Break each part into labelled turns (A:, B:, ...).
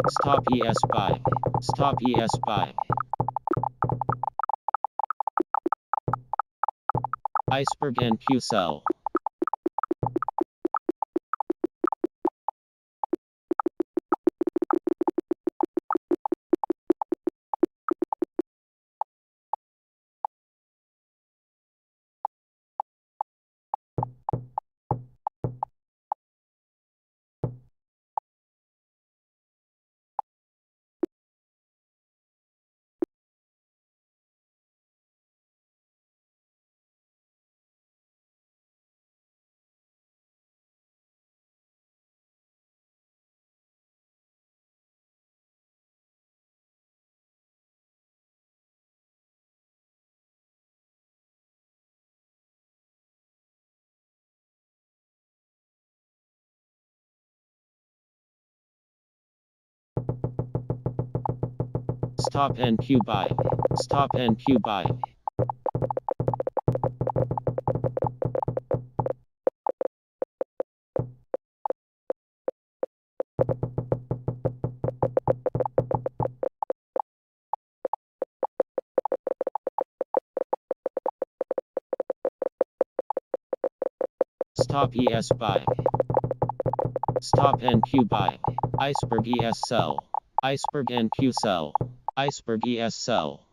A: Stop ES buy. Stop ES buy. Iceberg NQ sell. Stop NQ buy. Stop NQ buy. Stop ES buy. Stop NQ buy. Iceberg ES sell. Iceberg NQ sell. Iceberg ES sell.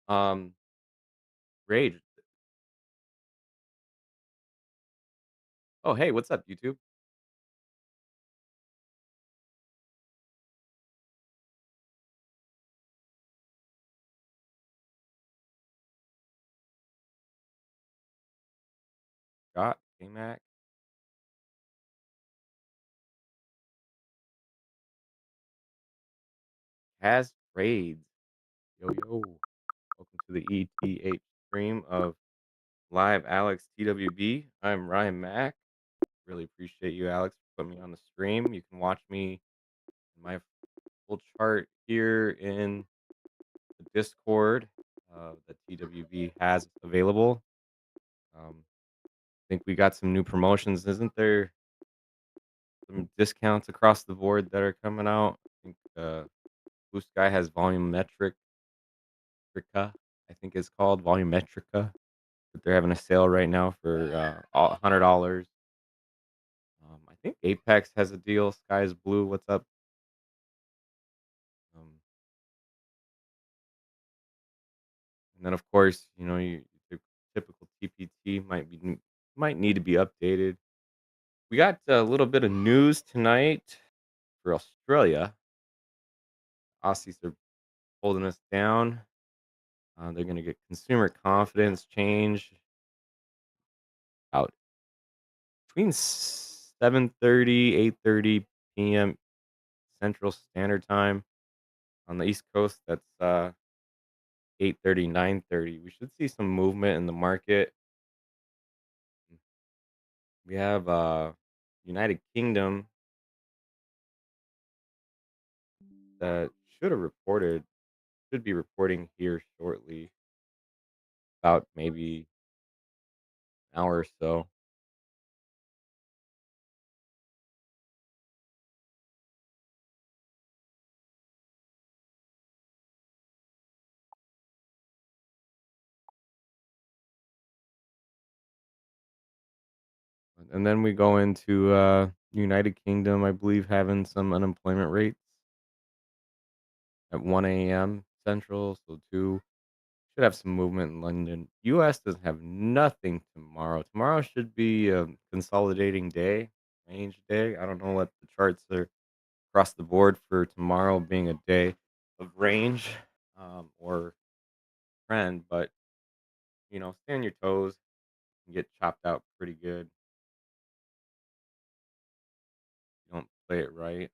B: Um, Rage. Oh, hey, what's up, YouTube? Scott, K-Mac, Has Trades. Yo, yo. Welcome to the ETH stream of Live Alex TWB. I'm Ryan Mack. Really appreciate you, Alex, for putting me on the stream. You can watch me in my full chart here in the Discord that TWB has available. I think we got some new promotions. Isn't there some discounts across the board that are coming out? I think Blue Sky has volumetric Metrica, I think it's called Volumetrica, but they're having a sale right now for $100. I think Apex has a deal. Sky is blue. What's up? Um, and then of course, the typical TPT might need to be updated. We got a little bit of news tonight for Australia. Aussies are holding us down. They're going to get consumer confidence change out between 7:30, 8:30 p.m. Central Standard Time. On the East Coast, that's 8:30, 9:30. We should see some movement in the market. We have United Kingdom that should be reporting here shortly, about maybe an hour or so. And then we go into United Kingdom, I believe, having some unemployment rates at 1 a.m. Central, so 2. Should have some movement in London. US doesn't have nothing tomorrow. Tomorrow should be a consolidating day, range day. I don't know what the charts are across the board for tomorrow being a day of range or trend, but stay on your toes and get chopped out pretty good. You don't play it right.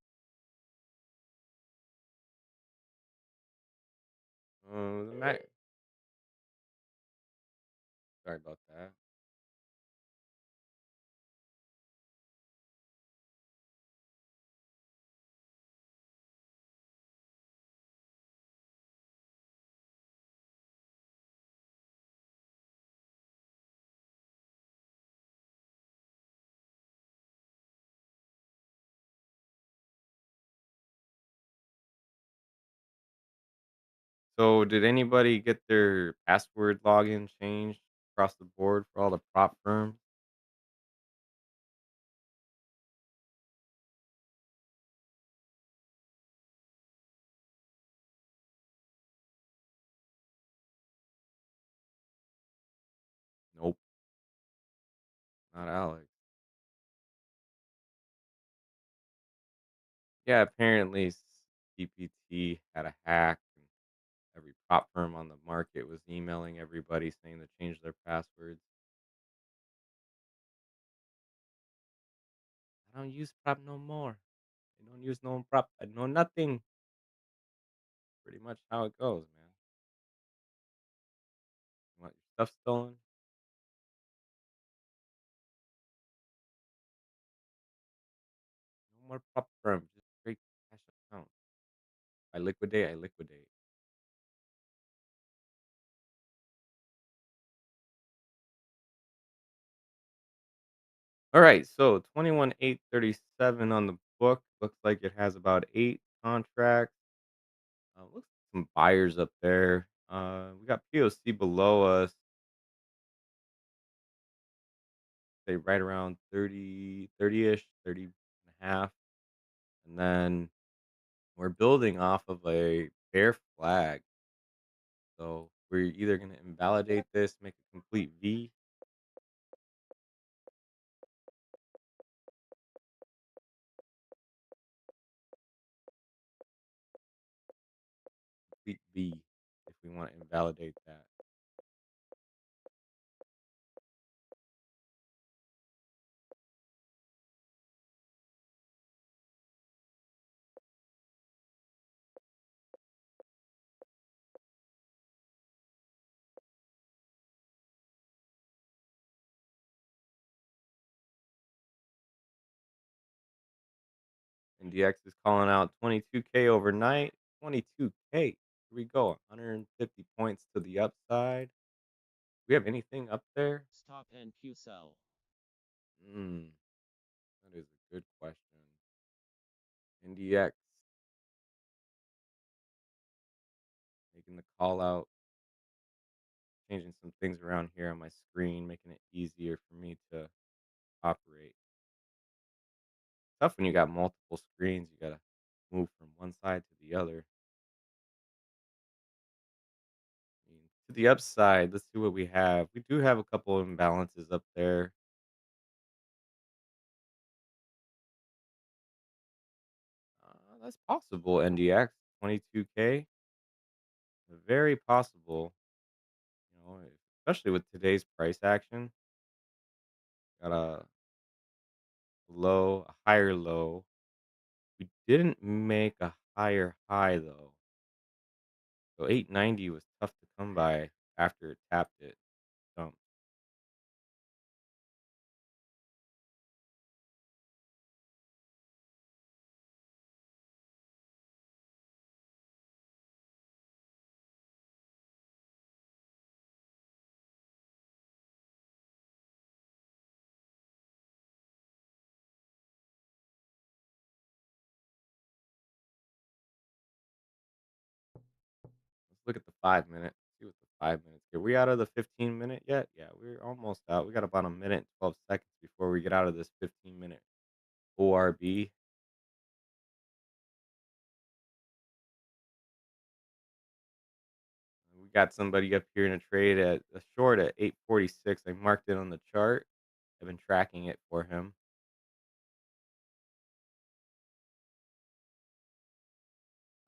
B: The Mac, sorry about that. So, did anybody get their password login changed across the board for all the prop firms? Nope, not Alex. Yeah, apparently CPT had a hack, and every prop firm on the market was emailing everybody saying to change their passwords. I don't use prop no more. I don't use no prop. I know nothing. Pretty much how it goes, man. You want your stuff stolen? No more prop firm. Just straight cash account. I liquidate. I liquidate. All right, so 21,837 on the book. Looks like it has about 8 contracts. Looks like some buyers up there. We got POC below us, say right around 30-ish, 30 and a half. And then we're building off of a bear flag. So We're either going to invalidate this, make a complete V, complete V, if we want to invalidate that. NDX is calling out 22K overnight. 22K. Here we go. 150 points to the upside. Do we have anything up there?
A: Stop and Q sell.
B: Hmm, that is a good question. NDX making the call out, changing some things around here on my screen, making it easier for me to operate. Tough when you got multiple screens. You gotta move from one side to the other. I mean, to the upside, let's see what we have. We do have a couple of imbalances up there. That's possible. NDX 22K, very possible. Especially with today's price action. Got a low, a higher low. We didn't make a higher high though. So 890 was tough to come by after it tapped it. So let's look at the 5 minute. See what the 5 minutes. Are we out of the 15 minute yet? Yeah, we're almost out. We got about a minute and 12 seconds before we get out of this 15 minute ORB. We got somebody up here in a trade at a short at 846. I marked it on the chart. I've been tracking it for him.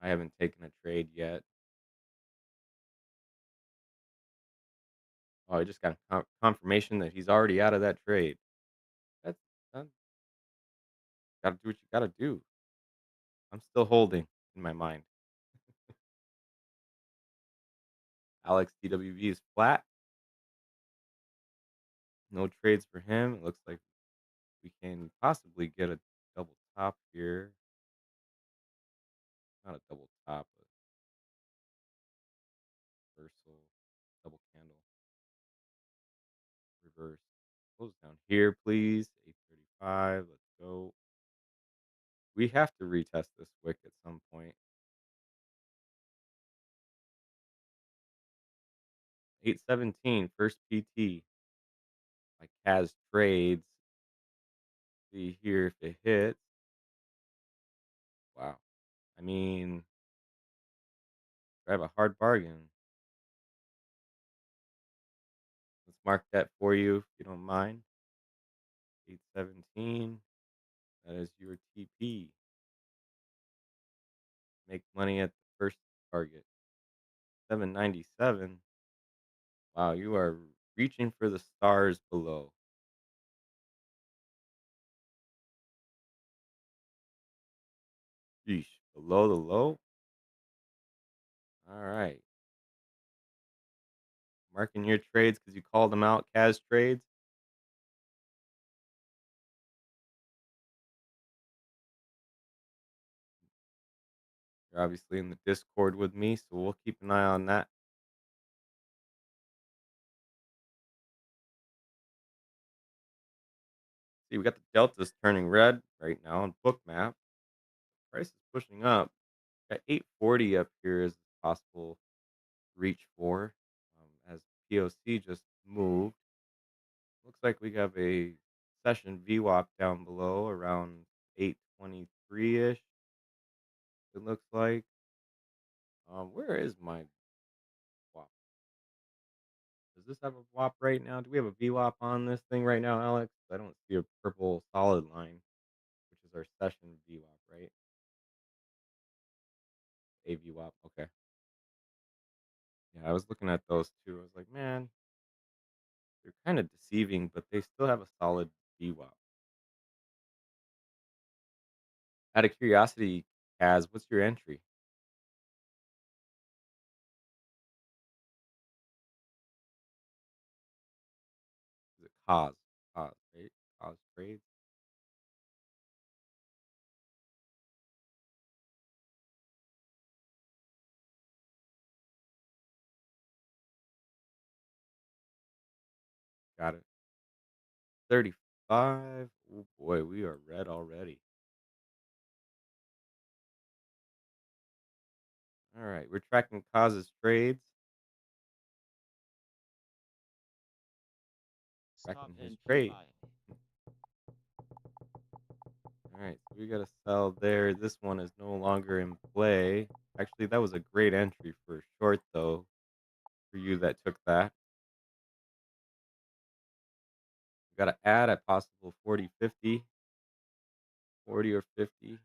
B: I haven't taken a trade yet. Oh, I just got confirmation that he's already out of that trade. That's that, gotta do what you gotta do. I'm still holding in my mind. Alex TWB is flat. No trades for him. It looks like we can possibly get a double top here. Not a double top, but reversal, double candle, reverse. Close down here, please. 835. Let's go. We have to retest this wick at some point. 817, first PT. Like has trades. See here if it hits. Wow. I mean, I have a hard bargain. Let's mark that for you if you don't mind. 817. That is your TP. Make money at the first target. 797. Wow, you are reaching for the stars below. Yeesh. Below the low? All right. Marking your trades because you called them out, Kaz trades. You're obviously in the Discord with me, so we'll keep an eye on that. See, we got the deltas turning red right now on Bookmap. Price is pushing up. Got 840 up here is possible reach for as POC just moved. Looks like we have a session VWAP down below around 823 ish. It looks like. Where is my swap? Does this have a WAP right now? Do we have a VWAP on this thing right now, Alex? I don't see a purple solid line, which is our session VWAP, right? A VWAP. Okay. Yeah, I was looking at those too. I was like, man, they're kind of deceiving, but they still have a solid VWAP. Out of curiosity, Kaz, what's your entry? Is it Cause? Cause, right? Cause trade. Got it. 35. Oh boy, we are red already. All right, we're tracking Cause's trades,
A: Stop
B: tracking his
A: and Q
B: trade.
A: buy.
B: All right, so we got to sell there. This one is no longer in play. Actually, that was a great entry for a short, though, for you that took that. We got to add a possible 40, 50, 40 or 50.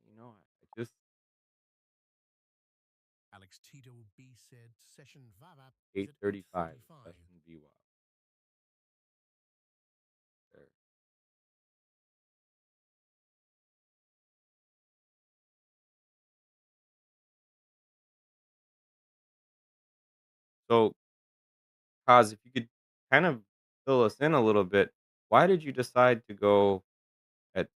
B: I just
C: Alex TWB said session VAVAP is at
B: 835
C: 8:45.
B: session VWAP. There. So, Kaz, if you could kind of fill us in a little bit, why did you decide to go at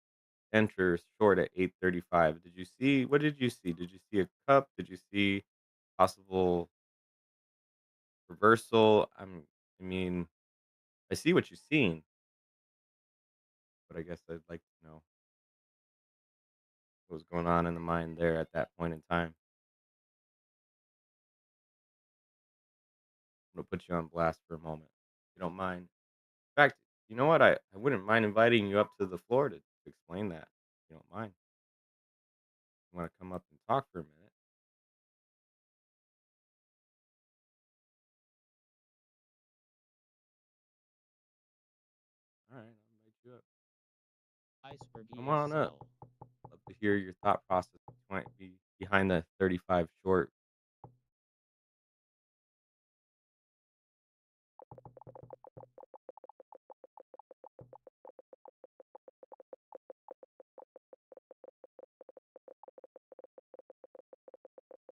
B: enter short at 835? Did you see what did you see? Did you see a cup? Did you see possible reversal? I mean, I see what you're seeing, but I guess I'd like to know what was going on in the mind there at that point in time. I'm gonna put you on blast for a moment, if you don't mind. In fact, you know what? I wouldn't mind inviting you up to the floor to explain that. If you don't mind. You want to come up and talk for a minute? All right, I'll invite you up.
A: Iceberg
B: Come on up.
A: ESL.
B: Love to hear your thought process behind the 35 short.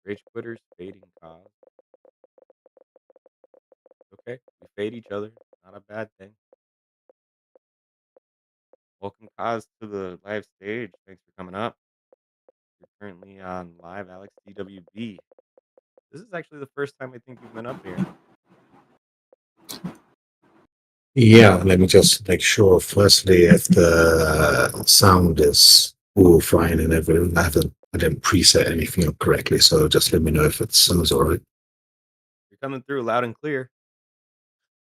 B: Rage quitters fading cause. Okay, we fade each other. Not a bad thing. Welcome, Kaz, to the live stage. Thanks for coming up. You're currently on live Alex TWB. This is actually the first time I think you've been up here.
D: Yeah, let me just make sure firstly if the sound is all fine and everything. I didn't preset anything up correctly, so just let me know if it sounds all right.
B: You're coming through loud and clear.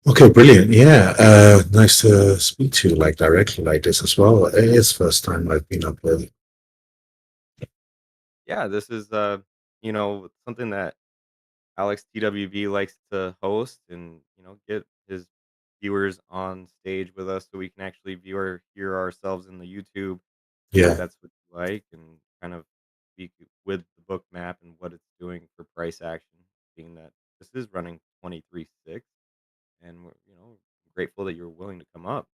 D: Okay, brilliant. Yeah, nice to speak to you like directly like this as well. It is first time I've been up here.
B: Yeah, this is something that Alex TWB likes to host and get his viewers on stage with us so we can actually hear ourselves in the YouTube if
D: Yeah,
B: that's what you like and kind of speak with the book map and what it's doing for price action, being that this is running 23.6 and we're grateful that you're willing to come up.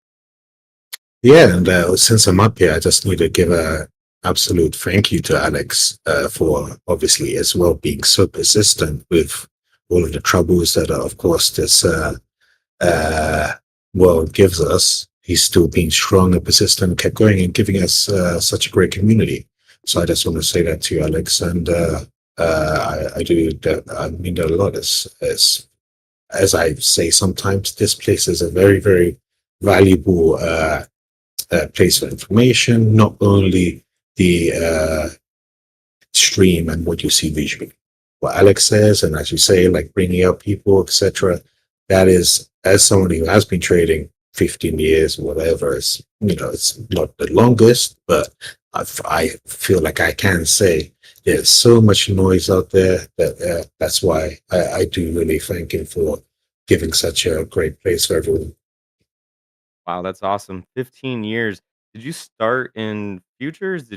D: yeah, and since I'm up here, I just need to give a absolute thank you to Alex for obviously as well being so persistent with all of the troubles that, of course, this uh, world gives us. He's still being strong and persistent, kept going and giving us such a great community. So I just want to say that to you, Alex, and I do that. I mean that a lot. As I say, sometimes this place is a very, very valuable place for information, not only the stream and what you see visually. What Alex says, and as you say, like bringing out people, etc. That is, as somebody who has been trading 15 years or whatever, it's not the longest, but I feel like I can say there's so much noise out there that that's why I do really thank him for giving such a great place for everyone.
B: Wow, that's awesome. 15 years. Did you start in futures?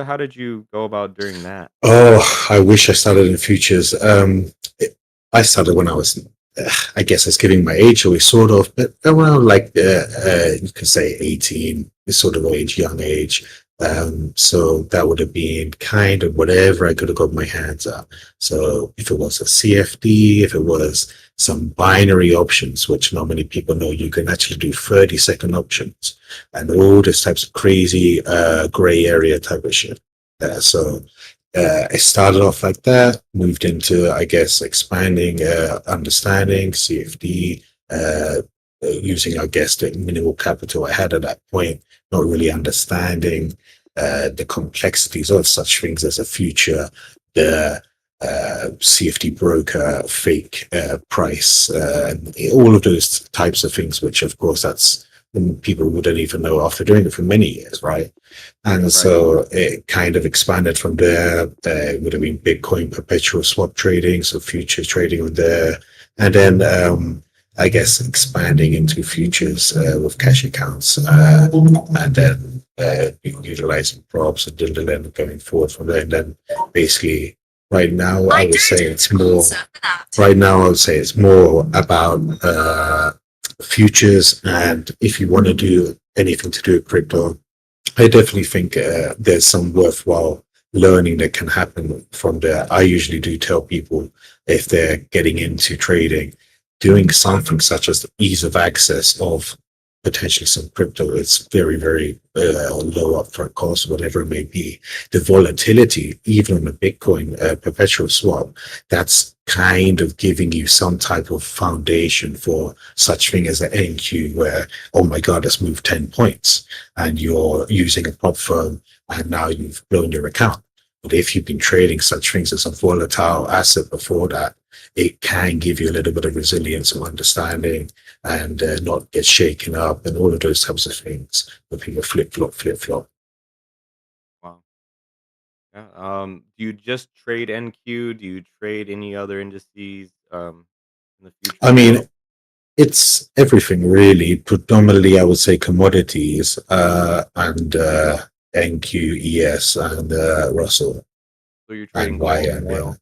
B: How did you go about doing that?
D: Oh, I wish I started in futures. I started when I was, I guess it's giving my age away, sort of, but around like, you could say 18, this sort of age, young age. So that would have been kind of whatever I could have got my hands on. So if it was a CFD, if it was some binary options, which not many people know, you can actually do 30-second options and all these types of crazy gray area type of shit. So I started off like that, moved into, I guess, expanding, understanding CFD, using, I guess, the minimal capital I had at that point, not really understanding the complexities of such things as a future, the CFD broker, fake price, and all of those types of things, which, of course, that's people wouldn't even know after doing it for many years, right? And
B: Right.
D: so it kind of expanded from there. There would have been Bitcoin perpetual swap trading, so future trading on there. And then I guess expanding into futures with cash accounts, and then utilizing props and then going forward from there. And then basically right now I would say it's more about futures. And if you want to do anything to do with crypto, I definitely think there's some worthwhile learning that can happen from there. I usually do tell people if they're getting into trading, doing something such as the ease of access of potentially some crypto, it's very, very low upfront cost, whatever it may be. The volatility, even on a Bitcoin perpetual swap, that's kind of giving you some type of foundation for such thing as an NQ where, oh my God, it's moved 10 points and you're using a prop firm and now you've blown your account. But if you've been trading such things as a volatile asset before that, it can give you a little bit of resilience and understanding and not get shaken up and all of those types of things where people flip flop.
B: Wow. Yeah. Do you just trade NQ? Do you trade any other indices in the
D: I
B: futures
D: mean,
B: world?
D: it's everything really. Predominantly, I would say commodities and NQES and Russell
B: So you're
D: and
B: trading
D: Y
B: gold and
D: and
B: oil?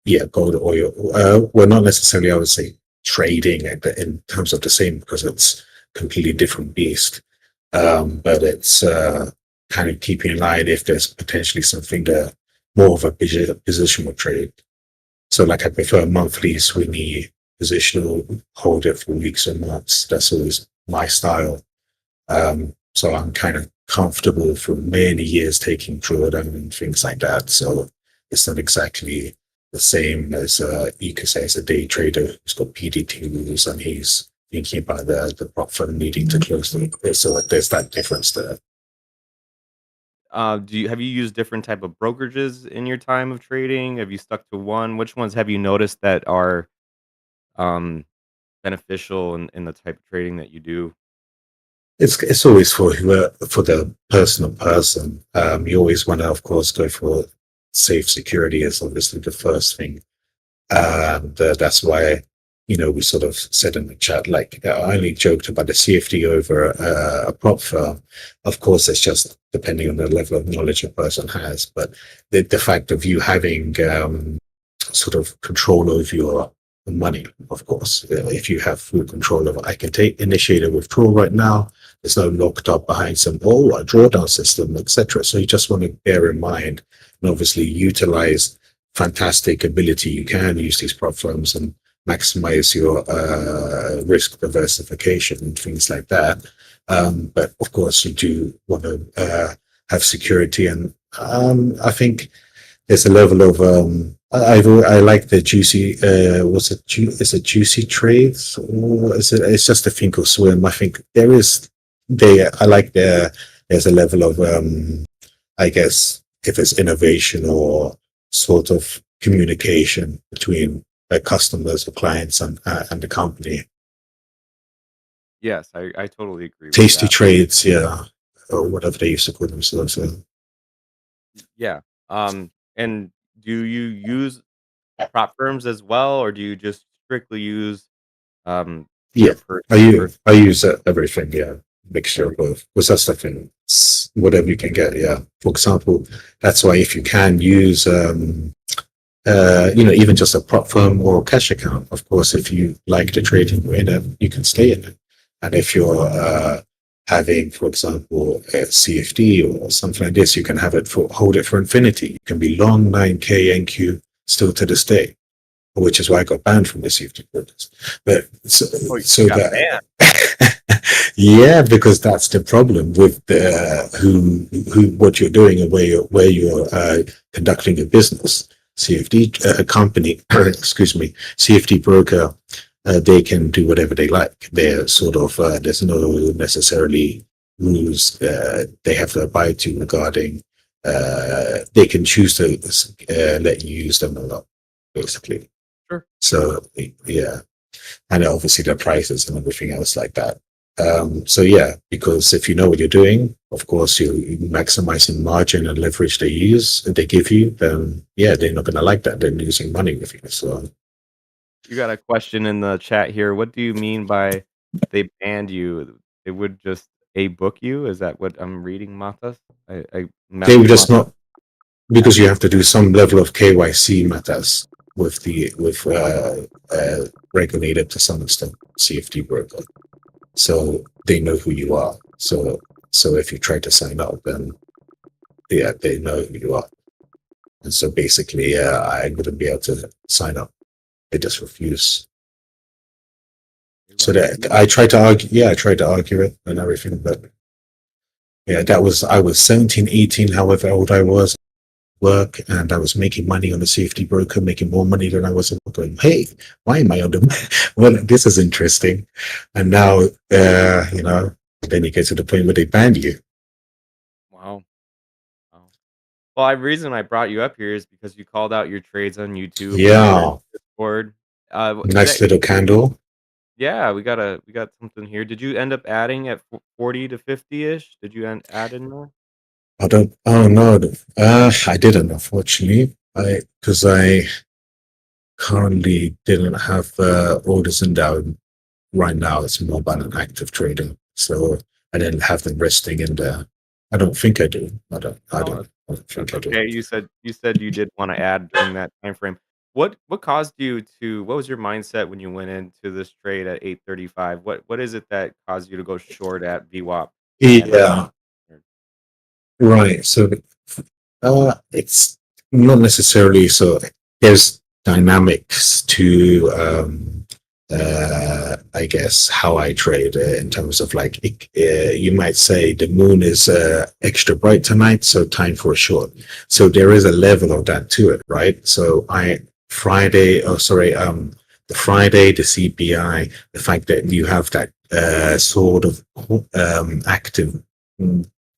D: yeah, gold, oil. Well, not necessarily, I would say, trading in terms of the same because it's completely different beast. But it's kind of keeping in line if there's potentially something that more of a positional trade. So, like, I prefer monthly swingy positional, hold it for weeks and months. That's always my style. So I'm kind of comfortable for many years taking drawdown and things like that. So it's not exactly the same as you could say as a day trader who's got PDT rules and he's thinking about the prop firm needing to close the so there's that difference there.
B: Have you used different type of brokerages in your time of trading? Have you stuck to one? Which ones have you noticed that are um, beneficial in the type of trading that you do?
D: It's always for the personal person. You always want to, of course, go for safe security is obviously the first thing. And that's why, we sort of said in the chat, like, I only joked about the CFD over a prop firm. Of course, it's just depending on the level of knowledge a person has. But the fact of you having sort of control over your money, of course, if you have full control of, I can initiate a withdrawal right now. There's no locked up behind some, a drawdown system, etc. So you just want to bear in mind and obviously utilize fantastic ability. You can use these prop firms and maximize your risk diversification and things like that. But of course, you do want to have security, and I think there's a level of I like the juicy. Is it juicy trades or is it? It's just a think or swim. I think there is. I like there's a level of I guess if it's innovation or sort of communication between customers or clients and the company.
B: Yes, I totally agree with
D: Tasty
B: that.
D: trades, yeah, or whatever they used to call themselves.
B: Yeah. And do you use prop firms as well, or do you just strictly use
D: Yeah,
B: your person?
D: I use everything. Yeah, mixture of both. Because that's the thing. It's whatever you can get. Yeah. For example, that's why if you can use even just a prop firm or cash account. Of course, if you like the trading in it, you can stay in it. And if you're having, for example, a CFD or something like this, you can have it for hold it for infinity. You can be long 9K NQ still to this day, which is why I got banned from the CFD products. But
B: Oh, you
D: so
B: got
D: that
B: banned.
D: yeah, because that's the problem with who what you're doing and where you're conducting a business. CFD company, excuse me, CFD broker, they can do whatever they like. They're sort of there's no necessarily rules they have to abide to regarding. They can choose to let you use them or not, basically.
B: Sure.
D: So yeah, and obviously the prices and everything else like that. So yeah, because if you know what you're doing, of course you're maximizing margin and leverage they give you, then yeah, they're not gonna like that. They're losing money with you. So
B: You got a question in the chat here. What do you mean by they banned you? They would just a book you? Is that what I'm reading, Matas? I
D: they
B: Matthew
D: would just
B: Matas.
D: not, because you have to do some level of KYC matters with regulated to some extent CFD broker. So they know who you are. So if you try to sign up, then yeah, they know who you are. And so basically, I wouldn't be able to sign up. They just refuse. So that I tried to argue, yeah, I tried to argue it and everything, but yeah, I was 17, 18, however old I was, work, and I was making money on the safety broker, making more money than I was going, hey, why am I on the, well, this is interesting. And now, then you get to the point where they ban you.
B: Wow. Wow. Well, the reason I brought you up here is because you called out your trades on YouTube. We shared
D: Yeah,
B: Discord.
D: nice little candle.
B: Yeah, we got something here. Did you end up adding at 40 to 50-ish? Did you add in there?
D: I don't, oh no, I didn't, unfortunately. Because I currently didn't have orders in down right now. It's more about an active trading, so I didn't have them resting in there. I don't think I do.
B: No,
D: I don't think
B: that's
D: I do.
B: okay. You said you did wanna add during that time frame. What caused you to what was your mindset when you went into this trade at 8:35? What is it that caused you to go short at VWAP? And
D: Yeah, right. So it's not necessarily so. There's dynamics to I guess how I trade in terms of like you might say the moon is extra bright tonight, so time for a short. So there is a level of that to it, right? So the Friday, the CPI, the fact that you have that sort of active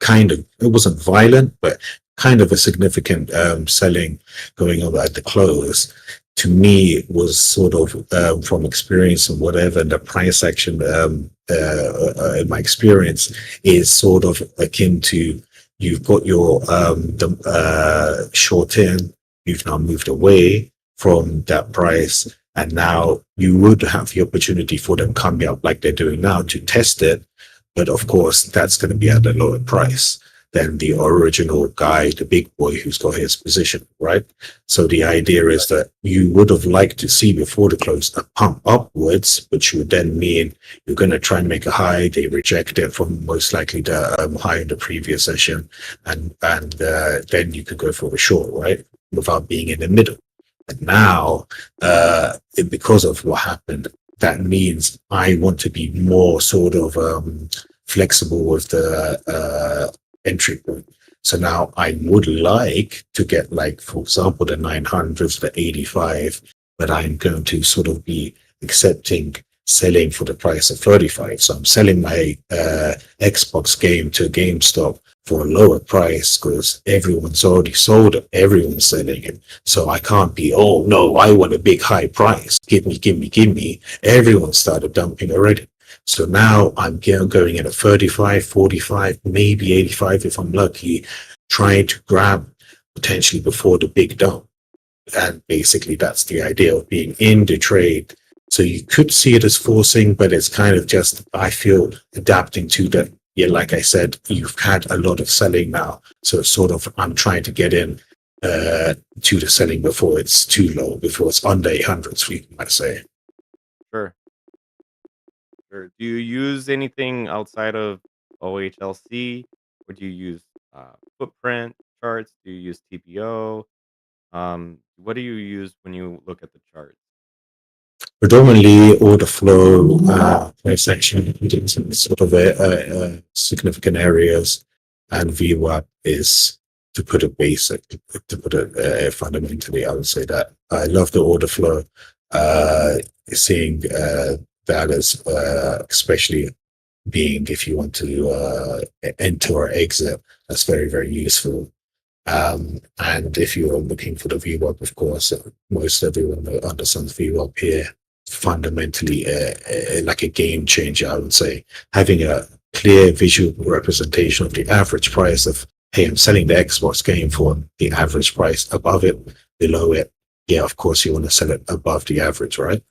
D: kind of, it wasn't violent, but kind of a significant selling going on at the close. To me, it was sort of from experience and whatever, the price action in my experience is sort of akin to you've got your short in, you've now moved away from that price, and now you would have the opportunity for them coming up like they're doing now to test it. But of course, that's going to be at a lower price than the original guy, the big boy who's got his position, right? So the idea is that you would have liked to see before the close a pump upwards, which would then mean you're going to try and make a high. They reject it from most likely the high in the previous session, and then you could go for a short, right, without being in the middle. And now, because of what happened, that means I want to be more sort of flexible with the entry point. So now I would like to get, like, for example, the 900s, the 85, but I'm going to sort of be accepting selling for the price of 35. So I'm selling my Xbox game to GameStop for a lower price because everyone's already sold it. Everyone's selling it. So I can't be, oh no, I want a big high price. Give me, give me, give me. Everyone started dumping already. So now I'm going at a 35, 45, maybe 85 if I'm lucky, trying to grab potentially before the big dump. And basically, that's the idea of being in the trade. So you could see it as forcing, but it's kind of just, I feel, adapting to the, yeah, like I said, you've had a lot of selling now. So it's sort of, I'm trying to get in to the selling before it's too low, before it's under 800s, we might say.
B: Sure. Sure. Do you use anything outside of OHLC, or do you use footprint charts? Do you use TPO? What do you use when you look at the charts?
D: Predominantly order flow, price action, sort of a significant areas, and VWAP is, to put it basic, to put it fundamentally, I would say that I love the order flow. Seeing that as especially being if you want to enter or exit, that's very, very useful. And if you're looking for the VWAP, of course, most everyone understands VWAP here. Fundamentally, like a game changer, I would say. Having a clear visual representation of the average price of, hey, I'm selling the Xbox game for the average price, above it, below it. Yeah, of course, you want to sell it above the average, right?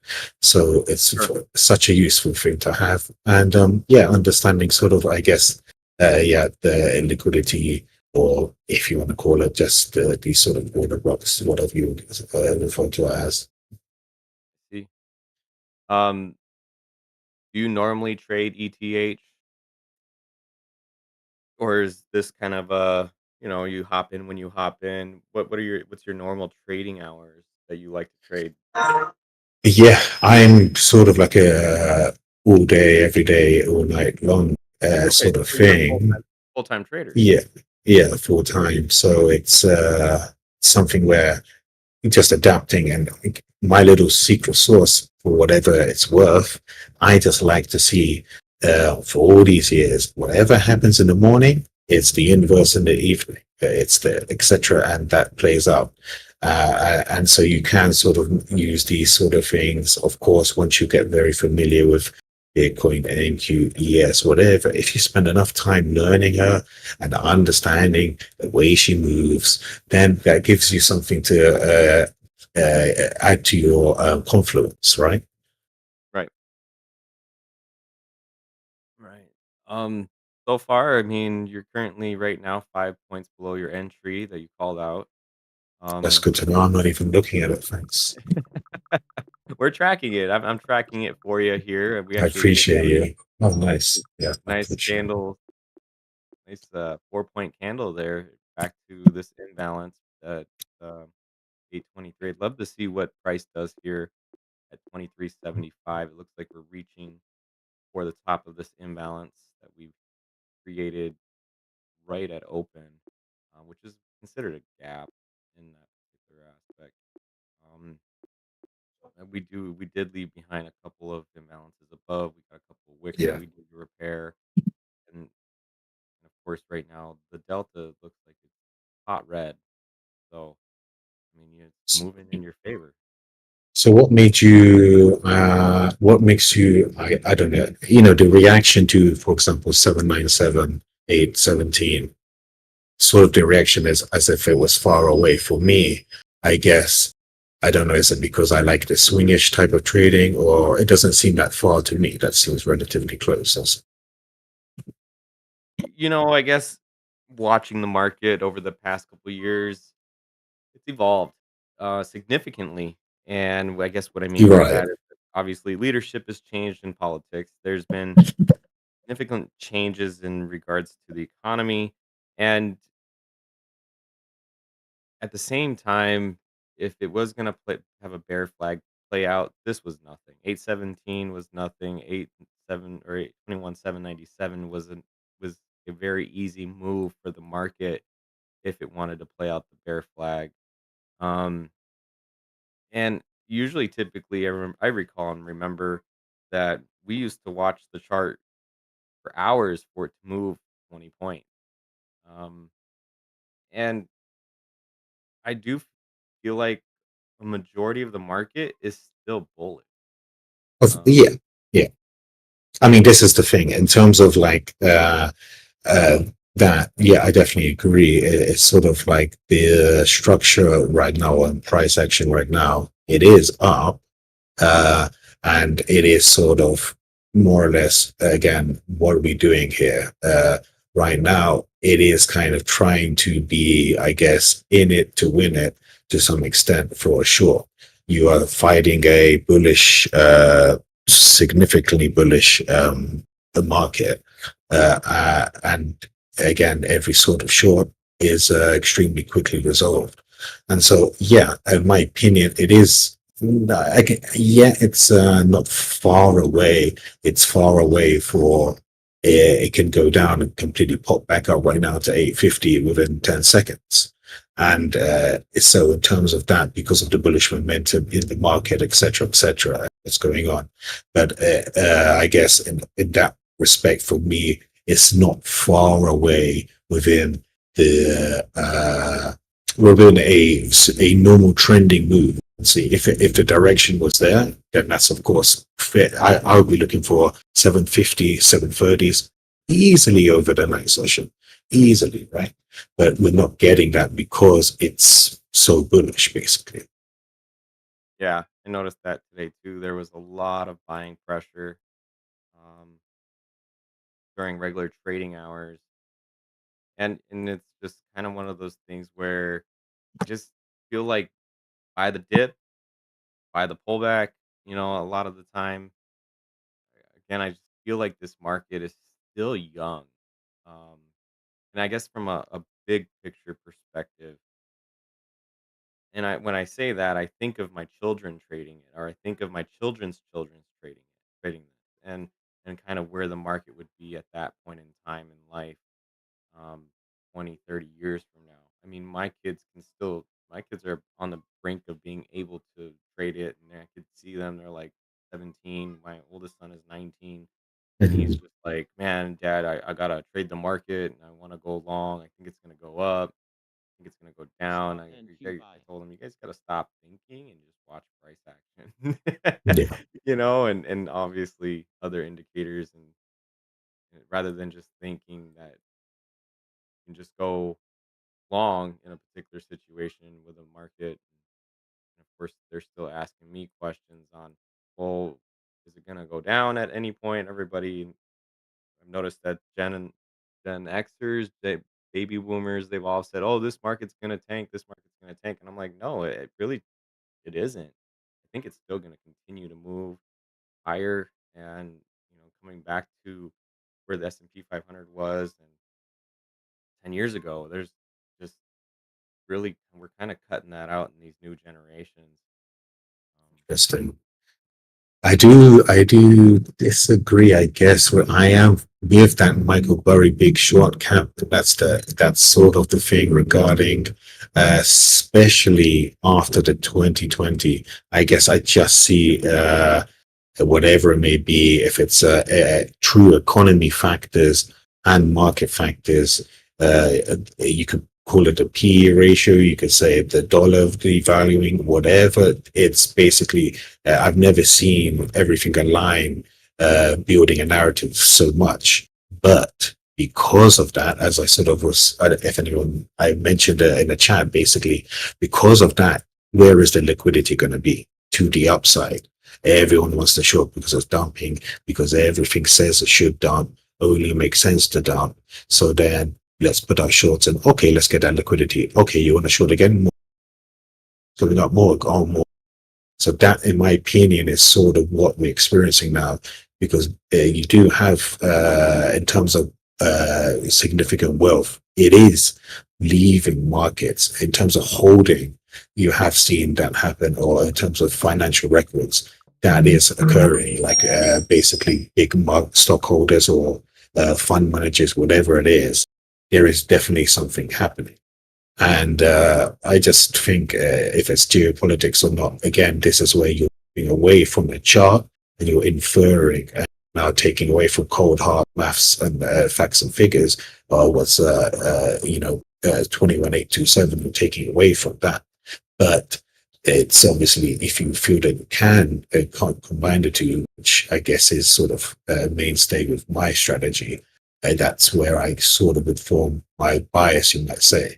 D: So it's
B: Sure.
D: such a useful thing to have. And yeah, understanding sort of, I guess, yeah, the liquidity, or if you want to call it just these sort of order blocks, whatever you refer to as.
B: See. Um, do you normally trade ETH, or is this kind of you hop in when you hop in? What's your normal trading hours that you like to trade?
D: Yeah, I'm sort of like a all day, every day, all night long
B: Okay,
D: sort of
B: so you're a
D: thing.
B: full-time trader.
D: Yeah, yeah, full time. So it's something where just adapting, and my little secret sauce for whatever it's worth, I just like to see for all these years, whatever happens in the morning, it's the inverse in the evening. It's the etc. And that plays out. And so you can sort of use these sort of things. Of course, once you get very familiar with Bitcoin, NQES, whatever, if you spend enough time learning her and understanding the way she moves, then that gives you something to add to your confluence, right?
B: Right. Right. So far, I mean, you're currently right now 5 points below your entry that you called out.
D: That's
B: Um,
D: good to know. I'm not even looking at it. Thanks.
B: we're tracking it. I'm tracking it for you here. We
D: I
B: actually did
D: appreciate you. Oh, nice. Yeah, I
B: nice
D: appreciate it.
B: candle, nice 4 point candle there back to this imbalance at uh, 823. I'd love to see what price does here at 2375. It looks like we're reaching for the top of this imbalance that we've created right at open, which is considered a gap in that particular aspect. Um, and we did leave behind a couple of imbalances above. We got a couple of wicks that
D: Yeah.
B: we need to repair, and of course, right now the delta looks like it's hot red. So I mean, it's moving in your favor.
D: So what made you, what makes you, I don't know, the reaction to, for example, 797, 817, sort of the reaction is as if it was far away for me, I guess. I don't know, is it because I like the swingish type of trading, or it doesn't seem that far to me? That seems relatively close.
B: I guess watching the market over the past couple years, it's evolved significantly. And I guess what I mean
D: You're
B: by
D: right.
B: that is that obviously leadership has changed in politics. There's been significant changes in regards to the economy. And at the same time, if it was going to have a bear flag play out, this was nothing. 817 was nothing. 87 or 821 797 was a very easy move for the market if it wanted to play out the bear flag. Um, and usually, typically, I recall and remember that we used to watch the chart for hours for it to move 20 points. Um, and I do feel like a majority of the market is still bullish. Um,
D: Yeah, yeah. I mean, this is the thing in terms of like that, yeah, I definitely agree. It's sort of like the structure right now and price action right now. It is up, uh, and it is sort of more or less, again, what are we doing here? Right now, it is kind of trying to be, I guess, in it to win it to some extent for sure. You are fighting a bullish, significantly bullish market. And again, every sort of short is extremely quickly resolved. And so, yeah, in my opinion, it is. Yeah, it's not far away. It's far away for it can go down and completely pop back up right now to 850 within 10 seconds. And so, in terms of that, because of the bullish momentum in the market, etc., what's going on. But I guess in that respect, for me, it's not far away within the within a normal trending move. See, if the direction was there, then that's of course fair. I would be looking for 750, 730s easily over the night session, easily, right? But we're not getting that because it's so bullish, basically.
B: Yeah, I noticed that today too. There was a lot of buying pressure um, during regular trading hours, and it's just kind of one of those things where I just feel like buy the dip, buy the pullback. A lot of the time, again, I just feel like this market is still young, um, and I guess from a big picture perspective. And when I say that, I think of my children trading it, or I think of my children's children's trading it, and kind of where the market would be at that point in time in life, um, 20, 30 years from now. I mean, my kids are on the brink of being able to trade it, and I could see them. They're like 17. My oldest son is 19, and he's just like, man, Dad, I gotta trade the market, and I want to go long. I think it's gonna go up. Think it's gonna go down.
A: Stop and Q
B: I
A: buy.
B: told him, "You guys gotta stop thinking and just watch price action."
D: Yeah,
B: And obviously other indicators, and rather than just thinking that you can just go long in a particular situation with a market. And of course, they're still asking me questions on, well, is it gonna go down at any point? I've noticed that Gen Xers, baby boomers, they've all said, "Oh, this market's gonna tank. This market's gonna tank," and I'm like, no, it really it isn't. I think it's still gonna continue to move higher, and coming back to where the S&P 500 was and 10 years ago. There's just really we're kind of cutting that out in these new generations. Um,
D: interesting. I do disagree, I guess, where I am with that Michael Burry big short cap. That's sort of the thing regarding, especially after the 2020. I guess I just see, whatever it may be, if it's true economy factors and market factors, you could call it a P/E ratio, you could say the dollar devaluing, whatever. It's basically, I've never seen everything align, building a narrative so much. But because of that, as I sort of was, if anyone, I mentioned in the chat, basically, because of that, where is the liquidity going to be to the upside? Everyone wants to short because of dumping, because everything says it should dump, only makes sense to dump. So then let's put our shorts in. Okay, let's get that liquidity. Okay, you want to short again? More, coming up more, go more. So that, in my opinion, is sort of what we're experiencing now, because you do have, in terms of significant wealth, it is leaving markets. In terms of holding, you have seen that happen, or in terms of financial records, that is occurring. Like basically, big stockholders or fund managers, whatever it is, there is definitely something happening. And I just think, if it's geopolitics or not, again, this is where you're moving away from the chart and you're inferring, and now taking away from cold hard maths and facts and figures. What's 21827? You're taking away from that. But it's obviously, if you feel that you can combine the two, which I guess is sort of mainstay with my strategy, And that's where I sort of would form my bias, you might say.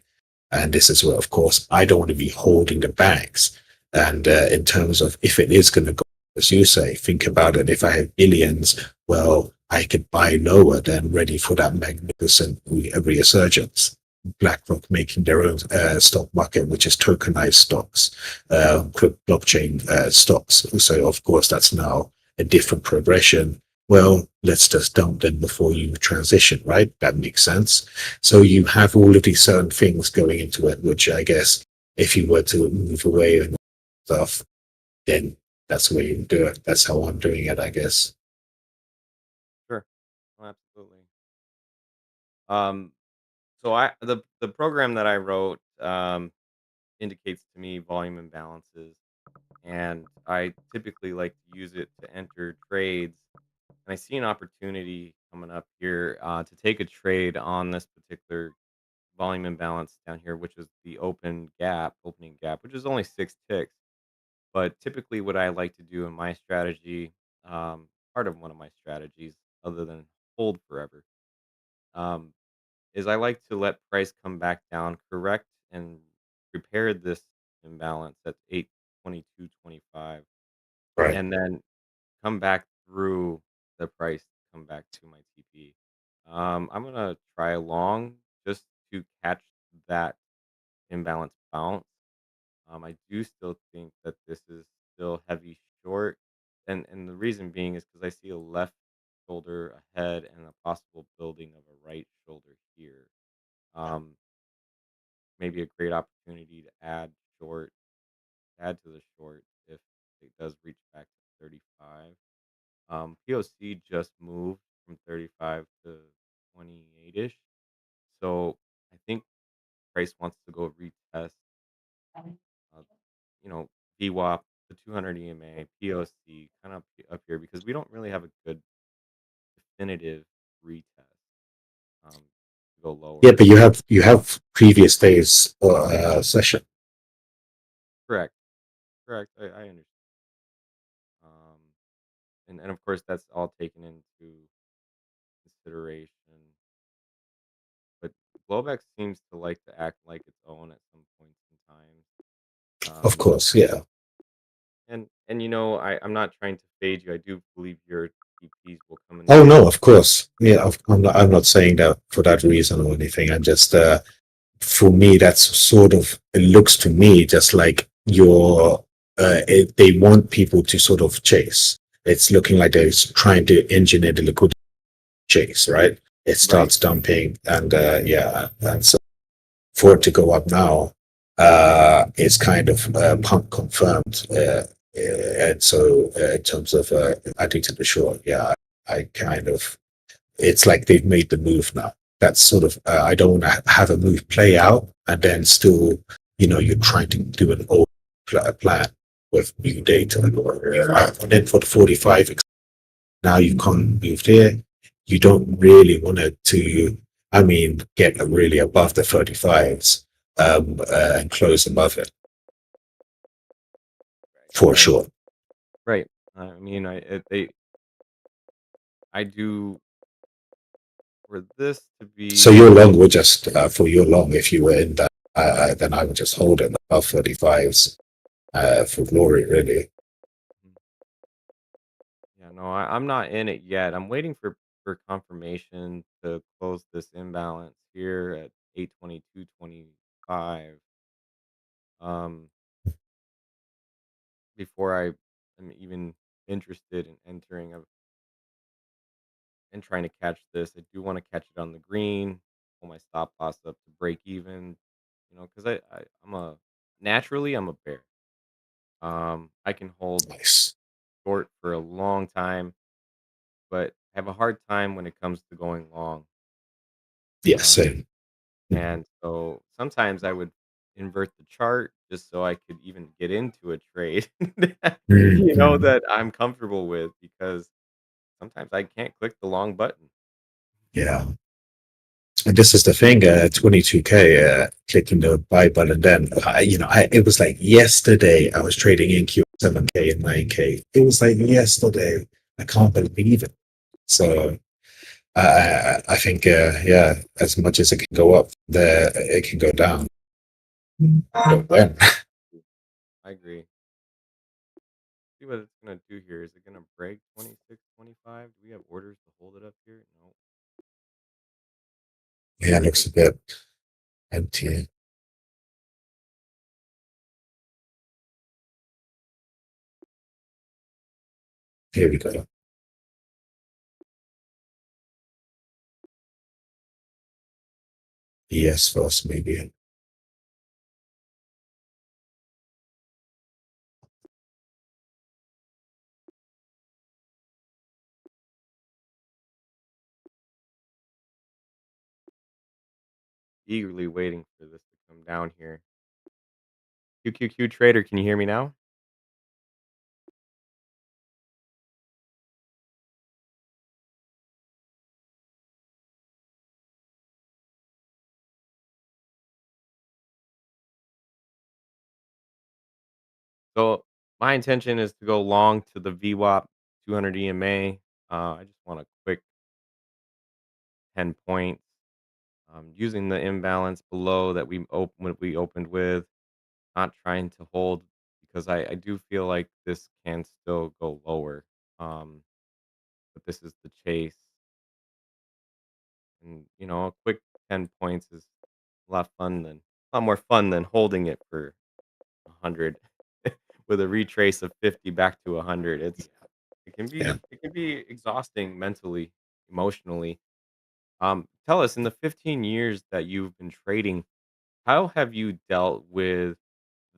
D: And this is where, of course, I don't want to be holding the bags. And in terms of if it is going to go, as you say, think about it. If I have billions, well, I could buy lower than ready for that magnificent resurgence. BlackRock making their own stock market, which is tokenized stocks, blockchain stocks. So, of course, that's now a different progression. Well, let's just dump them before you transition, right? That makes sense. So you have all of these certain things going into it, which I guess if you were to move away and stuff, then that's the way you do it. That's how I'm doing it, I guess.
B: Sure. Oh, absolutely. So the program that I wrote indicates to me volume imbalances, and I typically like to use it to enter trades. And I see an opportunity coming up here to take a trade on this particular volume imbalance down here, which is the opening gap, which is only 6 ticks. But typically, what I like to do in my strategy, part of one of my strategies, other than hold forever, um, is I like to let price come back down, correct and repair this imbalance at 822.25,
D: Right.
B: and then come back through the price, come back to my TP. I'm gonna try long just to catch that imbalance bounce. I do still think that this is still heavy short, and the reason being is because I see a left shoulder ahead and a possible building of a right shoulder here. Um, Maybe a great opportunity to add to the short if it does reach back to 35. POC just moved from 35 to 28-ish. So I think price wants to go retest, uh, you know, VWAP, the 200 EMA, POC, kind of up here because we don't really have a good definitive retest to go
D: Yeah,
B: lower.
D: but you have previous days session.
B: Correct. Correct. I understand. Um, and of course, that's all taken into consideration. But Globex seems to like to act like its own at some points in time.
D: Of course, yeah.
B: And I'm not trying to fade you. I do believe your TPs will come in.
D: Oh no, of course. Yeah, I'm not saying that for that reason or anything. I'm just for me, that's sort of, it looks to me just like they want people to sort of chase. It's looking like they're trying to engineer the liquidity chase, right? It
B: Right.
D: starts dumping, and yeah, and so for it to go up now, it's kind of pump confirmed. And so, in terms of adding to the short, yeah, I kind of, it's like they've made the move now. That's sort of, I don't want to have a move play out and then still, you're trying to do an old plan with new data. And then for the 45, now you've moved here. You don't really want to, I mean, get really above the 35s and close above it for
B: Right.
D: sure.
B: Right. I mean, I do for this to
D: So
B: be.
D: your long would just, for your long, if you were in that, then I would just hold it above 35s for glory, really.
B: Yeah, no, I'm not in it yet. I'm waiting for confirmation to close this imbalance here at 822.25. Um, before I am even interested in entering and trying to catch this. I do want to catch it on the green, pull my stop loss up to break even. Because I'm a bear. I can hold
D: Nice.
B: short for a long time, but have a hard time when it comes to going long.
D: Yeah,
B: Um,
D: same.
B: and so sometimes I would invert the chart just so I could even get into a trade,
D: Mm-hmm.
B: that I'm comfortable with because sometimes I can't click the long button.
D: Yeah. And this is the thing, 22K, clicking the buy button. Then, it was like yesterday I was trading in Q 7K and 9K. It was like yesterday. I can't believe it. So, I think, yeah, as much as it can go up, there it can go down. But when?
B: I agree. See what it's gonna do here. Is it gonna break 26.25? Do we have orders to hold it up here? No.
D: Yeah, it looks a bit empty. Here we go. Yes, first maybe.
B: Eagerly waiting for this to come down here. QQQ Trader, can you hear me now? So my intention is to go long to the VWAP 200 EMA. I just want a quick 10 points. Using the imbalance below that we opened with, not trying to hold because I do feel like this can still go lower. Um, but this is the chase, and a quick 10 points is a lot more fun than holding it for 100 with a retrace of 50 back to 100. It can
D: Yeah.
B: be exhausting mentally, emotionally. Tell us, in the 15 years that you've been trading, how have you dealt with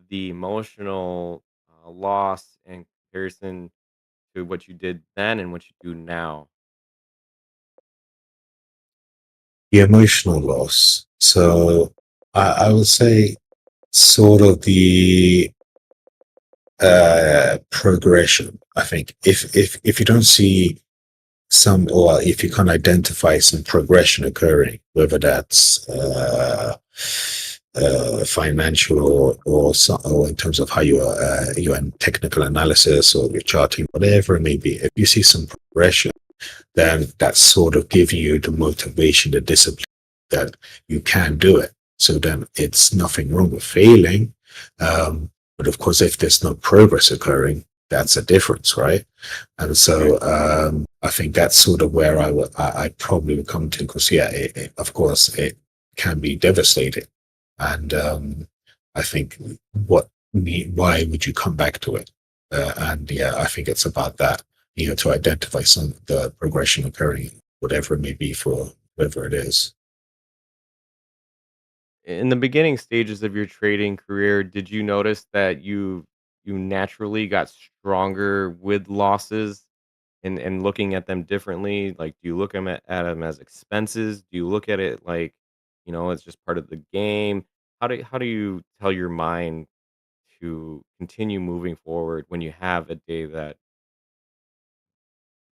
B: the emotional loss in comparison to what you did then and what you do now?
D: The emotional loss. So I would say sort of the progression. I think if you don't see some, or if you can identify some progression occurring, whether that's financial or in terms of how you're in technical analysis or your charting, whatever it may be, if you see some progression, then that's sort of giving you the motivation, the discipline that you can do it. So then it's nothing wrong with failing. But of course, if there's no progress occurring, that's a difference, right? And so I think that's sort of where I probably would come to, because yeah, of course it can be devastating, and I think why would you come back to it? And yeah, I think it's about that, to identify some the progression occurring, whatever it may be for whatever it is.
B: In the beginning stages of your trading career, did you notice that you naturally got stronger with losses and looking at them differently? Like, do you look at them as expenses? Do you look at it like, it's just part of the game? How do you tell your mind to continue moving forward when you have a day that,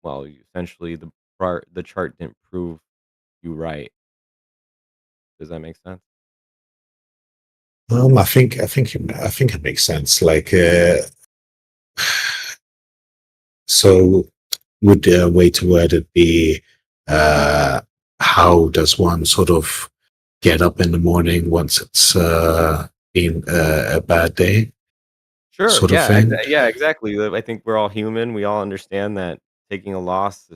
B: well, essentially the chart didn't prove you right? Does that make sense?
D: I think it makes sense. Like, so would the way to word it be, uh, how does one sort of get up in the morning once it's been a bad day,
B: Sure.
D: sort of
B: Yeah.
D: thing?
B: Yeah. Exactly. I think we're all human. We all understand that taking a loss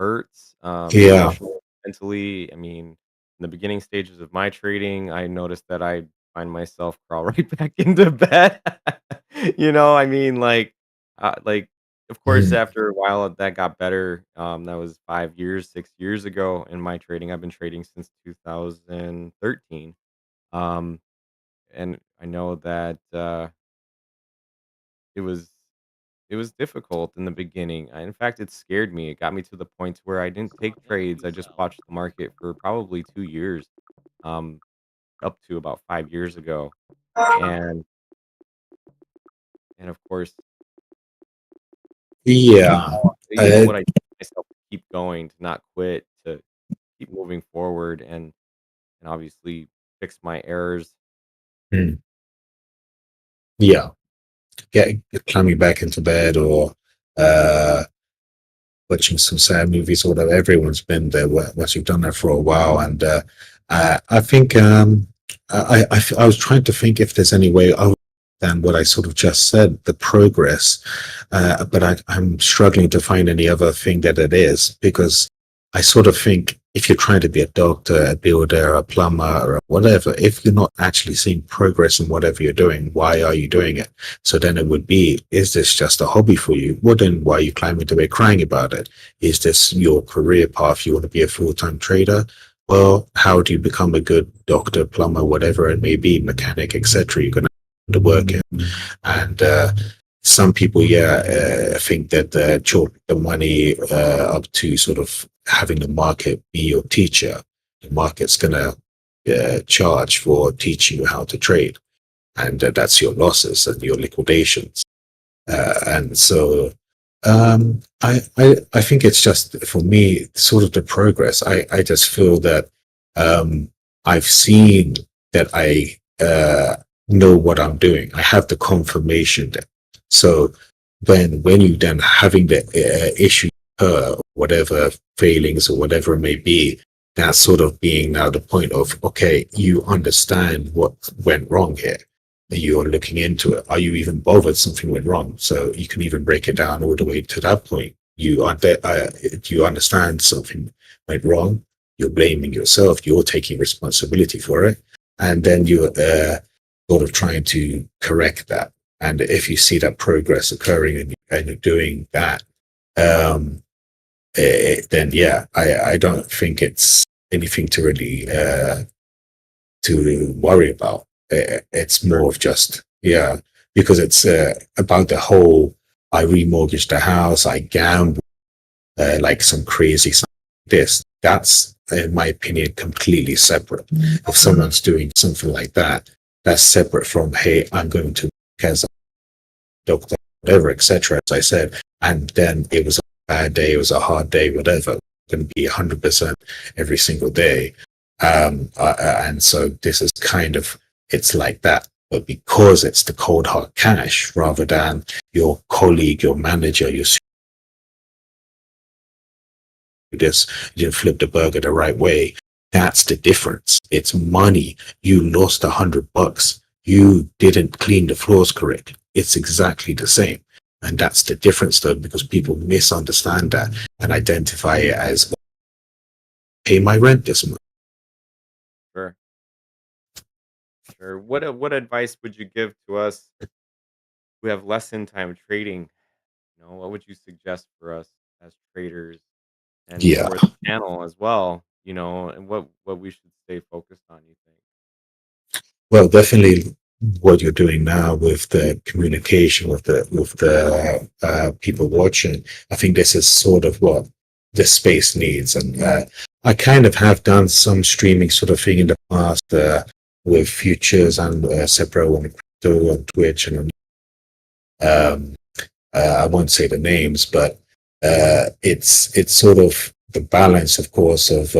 B: hurts,
D: Yeah.
B: emotionally, mentally. I mean, in the beginning stages of my trading, I noticed that I find myself crawl right back into bed. I mean, like, of course,
D: Mm.
B: after a while, that got better. That was 5 years, 6 years ago in my trading. I've been trading since 2013. Um, and I know that it was it was difficult in the beginning. In fact, it scared me. It got me to the point where I didn't take trades. I just watched the market for probably 2 years, um, up to about 5 years ago. And and of course,
D: Yeah. Uh,
B: what I told myself to keep going, to not quit, to keep moving forward and obviously fix my errors.
D: mm, yeah. Get climbing back into bed, or uh watching some sad movies or whatever. Everyone's been there once you've done that for a while. And I think I was trying to think if there's any way other than what I sort of just said, the progress, but I'm struggling to find any other thing that it is, because I sort of think if you're trying to be a doctor, a builder, a plumber, or whatever, if you're not actually seeing progress in whatever you're doing, why are you doing it? So then it would be, is this just a hobby for you? Well, then why are you climbing to bed crying about it? Is this your career path? You want to be a full-time trader? Well, how do you become a good doctor, plumber, whatever it may be, mechanic, etc.? You're going to have to work in. And some people, think that chalk the money up to sort of having the market be your teacher. The market's going to charge for teaching you how to trade, and that's your losses and your liquidations. And so I think it's just, for me, sort of the progress. I just feel that I've seen that I know what I'm doing. I have the confirmation that. So when you then having the issue, whatever failings or whatever it may be, that's sort of being now the point of, okay, you understand what went wrong here. You're looking into it. Are you even bothered something went wrong? So you can even break it down all the way to that point. You understand something went wrong. You're blaming yourself. You're taking responsibility for it. And then you're sort of trying to correct that. And if you see that progress occurring and you're doing that, then I don't think it's anything to really to worry about. It's more of just, because it's about the whole, I remortgaged the house, I gambled, like some crazy this. That's, in my opinion, completely separate. If someone's doing something like that, that's separate from, hey, I'm going to, as a doctor, whatever, etc., as I said, and then it was a bad day, it was a hard day, whatever, it's going to be 100% every single day. And so this is kind of, it's like that. But because it's the cold hard cash rather than your colleague, your manager, you didn't flip the burger the right way. That's the difference. It's money. You lost $100. You didn't clean the floors correctly. It's exactly the same. And that's the difference, though, because people misunderstand that and identify it as, pay my rent this month.
B: Sure. Sure. What advice would you give to us who have less in time trading? What would you suggest for us as traders and
D: Yeah.
B: for the channel as well? And what we should stay focused on, you think?
D: Well, definitely what you're doing now with the communication with the people watching. I think this is sort of what the space needs. And I kind of have done some streaming sort of thing in the past with futures and separate on crypto on Twitch, and I won't say the names, but it's sort of the balance, of course, of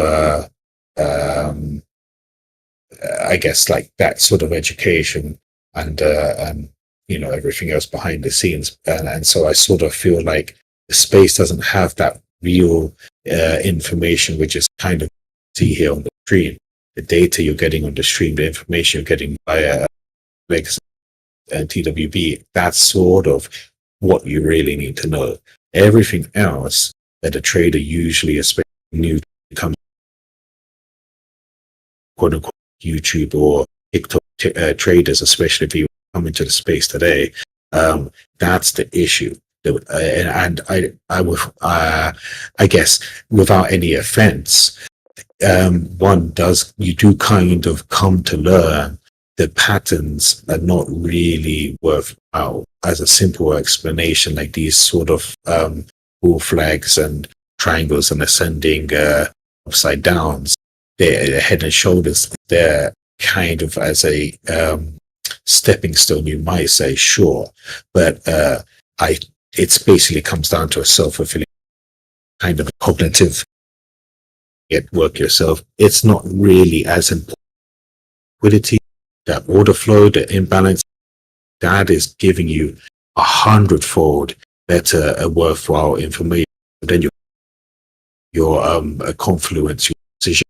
D: I guess like that sort of education and everything else behind the scenes, and so I sort of feel like the space doesn't have that real information, which is kind of see here on the stream, the data you're getting on the stream, the information you're getting via Lex and TWB. That's sort of what you really need to know. Everything else that a trader usually, especially new, comes quote unquote YouTube or TikTok traders, especially if you come into the space today, that's the issue. And I guess without any offense, you do kind of come to learn the patterns are not really worthwhile. As a simple explanation, like these sort of bull flags and triangles and ascending upside downs, they're head and shoulders. They're kind of as a stepping stone, you might say, sure, but it's basically comes down to a self-fulfilling kind of cognitive work yourself. It's not really as important. Liquidity, that order flow, the imbalance, that is giving you 100-fold better worthwhile information. Then you your confluence, your decision.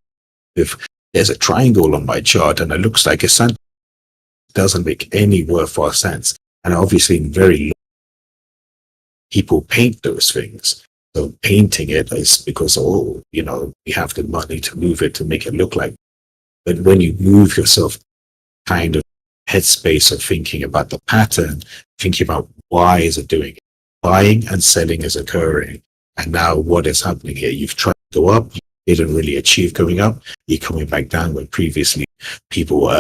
D: If there's a triangle on my chart and it looks like a sun, doesn't make any worthwhile sense. And obviously, in very people paint those things. So painting it is because, oh, we have the money to move it to make it look like. But when you move yourself kind of headspace of thinking about the pattern, thinking about why is it doing it, buying and selling is occurring. And now what is happening here? You've tried to go up, you didn't really achieve going up, you're coming back down when previously people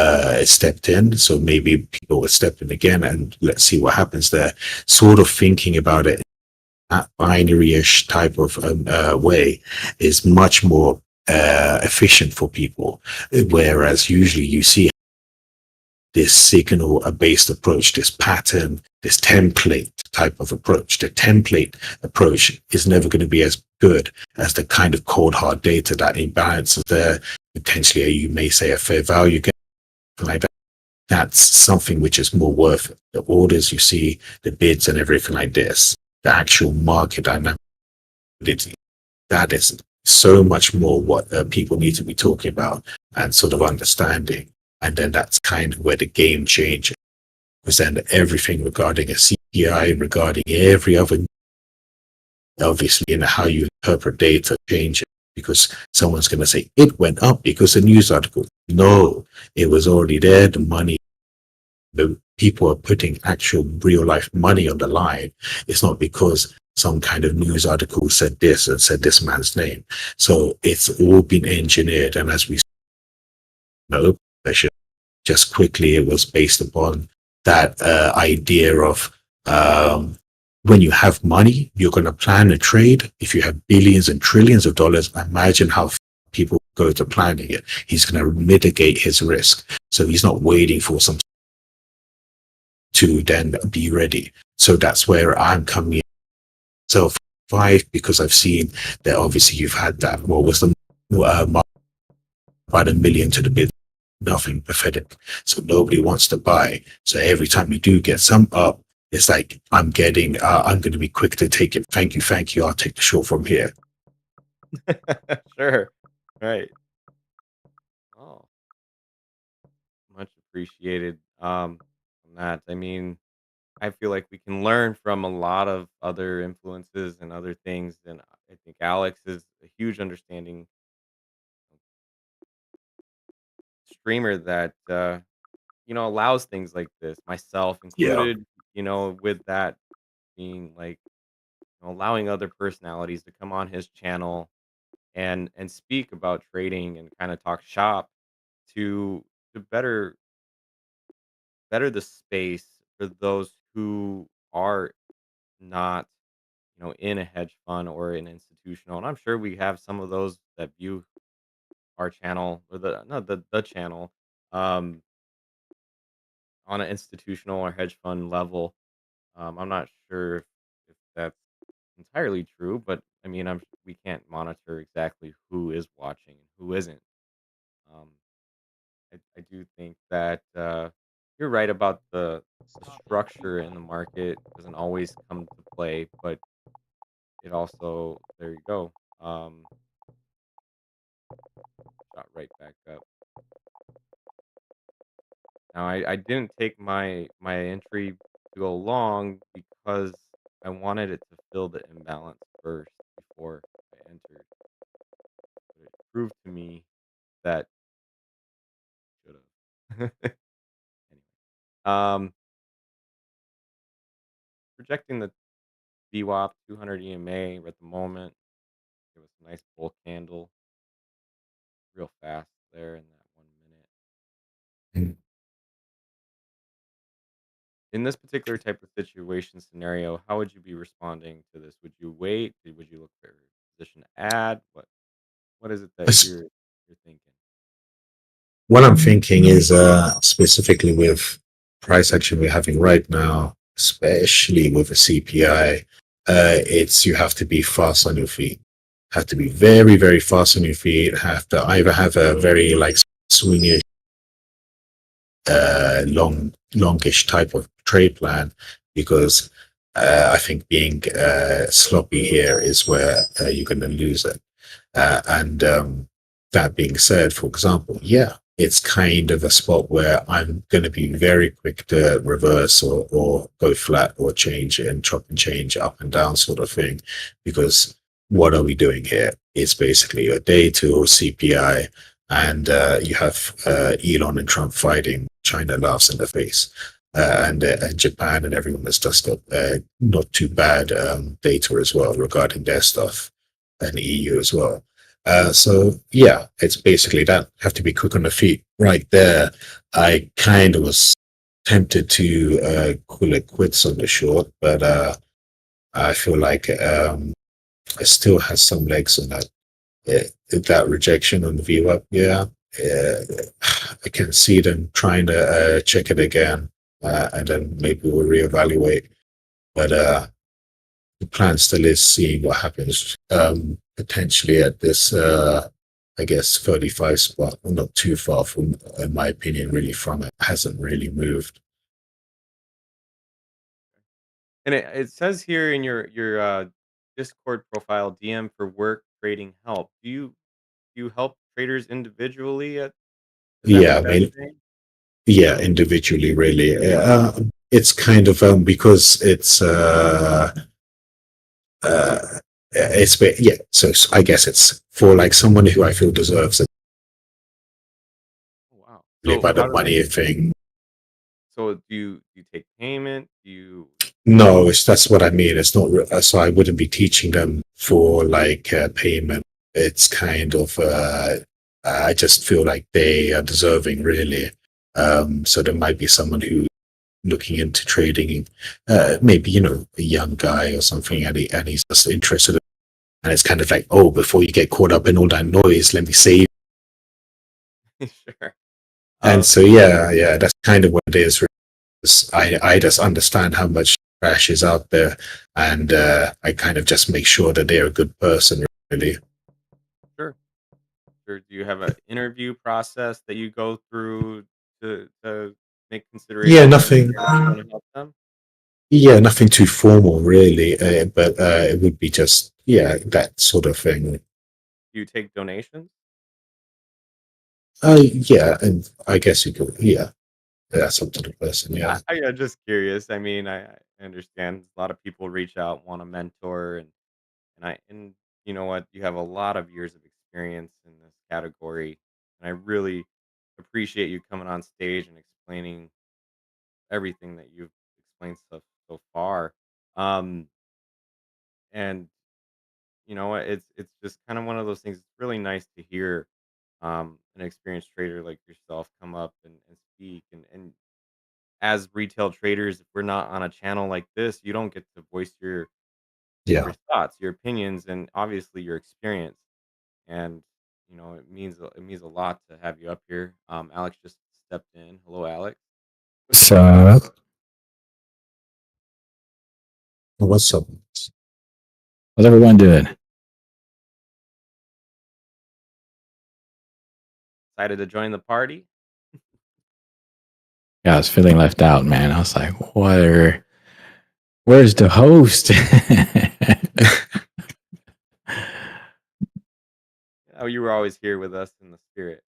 D: stepped in. So maybe people will step in again and let's see what happens there. Sort of thinking about it that binary-ish type of way is much more efficient for people. Whereas usually you see this signal-based approach, this pattern, this template type of approach. The template approach is never going to be as good as the kind of cold hard data that imbalances there. Potentially, you may say a fair value gap, like that. That's something which is more worth it. The orders you see, the bids and everything like this, the actual market dynamic, that is so much more what people need to be talking about and sort of understanding. And then that's kind of where the game changes. Because then everything regarding a CPI, regarding every other, obviously, in how you interpret data changes. Because someone's going to say, it went up because a news article. No, it was already there. The money, the people are putting actual real life money on the line. It's not because some kind of news article said this and said this man's name. So it's all been engineered. And as we know, just quickly, it was based upon that idea of when you have money, you're going to plan a trade. If you have billions and trillions of dollars, imagine how people go to planning it. He's going to mitigate his risk. So he's not waiting for some to then be ready. So that's where I'm coming in. So 5, because I've seen that obviously you've had that. What was the about $1 million to the bid? Nothing pathetic. So nobody wants to buy. So every time you do get some up, it's like, I'm going to be quick to take it. Thank you. I'll take the short from here.
B: Sure. Right. Oh, much appreciated. On that. I mean, I feel like we can learn from a lot of other influences and other things. And I think Alex is a huge understanding streamer that, allows things like this, myself
D: Yeah.
B: included, with that being like, allowing other personalities to come on his channel and speak about trading and kind of talk shop to better the space for those who are not, in a hedge fund or an institutional. And I'm sure we have some of those that view our channel or the channel um, on an institutional or hedge fund level. I'm not sure if that's entirely true, but I mean, we can't monitor exactly who is watching and who isn't. Um, I do think that you're right about the structure in the market doesn't always come to play, but it also, there you go, shot right back up. Now, I didn't take my entry to go long because I wanted it to fill the imbalance first before I entered. But it proved to me that should have. Anyway, um, projecting the VWAP 200 EMA at the moment. It was a nice bull candle, real fast there in that 1 minute.
D: Mm.
B: In this particular type of situation scenario, how would you be responding to this? Would you wait? Would you look for a position to add? What is it that
D: As-
B: you're thinking?
D: What I'm thinking is specifically with price action we're having right now, especially with the CPI, it's you have to be fast on your feet. Have to be very, very fast on your feet. Have to either have a very like swingish, longish type of trade plan, because I think being sloppy here is where you're going to lose it. And that being said, for example, yeah, it's kind of a spot where I'm going to be very quick to reverse or go flat or change and chop and change up and down sort of thing, because what are we doing here? It's basically a day two CPI, and you have Elon and Trump fighting. China laughs in the face. And Japan and everyone has just got not too bad data as well regarding their stuff, and EU as well. So yeah, it's basically that. Have to be quick on the feet. Right there, I kind of was tempted to call it quits on the short, but I feel like it still has some legs on that. That rejection on the view up, yeah. I can see them trying to check it again, and then maybe we'll reevaluate. But the plan still is seeing what happens. Potentially at this, I guess 35 spot, not too far from, in my opinion, really from it. Hasn't really moved.
B: And it says here in your Discord profile, DM for work trading help. Do you help traders individually? Is that
D: Yeah, I
B: what that's
D: mean,
B: saying?
D: yeah, individually, really. It's kind of because yeah. So I guess it's for like someone who I feel deserves it.
B: Oh, wow.
D: Really
B: So
D: about the
B: how does
D: money thing.
B: so do you take payment? Do you
D: No, that's what I mean. It's not so I wouldn't be teaching them for like payment. It's kind of I just feel like they are deserving, really. So there might be someone who looking into trading, maybe a young guy or something, and he's just interested, and it's kind of like, oh, before you get caught up in all that noise, let me save.
B: sure.
D: And so yeah, that's kind of what it is. I just understand how much trash is out there, and I kind of just make sure that they're a good person, really.
B: Sure. Sure. Do you have an interview process that you go through to make
D: Yeah,
B: considerations on
D: nothing.
B: if you want to help them?
D: Yeah, nothing too formal, really. But it would be just that sort of thing.
B: Do you take donations?
D: Yeah, and I guess you could. Yeah, that's up to the person. Yeah.
B: I'm just curious. I mean, I understand a lot of people reach out, want a mentor, and you know what? You have a lot of years of experience in this category, and I really appreciate you coming on stage and explaining everything that you've explained so far. Um, and you know what? It's just kind of one of those things. It's really nice to hear an experienced trader like yourself come up and speak. And as retail traders, if we're not on a channel like this, you don't get to voice
D: Yeah.
B: your thoughts, your opinions, and obviously your experience. And it means a lot to have you up here. Alex just stepped in. Hello, Alex.
E: So,
D: What's up?
E: how's everyone doing?
B: Excited to join the party.
E: Yeah, I was feeling left out, man. I was like, where's the host?
B: Oh, you were always here with us in the spirit.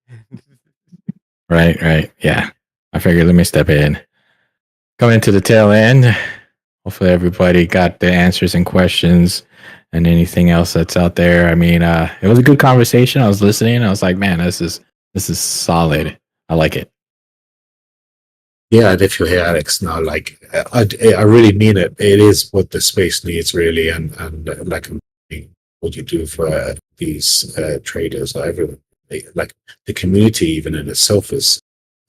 E: Right. Yeah. I figured let me step in. Coming to the tail end. Hopefully everybody got the answers and questions and anything else that's out there. I mean, it was a good conversation. I was listening. I was like, man, this is solid. I like it.
D: Yeah, and if you hear Alex now, like I really mean it. It is what the space needs, really, and like what you do for these traders or everyone. Like the community, even in itself, is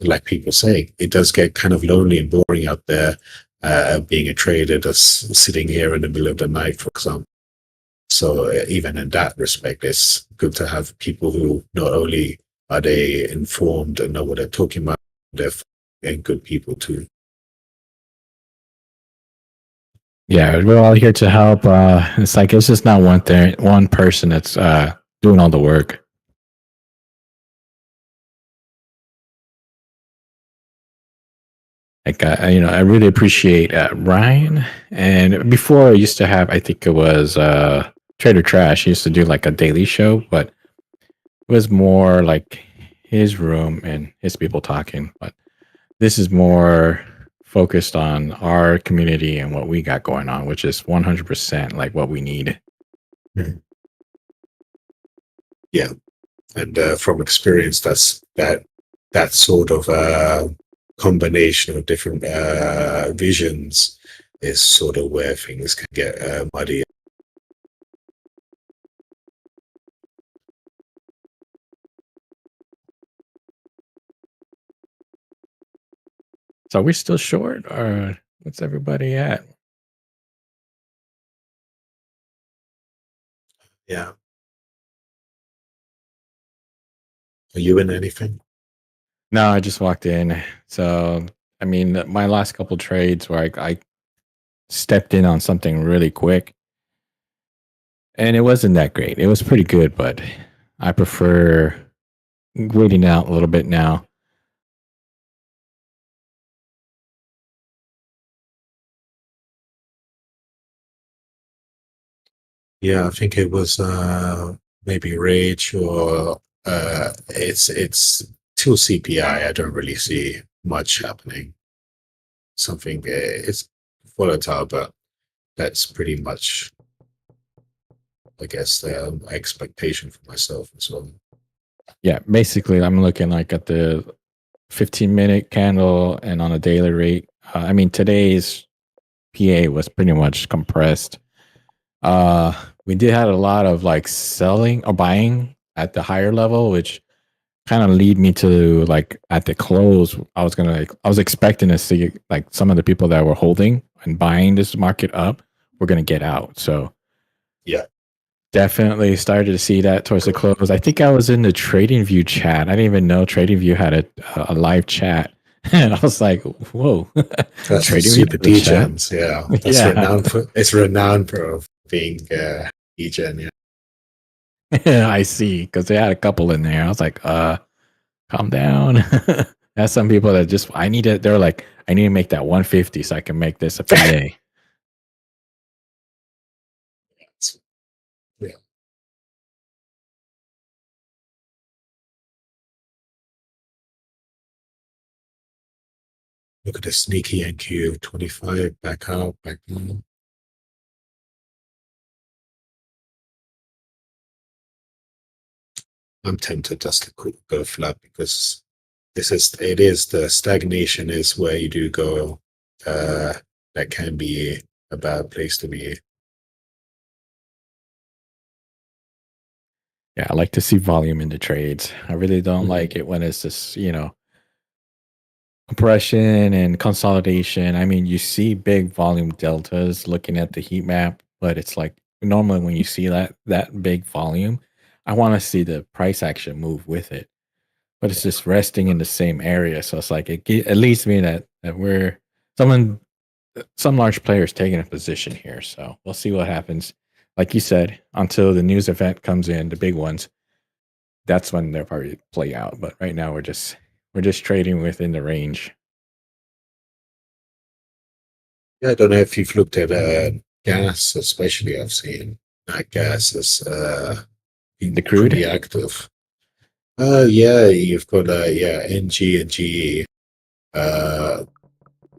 D: like people say, it does get kind of lonely and boring out there. Being a trader that's sitting here in the middle of the night, for example. So even in that respect, it's good to have people who not only are they informed and know what they're talking about, they're and good people too.
E: Yeah, we're all here to help. It's like it's just not one person that's doing all the work. Like I really appreciate Ryan. And before I used to have, I think it was Trader Trash used to do like a daily show, but it was more like his room and his people talking. But this is more focused on our community and what we got going on, which is 100% like what we need.
D: Yeah, and from experience, that sort of combination of different visions is sort of where things can get muddy.
E: So are we still short, or what's everybody at?
D: Yeah. Are you in anything?
E: No, I just walked in. So, I mean, my last couple trades where I stepped in on something really quick, and it wasn't that great. It was pretty good, but I prefer waiting out a little bit now.
D: Yeah, I think it was maybe Rage or it's till CPI. I don't really see much happening. Something it's volatile, but that's pretty much, I guess, the expectation for myself as well.
E: Yeah, basically, I'm looking like at the 15-minute candle and on a daily rate. I mean, today's PA was pretty much compressed. We did have a lot of like selling or buying at the higher level, which kind of lead me to like at the close. I was expecting to see like some of the people that were holding and buying this market up were going to get out. So
D: Yeah.
E: definitely started to see that towards the close. I think I was in the TradingView chat. I didn't even know TradingView had a live chat. And I was like, whoa.
D: That's for
E: TradingView
D: super
E: has a chat?
D: degens, yeah. That's
E: Yeah.
D: it's renowned for being degen, yeah.
E: I see, because they had a couple in there. I was like, calm down. That's some people that just they're like, I need to make that 150 so I can make this a PA.
D: Yeah. Look at the sneaky NQ 25 back out, back down. I'm tempted just to go flat because it is the stagnation is where you do go. That can be a bad place to be.
E: Yeah, I like to see volume in the trades. I really don't
D: Mhm.
E: like it when it's just, compression and consolidation. I mean, you see big volume deltas looking at the heat map, but it's like normally when you see that big volume, I want to see the price action move with it. But it's just resting in the same area. So it's like it leads me that we're some large players taking a position here. So we'll see what happens. Like you said, until the news event comes in, the big ones, that's when they'll probably play out. But right now we're just trading within the range.
D: Yeah, I don't know if you've looked at gas, especially. I've seen that gas is been
E: The
D: pretty
E: crude?
D: active. Yeah, you've got NG and GE. Uh,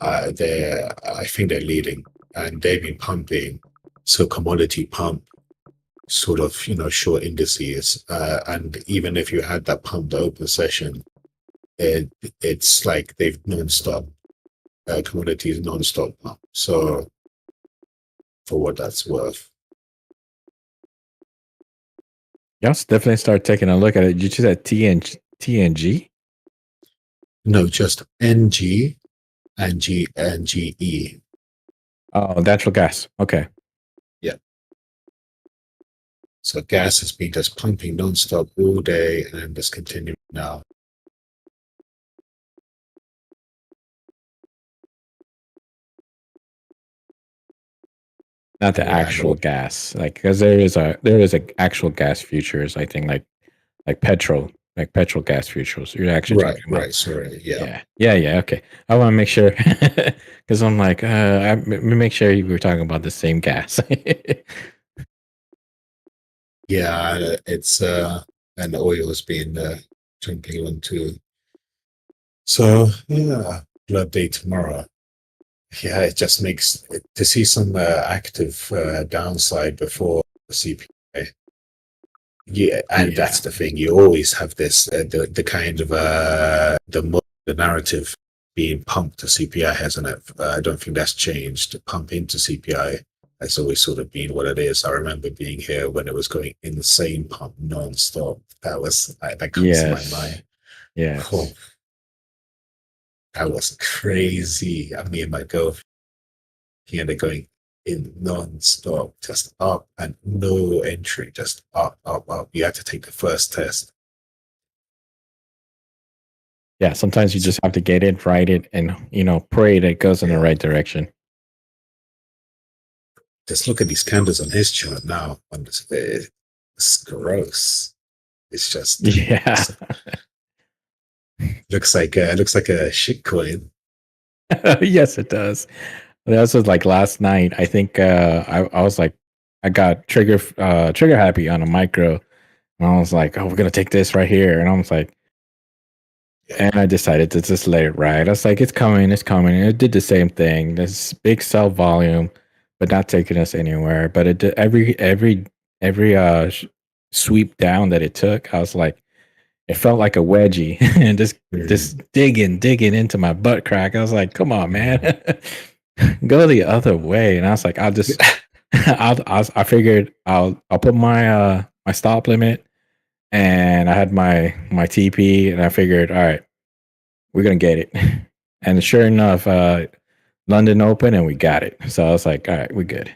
D: I think they're leading, and they've been pumping. So commodity pump, sort of, short indices, and even if you had that pumped open session, it's like they've non-stop commodities non-stop pump. So for what that's worth.
E: Yes, definitely start taking a look at it. You just said TNG?
D: No, just NG and GE.
E: Oh, natural gas. Okay.
D: Yeah. So gas has been just pumping non-stop all day and just continuing now.
E: Not the
D: Yeah,
E: actual gas, like because there is a actual gas futures. I think like petrol gas futures. You're actually talking about.
D: right. Sorry. Yeah.
E: Yeah. Okay, I want to make sure because I'm like, make sure you were talking about the same gas.
D: Yeah, it's and oil's been jumping on too. So yeah, blood day tomorrow. Yeah, it just makes to see some active downside before the CPI. Yeah, and
E: Yeah.
D: that's the thing. You always have this the kind of the narrative being pumped to CPI, hasn't it? I don't think that's changed. To pump into CPI has always sort of been what it is. I remember being here when it was going insane pump non-stop. That comes to my
E: Yes.
D: mind.
E: Yes.
D: Oh, that was crazy. I mean, my girlfriend here, they're going in non-stop, just up and no entry, just up, up, up. You had to take the first test.
E: Yeah. Sometimes you just have to get it, write it, and pray that it goes in the right direction.
D: Just look at these candles on his chart now. It's gross. It's just
E: Yeah.
D: looks like a shit coin.
E: Yes, it does. That was like last night. I think I was like, I got trigger happy on a micro, and I was like, oh, we're gonna take this right here, and I was like, and I decided to just let it ride. I was like, it's coming, and it did the same thing. This big sell volume, but not taking us anywhere. But it did every sweep down that it took. I was like, it felt like a wedgie, and just digging into my butt crack. I was like, come on, man. Go the other way. And I was like, I'll just I figured I'll put my my stop limit, and I had my TP, and I figured, all right, we're gonna get it. And sure enough, London open, and we got it. So I was like, all right, we're good.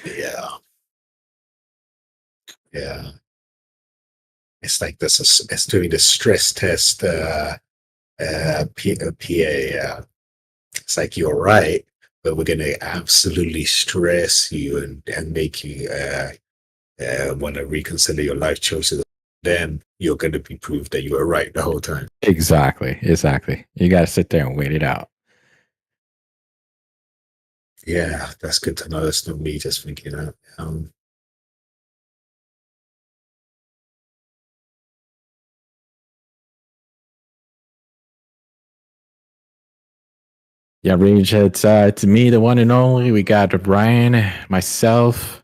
D: Yeah. Yeah. It's like this is it's doing the stress test PA. It's like you're right, but we're gonna absolutely stress you and make you want to reconsider your life choices. Then you're going to be proved that you were right the whole time.
E: Exactly. You got to sit there and wait it out.
D: Yeah, that's good to know. That's not me just thinking that.
E: Yeah, Range, it's me, the one and only. We got Brian, myself,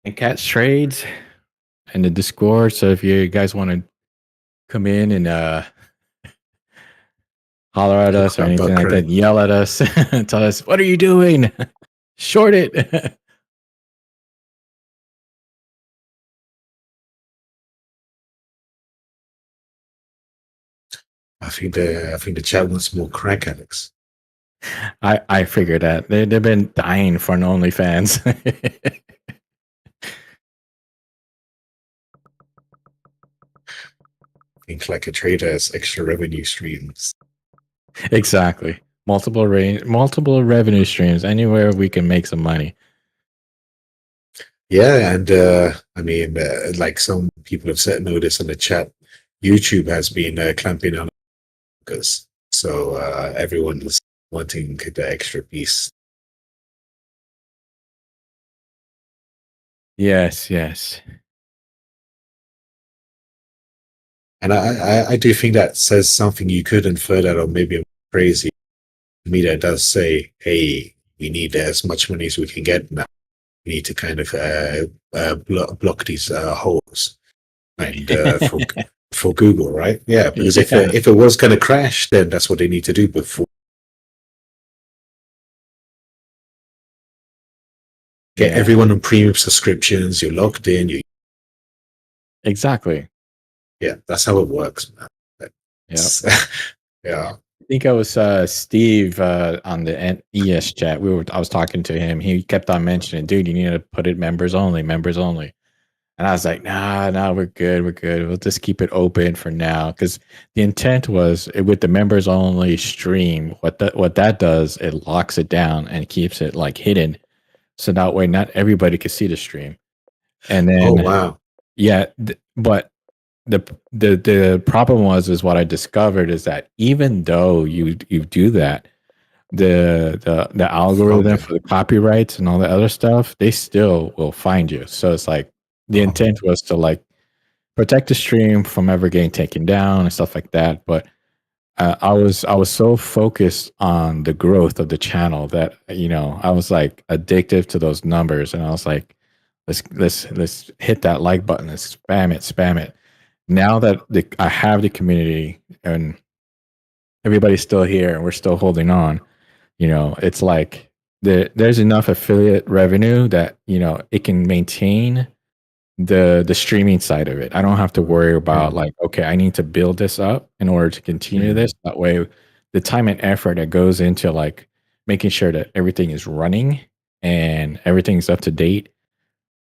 E: and Cat's Trades and the Discord. So if you guys want to come in and holler at us or anything like that, yell at us, and tell us, what are you doing? Short it.
D: I think the chat wants more crack addicts.
E: I figured that they've been dying for an OnlyFans.
D: Think like a trader has extra revenue streams.
E: Exactly. Multiple revenue streams. Anywhere we can make some money.
D: Yeah, and I mean, like some people have said, notice in the chat, YouTube has been clamping on because so everyone is wanting the extra piece.
E: Yes.
D: And I do think that says something. You could infer that, or maybe I'm crazy. To me, that does say, hey, we need as much money as we can get now. We need to kind of block these holes. And for Google, right? Yeah, because if it was going to crash, then that's what they need to do before. Get everyone on premium subscriptions. You're locked in.
E: Exactly.
D: Yeah, that's how it works, man. Yeah.
E: I think it was Steve on the ES chat. I was talking to him. He kept on mentioning, dude, you need to put it members only. And I was like, nah, we're good. We'll just keep it open for now. Because the intent was with the members only stream, what that does, it locks it down and keeps it like hidden. So that way not everybody can see the stream. And then,
D: oh wow.
E: Yeah, but the problem is what I discovered is that even though you do that, the algorithm for the copyrights and all the other stuff, they still will find you. So it's like the intent was to like protect the stream from ever getting taken down and stuff like that. But I was so focused on the growth of the channel that I was like addictive to those numbers, and I was like, let's hit that like button and spam it. Now that I have the community and everybody's still here and we're still holding on, it's like there's enough affiliate revenue that it can maintain the streaming side of it. I don't have to worry about like, okay, I need to build this up in order to continue this. That way, the time and effort that goes into like making sure that everything is running and everything's up to date,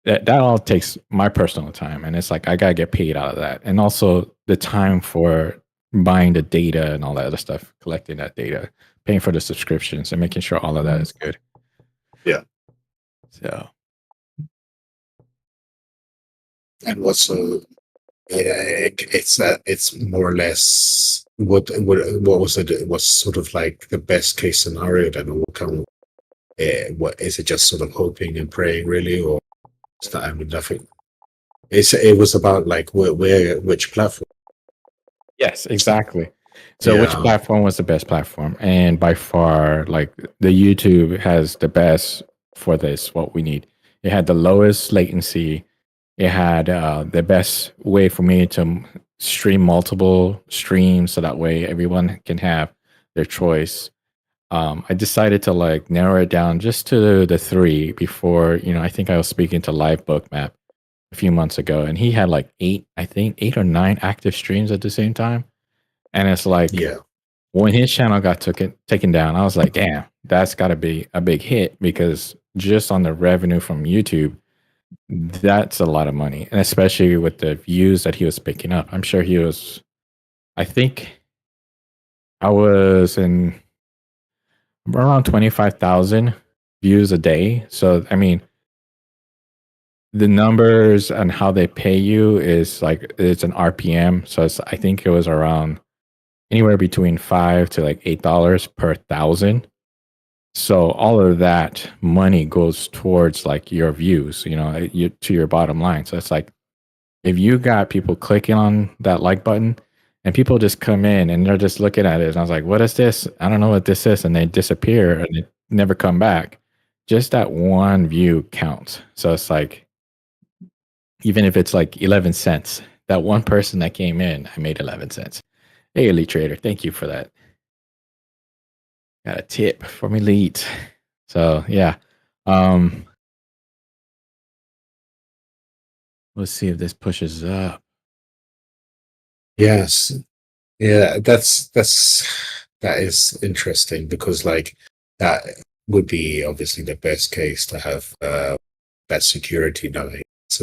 E: that all takes my personal time, and it's like I gotta get paid out of that, and also the time for buying the data and all that other stuff, collecting that data, paying for the subscriptions, and making sure all of that is good.
D: Yeah.
E: So.
D: And what's it's more or less what was it? It was sort of like the best case scenario. Then what kind of, what is it? Just sort of hoping and praying, really, or is that, I mean, nothing. It was about like which platform.
E: Yes, exactly. So which platform was the best platform? And by far, like the YouTube has the best for this, what we need. It had the lowest latency. It had the best way for me to stream multiple streams, so that way everyone can have their choice. I decided to like narrow it down just to the 3 before, I think I was speaking to Live Bookmap a few months ago, and he had like 8 or 9 active streams at the same time. And it's like, when his channel got taken down, I was like, damn, that's got to be a big hit, because just on the revenue from YouTube, that's a lot of money. And especially with the views that he was picking up. I'm sure I think I was in around 25,000 views a day. So, I mean, the numbers and how they pay you is like, it's an RPM. So I think it was around anywhere between $5 to like $8 per 1,000. So all of that money goes towards like your views, to your bottom line. So it's like, if you got people clicking on that like button and people just come in and they're just looking at it, and I was like, what is this? I don't know what this is. And they disappear and they never come back. Just that one view counts. So it's like, even if it's like 11 cents, that one person that came in, I made 11 cents. Hey, Elite Trader, thank you for that. Got a tip from Elite. So yeah. Let's see if this pushes up.
D: Yes. Yeah, that is interesting, because like that would be obviously the best case, to have that security, knowing it's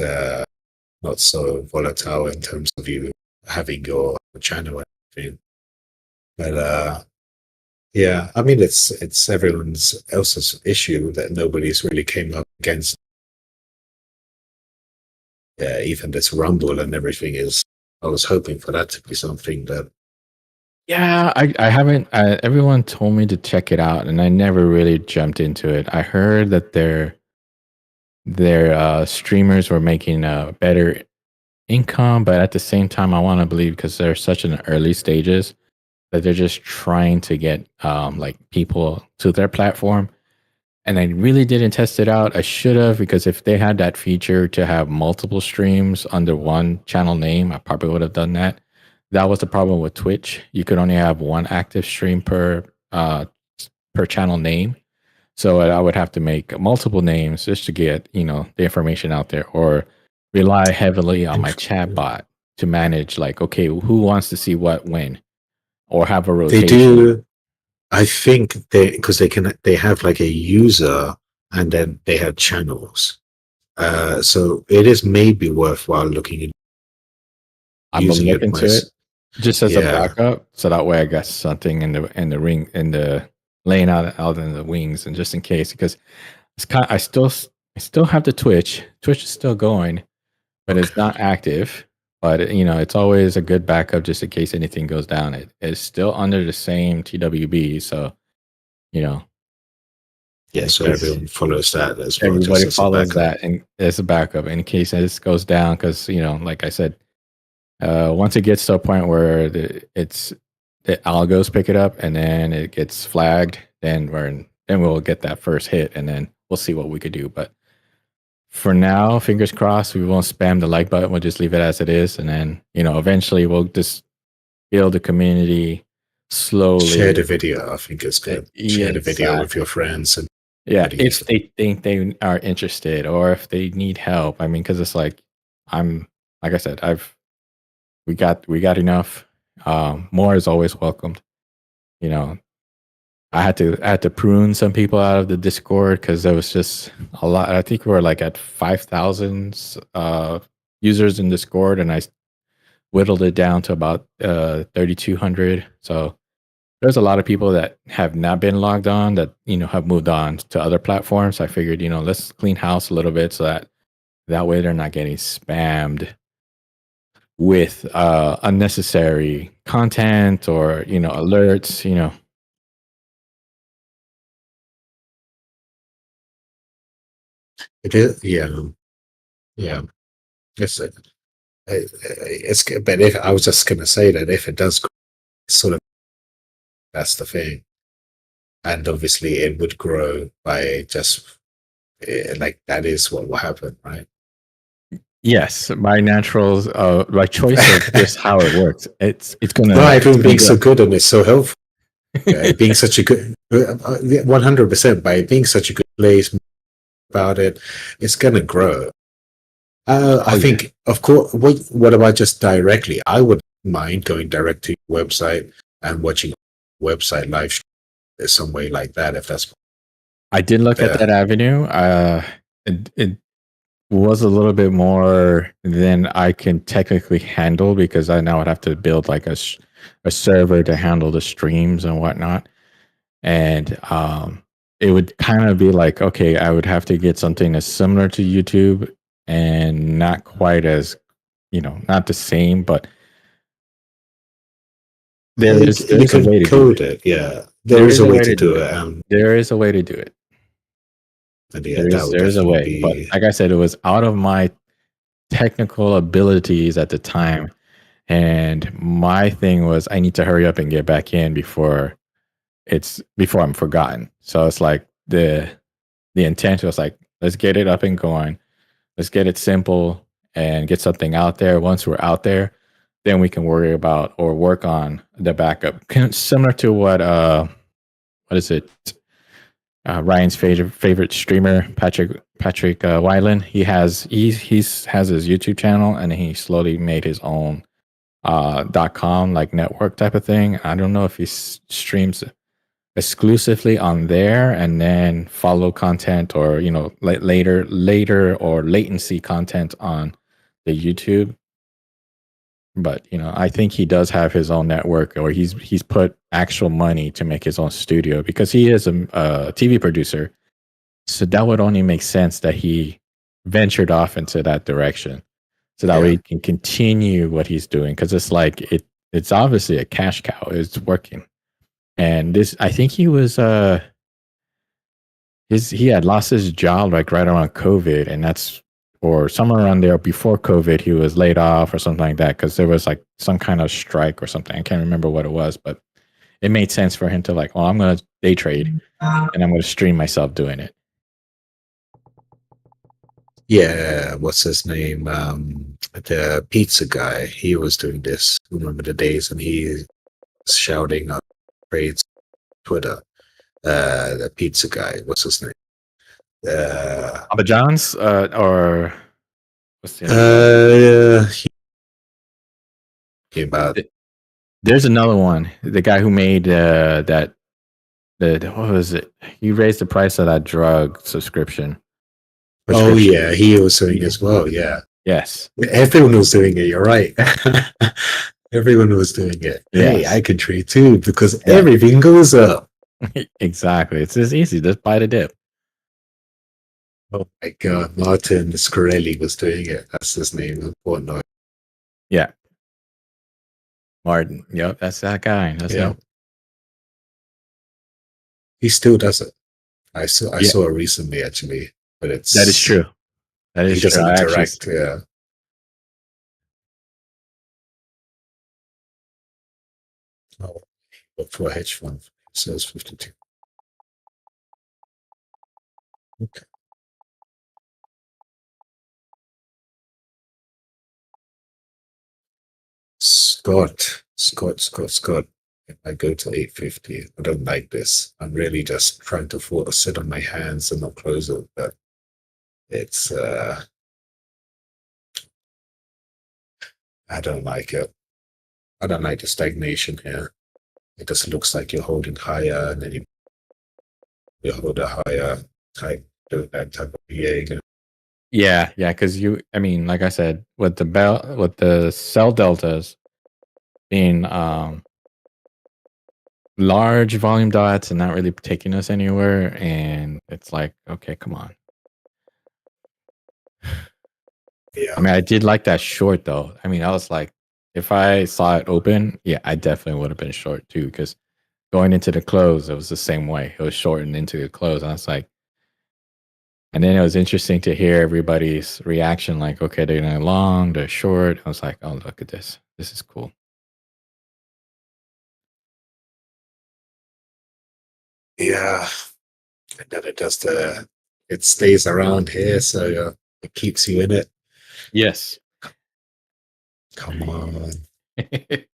D: not so volatile in terms of you having your channel and everything. But yeah, I mean, it's everyone else's issue that nobody's really came up against. Even this Rumble and everything is. I was hoping for that to be something that.
E: Yeah, I haven't. Everyone told me to check it out, and I never really jumped into it. I heard that their streamers were making a better income, but at the same time, I want to believe, because they're such in the early stages, that they're just trying to get like people to their platform. And I really didn't test it out. I should have, because if they had that feature to have multiple streams under one channel name, I probably would have done that. That was the problem with Twitch. You could only have one active stream per channel name. So I would have to make multiple names just to get, the information out there, or rely heavily on my chat bot to manage, like, okay, who wants to see what when, or have a rotation.
D: They do. I think because they have like a user, and then they have channels. So it is maybe worthwhile looking into.
E: I'm gonna look into it just as a backup, so that way I got something in the ring, in the laying out in the wings, and just in case, because it's kind of, I still have the Twitch. Twitch is still going, but it's not active. But it's always a good backup just in case anything goes down. It is still under the same TWB, so
D: Yeah, so
E: Because
D: everyone follows that as well,
E: everybody
D: just as a
E: follows
D: backup.
E: that and as a backup in case this goes down. Because like I said, once it gets to a point where the algos pick it up and then it gets flagged, then we'll get that first hit and then we'll see what we could do. But for now, fingers crossed, we won't spam the like button. We'll just leave it as it is, and then eventually we'll just build a community slowly.
D: Share the video. I think it's good.
E: Yeah,
D: Share the video with
E: exactly.
D: your friends and
E: Yeah,
D: communities.
E: if they think they are interested or if they need help. I mean, because it's like like I said, we got enough. More is always welcomed. I had to prune some people out of the Discord because there was just a lot. I think we were like at 5,000 users in Discord, and I whittled it down to about 3,200. So there's a lot of people that have not been logged on that have moved on to other platforms. I figured let's clean house a little bit so that way they're not getting spammed with unnecessary content or alerts.
D: It is, yeah. It's but if I was just gonna say that if it does sort of, that's the thing, and obviously it would grow by just like that is what will happen, right?
E: Yes, by naturals, by choice of just how it works. It's gonna
D: Right, being so good and it's so helpful. Being such a good 100% by being such a good place about it, it's gonna grow. I think, of course, what about just directly? I would mind going direct to your website and watching website live stream in some way like that, if that's.
E: I did look at that avenue. It was a little bit more than I can technically handle because I now would have to build like a server to handle the streams and whatnot. And it would kind of be like, okay, I would have to get something as similar to YouTube and not quite as, not the same, but there's a way to
D: code it. Yeah, there is a way to do it.
E: There is a way to do it.
D: And yeah,
E: There's a way, but like I said, it was out of my technical abilities at the time, and my thing was I need to hurry up and get back in before I'm forgotten. So it's like the intent was like, let's get it up and going, let's get it simple and get something out there. Once we're out there, then we can worry about or work on the backup, similar to what is it? Ryan's favorite streamer, Patrick Weiland. He has his YouTube channel, and he slowly made his own .com like network type of thing. I don't know if he streams exclusively on there and then follow content or later or latency content on the YouTube. But I think he does have his own network, or he's put actual money to make his own studio because he is a TV producer. So that would only make sense that he ventured off into that direction, so that way he can continue what he's doing. Because it's like it's obviously a cash cow. It's working, and this I think he was he had lost his job like right around COVID, and that's. Or somewhere around there before COVID, he was laid off or something like that because there was like some kind of strike or something. I can't remember what it was, but it made sense for him to like, I'm going to day trade and I'm going to stream myself doing it.
D: Yeah, what's his name? The pizza guy. He was doing this. Remember the days, and he was shouting on trades Twitter. The pizza guy. What's his name?
E: Abba John's or what's the
D: about.
E: There's another one. The guy who made that. What was it? He raised the price of that drug subscription.
D: Oh yeah, he was doing it as well. Yeah.
E: Yes.
D: Everyone was doing it. You're right. Everyone was doing it. Yes. Hey, I can trade too because everything goes up.
E: Exactly. It's just easy. Just buy the dip.
D: Oh my God, Martin Scarelli was doing it. That's his name. Portnoy.
E: Yeah. Martin. Yep, that's that guy. That's him.
D: He still does it. I
E: Yeah.
D: saw it recently actually, but it's
E: That is true. That
D: he
E: is true.
D: doesn't
E: I actually
D: interact. Yeah. Oh, but for a hedge fund, it says 52. Okay. Scott. If I go to 850, I don't like this. I'm really just trying to sit on my hands and not close it, but it's I don't like it. I don't like the stagnation here. It just looks like you're holding higher and then you hold a higher type, that type of behavior.
E: yeah, because I mean, like I said, with the cell deltas being large volume dots and not really taking us anywhere, and it's like, okay, come on.
D: Yeah.
E: I mean, I did like that short though. I mean, I was like, if I saw it open, yeah, I definitely would have been short too, because going into the close, it was the same way. It was shortened into the close. And I was like, and then it was interesting to hear everybody's reaction, like, okay, they're going long, they're short. I was like, oh, look at this. This is cool.
D: Yeah. And then it stays around here, so it keeps you in it.
E: Yes.
D: Come on. Do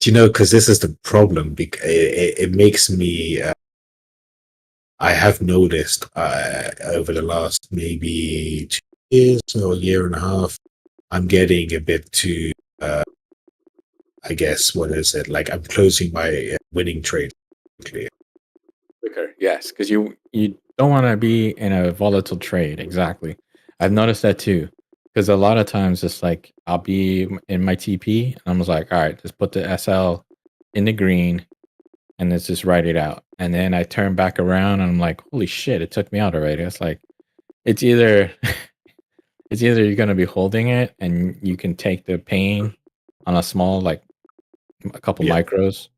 D: you know, because this is the problem, it makes me, I have noticed over the last maybe 2 years or a year and a half, I'm getting a bit too, I guess, what is it? Like I'm closing my winning trade quickly.
E: Quicker, yes, because you don't want to be in a volatile trade. Exactly. I've noticed that too. Because a lot of times it's like I'll be in my TP and I'm just like, all right, let's put the SL in the green and let's just write it out. And then I turn back around and I'm like, holy shit, it took me out already. It's like it's either it's either you're gonna be holding it and you can take the pain on a small, like a couple
D: Yeah.
E: micros.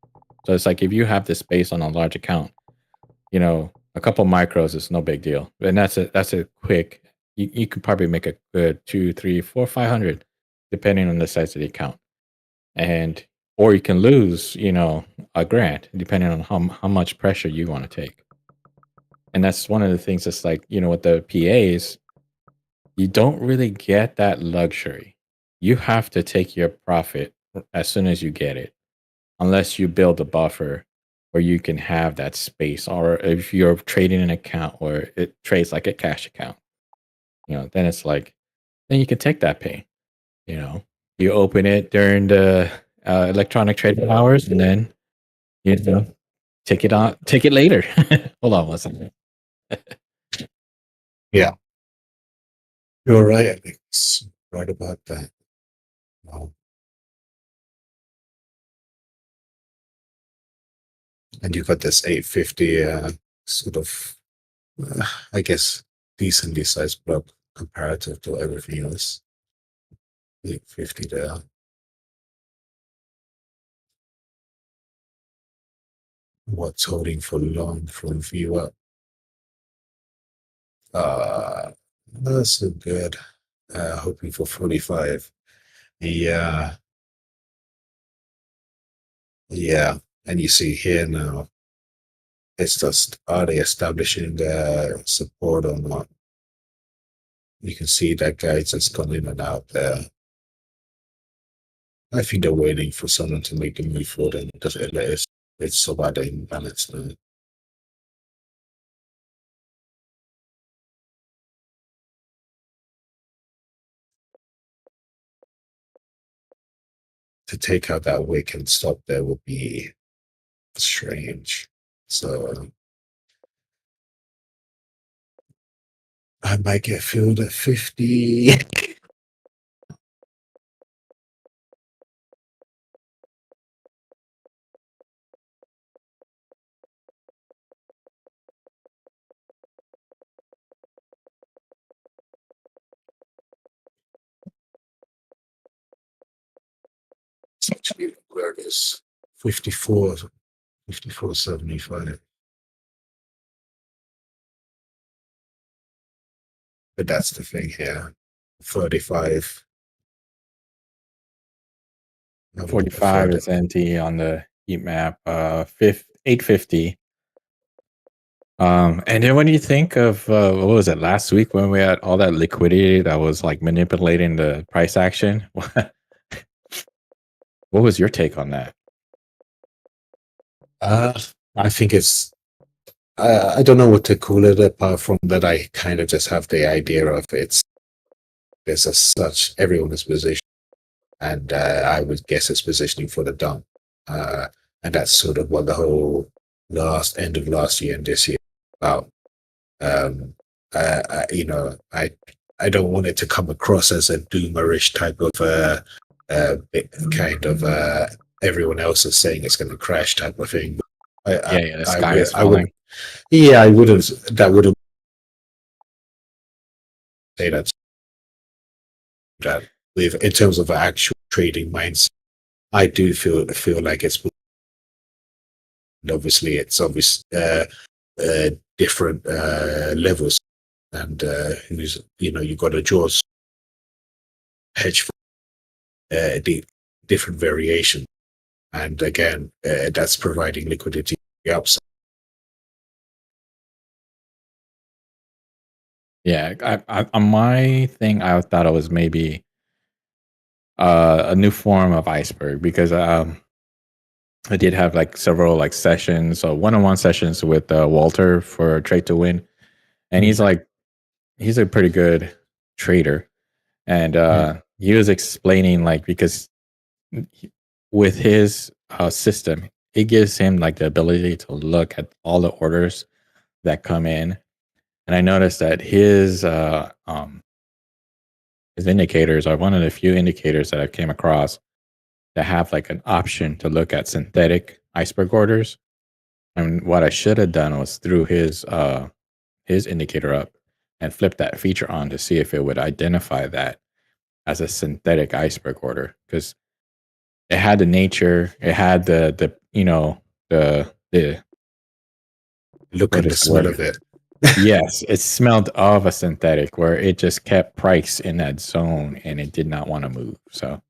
E: So it's like if you have the space on a large account, a couple micros is no big deal. And that's a quick, you could probably make a good 2, 3, 4, 500, depending on the size of the account. And or you can lose, a grand, depending on how much pressure you want to take. And that's one of the things that's like, with the PAs, you don't really get that luxury. You have to take your profit as soon as you get it, unless you build a buffer where you can have that space, or if you're trading an account where it trades like a cash account, then it's like, then you can take that pain. You open it during the electronic trading hours, and then take it later. Hold on one second.
D: Yeah. You're right. I think it's right about that. Wow. And you got this 850 sort of, I guess, decently sized block comparative to everything else. 850 there. What's holding for long from view up? That's so good. Hoping for 45. Yeah. Yeah. And you see here now, it's just, are they establishing support or not? You can see that guy just gone in and out there. I think they're waiting for someone to make a move for them because it's so bad imbalance now. To take out that wick and stop there would be strange. So I might get filled at 50. It's actually where it is. 54, 54.75. But that's the thing here. 35.
E: 45 is NT on the heat map. 850. And then when you think of what was it last week when we had all that liquidity that was like manipulating the price action? What was your take on that?
D: I think it's I don't know what to call it apart from that. I kind of just have the idea of there's as such everyone is positioned, and I would guess it's positioning for the dump, and that's sort of what the whole end of last year and this year about. You know, I don't want it to come across as a doomerish type of kind of everyone else is saying it's going to crash type of thing.
E: The sky is falling.
D: Wouldn't. Yeah, I wouldn't. That wouldn't say that. That with in terms of actual trading mindset, I do feel like it's obviously different levels, and you've got to draw hedge for the different variation, and again that's providing liquidity upside.
E: Yeah, on my thing, I thought it was maybe a new form of iceberg because I did have like several like sessions, one-on-one sessions with Walter for Trade to Win, and he's a pretty good trader, and he was explaining like because with his system, it gives him like the ability to look at all the orders that come in, and I noticed that his indicators are one of the few indicators that I came across that have like an option to look at synthetic iceberg orders. And what I should have done was threw his indicator up and flip that feature on to see if it would identify that as a synthetic iceberg order, because it had the nature, it had the
D: look
E: what
D: and the
E: is the
D: smell
E: word?
D: of it.
E: Yes, it smelled of a synthetic where it just kept price in that zone and it did not want to move. So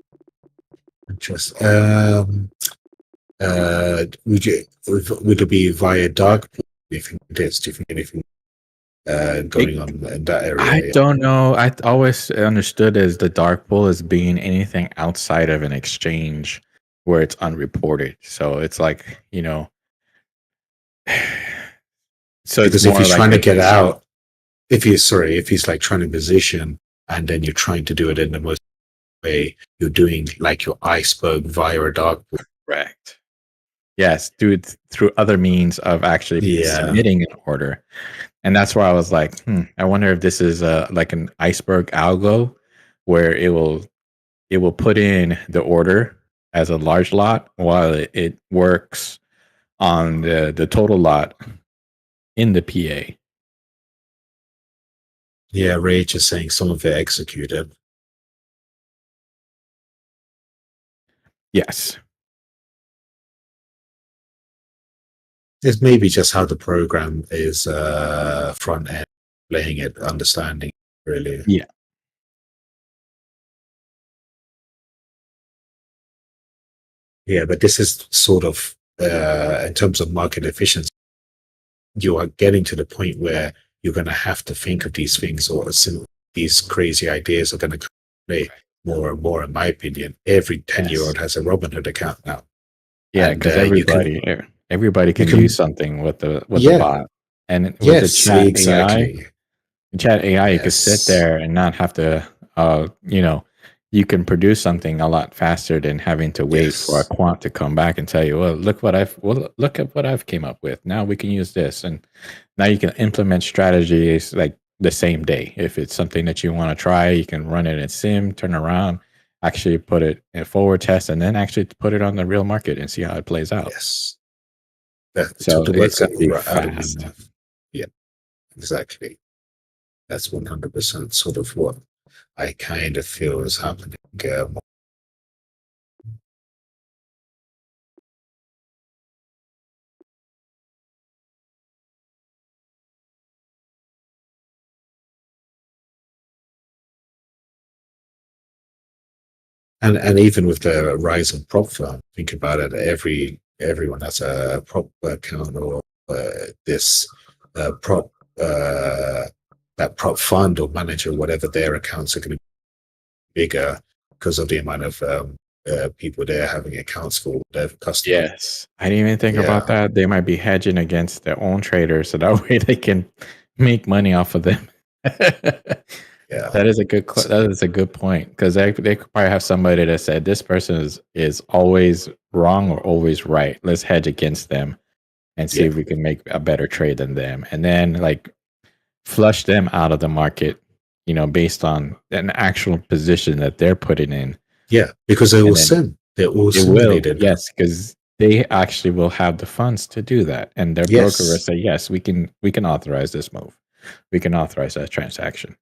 D: Just would it be via dark pool? Do you think it is? Do you think anything going on in that area?
E: I don't know. I always understood as the dark pool as being anything outside of an exchange where it's unreported. So it's like, so it's
D: Because if
E: more
D: he's
E: like
D: trying to get out, if he's like trying to position and then you're trying to do it in the most way, you're doing like your iceberg via a dark pool.
E: correct. Yes, through other means of actually submitting an order. And that's where I was like, I wonder if this is like an iceberg algo where it will put in the order as a large lot while it works on the total lot in the PA.
D: Yeah, Rage is saying some of it executed.
E: Yes.
D: It's maybe just how the program is front end playing it, understanding really.
E: Yeah.
D: Yeah, but this is sort of in terms of market efficiency, you are getting to the point where you're going to have to think of these things, or these crazy ideas are going to play more and more. In my opinion, every 10-year-old has a Robinhood account now.
E: Yeah, because everybody can do something with the bot, and with the chat
D: exactly.
E: AI, you could sit there and not have to, you can produce something a lot faster than having to wait for a quant to come back and tell you, look at what I've came up with. Now we can use this, and now you can implement strategies like the same day. If it's something that you want to try, you can run it in sim, turn around, actually put it in forward test, and then actually put it on the real market and see how it plays out.
D: Yes.
E: So it's going to be fast.
D: Yeah, exactly. That's 100% sort of what I kind of feel is happening. And even with the rise of prop firm, think about it. Everyone has a prop account or this prop that prop fund or manager, whatever their accounts are going to be bigger because of the amount of people there having accounts for their customers.
E: Yes, I didn't even think
D: Yeah.
E: about that. They might be hedging against their own traders, so that way they can make money off of them.
D: Yeah.
E: That is a good point, because they could probably have somebody that said this person is always wrong or always right. Let's hedge against them and see
D: Yeah.
E: if we can make a better trade than them, and then like flush them out of the market, based on an actual position that they're putting in.
D: Yeah, because they're all
E: And then
D: they're all
E: it will,
D: simulated.
E: yes, because they actually will have the funds to do that, and their
D: Yes.
E: broker will say, yes, we can authorize this move, we can authorize that transaction.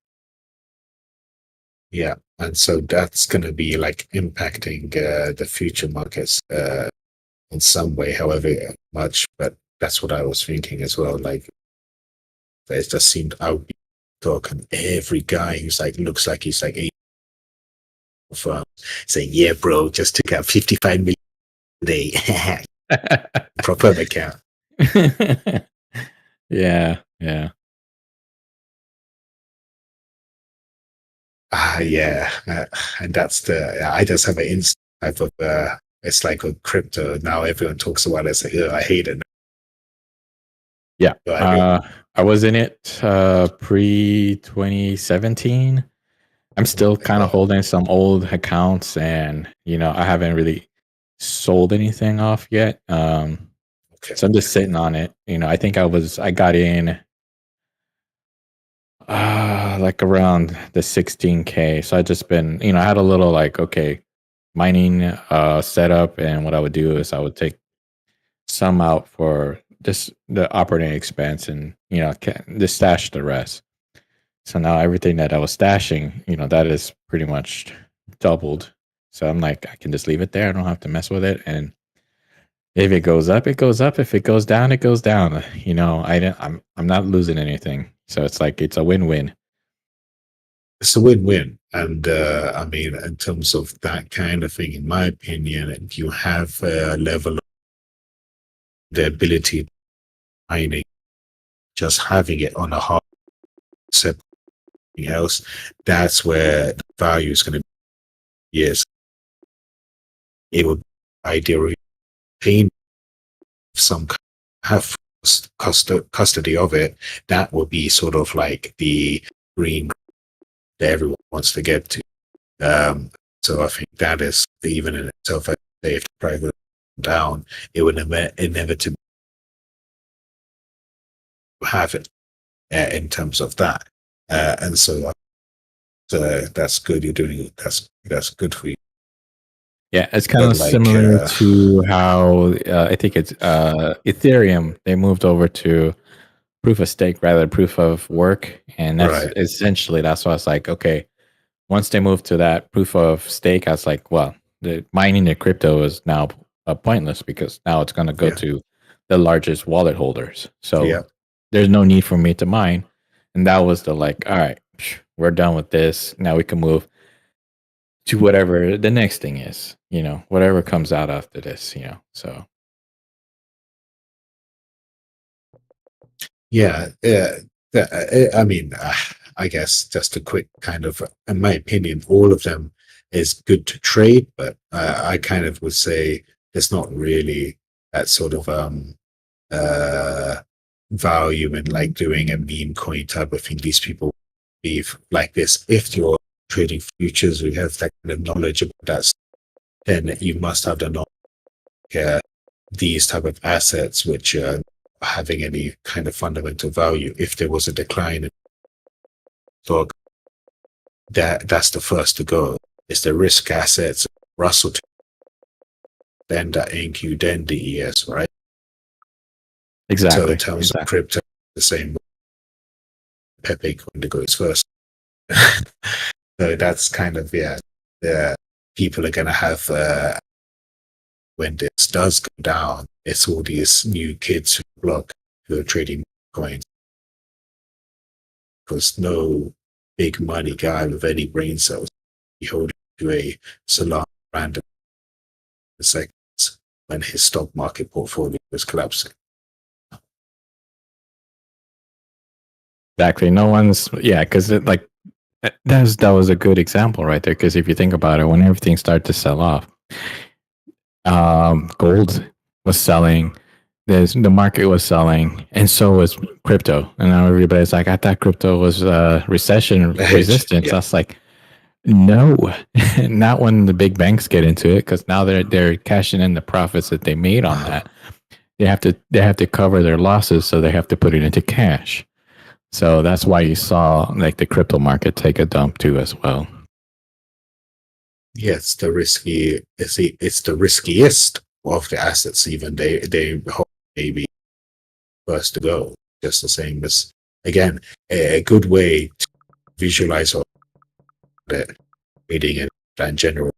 D: Yeah, and so that's going to be like impacting the future markets in some way, however much. But that's what I was thinking as well. Like, it just seemed I would be talking every guy who's like looks like he's like a firm saying, "Yeah, bro, just took out 55 million a day, proper account."
E: Yeah.
D: Yeah, and that's I just have an instant type of it's like with crypto now. Everyone talks about it. It's like, I hate it.
E: Yeah.
D: So
E: I was in it pre 2017. I'm still kind of holding some old accounts, and I haven't really sold anything off yet.
D: Okay.
E: So I'm just sitting on it. I think I got in like around the 16K. So I just been, I had a little like, okay, mining setup, and what I would do is I would take some out for just the operating expense, and just stash the rest. So now everything that I was stashing, that is pretty much doubled. So I'm like, I can just leave it there. I don't have to mess with it. And if it goes up, it goes up. If it goes down, it goes down. I'm not losing anything. So it's like it's a win-win.
D: It's a win-win, and I mean, in terms of that kind of thing, in my opinion, you have a level of the ability mining, just having it on a hard set else. That's where the value is going to be. Yes, it would ideally paying some have custody of it. That would be sort of like the green that everyone wants to get to. So I think that is even in itself, if the price goes down, it would inevitably have it in terms of that. And so that's good. You're doing it. That's good for you.
E: Yeah, it's kind
D: But
E: of
D: like,
E: similar to how I think it's Ethereum. They moved over to proof of stake rather than proof of work, and that's
D: Right.
E: essentially that's why I was like, okay. Once they moved to that proof of stake, I was like, well, the mining the crypto is now pointless, because now it's going to go
D: Yeah.
E: to the largest wallet holders. So
D: Yeah.
E: there's no need for me to mine. And that was the like, all right, we're done with this. Now we can move to whatever the next thing is, whatever comes out after this, so.
D: Yeah. I mean, I guess just a quick kind of, in my opinion, all of them is good to trade, but I kind of would say there's not really that sort of value in like doing a meme coin type of thing. These people believe like this. If you're trading futures, we have that kind of knowledge about that, then you must have the knowledge. These type of assets which are having any kind of fundamental value. If there was a decline in stock, that's the first to go. It's the risk assets, Russell, then the NQ, then the ES, right?
E: Exactly.
D: So in terms of crypto, the same. Pepe coin that goes first. So that's kind of people are gonna have when this does go down, it's all these new kids who are trading coins, because no big money guy with any brain cells be holding to a salon random seconds when his stock market portfolio was collapsing.
E: Exactly. No one's because like that was a good example right there. Because if you think about it, when everything started to sell off, gold was selling, the market was selling, and so was crypto. And now everybody's like, I thought crypto was recession resistant.
D: Yeah.
E: So that's like, no, not when the big banks get into it, because now they're cashing in the profits that they made on that. They have to cover their losses, so they have to put it into cash. So that's why you saw like the crypto market take a dump too as well.
D: Yes, it's the riskiest of the assets. Even they hope maybe first to go. Just the same as, again, a good way to visualize all that trading and general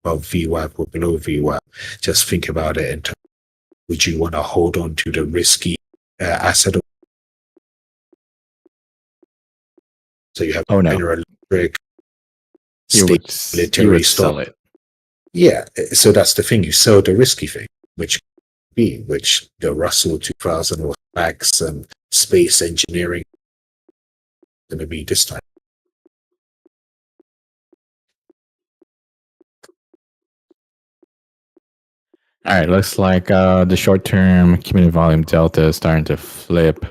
D: above VWAP or below VWAP. Just think about it in terms, would you want to hold on to the risky asset? So you have General Electric,
E: you would
D: military stock.
E: sell it.
D: Yeah, so that's the thing. You sell the risky thing, which the Russell 2000 or Max and space engineering going to be this time.
E: All right, looks like the short-term cumulative volume delta is starting to flip.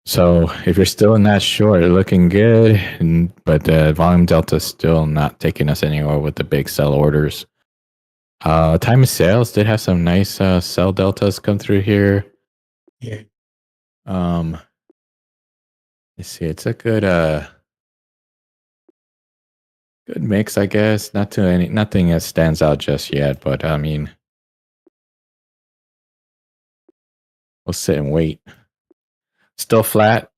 E: So if you're still in that short, looking good, but the volume delta is still not taking us anywhere with the big sell orders. Time of sales did have some nice sell deltas come through here.
D: Yeah.
E: Let's see, it's a good good mix, I guess. Nothing that stands out just yet, but I mean, we'll sit and wait. Still flat.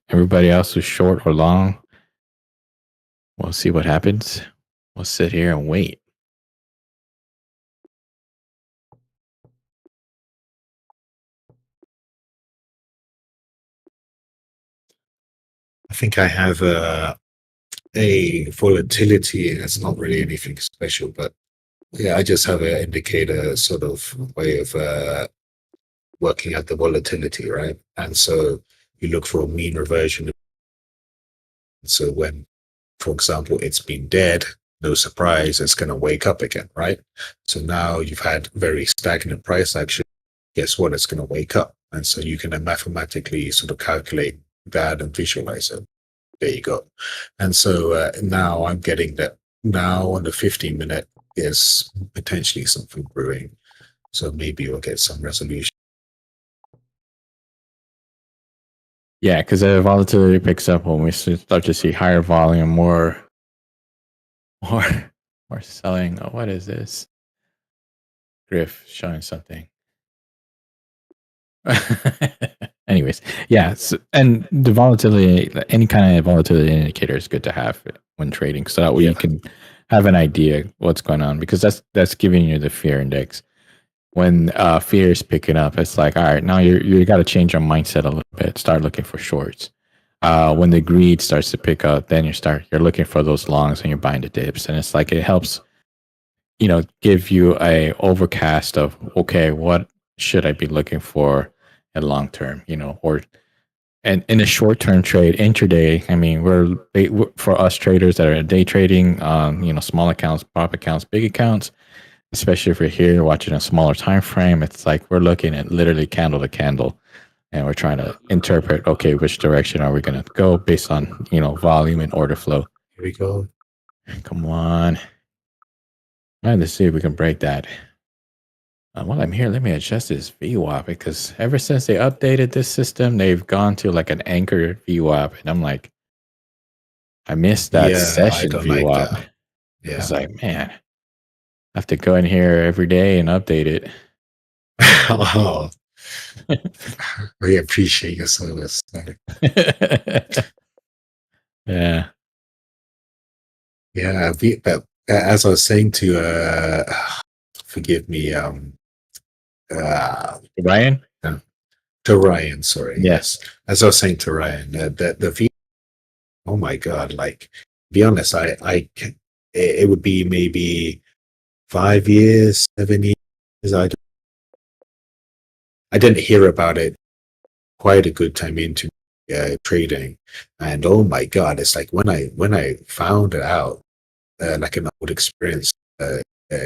E: Everybody else who's short or long. We'll see what happens. We'll sit here and wait.
D: I think I have a volatility. It's not really anything special, but yeah, I just have an indicator sort of way of working at the volatility, right? And so you look for a mean reversion. So when, for example, it's been dead, no surprise, it's going to wake up again, right? So now you've had very stagnant price action. Guess what? It's going to wake up. And so you can then mathematically sort of calculate that and visualize it. There you go. And so now I'm getting that now on the 15-minute is potentially something brewing. So maybe we'll get some resolution.
E: Yeah, because the volatility picks up when we start to see higher volume, more selling. Oh, what is this? Griff showing something. Anyways, yeah, and the volatility, any kind of volatility indicator is good to have when trading, so that way you can have an idea what's going on, because that's giving you the fear index. When fear is picking up, it's like, all right, now you got to change your mindset a little bit. Start looking for shorts. When the greed starts to pick up, then you're looking for those longs and you're buying the dips, and it's like it helps, give you a overcast of, okay, what should I be looking for at long term, and in a short term trade, intraday. I mean, we're for us traders that are day trading, small accounts, prop accounts, big accounts. Especially if you're here watching a smaller time frame, it's like we're looking at literally candle to candle, and we're trying to interpret, okay, which direction are we going to go based on volume and order flow.
D: Here we go.
E: Come on, let's see if we can break that. While I'm here, let me adjust this VWAP, because ever since they updated this system, they've gone to like an anchor VWAP, and I'm like, I missed that session VWAP. Like that. Yeah. It's like, man, I have to go in here every day and update it.
D: Oh, we appreciate your service.
E: Yeah.
D: Yeah, but as I was saying to forgive me,
E: Ryan?
D: To Ryan, sorry. Yes. As I was saying to Ryan, the oh my God, like, be honest, it would be maybe 5 years, 7 years. I didn't hear about it quite a good time into trading, and oh my God, it's like when I found it out, like an old experience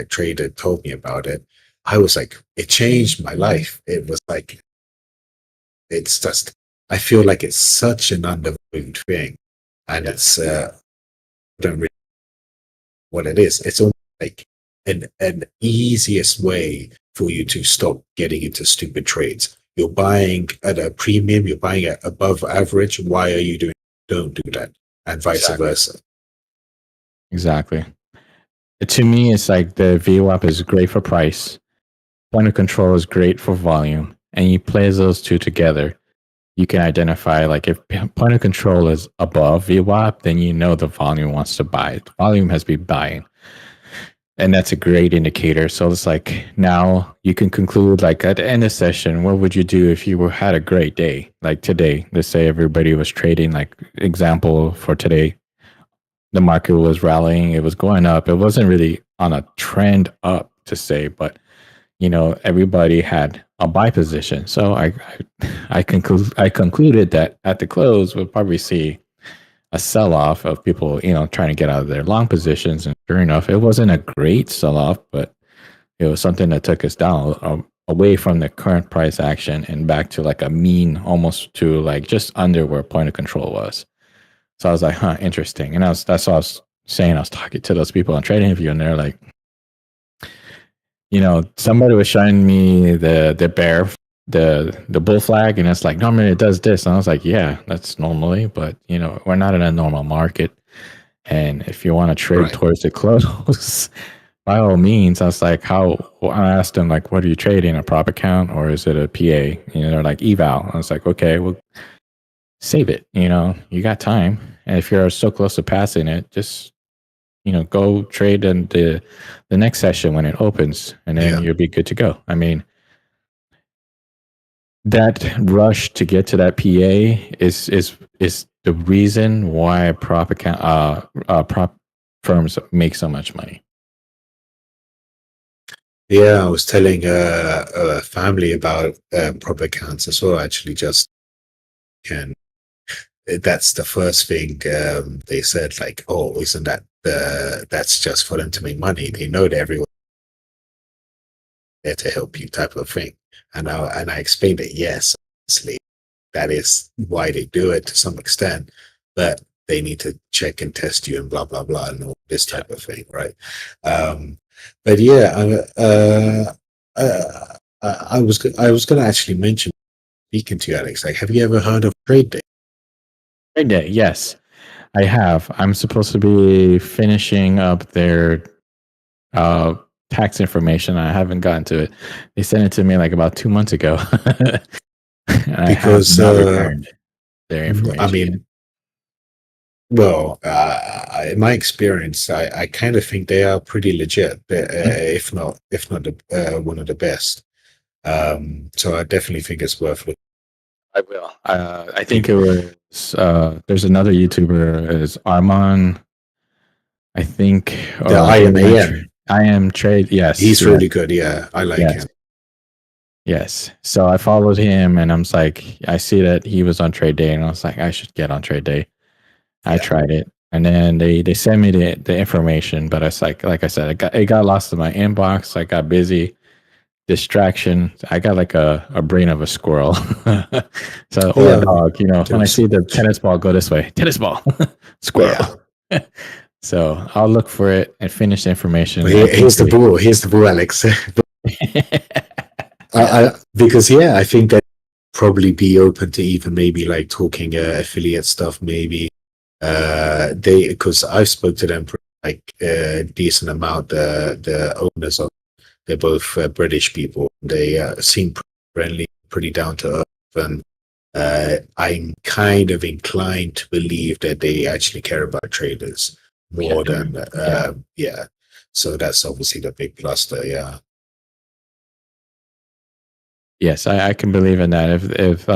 D: trader told me about it, I was like, it changed my life. It was like, it's just, I feel like it's such an undervalued thing, and it's I don't really know what it is. It's almost like an easiest way for you to stop getting into stupid trades. You're buying at a premium, you're buying at above average. Why are you doing? Don't do that, and vice versa.
E: Exactly. To me, it's like the VWAP is great for price. Point of control is great for volume, and you play those two together. You can identify, like, if point of control is above VWAP, then you know the volume wants to buy. The volume has been buying, and that's a great indicator. So it's like, now you can conclude, like, at the end of session, what would you do if you had a great day? Like today, let's say everybody was trading, like, example for today, the market was rallying, it was going up. It wasn't really on a trend up to say, but everybody had a buy position. So I concluded that at the close we'll probably see a sell-off of people, trying to get out of their long positions. And sure enough, it wasn't a great sell-off, but it was something that took us down away from the current price action and back to like a mean, almost to like just under where point of control was. So I was like, interesting. And that's what I was saying. I was talking to those people on TradingView, and they're like, somebody was showing me the bear, the bull flag, and it's like, normally it does this. And I was like, yeah, that's normally, but we're not in a normal market. And if you want to trade towards the close, by all means. I was like, I asked them, like, what are you trading, a prop account or is it a PA? They're like, eval. I was like, okay, well, save it. You got time. And if you're so close to passing it, just go trade in the next session when it opens, and then you'll be good to go. I mean, that rush to get to that PA is the reason why prop firms make so much money.
D: Yeah, I was telling a family about prop accounts as well. Actually, that's the first thing they said. Like, oh, isn't that's just for them to make money? They know that everyone there to help you, type of thing. And I explained it. Yes, obviously, that is why they do it to some extent, but they need to check and test you and blah blah blah and all this type of thing, right? But yeah, I was going to actually mention, speaking to you, Alex. Like, have you ever heard of Trade Day?
E: Trade Day, yes, I have. I'm supposed to be finishing up their tax information. I haven't gotten to it. They sent it to me like about 2 months ago.
D: Because
E: I have not returned their information.
D: I mean, well, in my experience, I kind of think they are pretty legit, if not one of the best. So I definitely think it's worth looking.
E: I will. I think it was. There's another YouTuber, is Armon. I think
D: The IMAM.
E: I am trade. Yes,
D: He's really good. Yeah, I like him.
E: Yes. So I followed him, and I'm like, I see that he was on Trade Day, and I was like, I should get on Trade Day. I tried it, and then they sent me the information, but it's like I said, it got lost in my inbox. I got busy, distraction. I got like a brain of a squirrel. So or a dog, when I see the tennis ball go this way, tennis ball, squirrel. Yeah. So I'll look for it and finish the information.
D: Well, here's the ball, Alex. Because I think that probably be open to even maybe like talking affiliate stuff, maybe. Because I've spoke to them for like a decent amount. The owners of, they're both British people. They seem friendly, pretty down to earth, and I'm kind of inclined to believe that they actually care about traders more than So that's obviously the big plus there. Yeah.
E: Yes, I can believe in that. If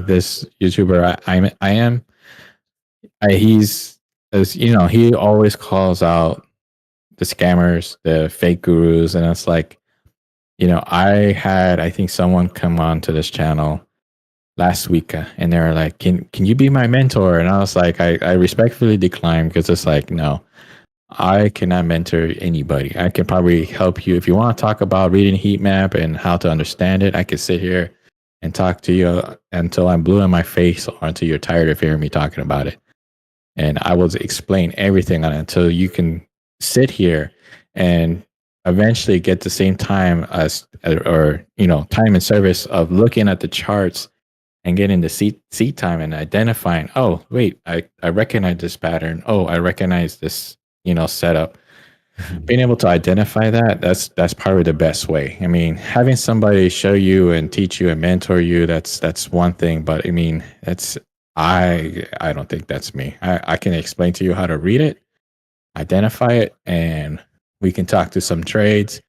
E: this YouTuber I am, he's, as you know, he always calls out the scammers, the fake gurus, and it's like, I think someone come on to this channel last week, and they were like, "Can you be my mentor?" And I was like, I respectfully declined, because it's like, no, I cannot mentor anybody. I can probably help you if you want to talk about reading heat map and how to understand it. I could sit here and talk to you until I'm blue in my face, or until you're tired of hearing me talking about it. And I will explain everything on it until you can sit here and eventually get the same time as, or time and service of looking at the charts and getting the seat time and identifying, oh wait, I recognize this pattern, oh I recognize this setup. Being able to identify that's probably the best way. I mean, having somebody show you and teach you and mentor you, that's one thing, but I mean, I don't think that's me. I can explain to you how to read it, identify it, and we can talk to some trades.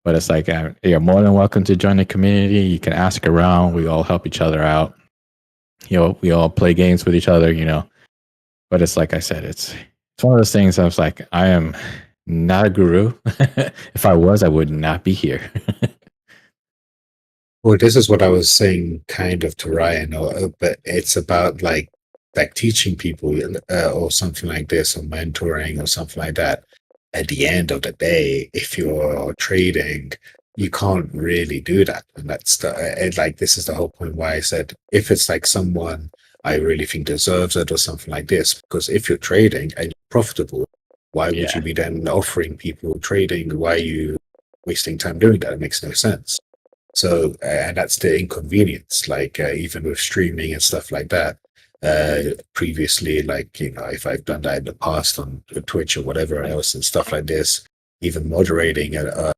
E: But it's like, you're more than welcome to join the community. You can ask around. We all help each other out. We all play games with each other. But it's like I said, it's one of those things. I was like, I am not a guru. If I was, I would not be here.
D: Well, this is what I was saying kind of to Ryan, but it's about like teaching people or something like this, or mentoring or something like that. At the end of the day, if you're trading, you can't really do that. And this is the whole point why I said, if it's like someone I really think deserves it or something like this, because if you're trading and you're profitable, why would you
E: Yeah.
D: be then offering people trading? Why are you wasting time doing that? It makes no sense. So, and that's the inconvenience, like even with streaming and stuff like that. Previously, like, if I've done that in the past on Twitch or whatever else and stuff like this, even moderating and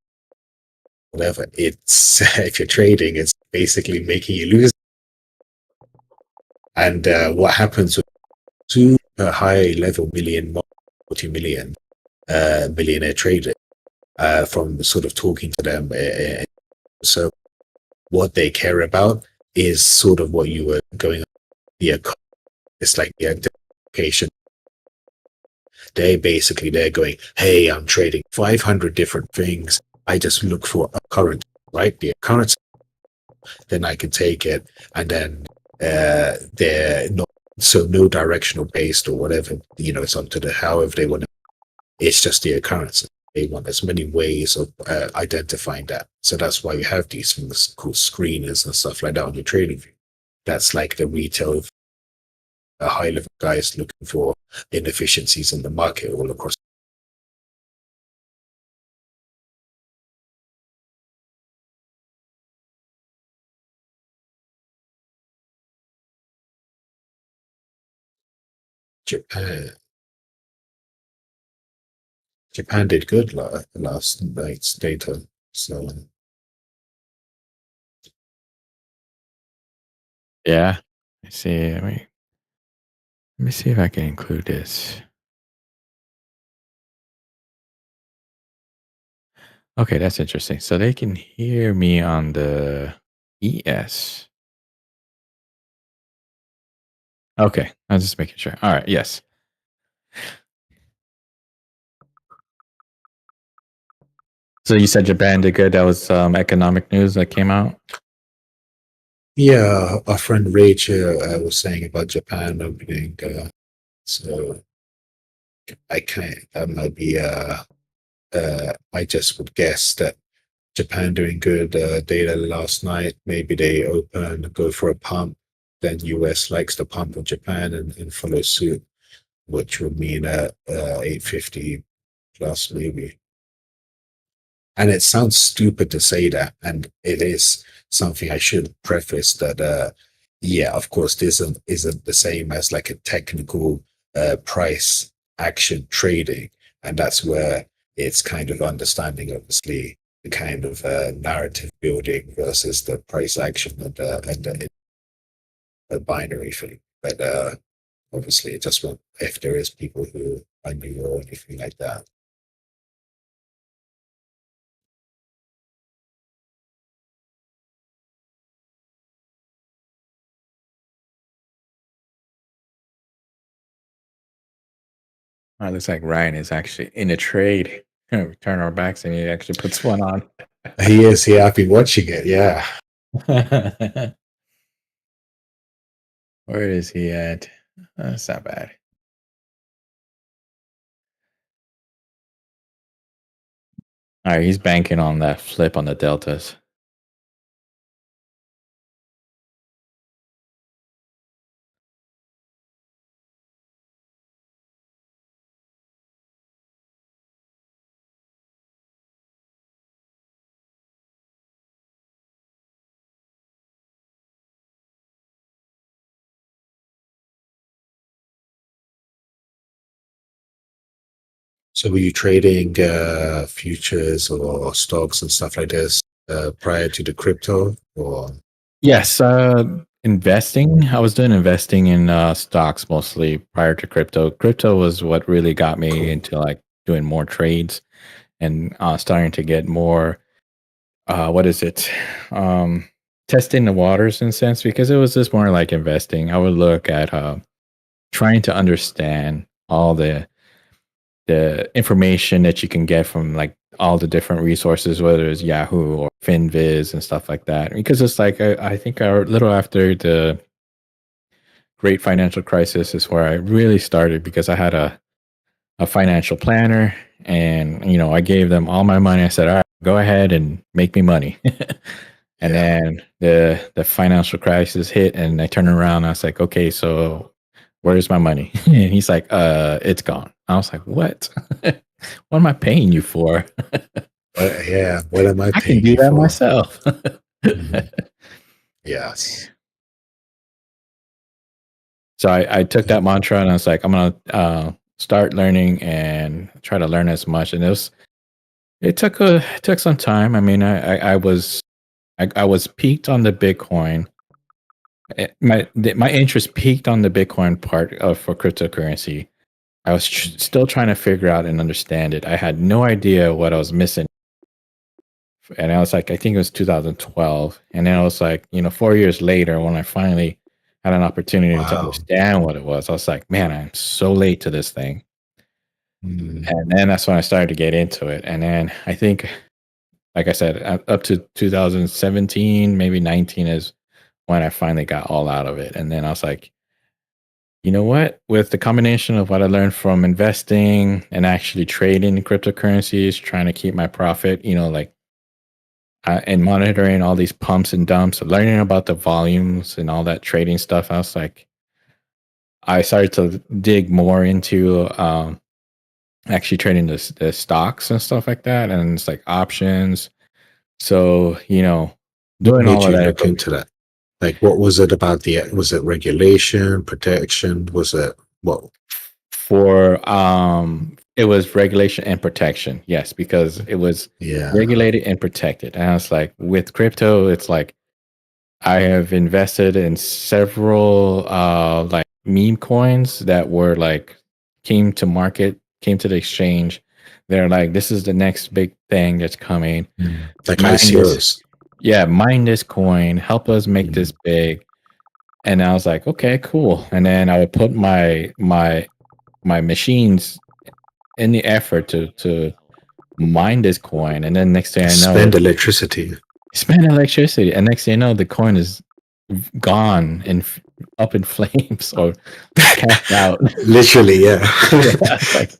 D: whatever, it's if you're trading, it's basically making you lose. And what happens with super high level multi-million, millionaire traders, from sort of talking to them, so what they care about is sort of what you were going on. It's like the adaptation. They're going, hey, I'm trading 500 different things. I just look for a current, right? The current, then I can take it, and then they're not no directional based or whatever. It's up to the however they want to. It's just the occurrence. They want as many ways of identifying that. So that's why you have these things called screeners and stuff like that on your trading view. That's like the retail, high level guys looking for inefficiencies in the market all across. Japan. Japan did good last night's data. So
E: Yeah. Let me see. Let me see if I can include this. Okay, that's interesting. So they can hear me on the ES. Okay, I was just making sure. All right, yes. So you said Japan did good. That was economic news that came out.
D: yeah, our friend Rachel was saying about Japan opening. So I can't. That might be. I just would guess that Japan doing good data last night. Maybe they open, go for a pump. Then US likes the pump of Japan and follow suit, which would mean 850 plus maybe. And it sounds stupid to say that, and it is something I should preface that. Yeah, of course, this isn't the same as like a technical price action trading, and that's where it's kind of understanding, obviously, the kind of narrative building versus the price action and the binary thing. But obviously, it just won't, if there is people who are new or anything like that.
E: It looks like Ryan is actually in a trade. We turn our backs and he actually puts one on.
D: He is. Yeah, I've been watching it. Yeah.
E: Where is he at? That's not bad. All right, he's banking on that flip on the deltas.
D: So were you trading futures or stocks and stuff like this prior to the crypto, or?
E: Yes, investing. I was doing investing in stocks mostly prior to crypto. Crypto was what really got me
D: Cool.
E: into like doing more trades and starting to get more. What is it? Testing the waters in a sense, because it was just more like investing. I would look at trying to understand all the information that you can get from like all the different resources, whether it's Yahoo or FinViz and stuff like that. Because it's like I think a little after the great financial crisis is where I really started, because I had a financial planner, and I gave them all my money. I said, all right, go ahead and make me money. And
D: Yeah.
E: then the financial crisis hit, and I turned around and I was like, okay, so where's my money? And he's like, it's gone. I was like, what? What am I paying you for?
D: Yeah. What am I
E: I can
D: paying
E: do
D: you
E: that
D: for?
E: myself.
D: Mhm. Yes.
E: So I took that mantra and I was like, I'm gonna start learning and try to learn as much. And it took some time. I mean, I was peaked on the Bitcoin. My interest peaked on the Bitcoin part of for cryptocurrency. I was still trying to figure out and understand it. I had no idea what I was missing. And I was like, I think it was 2012. And then I was like, 4 years later, when I finally had an opportunity to
D: Wow.
E: understand what it was, I was like, man, I'm so late to this thing.
D: Mm.
E: And then that's when I started to get into it. And then I think, like I said, up to 2017, maybe 19 is when I finally got all out of it. And then I was like, you know what? With the combination of what I learned from investing and actually trading cryptocurrencies, trying to keep my profit, and monitoring all these pumps and dumps, learning about the volumes and all that trading stuff, I was like, I started to dig more into actually trading the stocks and stuff like that, and it's like options. So
D: What
E: doing
D: made
E: all of
D: you
E: that
D: look into that? Like, what was it about was it regulation, protection? Was it what?
E: for it was regulation and protection. Yes, because it was
D: Yeah.
E: regulated and protected. And I was like, with crypto, it's like I have invested in several like meme coins that were like came to market, came to the exchange. They're like, this is the next big thing that's coming.
D: Like
E: Mine this,
D: ICOs.
E: yeah, mine this coin, help us make
D: Mm.
E: this big. And I was like, okay, cool. And then I would put my machines in the effort to mine this coin, and then next thing I know,
D: Spend electricity.
E: spend electricity, and next thing you know, the coin is gone and up in flames or cashed out.
D: Literally, yeah.
E: Yeah, it's like,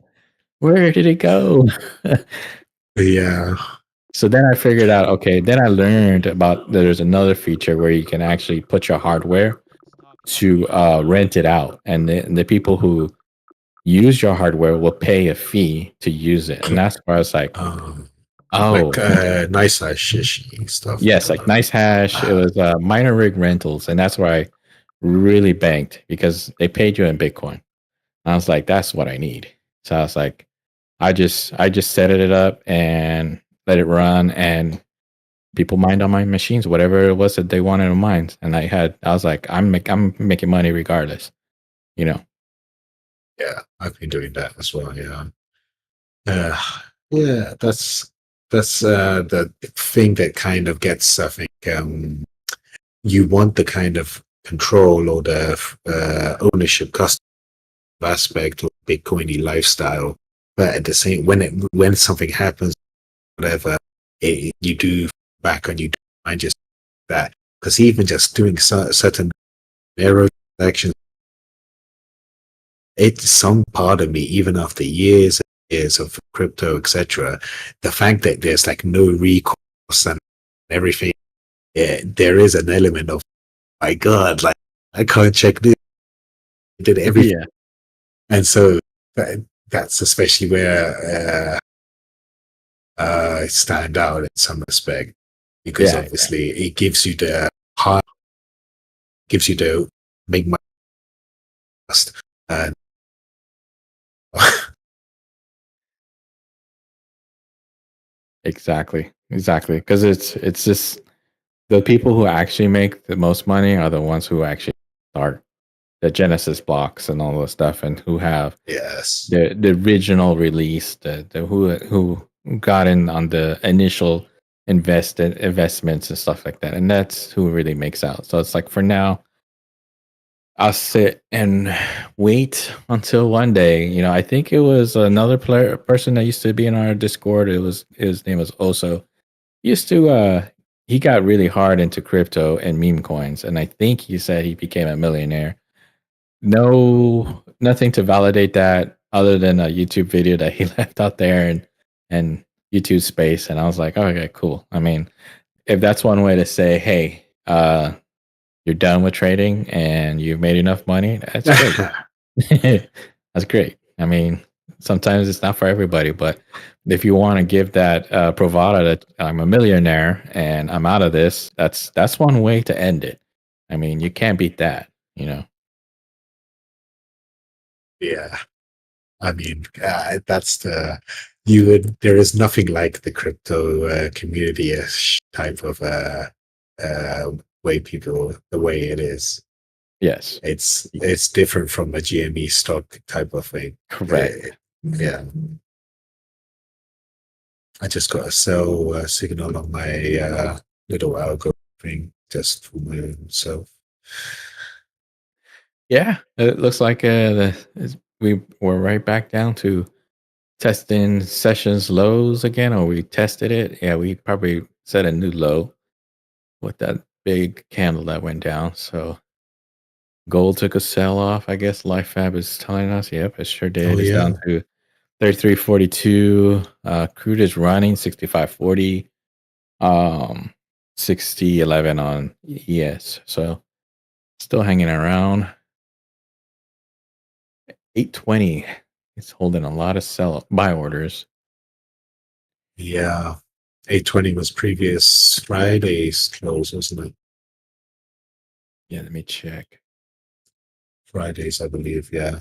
E: where did it go?
D: Yeah.
E: So then I figured out, okay, then I learned about there's another feature where you can actually put your hardware to rent it out, and the people who use your hardware will pay a fee to use it. And that's where I was like, oh,
D: Like nice size shishi stuff.
E: yes, like nice hash. It was minor rig rentals, and that's where I really banked, because they paid you in Bitcoin. I was like, that's what I need. So I was like, I just set it up and let it run, and people mined on my machines whatever it was that they wanted to mine. And I was like, I'm making money regardless, you know.
D: Yeah, I've been doing that as well. Yeah. Yeah, that's the thing that kind of gets, I think, you want the kind of control or the ownership custody aspect or Bitcoiny lifestyle. But at the same, when something happens, whatever, you do back and you do find yourself that, because even just doing certain narrow actions, it's some part of me, even after years and years of crypto, etc., the fact that there's like no recourse and everything, there is an element of, my God, like I can't check this. I did everything.
E: Yeah.
D: And so that's especially where I stand out in some respect, because
E: Yeah.
D: obviously it gives you the make my trust. And
E: Exactly. Because it's just the people who actually make the most money are the ones who actually start the Genesis blocks and all this stuff, and who have
D: yes,
E: the original release, the who got in on the initial investments and stuff like that, and that's who really makes out. So it's like, for now, I'll sit and wait until one day. I think it was another person that used to be in our Discord. His name was Oso. He used to he got really hard into crypto and meme coins, and I think he said he became a millionaire. Nothing to validate that other than a YouTube video that he left out there, and YouTube space. And I was like, okay, cool. I mean, if that's one way to say, hey, you're done with trading and you've made enough money, that's great. That's great. I mean, sometimes it's not for everybody, but if you want to give that bravado that I'm a millionaire and I'm out of this, that's one way to end it. I mean, you can't beat that.
D: yeah. I mean, that's there is nothing like the crypto community type of the way it is.
E: Yes,
D: It's different from a GME stock type of thing.
E: correct.
D: Yeah. I just got a sell signal on my little algo thing just for my own self.
E: Yeah, it looks like we were right back down to testing sessions lows again, or we tested it. Yeah, we probably set a new low with that big candle that went down. So gold took a sell off. I guess LifeFab is telling us. Yep, it sure did.
D: Oh
E: It's
D: yeah.
E: down to 33.42. Crude is running 65.40. 60.11 on ES. So still hanging around. 820. It's holding a lot of buy orders.
D: Yeah. 820 was previous Friday's close, wasn't it?
E: Yeah, let me check.
D: Fridays, I believe, yeah.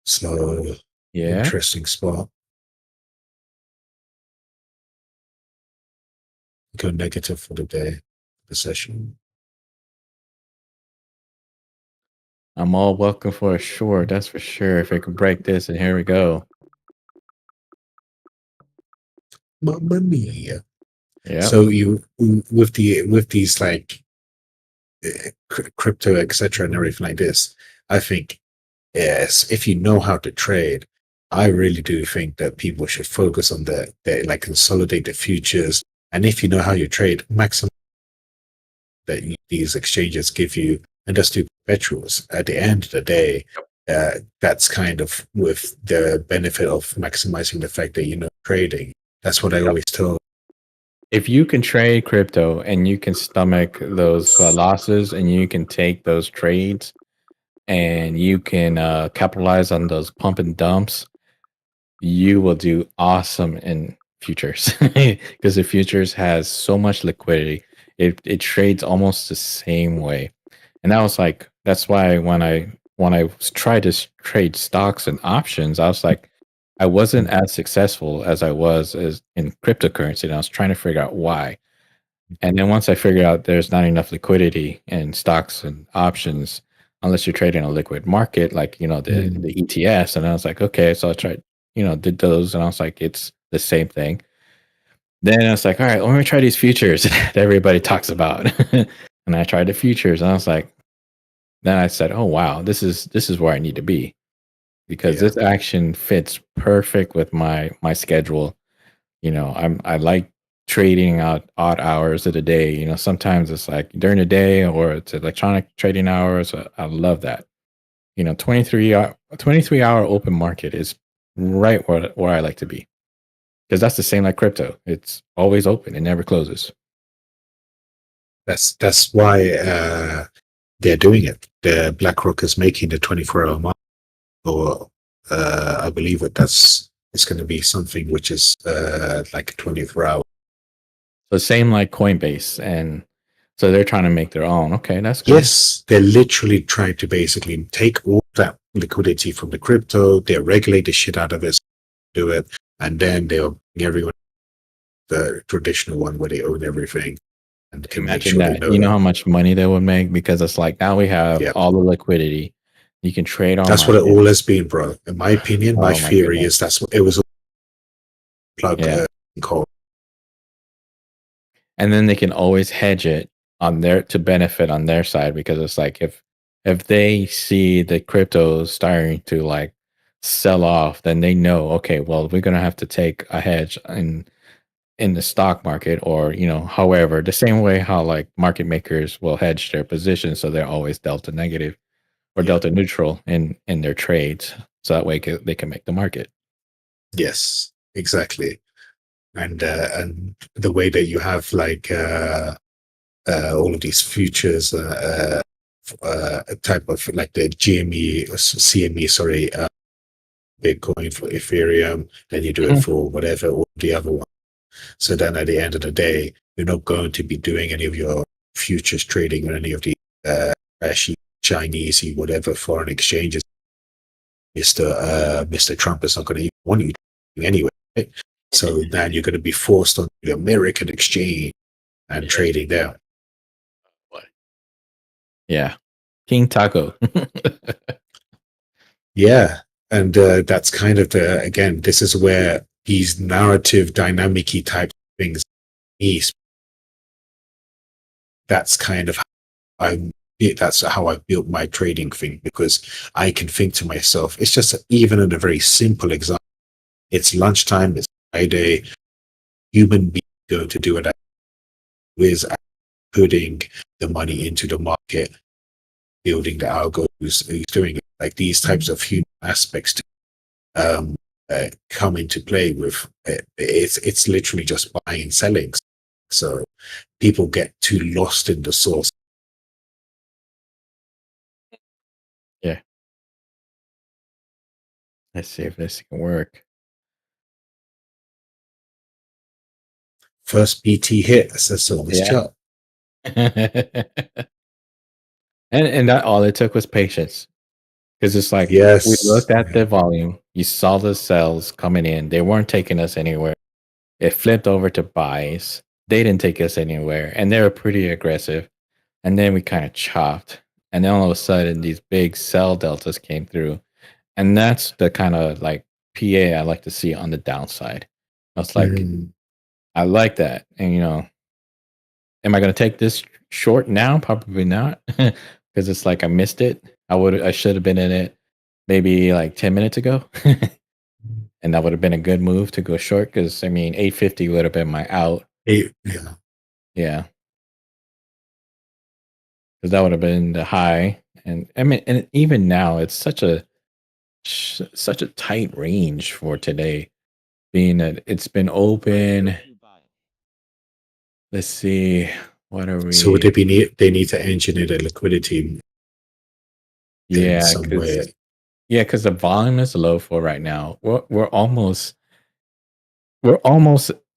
D: So
E: Yeah,
D: interesting spot. Go negative for the day, the session.
E: I'm all welcome for a short. That's for sure. If it can break this, and here we go.
D: Mamma mia.
E: Yeah.
D: So you with these like crypto, etc., and everything like this, I think, yes, if you know how to trade, I really do think that people should focus on the like consolidate the futures, and if you know how you trade, maximize that these exchanges give you, and just do perpetuals. At the end of the day, that's kind of with the benefit of maximizing the fact that you know trading. That's what I always tell.
E: If you can trade crypto and you can stomach those losses, and you can take those trades, and you can capitalize on those pump and dumps, you will do awesome in futures, because the futures has so much liquidity. It trades almost the same way. And that's why when I tried to trade stocks and options, I was like, I wasn't as successful as I was as in cryptocurrency, and I was trying to figure out why. And then once I figured out there's not enough liquidity in stocks and options unless you're trading a liquid market, like the ETFs, and I was like, okay, so I tried, did those, and I was like, it's the same thing. Then I was like, all right, let me try these futures that everybody talks about. And I tried the futures, and I was like, then I said, "Oh wow, this is where I need to be," because
D: Yeah.
E: this action fits perfect with my schedule. I like trading out odd hours of the day. Sometimes it's like during the day or it's electronic trading hours. I love that. 23 hour open market is right where I like to be, because that's the same like crypto. It's always open. It never closes.
D: That's why they're doing it. The BlackRock is making the 24-hour market, or I believe it's going to be something which is like a 24-hour.
E: So same like Coinbase, and so they're trying to make their own. Okay, that's good.
D: Yes, they're literally trying to basically take all that liquidity from the crypto. They'll regulate the shit out of it, do it, and then they'll bring everyone the traditional one where they own everything and can make
E: Imagine
D: sure they
E: that.
D: know
E: You know
D: that.
E: how much money they would make, because it's like now we have
D: Yeah,
E: all the liquidity. You can trade on
D: that's what it
E: market.
D: all has been, bro. In my opinion, my
E: Oh my
D: theory
E: goodness.
D: is that's what it was. Plug
E: Yeah.
D: call.
E: And then they can always hedge it on their to benefit on their side, because it's like if they see the cryptos starting to like sell off, then they know, okay, well, we're gonna have to take a hedge in the stock market, or however, the same way how like market makers will hedge their positions, so they're always delta negative or
D: Yeah.
E: delta neutral in their trades, so that way they can make the market.
D: Yes, exactly. And the way that you have like all of these futures type of like the GME, CME, sorry, Bitcoin for Ethereum, then you do it for whatever, or the other one. So then at the end of the day, you're not going to be doing any of your futures trading or any of the trashy Chinese, whatever foreign exchanges. Mr. Trump is not going to even want you to anyway. Right? So then you're going to be forced on the American exchange and trading there.
E: Yeah. King Taco.
D: Yeah. And that's kind of again, this is where these narrative dynamic-y type things is. That's kind of that's how I built my trading thing, because I can think to myself, it's just even in a very simple example. It's lunchtime, it's Friday, human being going to do it with putting the money into the market, building the algo, who's doing it. Like these types of human aspects to come into play with it's literally just buying and selling. So people get too lost in the source.
E: Yeah. Let's see if this can work.
D: First BT hit, says so on this chart.
E: And that all it took was patience, because it's like we
D: Yes.
E: looked at the volume, you saw the cells coming in, they weren't taking us anywhere. It flipped over to buys, they didn't take us anywhere, and they were pretty aggressive. And then we kind of chopped, and then all of a sudden these big sell deltas came through, and that's the kind of like PA I like to see on the downside. I was like, I like that, and am I going to take this short now? Probably not, because it's like I missed it. I should have been in it maybe like 10 minutes ago. And that would have been a good move to go short, because I mean 850 would have been my out.
D: Yeah.
E: Yeah. Because that would have been the high. And I mean, and even now it's such a tight range for today, being that it's been open. Let's see. What are we?
D: So would they need to engineer the liquidity in some way?
E: Yeah, because the volume is low for right now. We're almost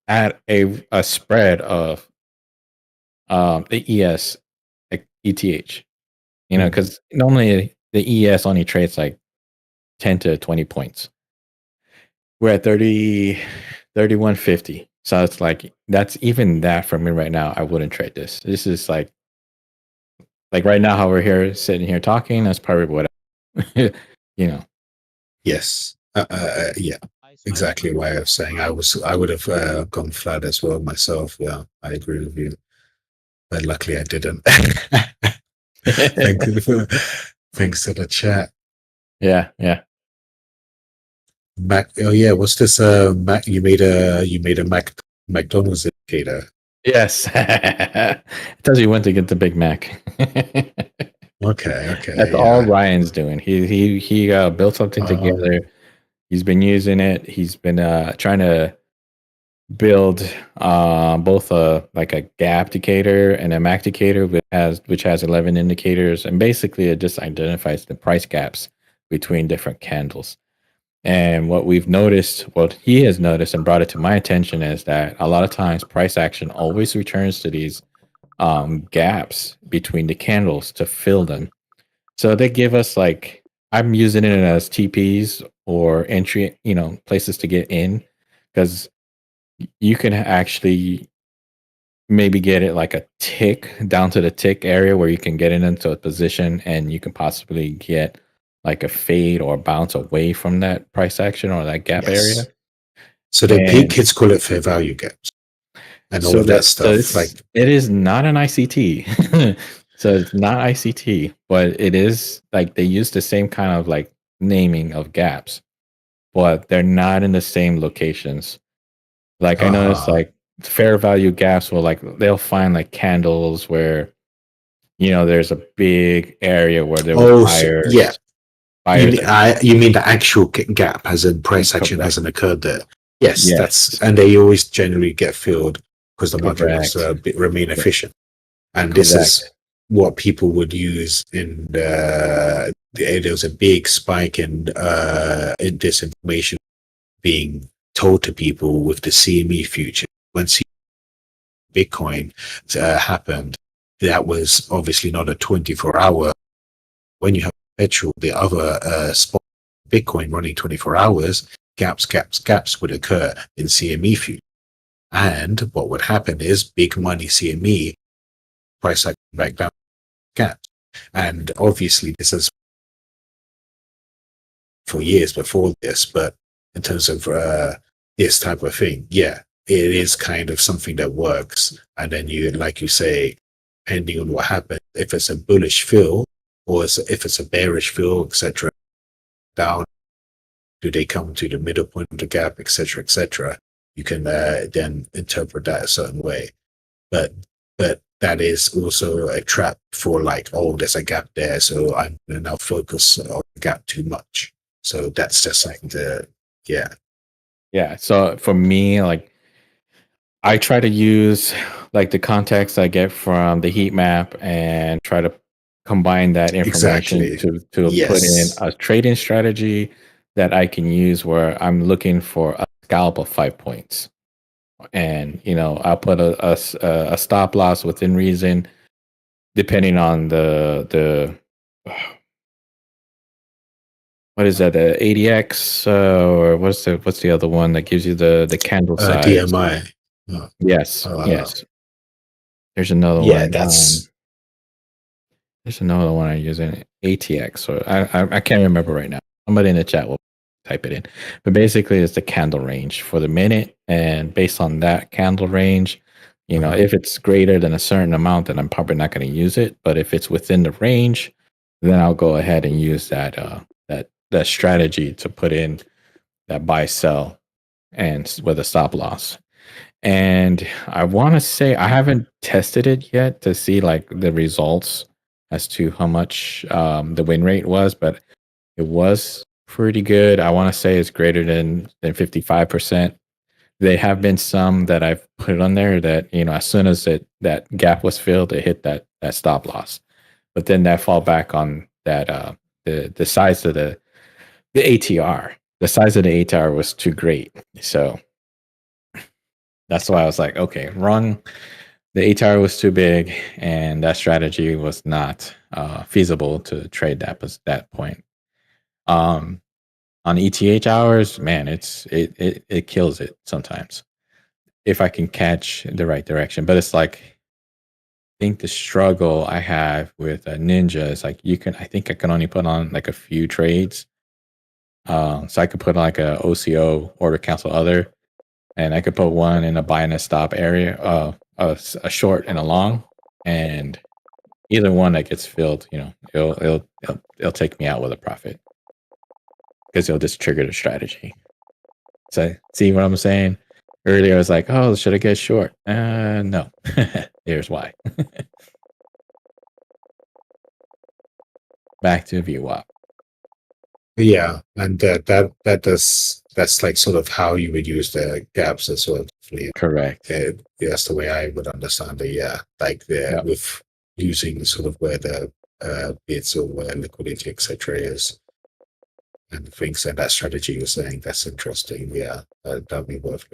E: at a spread of the ES, like ETH. Because normally the ES only trades like 10 to 20 points. We're at 3150. So it's like, that's even that for me right now. I wouldn't trade this. This is like right now how we're here sitting here talking. That's probably what
D: Yes. Yeah. Exactly why I was saying I would have gone flat as well myself. Yeah, I agree with you. But luckily I didn't. Thanks to the chat.
E: Yeah.
D: Mac. Oh yeah, what's this? Mac. You made a McDonald's indicator.
E: Yes. It tells you when to get the Big Mac.
D: Okay.
E: That's all Ryan's doing. He built something
D: Oh.
E: together. He's been using it. He's been trying to build both like a gap indicator and a MAC indicator, which has 11 indicators, and basically it just identifies the price gaps between different candles. And what he has noticed and brought it to my attention is that a lot of times price action always returns to these gaps between the candles to fill them. So they give us like, I'm using it as TPs or entry, places to get in, because you can actually maybe get it like a tick down to the tick area where you can get it into a position, and you can possibly get like a fade or bounce away from that price action or that gap area.
D: So the big kids call it fair value gaps and all of that stuff.
E: So it is not an ICT. So it's not ICT, but it is like they use the same kind of like naming of gaps, but they're not in the same locations. Like I noticed like fair value gaps will like they'll find like candles where there's a big area where there were buyers.
D: Yeah. You mean the actual gap as in price action hasn't occurred there? Yes, that's, and they always generally get filled because the market wants to remain efficient. And this is what people would use in there was a big spike in disinformation being told to people with the CME future. When Bitcoin happened, that was obviously not a 24-hour. When you have petrol, the other spot Bitcoin running 24 hours, gaps would occur in CME future. And what would happen is big money CME price action back down gaps. And obviously this is for years before this, but in terms of this type of thing, it is kind of something that works. And then you, like you say, depending on what happens, if it's a bullish fill or if it's a bearish fill, etc., down, do they come to the middle point of the gap, etc., you can then interpret that a certain way. But that is also a trap for like, oh, there's a gap there, so I'm going to now focus on the gap too much. So that's just like
E: Yeah. So for me, like I try to use like the context I get from the heat map and try to combine that information to put in a trading strategy that I can use where I'm looking for a scalp of 5 points. And I'll put a stop loss within reason, depending on the what is that, the ADX or what's the other one that gives you the candle size?
D: DMI.
E: Yes. There's another one. There's another one I'm using, ATX, or I can't remember right now. Somebody in the chat will type it in. But basically, it's the candle range for the minute, and based on that candle range, if it's greater than a certain amount, then I'm probably not going to use it. But if it's within the range, then I'll go ahead and use that strategy to put in that buy sell and with a stop loss. And I want to say I haven't tested it yet to see like the results as to how much the win rate was, but it was pretty good. I want to say it's greater than 55%. There have been some that I've put on there that, as soon as that gap was filled, it hit that stop loss. But then that fall back on that the size of the ATR. The size of the ATR was too great. So that's why I was like, okay, wrong. The ATR was too big, and that strategy was not feasible to trade that point. On ETH hours, man, it kills it sometimes if I can catch the right direction. But it's like, I think the struggle I have with a Ninja is like I think I can only put on like a few trades. So I could put like a OCO, order cancel other, and I could put one in a buy and a stop area, a short and a long, and either one that gets filled, it'll take me out with a profit because it'll just trigger the strategy. So see what I'm saying? Earlier I was like, oh, should I get short? No. Here's why. Back to VWAP.
D: Yeah, and that's like sort of how you would use the gaps as well.
E: Correct.
D: That's the way I would understand it. Yeah, like with using sort of where the bids or where liquidity etc. is, and things and that strategy you're saying, that's interesting. Yeah, that'd be worth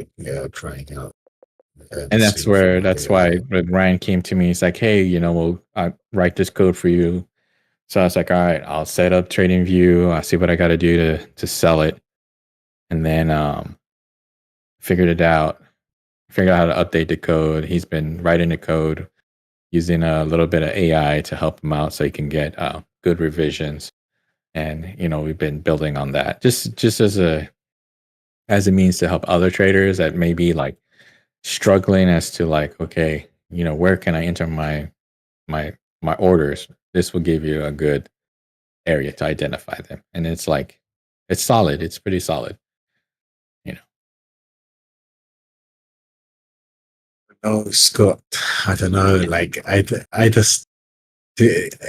D: trying out.
E: And that's why when Ryan came to me, he's like, hey, we'll write this code for you. So I was like, all right, I'll set up TradingView. I'll see what I got to do to sell it. And then figured out how to update the code. He's been writing the code using a little bit of AI to help him out so he can get good revisions. And, we've been building on that just as a means to help other traders that may be like struggling as to like, okay, where can I enter my orders? This will give you a good area to identify them. And it's solid. It's pretty solid.
D: Oh, Scott, I don't know. Like, I just,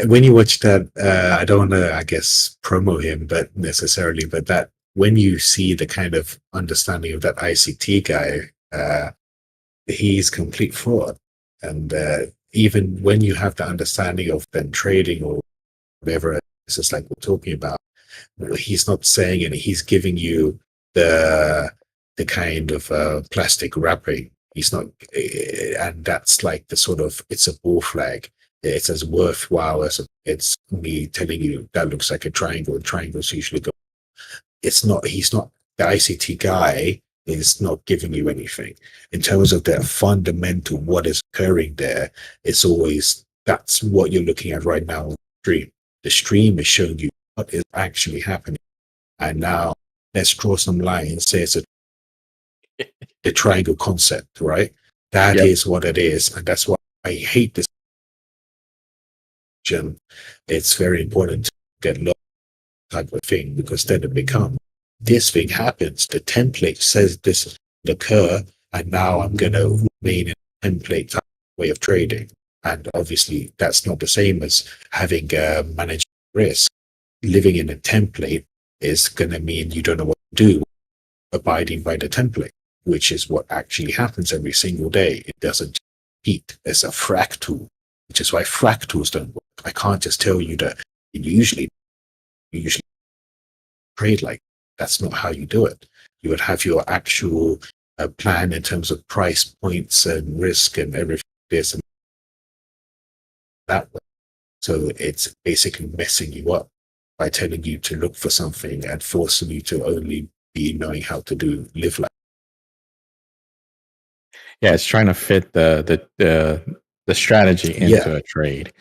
D: when you watch that, I don't want to, I guess, promo him, but necessarily, but that when you see the kind of understanding of that ICT guy, he's complete fraud. And even when you have the understanding of then trading or whatever, it's just like we're talking about, he's not saying it. He's giving you the kind of plastic wrapping. He's not, and that's like the sort of, it's a bull flag. It's as worthwhile as it's me telling you that looks like a triangle. And triangles usually go. It's not. He's not the ICT guy. Is not giving you anything in terms of the fundamental what is occurring there. It's always that's what you're looking at right now on the stream. The stream is showing you what is actually happening. And now let's draw some lines. Say it's the triangle concept, right? That is what it is, and that's why I hate this. It's very important to get low type of thing because then it becomes this thing happens. The template says this will occur, and now I'm going to remain in a template type way of trading. And obviously, that's not the same as having managed risk. Living in a template is going to mean you don't know what to do, abiding by the template, which is what actually happens every single day. It doesn't repeat. It's a fractal, which is why fractals don't work. I can't just tell you that you usually trade like that's not how you do it. You would have your actual plan in terms of price points and risk and everything this and that way. So it's basically messing you up by telling you to look for something and forcing you to only be knowing how to live like.
E: Yeah, it's trying to fit the strategy into a trade.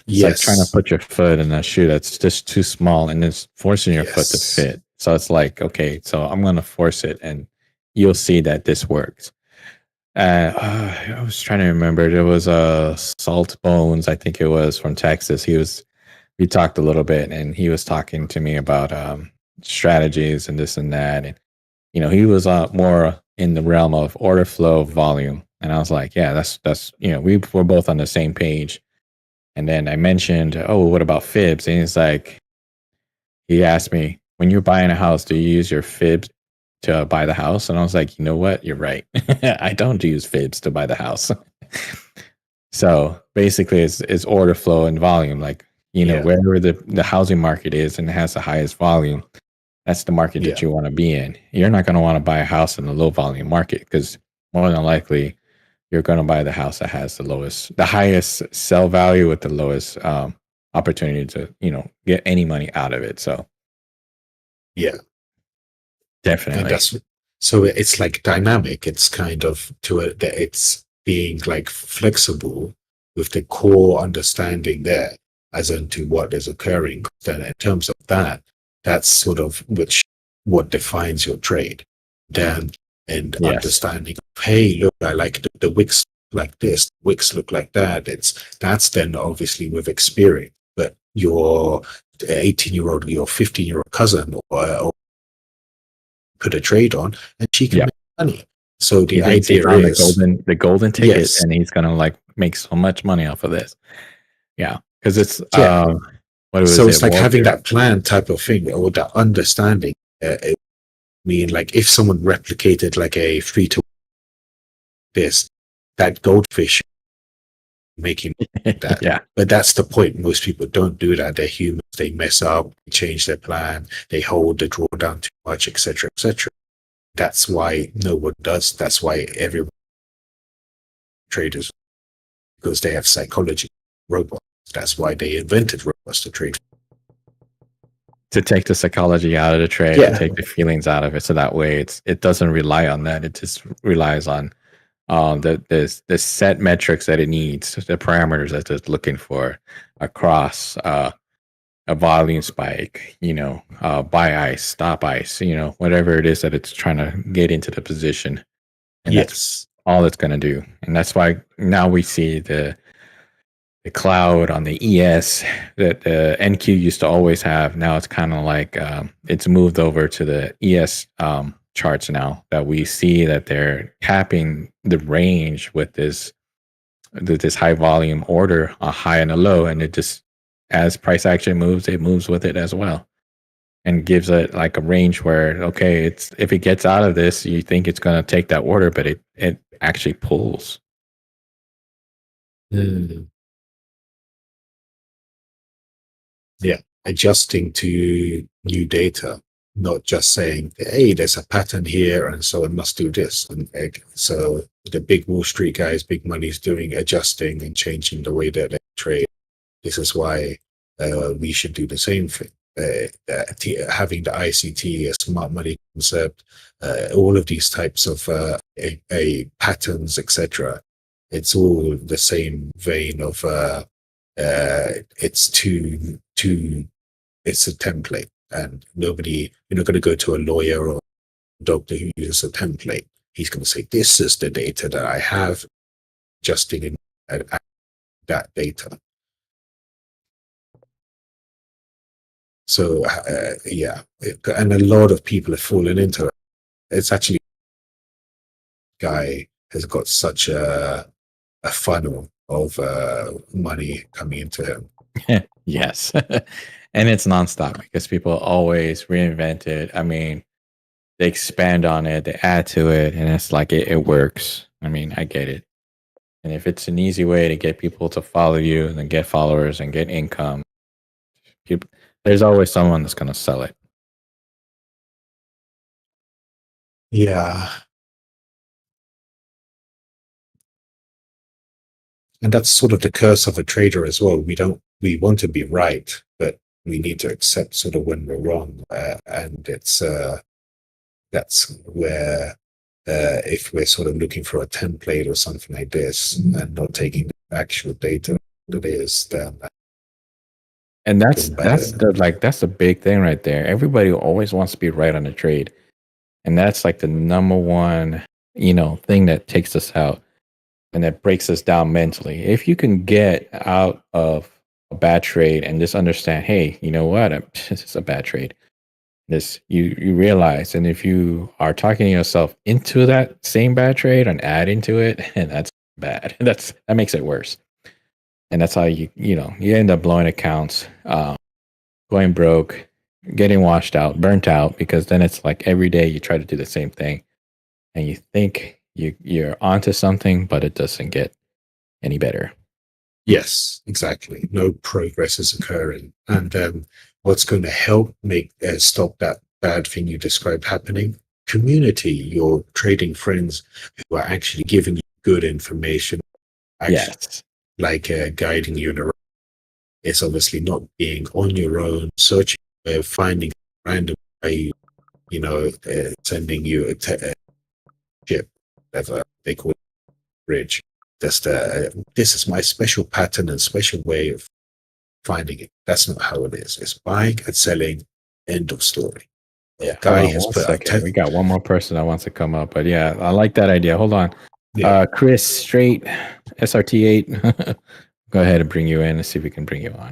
E: It's like trying to put your foot in a shoe that's just too small and it's forcing your foot to fit. So it's like, okay, so I'm going to force it and you'll see that this works. I was trying to remember. There was Salt Bones, I think it was from Texas. We talked a little bit and he was talking to me about strategies and this and that. And, he was more in the realm of order flow volume. And I was like, yeah, that's we were both on the same page. And then I mentioned, oh, what about fibs? And he asked me, when you're buying a house, do you use your fibs to buy the house? And I was like, you know what? You're right. I don't use fibs to buy the house. So basically it's order flow and volume. Like, wherever the housing market is and it has the highest volume, that's the market that you want to be in. You're not going to want to buy a house in the low volume market because more than likely you're going to buy the house that has the highest sell value with the lowest opportunity to, get any money out of it. So
D: yeah,
E: definitely.
D: So it's like dynamic. It's kind of it's being like flexible with the core understanding there as into what is occurring. Then in terms of that's sort of what defines your trade. Then and understanding, hey, look, I like the wicks like this, wicks look like that. That's then obviously with experience. But your 18-year-old, your 15-year-old cousin, or put a trade on, and she can
E: Yeah.
D: make money. So
E: He
D: the
E: thinks he
D: idea
E: found
D: is,
E: the golden ticket,
D: yes,
E: and he's gonna like make so much money off of this. Yeah, because it's
D: yeah.
E: what was
D: So
E: it,
D: it's like having
E: Walter?
D: that plan type of thing, or that understanding. I mean, like if someone replicated like a free to this, that goldfish making that.
E: Yeah,
D: But that's the point. Most people don't do that. They're humans. They mess up, change their plan, they hold the drawdown too much, etc., etc. That's why no one does. That's why everyone traders, because they have psychology robots. That's why they invented robots to trade.
E: to take the psychology out of the trade, to
D: Yeah.
E: take the feelings out of it, so that way it doesn't rely on that. It just relies on the set metrics that it needs, the parameters that it's looking for across a volume spike, buy ice, stop ice, whatever it is that it's trying to get into the position. And that's
D: Yes.
E: all it's going to do. And that's why now we see the cloud on the ES that the NQ used to always have. Now it's kind of like it's moved over to the ES charts now, that we see that they're capping the range with this high volume order, a high and a low, and it just, as price action moves, it moves with it as well, and gives it like a range where, okay, it's, if it gets out of this, you think it's going to take that order, but it actually pulls.
D: Yeah, adjusting to new data, not just saying, hey, there's a pattern here, and so I must do this. And so the big Wall Street guys, big money's doing adjusting and changing the way that they trade. This is why we should do the same thing. Having the ICT, a smart money concept, all of these types of patterns, etc. It's all the same vein of it's a template, and you're not going to go to a lawyer or a doctor who uses a template. He's going to say, this is the data that I have, adjusting in that data. So yeah, and a lot of people have fallen into it. It's actually, guy has got such a funnel of money coming into him.
E: Yes. And it's nonstop because people always reinvent it. I mean, they expand on it, they add to it, and it's like it works. I mean, I get it. And if it's an easy way to get people to follow you and then get followers and get income, there's always someone that's going to sell it.
D: Yeah. And that's sort of the curse of a trader as well. We want to be right, but we need to accept sort of when we're wrong. And that's where, if we're sort of looking for a template or something like this and not taking the actual data that is, then.
E: And that's the big thing right there. Everybody always wants to be right on the trade. And that's like the number one, thing that takes us out and that breaks us down mentally. If you can get out of a bad trade and just understand, hey, you know what? This is a bad trade. This you realize, and if you are talking yourself into that same bad trade and adding to it, and that's bad. That makes it worse. And that's how you end up blowing accounts, going broke, getting washed out, burnt out, because then it's like every day you try to do the same thing and you think you're onto something, but it doesn't get any better.
D: Yes, exactly. No progress is occurring. And what's going to help make stop that bad thing you described happening? Community, your trading friends who are actually giving you good information,
E: Yes.
D: like guiding you in a. It's obviously not being on your own, searching, finding random way, sending you a chip, whatever they call it, bridge. Just this is my special pattern and special way of finding it. That's not how it is. It's buying and selling. End of story.
E: Yeah.
D: Guy
E: Hold on
D: has
E: one
D: put
E: second. We got one more person that wants to come up, but yeah, I like that idea. Hold on.
D: Yeah.
E: Chris, straight SRT8. Go ahead and bring you in and see if we can bring you on.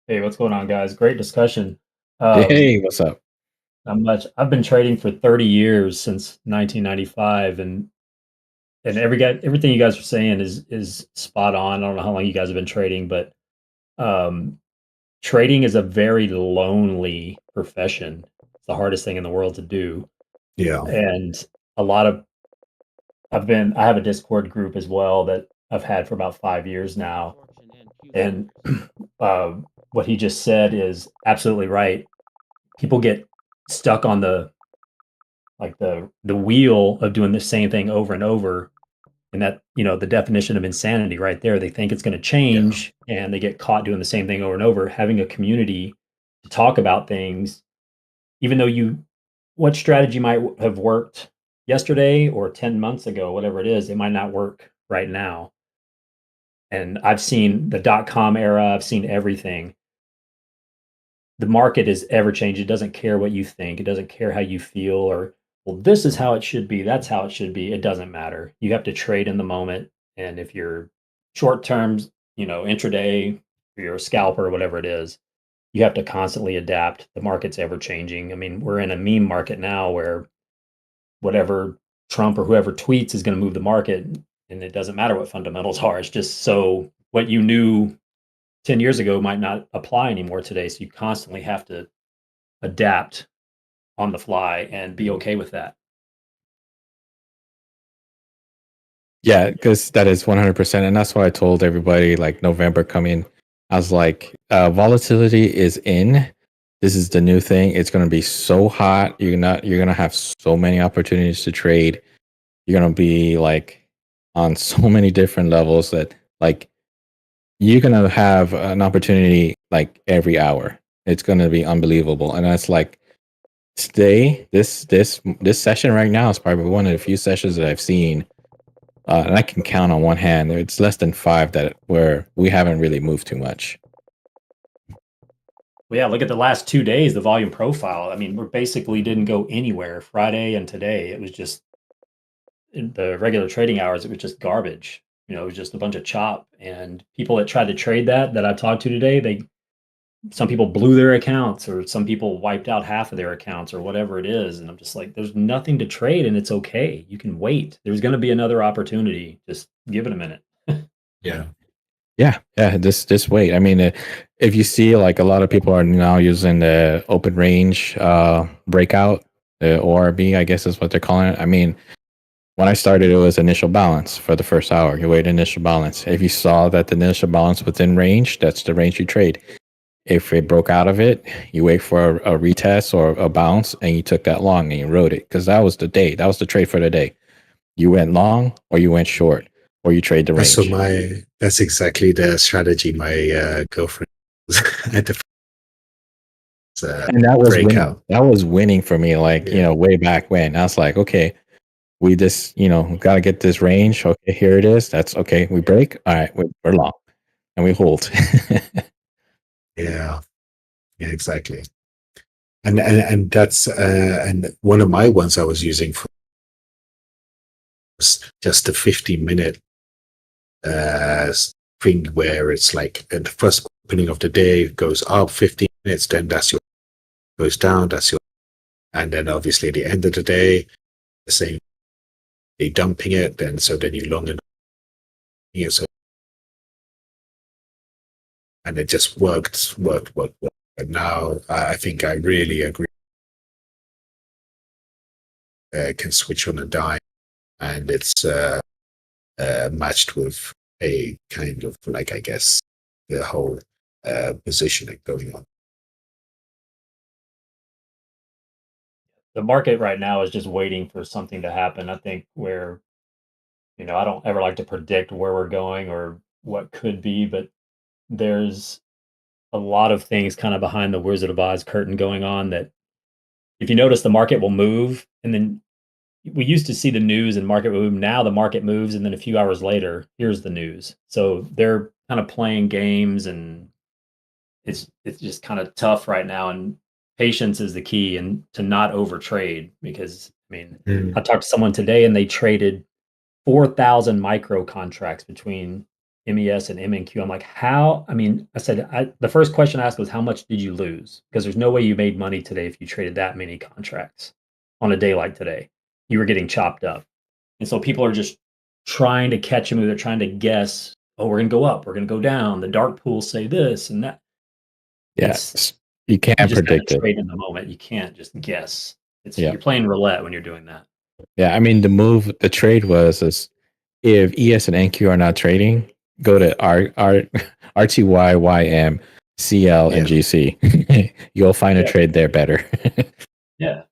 F: Hey, what's going on, guys? Great discussion.
E: Hey, what's up?
F: Not much. I've been trading for 30 years since 1995, and everything you guys are saying is spot on. I don't know how long you guys have been trading, but trading is a very lonely profession. It's the hardest thing in the world to do,
D: Yeah.
F: and a lot of I have a Discord group as well that I've had for about 5 years now, and what he just said is absolutely right. People get stuck on the wheel of doing the same thing over and over, and that, the definition of insanity right there. They think it's going to change, and they get caught doing the same thing over and over. Having a community to talk about things, even though what strategy might have worked yesterday or 10 months ago, whatever it is, it might not work right now. And I've seen the .com era, I've seen everything. The market is ever changing. It doesn't care what you think. It doesn't care how you feel, or, well, this is how it should be. That's how it should be. It doesn't matter. You have to trade in the moment. And if you're short terms, intraday, if you're a scalper or whatever it is, you have to constantly adapt. The market's ever changing. I mean, we're in a meme market now where whatever Trump or whoever tweets is going to move the market. And it doesn't matter what fundamentals are. It's just so what you knew 10 years ago might not apply anymore today. So you constantly have to adapt on the fly and be okay with that.
E: Yeah, because that is 100%. And that's why I told everybody, like, November coming, I was like, volatility is in. This is the new thing. It's going to be so hot. You're going to have so many opportunities to trade. You're going to be like on so many different levels that, like, you're going to have an opportunity like every hour. It's going to be unbelievable. And that's like, today, this session right now is probably one of the few sessions that I've seen, and I can count on one hand. It's less than 5 where we haven't really moved too much.
F: Well, yeah, look at the last 2 days, the volume profile. I mean, we basically didn't go anywhere Friday and today. It was just in the regular trading hours. It was just garbage. It was just a bunch of chop. And people that tried to trade that I've talked to today, some people blew their accounts, or some people wiped out half of their accounts, or whatever it is. And I'm just like, there's nothing to trade, and it's okay. You can wait. There's going to be another opportunity. Just give it a minute.
D: Yeah.
E: Yeah. Just wait. I mean, if you see, like, a lot of people are now using the open range breakout, the ORB, I guess is what they're calling it. I mean, when I started, it was initial balance for the first hour. You wait initial balance. If you saw that the initial balance was in range, that's the range you trade. If it broke out of it, you wait for a retest or a bounce, and you took that long and you rode it, because that was the day. That was the trade for the day. You went long or you went short, or you trade the range.
D: So that's exactly the strategy my girlfriend at the
E: and that was
D: breakout.
E: winning. That was winning for me, like, way back when. I was like, okay, we just, got to get this range. Okay, here it is. That's okay. We break. All right, we're long, and we hold.
D: Yeah, exactly. And that's and one of my ones I was using for just the 15-minute thing, where it's like at the first opening of the day it goes up 15 minutes, then goes down, and then obviously at the end of the day, the same, they dumping it, then you long it, so, and it just worked. And now I think I really agree. Can switch on a dime, and it's matched with a kind of, like, I guess, the whole positioning going on.
F: The market right now is just waiting for something to happen. I think where, I don't ever like to predict where we're going or what could be, but there's a lot of things kind of behind the Wizard of Oz curtain going on, that if you notice, the market will move, and then we used to see the news and market move. Now the market moves, and then a few hours later, here's the news. So they're kind of playing games, and it's just kind of tough right now. And patience is the key, and to not overtrade, because I mean,
D: Mm.
F: I talked to someone today and they traded 4,000 micro contracts between MES and MNQ. I'm like, how? I mean, I said, the first question I asked was, how much did you lose? Because there's no way you made money today if you traded that many contracts on a day like today. You were getting chopped up. And so people are just trying to catch a move. They're trying to guess, oh, we're going to go up, we're going to go down. The dark pools say this and that.
E: Yeah,
F: It's
E: you
F: you
E: can't
F: just have
E: predict
F: to
E: it.
F: trade in the moment. You can't just guess.
E: Yeah.
F: You're playing roulette when you're doing that.
E: Yeah, I mean the trade was is if ES and NQ are not trading, go to RTY, YM, CL, and
D: Yeah.
E: GC. You'll find a
F: Yeah.
E: trade there better.
F: Yeah.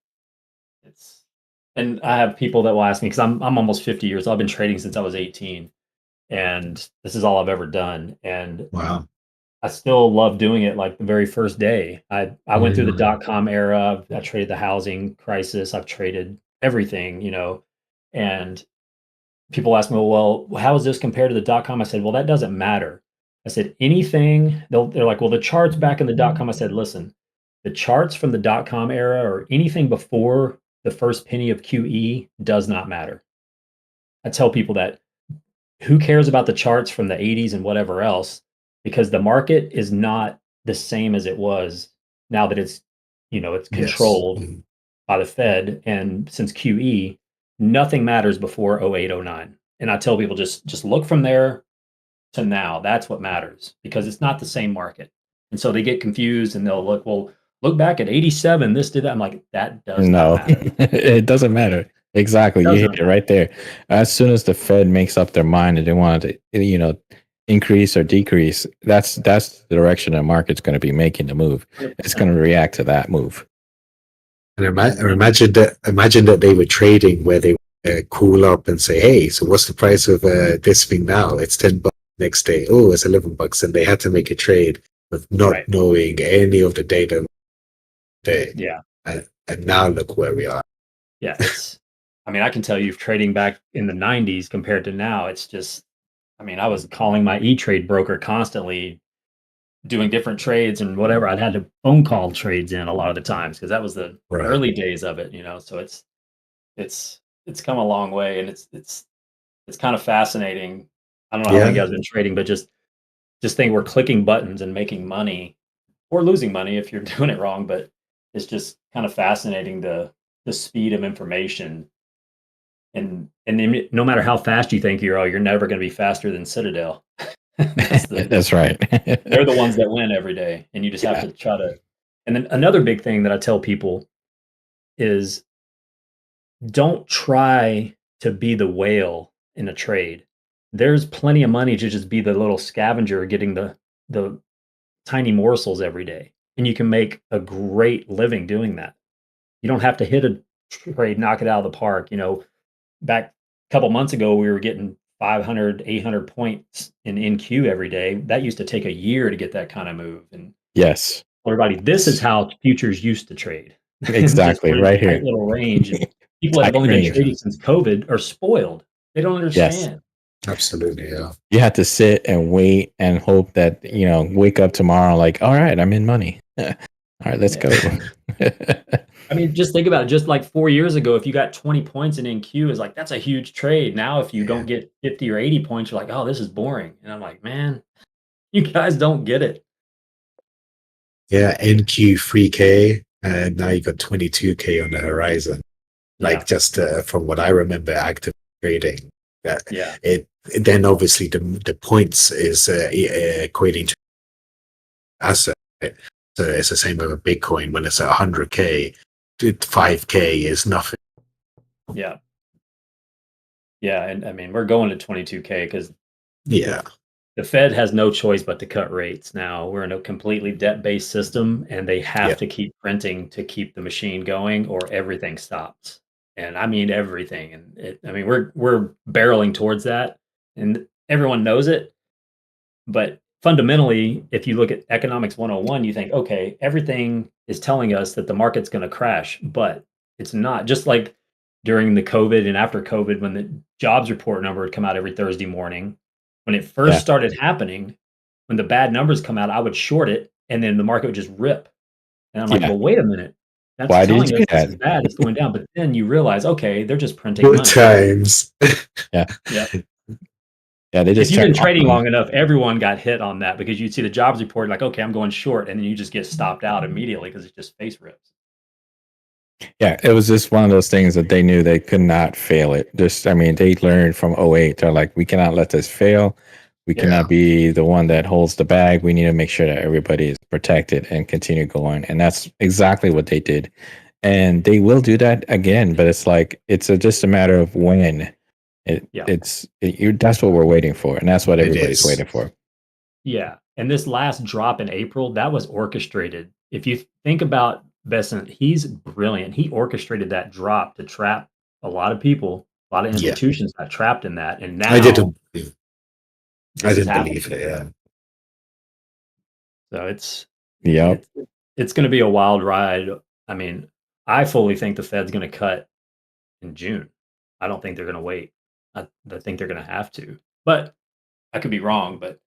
F: And I have people that will ask me because I'm almost 50 years old. I've been trading since I was 18, and this is all I've ever done. And
D: Wow.
F: I still love doing it. Like the very first day, I went through the
D: Mm.
F: .com era. I traded the housing crisis. I've traded everything, and people ask me, well, how is this compared to the .com? I said, well, that doesn't matter. I said, anything, they're like, well, the charts back in the .com. I said, listen, the charts from the .com era or anything before the first penny of QE does not matter. I tell people that who cares about the charts from the 80s and whatever else, because the market is not the same as it was now that it's
D: Yes.
F: controlled
D: Mm.
F: by the Fed. And since QE, nothing matters before 08, 09. And I tell people just look from there to now. That's what matters because it's not the same market. And so they get confused and they'll look back at 87, this did that. I'm like, that does not
E: No,
F: matter.
E: it doesn't matter. Exactly. You hit
F: Doesn't
E: it right there. As soon as the Fed makes up their mind and they want to, increase or decrease, that's the direction the market's going to be making the move. It's going to react to that move.
D: And imagine that they were trading where they call up and say, "Hey, so what's the price of this thing now? It's $10." Next day, oh, it's $11, and they had to make a trade with not
F: Right.
D: knowing any of the data.
F: Yeah.
D: And now look where we are.
F: Yeah. I can tell you trading back in the 90s compared to now, it's just, I was calling my E-Trade broker constantly doing different trades and whatever. I'd had to phone call trades in a lot of the times because that was the
D: Right.
F: early days of it, so it's come a long way and it's kind of fascinating. I don't know how long you guys have been trading, but just think we're clicking buttons and making money or losing money if you're doing it wrong. But it's just kind of fascinating the speed of information. And no matter how fast you think you're never going to be faster than Citadel.
E: That's right.
F: They're the ones that win every day, and you just have to try to. And then another big thing that I tell people is don't try to be the whale in a trade. There's plenty of money to just be the little scavenger getting the tiny morsels every day, and you can make a great living doing that. You don't have to hit a trade, knock it out of the park. Back a couple months ago, we were getting 500, 800 points in NQ every day. That used to take a year to get that kind of move. And
E: Yes,
F: everybody, this is how futures used to trade.
E: exactly.
F: Just
E: Right
F: tight
E: here.
F: little range. And people that have
E: Tight
F: only been
E: range.
F: trading since COVID are spoiled. They don't
E: Yes.
F: understand.
D: Absolutely, yeah.
E: You have to sit and wait and hope that, wake up tomorrow like, all right, I'm in money. All right, let's go.
F: Just think about it. Just like 4 years ago, if you got 20 points in NQ, is like, that's a huge trade. Now, if you don't get 50 or 80 points, you're like, oh, this is boring. And I'm like, man, you guys don't get it.
D: Yeah, NQ 3K, and now you got 22K on the horizon. Like just from what I remember, active trading. Then obviously the points is equating to asset. Right? So it's the same with a Bitcoin. When it's at 100K, 5K is nothing.
F: Yeah. Yeah, and we're going to 22K because the Fed has no choice but to cut rates now. We're in a completely debt-based system, and they have to keep printing to keep the machine going, or everything stops. And I mean everything. And we're barreling towards that, and everyone knows it. But fundamentally, if you look at economics 101, you think, okay, everything is telling us that the market's going to crash, but it's not. Just like during the COVID and after COVID, when the jobs report number would come out every Thursday morning, when it first started happening, when the bad numbers come out, I would short it and then the market would just rip. And I'm like, well, wait a minute. That's
E: Why did
F: telling
E: you
F: us
E: do
F: this is
E: that?
F: bad. It's going down. But then you realize, okay, they're just printing
D: Good
F: money.
D: times.
E: Yeah.
F: Yeah.
E: Yeah, they
F: If
E: just
F: you've been
E: turned
F: trading
E: on.
F: long enough, everyone got hit on that because you'd see the jobs report like, okay, I'm going short, and then you just get stopped out immediately because it's just face rips.
E: Yeah, it was just one of those things that they knew they could not fail it. Just, I mean, they learned from '08. They're like, we cannot let this fail. We
F: Yeah.
E: cannot be the one that holds the bag. We need to make sure that everybody is protected and continue going. And that's exactly what they did. And they will do that again, but it's like just a matter of when.
F: Yeah.
E: That's what we're waiting for, and that's what
D: It
E: everybody's
D: is.
E: waiting for.
F: Yeah. And this last drop in April, that was orchestrated. If you think about Besant, he's brilliant. He orchestrated that drop to trap a lot of people. A lot of
D: Yeah.
F: institutions got trapped in that. And now
D: I didn't
F: this is happening.
D: believe it. Yeah.
F: So it's
E: Yep.
F: it's going to be a wild ride. I mean, I fully think the Fed's going to cut in June. I don't think they're going to wait. I think they're going to have to. But I could be wrong. But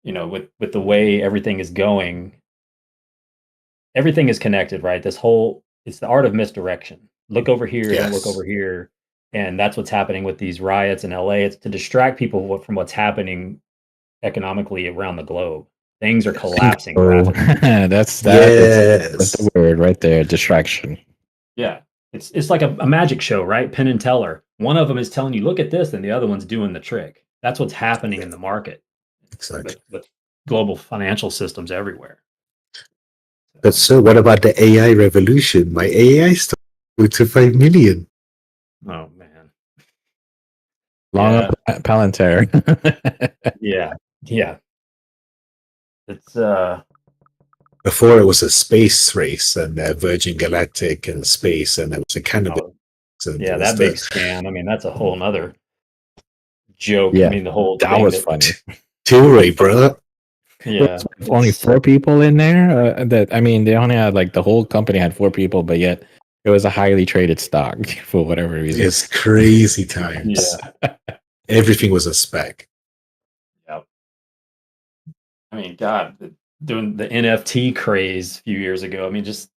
F: with the way everything is going, everything is connected, right? It's the art of misdirection. Look over here, don't look
D: Yes.
F: over here. And that's what's happening with these riots in LA. It's to distract people from what's happening economically around the globe. Things are collapsing
E: Oh,
F: rapidly.
E: that's
D: Yes.
E: the word right there. Distraction.
F: Yeah. It's like a magic show, right? Penn and Teller. One of them is telling you, look at this, and the other one's doing the trick. That's what's happening in the market
D: Exactly.
F: with global financial systems everywhere.
D: But so what about the AI revolution? My AI started to 5 million.
F: Oh man.
E: Long
F: Yeah.
E: up Palantir.
F: Yeah. Yeah. It's
D: Before it was a space race and Virgin Galactic and space, and it was a cannabis. And
F: yeah,
D: it was
F: that big scam. I mean, that's a whole nother joke.
E: Yeah,
F: I mean, the whole
E: that
F: thing
E: was funny.
D: Tilray, bro.
F: Yeah,
E: Only 4 people in there. I mean, they only had the whole company had 4 people, but yet it was a highly traded stock for whatever reason.
D: It's crazy times.
F: Yeah.
D: Everything was a spec.
F: Yeah. I mean, God, doing the NFT craze a few years ago. I mean, just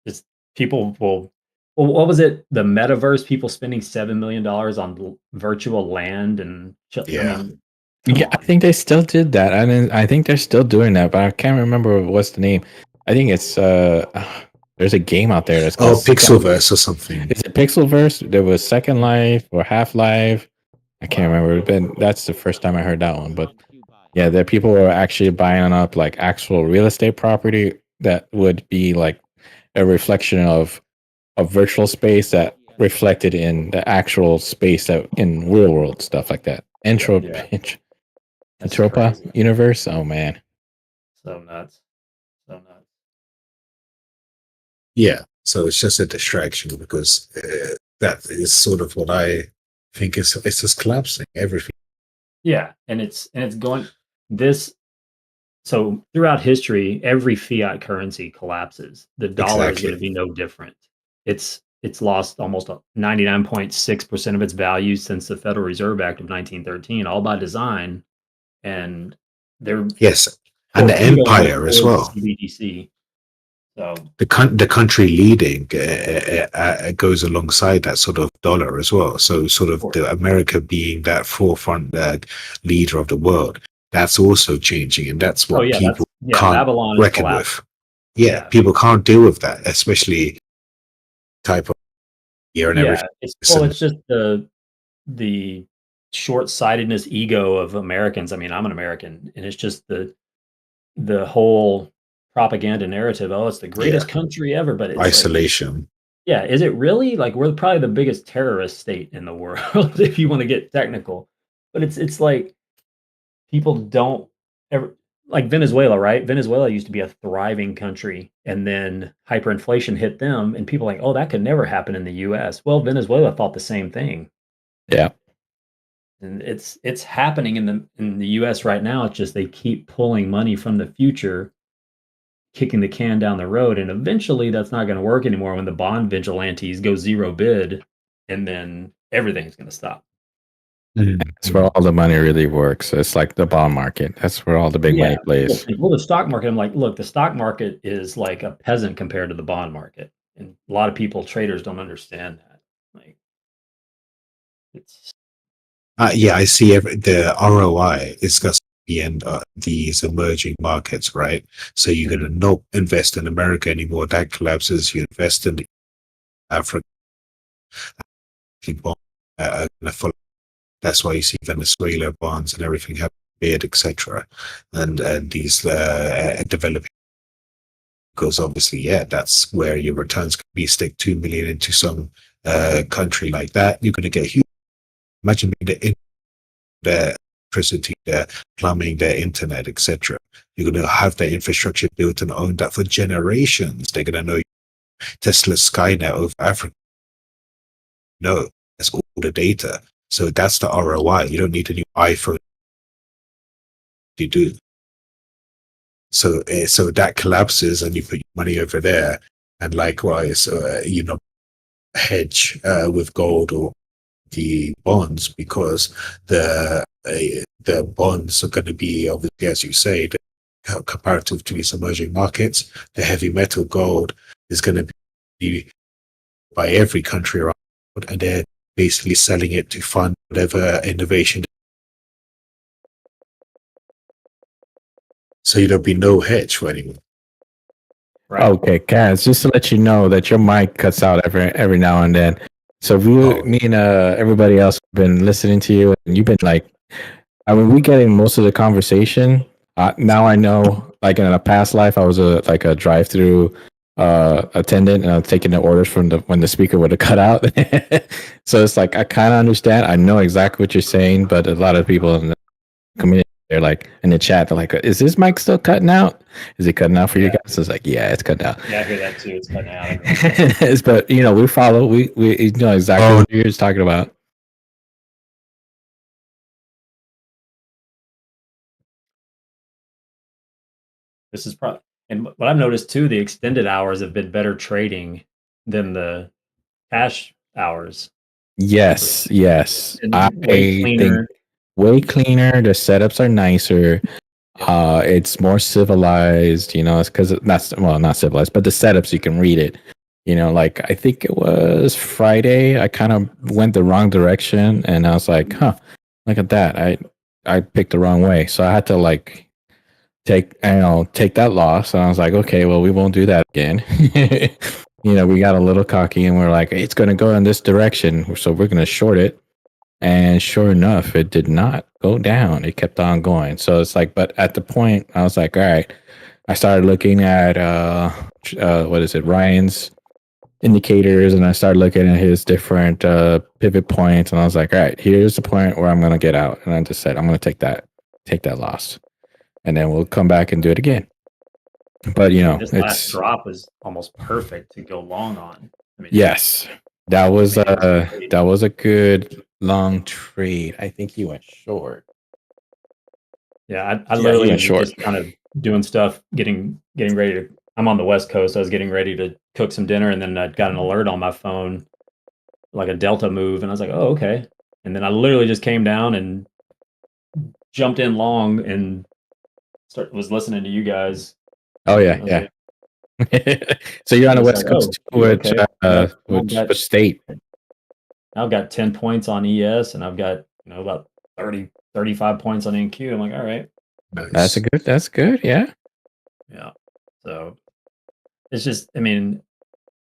F: people will. Well, what was it? The metaverse. People spending $7 million on virtual land and.
D: Yeah.
F: I mean,
E: Yeah, I think they still did that. I think they're still doing that, but I can't remember what's the name. I think it's there's a game out there that's called
D: Pixelverse or something.
E: Is it Pixelverse? There was Second Life or Half Life. I can't remember, but that's the first time I heard that one. But yeah, there people were actually buying up actual real estate property that would be a reflection of a virtual space that reflected in the actual space that in real world stuff like that.
F: That's
E: Entropa
F: crazy.
E: universe. Oh man.
F: So nuts.
D: Yeah. So it's just a distraction because that is sort of what I think it's just collapsing everything.
F: Yeah, and it's going this. So throughout history, every fiat currency collapses. The dollar is
D: Exactly.
F: going to be no different. It's lost almost 99.6% of its value since the Federal Reserve Act of 1913, all by design. And they're
D: Yes, and the
F: torpedoing it
D: empire as
F: towards
D: well.
F: CBDC. So
D: The country leading goes alongside that sort of dollar as well. So sort of the America being that forefront leader of the world, that's also changing, and that's what people can't
F: Babylon
D: reckon with. Yeah, people can't deal with that, especially type of year and everything.
F: It's just the short-sightedness ego of Americans. I mean, I'm an American, and it's just the whole propaganda narrative. Oh, it's the greatest country ever, but it's
D: isolation.
F: Is it really? We're probably the biggest terrorist state in the world, if you want to get technical. But it's like people don't ever like Venezuela, right? Venezuela used to be a thriving country, and then hyperinflation hit them, and people are like, oh, that could never happen in the U.S. Well, Venezuela thought the same thing.
E: Yeah.
F: And it's happening in the US right now. It's just they keep pulling money from the future, kicking the can down the road, and eventually that's not going to work anymore when the bond vigilantes go zero bid, and then everything's going to stop.
E: That's where all the money really works. It's like the bond market. That's where all the big money plays.
F: Well, the stock market, I'm like, look, the stock market is like a peasant compared to the bond market. And a lot of people, traders, don't understand that. Like, it's
D: Yeah, I see the ROI is going to be in these emerging markets, right? So you're going to not invest in America anymore. That collapses. You invest in Africa. That's why you see Venezuela bonds and everything have bid, etc. And these developing, because obviously, yeah, that's where your returns can be. Stick 2 million into some country like that, you're going to get huge. Imagine the electricity, the plumbing, the internet, etc. You're going to have the infrastructure built and own that for generations. They're going to know Tesla Skynet over Africa. No, that's all the data. So that's the ROI. You don't need a new iPhone. You do. So that collapses, and you put your money over there, and likewise, hedge with gold or the bonds, because the bonds are going to be, obviously, as you say, comparative to these emerging markets. The heavy metal gold is going to be by every country around, and they're basically selling it to fund whatever innovation. So there'll be no hedge for anyone.
F: right.
E: Okay, Kaz, just to let you know that your mic cuts out every now and then. So me and everybody else have been listening to you, and you've been like, I mean, we get in most of the conversation. Now I know, like in a past life, I was a drive-through attendant, and I was taking the orders from when the speaker would have cut out. So it's like I kind of understand. I know exactly what you're saying, but a lot of people in the community, they're like in the chat, they're like, "Is this mic still cutting out? Is it cutting out for you guys?" It's like, "Yeah, it's cutting out."
F: Yeah, I hear that too. It's cutting out.
E: But we follow. We know exactly what you're talking about.
F: This is probably, and what I've noticed too, the extended hours have been better trading than the cash hours.
E: Yes.
F: And
E: I
F: way cleaner.
E: think way cleaner. The setups are nicer. It's more civilized. It's because not civilized, but the setups, you can read it. Like I think it was Friday, I kind of went the wrong direction, and I was like, "Huh, look at that! I picked the wrong way." So I had to take that loss, and I was like, "Okay, well, we won't do that again." We got a little cocky, and we're like, "It's going to go in this direction, so we're going to short it." And sure enough, it did not go down. It kept on going. So it's like, but at the point, I was like, all right. I started looking at Ryan's indicators, and I started looking at his different pivot points, and I was like, all right, here's the point where I'm going to get out. And I just said, I'm going to take that loss, and then we'll come back and do it again. But
F: this last drop was almost perfect to go long on. I mean,
E: yes, that was a good long trade. I think he went short.
F: Yeah, I literally was just kind of doing stuff, getting ready to. I'm on the West Coast. I was getting ready to cook some dinner, and then I got an alert on my phone, like a delta move, and I was like, "Oh, okay." And then I literally just came down and jumped in long and was listening to you guys.
E: Oh yeah. So you're on the West Coast, which state?
F: I've got 10 points on ES, and I've got about 35 points on NQ. I'm like, all right,
D: nice.
E: That's good. Yeah.
F: So it's just, I mean,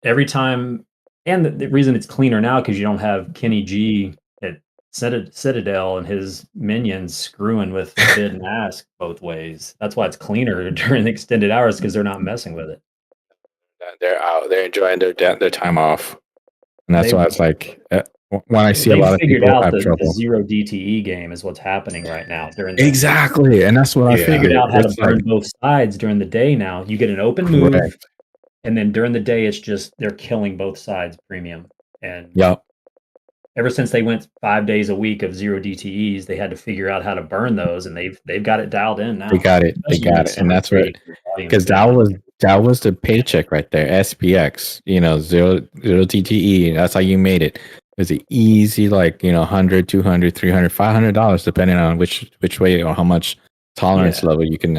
F: every time, and the reason it's cleaner now because you don't have Kenny G at Citadel and his minions screwing with bid and ask both ways. That's why it's cleaner during the extended hours, because they're not messing with it.
E: They're out. They're enjoying their time off, and that's why it's like when I see a lot of people have trouble.
F: The zero DTE game is what's happening right now during
E: exactly, and that's what I figured.
F: Figured out how to burn both sides during the day. Now you get an open move, and then during the day it's just they're killing both sides premium. And ever since they went 5 days a week of zero DTEs, they had to figure out how to burn those, and they've got it dialed in now.
E: They got it, and that's what, because that was the paycheck right there. SPX, zero DTE. That's how you made it. It's an easy, like, $100, $200, $300, $500, depending on which way or how much tolerance level you can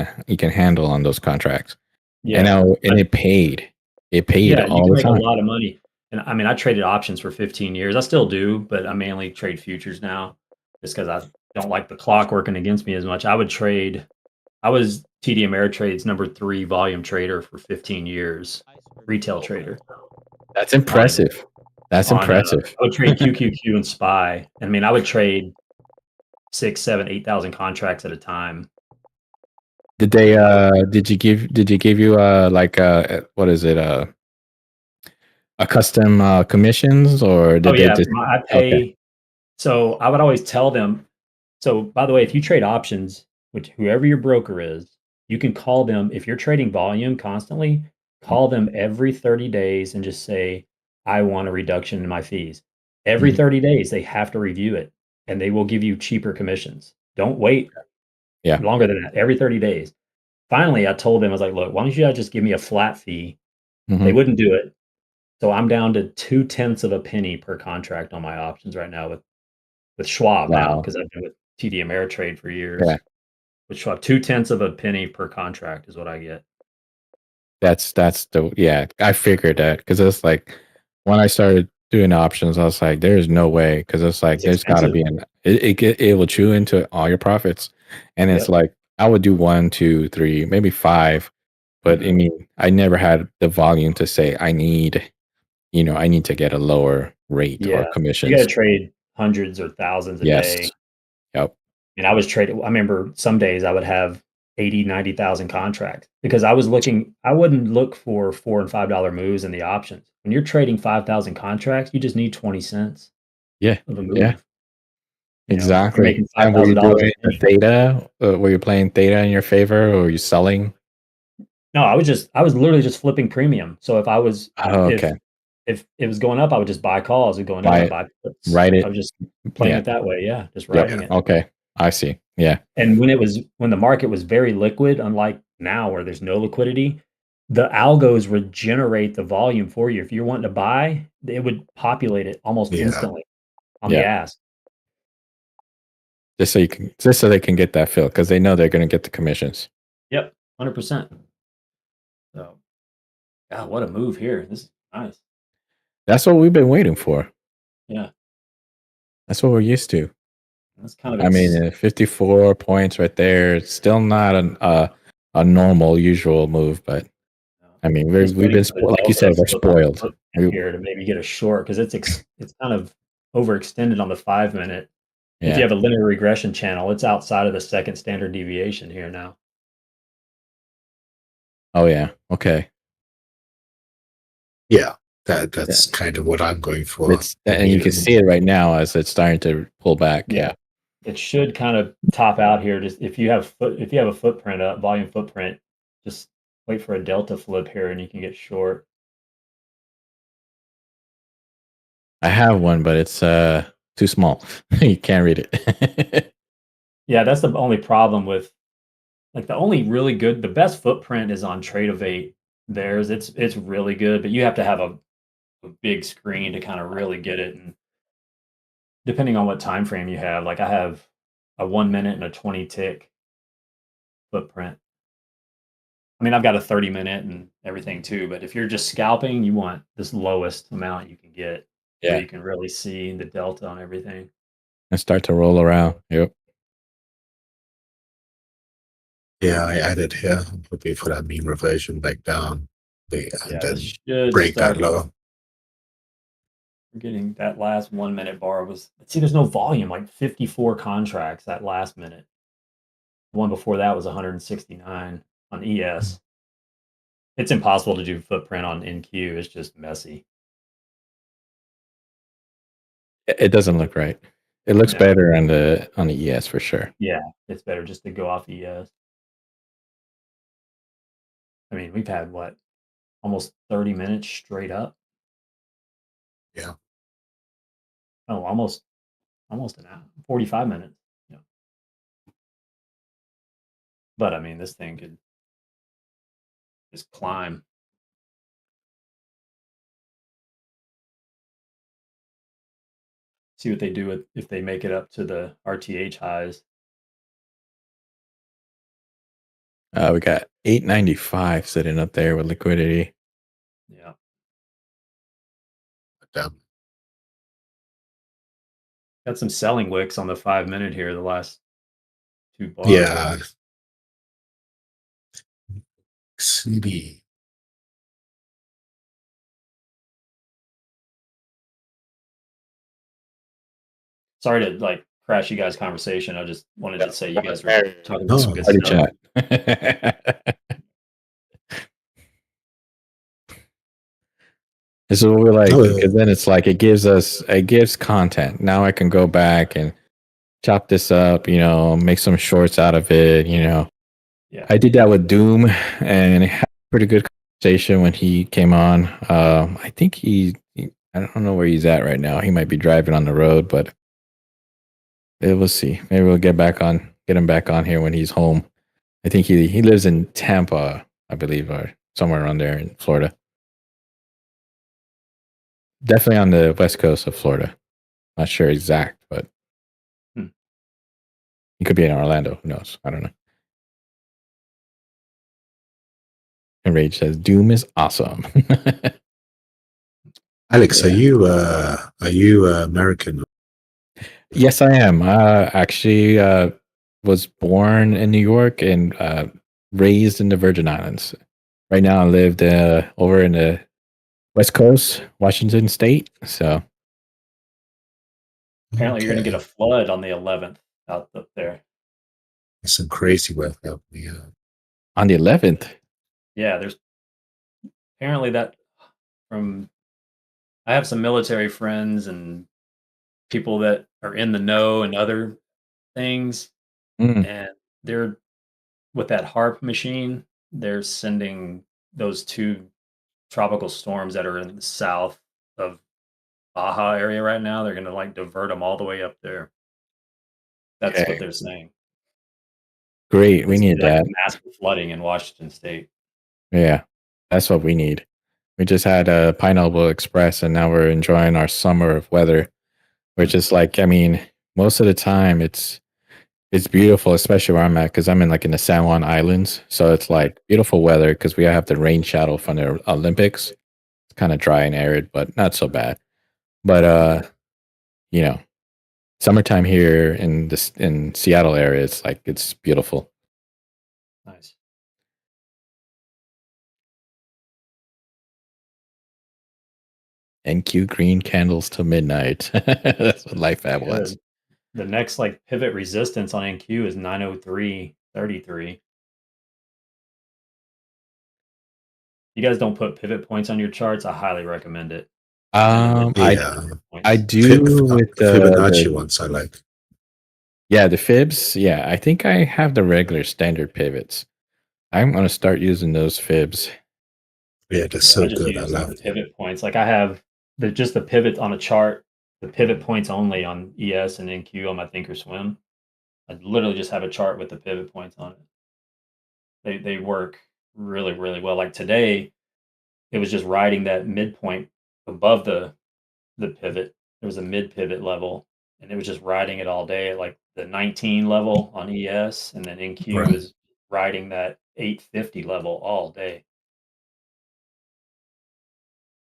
E: handle on those contracts. Yeah, and it paid. It paid
F: Yeah, you
E: all
F: can
E: the
F: make a
E: time.
F: lot of money. And I mean, I traded options for 15 years. I still do, but I mainly trade futures now just because I don't like the clock working against me as much. I was TD Ameritrade's #3 volume trader for 15 years, retail trader
E: That's
F: on
E: impressive. That's impressive.
F: I would trade QQQ and SPY. I mean, I would trade 6, 7, 8,000 contracts at a time.
E: Did they did you give you like what is it a custom commissions, or did they just
F: I
E: okay.
F: pay. So I would always tell them. So by the way, if you trade options, with whoever your broker is, you can call them if you're trading volume constantly. Call them every 30 days and just say, "I want a reduction in my fees." Every
E: Mhm.
F: 30 days, they have to review it, and they will give you cheaper commissions. Don't wait
E: Yeah.
F: longer than that. Every 30 days. Finally, I told them, I was like, "Look, why don't you guys just give me a flat fee?" They
E: Mhm.
F: wouldn't do it. So I'm down to 2/10 of a penny per contract on my options right now with Schwab now
E: Wow.
F: because I've been with TD Ameritrade for
E: Yeah.
F: years. With Schwab, 2/10 of a penny per contract is what I get.
E: That's the yeah, I figured that because it's like when I started doing options, I was like, there's no way because it's like
F: It's
E: there's got to
F: expensive.
E: be it will chew into all your profits, and it's
F: Yep.
E: like I would do 1, 2, 3, maybe 5, but I
F: Mhm.
E: mean I never had the volume to say I need to get a lower rate or
F: Yeah. You gotta
E: commissions.
F: trade hundreds or thousands a
E: Yes.
F: day.
E: Yep.
F: And I was trading I remember some days I would have 80, 90,000 contracts because I wouldn't look for $4 and $5 moves in the options. When you're trading 5,000 contracts, you just need 20 cents
E: Yeah.
F: of a
E: Yeah.
F: move. If you're
E: Exactly.
F: making
E: And were you
F: $5,000 a
E: doing the
F: penny.
E: theta? Were you playing theta in your favor, or were you selling?
F: No, I was literally just flipping premium. So
E: Oh, okay.
F: if it was going up, I would just buy calls. If going down,
E: Buy
F: I
E: it,
F: buy puts.
E: write
F: I
E: it.
F: was just playing
E: Yeah.
F: it that way. Yeah, just
E: Yep.
F: writing it.
E: Okay. I see. Yeah.
F: And when the market was very liquid, unlike now where there's no liquidity, the algos would generate the volume for you. If you're wanting to buy, it would populate it almost
D: Yeah.
F: instantly on the
E: Yeah.
F: ask.
E: Just so they can get that fill because they know they're going to get the commissions.
F: Yep, 100%. So, God, what a move here. This is nice.
E: That's what we've been waiting for.
F: Yeah,
E: That's what we're used to.
F: that's kind of
E: I mean, 54 points right there. It's still not a normal, usual move, but I mean,
F: just
E: we've
F: waiting
E: been
F: for the
E: like you
F: delta
E: said, we're
F: flip on the
E: spoiled.
F: flip
E: We,
F: here to maybe get a short because it's kind of overextended on the 5 minute. If you
E: yeah.
F: have a linear regression channel, it's outside of the second standard deviation here now.
E: Oh yeah. Okay.
D: Yeah.
E: Yeah.
D: That's kind of what I'm going for
E: And you can
D: immediately.
E: see it right now as it's starting to pull back.
F: Yeah.
E: Yeah.
F: It should kind of top out here. Just if you have a footprint up, volume footprint, just wait for a delta flip here and you can get short.
E: I have one, but it's too small. You can't read it.
F: Yeah, that's the only problem with like the best footprint is on Tradeovate. Theirs, it's really good, but you have to have a big screen to kind of really get it. And depending on what time frame you have, like I have a 1 minute and a 20 tick footprint. I mean, I've got a 30 minute and everything too, but if you're just scalping, you want this lowest amount you can get where
E: Yeah.
F: you can really see the delta on everything.
E: And start to roll around. Yep.
D: Yeah, I added here. I'm hoping for that mean reversion back down. And
F: Yeah,
D: then
F: this should
D: break that
F: start
D: low.
F: getting that last 1 minute bar was see, there's no volume, like 54 contracts that last minute. The one before that was 169 on ES. It's impossible to do footprint on NQ. It's just messy.
E: It doesn't look right. It looks
F: No.
E: better on the ES for sure.
F: Yeah, it's better just to go off ES. I mean, we've had what almost 30 minutes straight up.
D: Yeah.
F: Oh, almost an hour, 45 minutes. Yeah. But I mean, this thing could just climb. See what they do with if they make it up to the RTH highs.
E: We got 895 sitting up there with liquidity.
F: Yeah. Got some selling wicks on the 5-minute here, the last 2 bars.
D: Yeah. CD.
F: Sorry to like crash you guys' conversation. I just wanted to say you guys were talking about
D: No,
F: some good
E: Party
F: stuff.
E: chat. This is what we like,
D: No,
E: because then it's like it gives content. Now I can go back and chop this up, make some shorts out of it,
F: Yeah.
E: I did that with Doom and had a pretty good conversation when he came on. I think I don't know where he's at right now. He might be driving on the road, but we'll see. Maybe we'll get him back on here when he's home. I think he lives in Tampa, I believe, or somewhere around there in Florida. Definitely on the west coast of Florida. Not sure exact, but he could be in Orlando. Who knows? I don't know. And Rage says Doom is awesome.
D: Alex,
E: Yeah.
D: are you American?
E: Yes, I am. Actually, was born in New York and raised in the Virgin Islands. Right now, I lived over in the West Coast, Washington State. So
F: Apparently, you're going to get a flood on the 11th out up there.
D: It's some crazy weather out there.
E: On the 11th?
F: Yeah, there's apparently that from. I have some military friends and people that are in the know and other things, and they're with that HARP machine. They're sending those 2 tropical storms that are in the south of Baja area right now. They're going to like divert them all the way up there. That's what they're saying.
E: Great. We need
F: like
E: that.
F: Massive flooding in Washington State.
E: Yeah, that's what we need. We just had a Pineapple Express, and now we're enjoying our summer of weather, which is like, most of the time it's beautiful, especially where I'm at, because I'm in the San Juan Islands. So it's like beautiful weather because we have the rain shadow from the Olympics. It's kind of dry and arid, but not so bad. But summertime here in Seattle area, it's beautiful.
F: Nice.
E: NQ green candles till midnight. That's what life at wants.
F: The next pivot resistance on NQ is 903.33. You guys don't put pivot points on your charts, I highly recommend it.
E: I do with the
D: Fibonacci ones I like.
E: Yeah, the fibs. Yeah, I think I have the regular standard pivots. I'm going to start using those fibs.
D: Yeah, they're so
F: I just
D: good. I
F: use
D: love
F: the pivot points. I have just the pivot on a chart, the pivot points only on ES and NQ on my Thinkorswim. I literally just have a chart with the pivot points on it. They work really, really well. Like today, it was just riding that midpoint above the pivot. There was a mid pivot level, and it was just riding it all day at the 19 level on ES, and then NQ is riding that 850 level all day.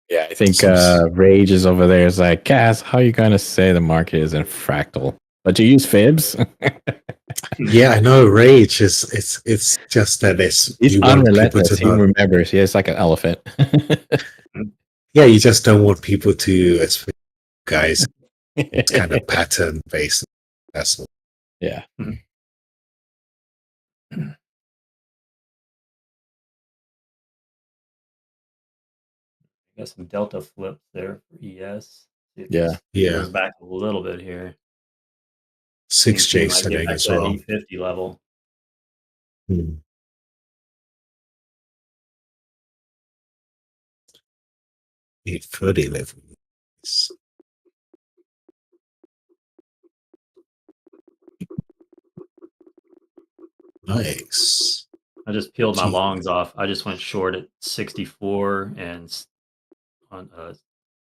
E: Yeah, I think Rage is over there. Is like, Cass, how are you going to say the market is in fractal? But you use fibs?
D: Yeah, I know. Rage is it's just that
E: he's unrelentless. He remembers. Yeah, it's like an elephant.
D: Yeah, you just don't want people to, guys. It's kind of pattern based. That's all.
E: Yeah.
F: Got some delta flips there for ES.
E: Yeah.
F: Goes back a little bit here.
D: 6J setting as well.
F: 850 level.
D: 830 level. Nice.
F: I just peeled my longs off. I just went short at 64 and on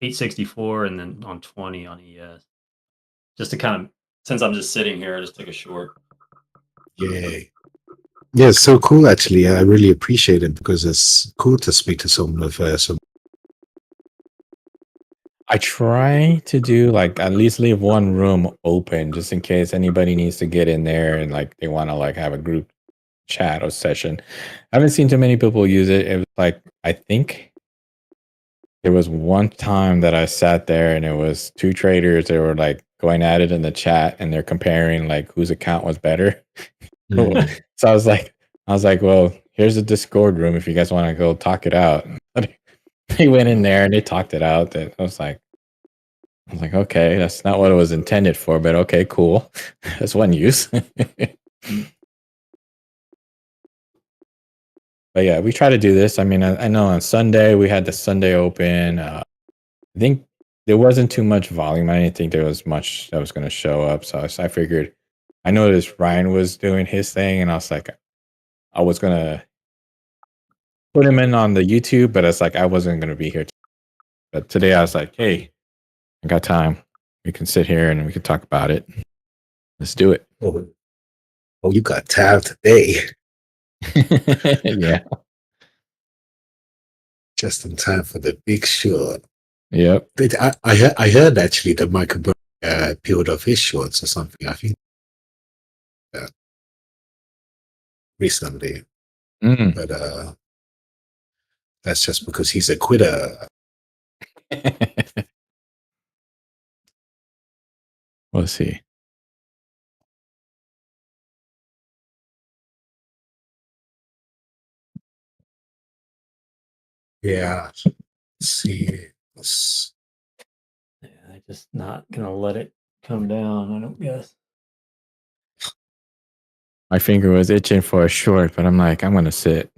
F: 864 and then on 20 on ES. Just to kind of, since I'm just sitting here, I just took a short.
D: Yay. Yeah, it's so cool actually. I really appreciate it because it's cool to speak to someone with some
E: I try to do like at least leave one room open just in case anybody needs to get in there and like they want to like have a group chat or session. I haven't seen too many people use it. It was like I think there was one time that I sat there and it was two traders. They were like going at it in the chat and they're comparing like whose account was better.
D: Mm.
E: So I was like, well, here's a Discord room if you guys want to go talk it out. They went in there and they talked it out. I was like, okay, that's not what it was intended for, but okay, cool. That's one use. But yeah, we try to do this. I mean, I know on Sunday we had the Sunday Open. I think there wasn't too much volume. I didn't think there was much that was going to show up. So I figured, I noticed Ryan was doing his thing, and I was like, I was going to put him in on the YouTube, but it's like I wasn't going to be here. But today I was like, hey, I got time. We can sit here and we can talk about it. Let's do it.
D: Oh, you got time today.
E: Yeah.
D: Just in time for the big short.
E: Yep.
D: I heard actually that Michael peeled off his shorts or something. I think recently, but that's just because he's a quitter.
E: We'll see.
D: Yeah. Let's see.
F: Yeah, they're just not gonna let it come down, I don't guess.
E: My finger was itching for a short, but I'm like, I'm going to sit.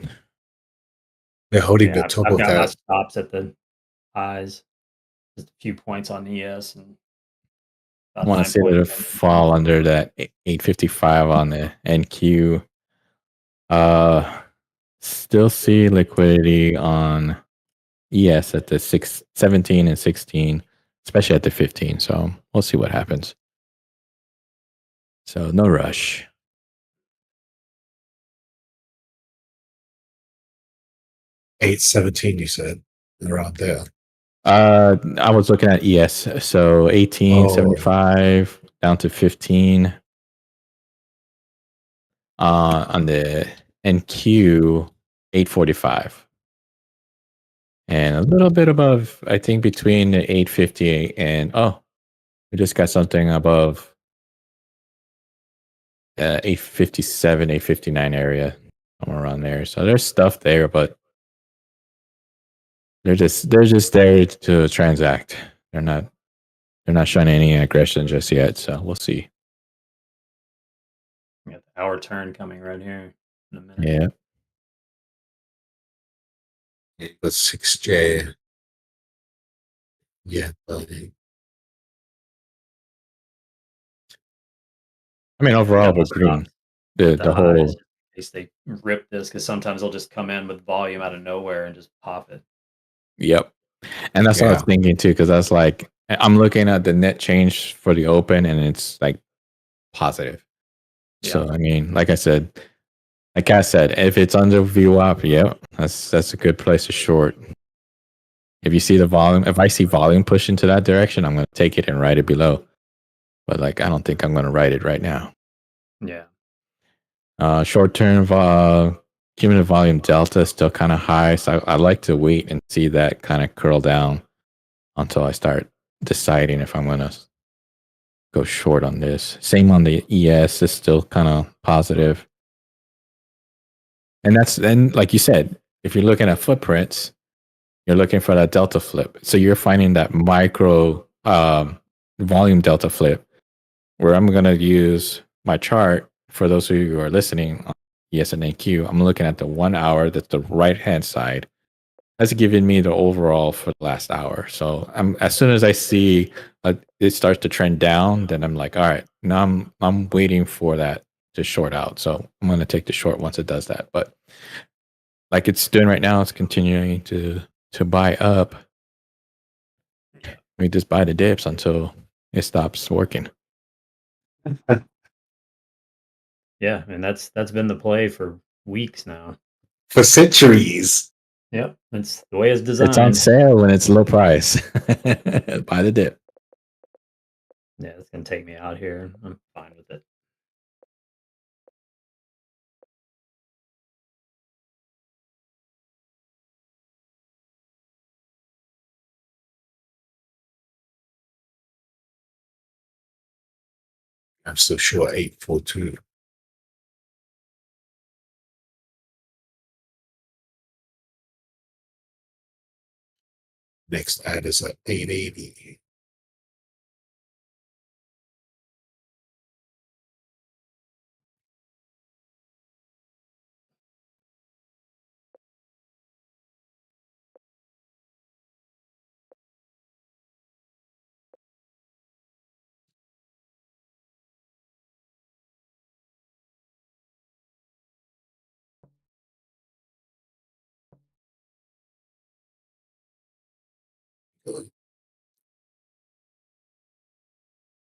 D: They're holding the
F: Yeah,
D: top
F: I've
D: of
F: got my
D: that.
F: stops at the highs, just a few points on ES and
E: I
F: about
E: want to
F: 9
E: see
F: points.
E: it fall under that 855 on the NQ. Still see liquidity on ES at the 17 and 16, especially at the 15. So we'll see what happens. So no rush.
D: 817, you said, around there.
E: I was looking at ES, so 1875 down to 15. On the NQ, 845. And a little bit above, I think between the 850 and, we just got something above 857, 859 area, somewhere around there. So there's stuff there, but they're just there to transact. They're not showing any aggression just yet. So we'll see.
F: We got the hour turn coming right here in a minute.
E: Yeah.
D: But 6J. Yeah. Buddy.
E: I mean, overall, we're green. The whole.
F: In case they rip this, because sometimes they'll just come in with volume out of nowhere and just pop it.
E: Yep. And that's what I was thinking too, because I was like, I'm looking at the net change for the open and it's like positive. Yeah. So, I mean, like I said, if it's under VWAP, yeah, that's a good place to short. If you see the volume, if I see volume push into that direction, I'm going to take it and write it below. But like, I don't think I'm going to write it right now.
F: Yeah.
E: Short term cumulative volume delta is still kind of high. So I like to wait and see that kind of curl down until I start deciding if I'm going to go short on this. Same on the ES is still kind of positive. And like you said, if you're looking at footprints, you're looking for that delta flip. So you're finding that micro volume delta flip where I'm going to use my chart for those of you who are listening on ES and NQ. I'm looking at the 1 hour, that's the right hand side. That's giving me the overall for the last hour. So as soon as I see it starts to trend down, then I'm like, all right, now I'm waiting for that to short out. So I'm going to take the short once it does that. But like it's doing right now, it's continuing to buy up. We just buy the dips until it stops working.
F: Yeah, and that's been the play for weeks now.
D: For centuries.
F: Yep. It's the way it's designed.
E: It's on sale when it's low price. Buy the dip.
F: Yeah, it's gonna take me out here. I'm fine with it.
D: I'm still sure 842. Next ad is at 880.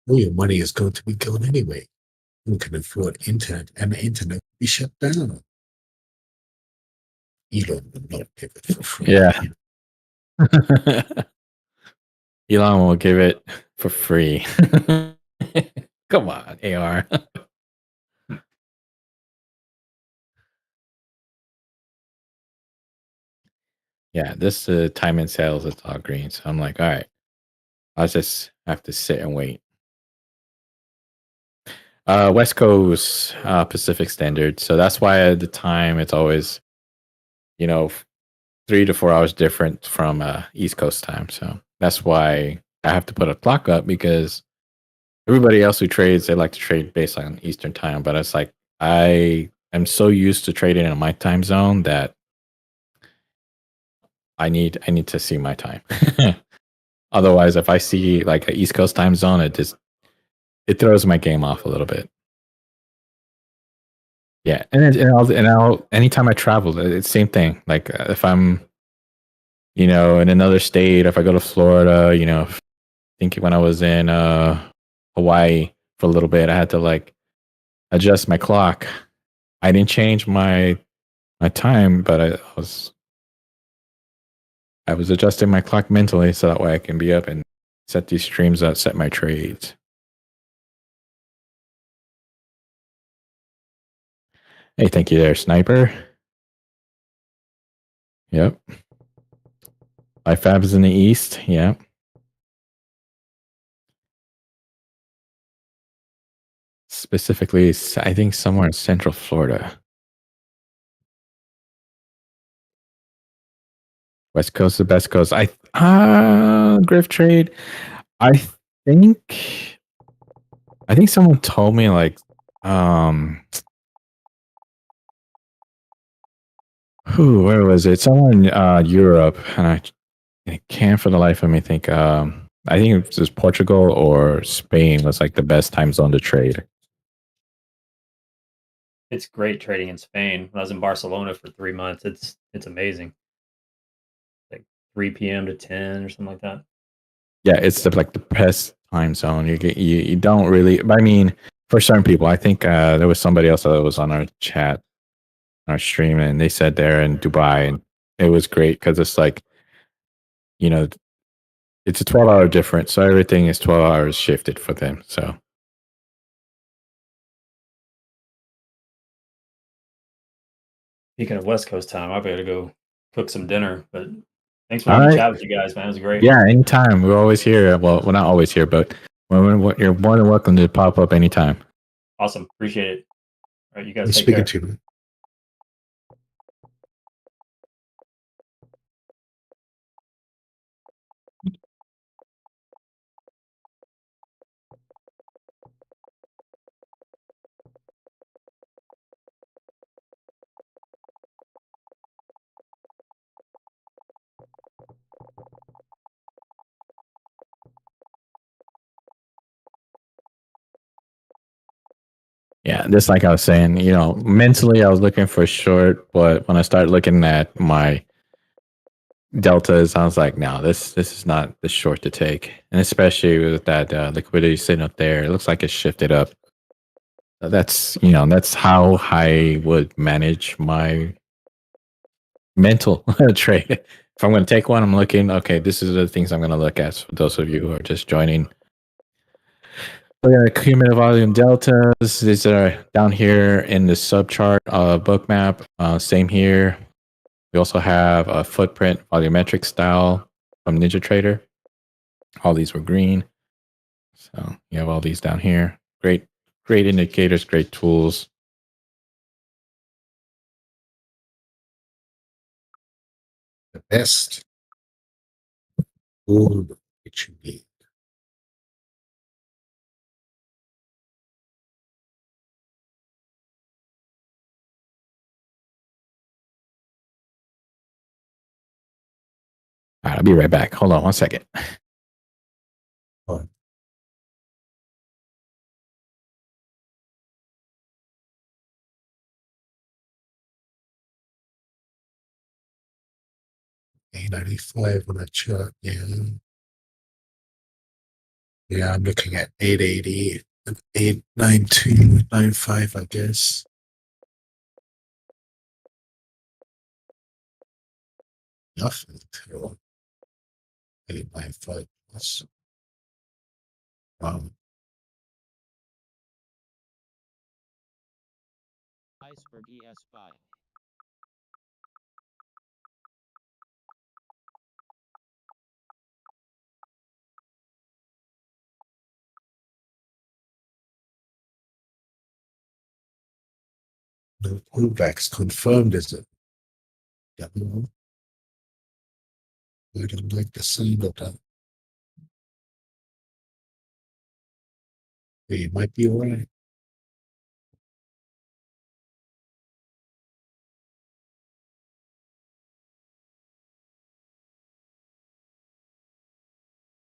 D: Well, your money is going to be gone anyway. You can afford internet, and the internet will be shut down. Elon will not give it for free.
E: Yeah. Elon will give it for free. Come on, AR. Yeah, this time in sales, it's all green. So I'm like, all right, I'll just have to sit and wait. West Coast Pacific Standard. So that's why at the time it's always, 3 to 4 hours different from East Coast time. So that's why I have to put a clock up, because everybody else who trades, they like to trade based on Eastern time. But it's like I am so used to trading in my time zone that I need to see my time. Otherwise, if I see like an East Coast time zone, it throws my game off a little bit. Yeah, and I'll anytime I travel, it's same thing. Like if I'm, in another state, if I go to Florida, I think when I was in Hawaii for a little bit, I had to like adjust my clock. I didn't change my time, but I was adjusting my clock mentally so that way I can be up and set these streams up, set my trades. Hey, thank you there, Sniper. Yep. IFAB is in the east. Yeah. Specifically, I think somewhere in Central Florida. West Coast, the best coast. Griff trade. I think someone told me like, where was it? Somewhere in Europe, and I can't for the life of me think. I think it was Portugal or Spain was like the best time zone to trade.
F: It's great trading in Spain. When I was in Barcelona for 3 months, it's amazing. Like 3 p.m. to 10 or something like that.
E: Yeah, it's like the best time zone. You don't really. I mean, for certain people, I think there was somebody else that was on our chat, our stream, and they said they're in Dubai, and it was great because it's like, it's a 12-hour difference, so everything is 12 hours shifted for them. So.
F: Speaking of West Coast time, I better go cook some dinner. But thanks for letting me chat with you guys, man. It was great.
E: Yeah, anytime. We're always here. Well, we're not always here, but you're more than welcome to pop up anytime.
F: Awesome. Appreciate it. All right, you guys
D: Nice
F: take
D: speaking
F: care.
D: to you, man.
E: Yeah, just like I was saying, mentally I was looking for a short, but when I started looking at my deltas, I was like, no, this is not the short to take. And especially with that liquidity sitting up there, it looks like it's shifted up. That's how I would manage my mental trade. If I'm going to take one, I'm looking, okay, this is the things I'm going to look at for those of you who are just joining. Look at the cumulative volume deltas. These are down here in the subchart book map. Same here. We also have a footprint volumetric style from NinjaTrader. All these were green. So you have all these down here. Great indicators, great tools.
D: The best tool which you need.
E: All right, I'll be right back. Hold on one second.
D: Oh, $8.95 on that chart. Yeah. Yeah, I'm looking at 880 and 892.95, I guess. Nothing to 895 plus.
A: Iceberg ES buy.
D: No pullbacks confirmed, is it? Yeah, no. I don't like the sound of that. You might be right.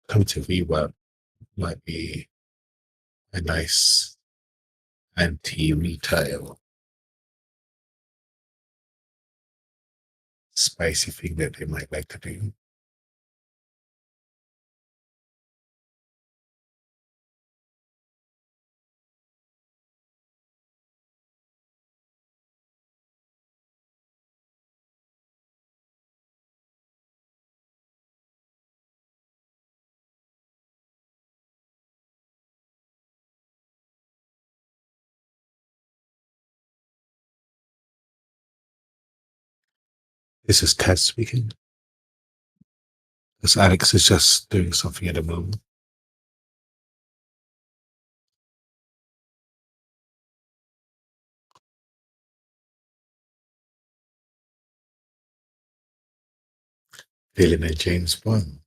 D: Come to VWAP might be a nice anti-retail spicy thing that they might like to do. This is Kat speaking. This Alex is just doing something at the moment. Feeling a James Bond.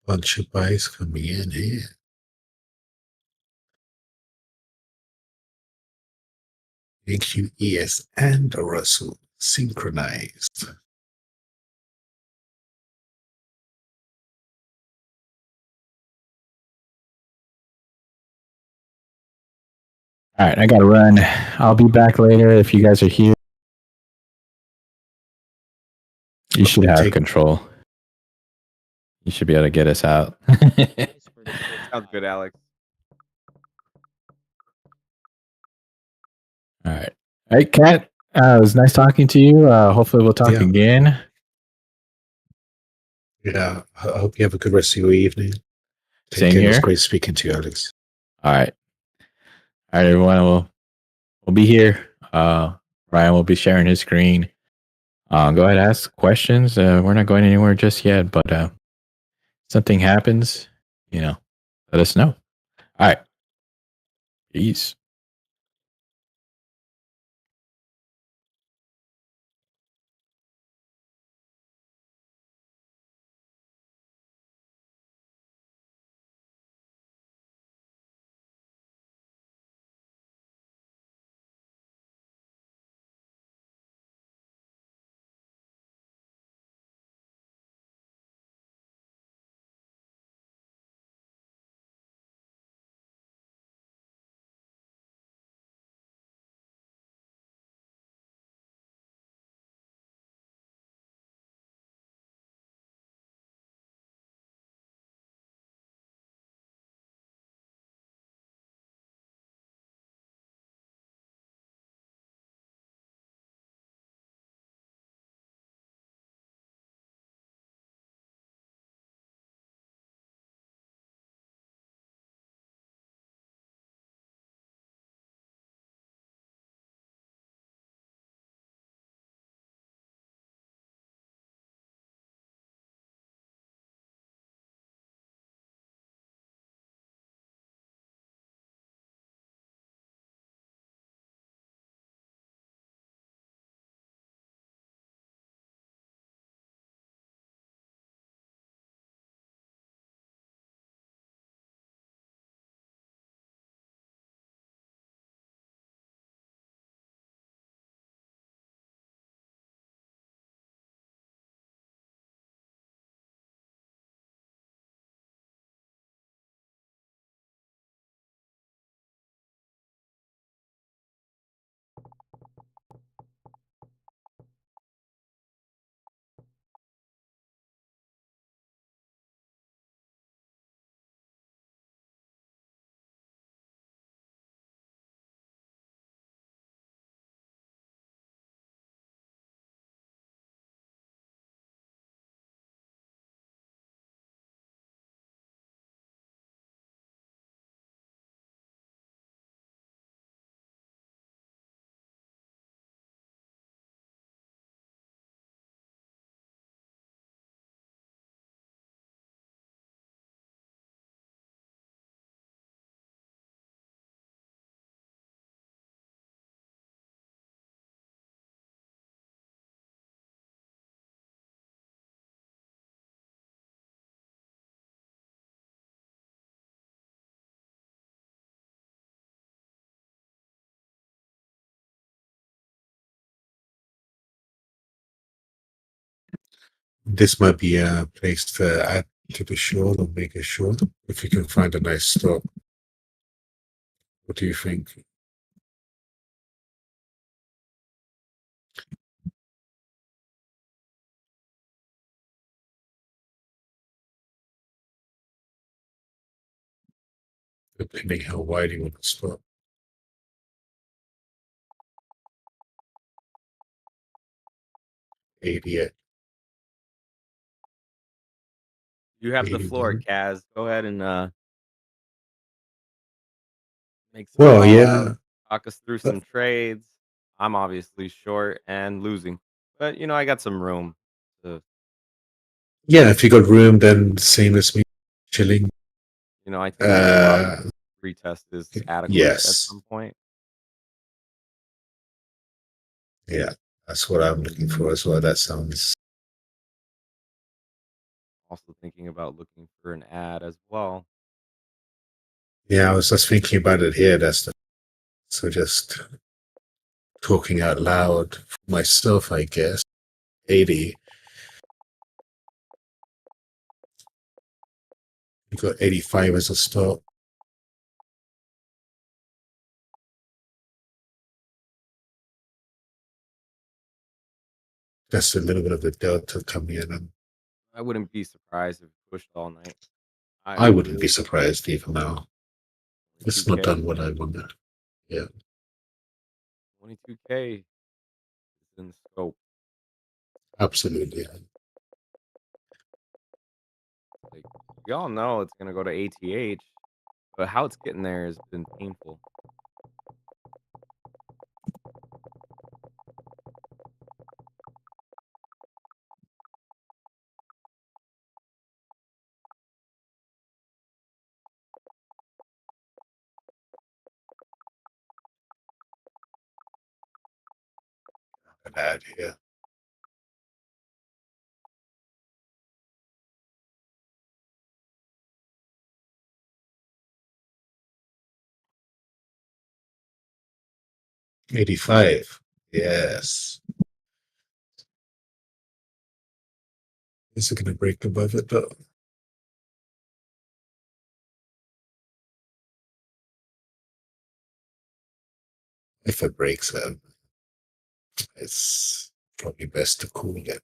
D: Bunch of buys coming in here. EQES and the Russell synchronized.
E: All right, I got to run. I'll be back later if you guys are here. You should have control. You should be able to get us out.
B: Sounds good, Alex.
E: All right. All right, Kat. It was nice talking to you. Hopefully we'll talk again.
D: Yeah, I hope you have a good rest of your evening.
E: Same here.
D: It was great speaking to you, Alex.
E: All right. All right, everyone. We'll be here. Ryan will be sharing his screen. Go ahead and ask questions. We're not going anywhere just yet, but something happens, let us know. All right. Peace.
D: This might be a place to add to the short or make a short if you can find a nice stop. What do you think? Depending how wide you want to stop. $88.
B: You have the floor,
D: 81.
B: Kaz. Go ahead and make some
D: Well,
B: calls.
D: yeah.
B: Talk us through some trades. I'm obviously short and losing, but I got some room.
D: Yeah, if you got room, then same as me, chilling.
B: I think my stop
D: Uh,
B: retest is adequate at
D: yes.
B: some point.
D: Yeah, that's what I'm looking for as well. That sounds.
B: Also thinking about looking for an ad as well.
D: Yeah, I was just thinking about it here. So just talking out loud for myself, I guess. 80. You got 85 as a stop. Just a little bit of the delta coming in. And
B: I wouldn't be surprised if it pushed all night.
D: I wouldn't be surprised even now. It's not
B: 22K.
D: done what I wanted. Yeah.
B: 22K is in scope.
D: Absolutely.
B: Like, we all know it's gonna go to ATH, but how it's getting there has been painful.
D: An ad here. $85. Yes. Is it going to break above it though? If it breaks, it's probably best to cool it.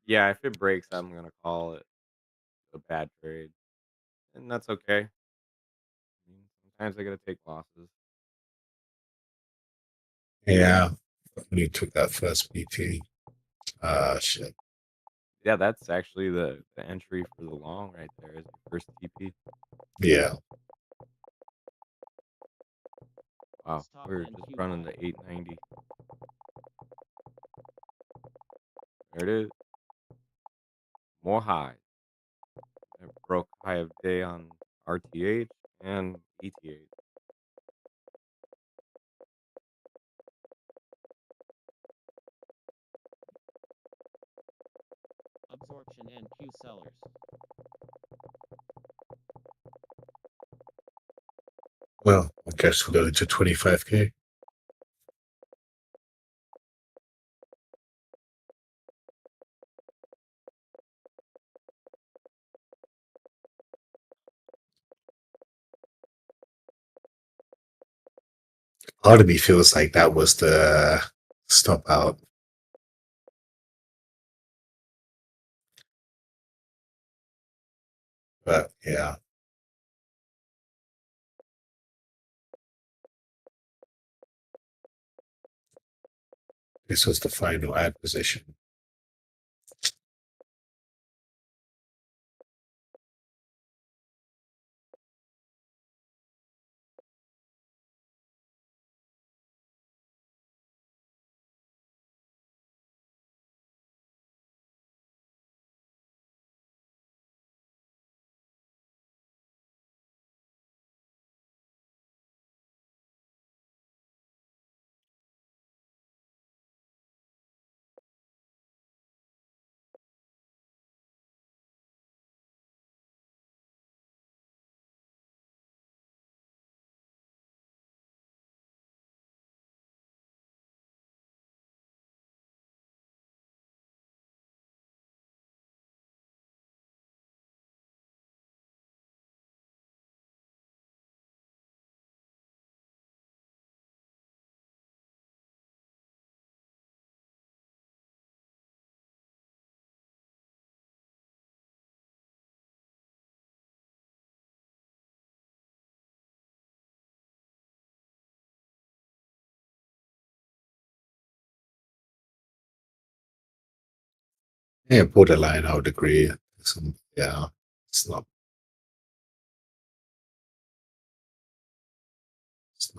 B: Yeah, if it breaks, I'm gonna call it a bad trade, and that's okay. I mean, sometimes I gotta take losses.
D: Yeah. When you took that first PT. Shit.
B: Yeah, that's actually the entry for the long right there is your first TP.
D: Yeah.
B: Wow,
A: Stop
B: we're
A: and
B: just
A: Q
B: running
A: buy.
B: to 890. There it is. More highs. It broke high of day on RTH and ETH.
A: Absorption and Q sellers.
D: Well, I guess we're going to 25K. Part of me feels like that was the stop out. But yeah. This was the final ad position. Yeah, borderline, I would agree. Yeah, it's not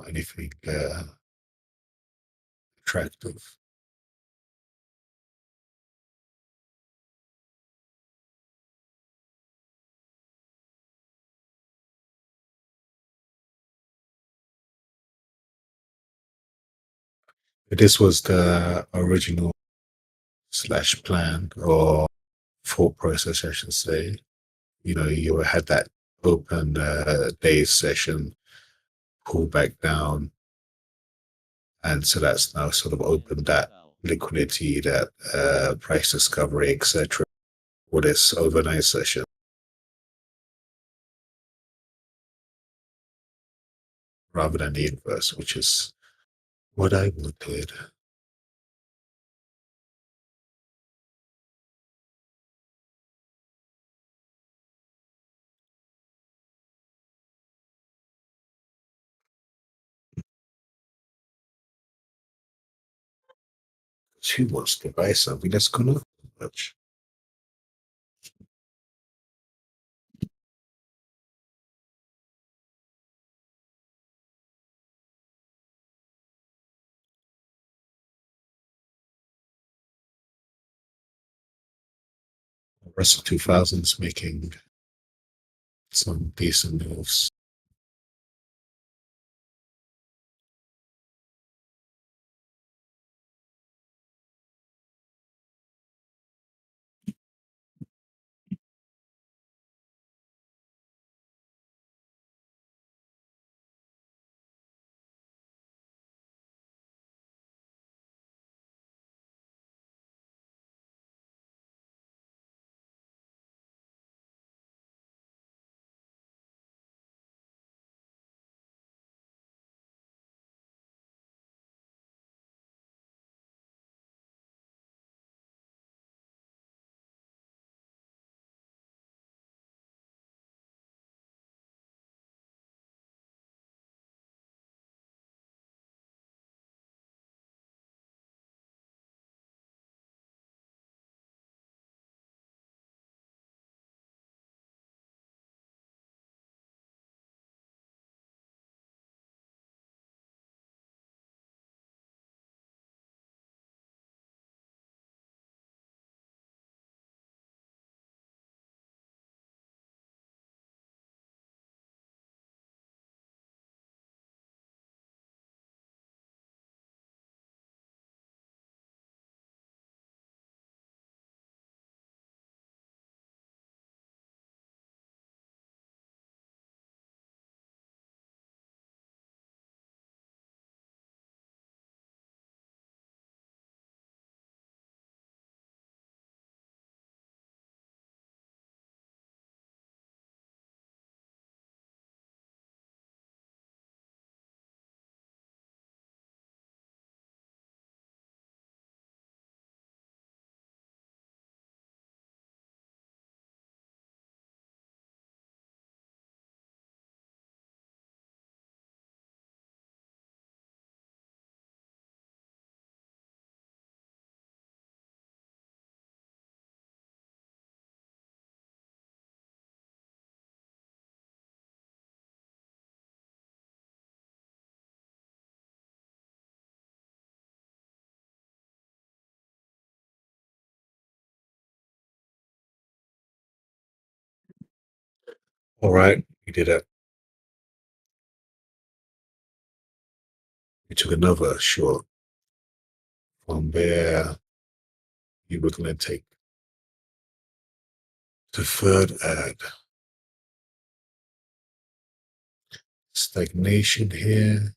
D: anything attractive. This was the original slash plan or thought process, I should say. You had that open day session, pull back down, and so that's now sort of opened that liquidity, that price discovery, etc. for this overnight session. Rather than the inverse, which is what I wanted. She wants to buy something that's gonna much. Russell 2000's making some decent moves. All right, we did it. We took another short from where you were going to take the third ad. Stagnation here.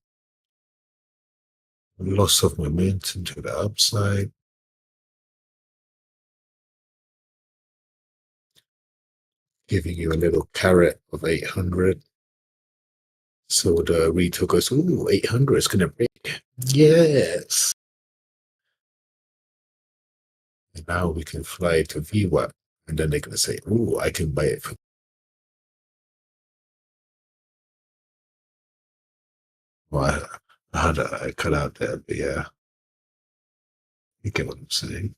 D: Loss of momentum to the upside. Giving you a little carrot of 800. So the retail goes, ooh, 800 is going to break. Yes. And now we can fly to VWAP. And then they're going to say, ooh, I can buy it for. Well, I cut out there, but yeah. You get what I'm saying.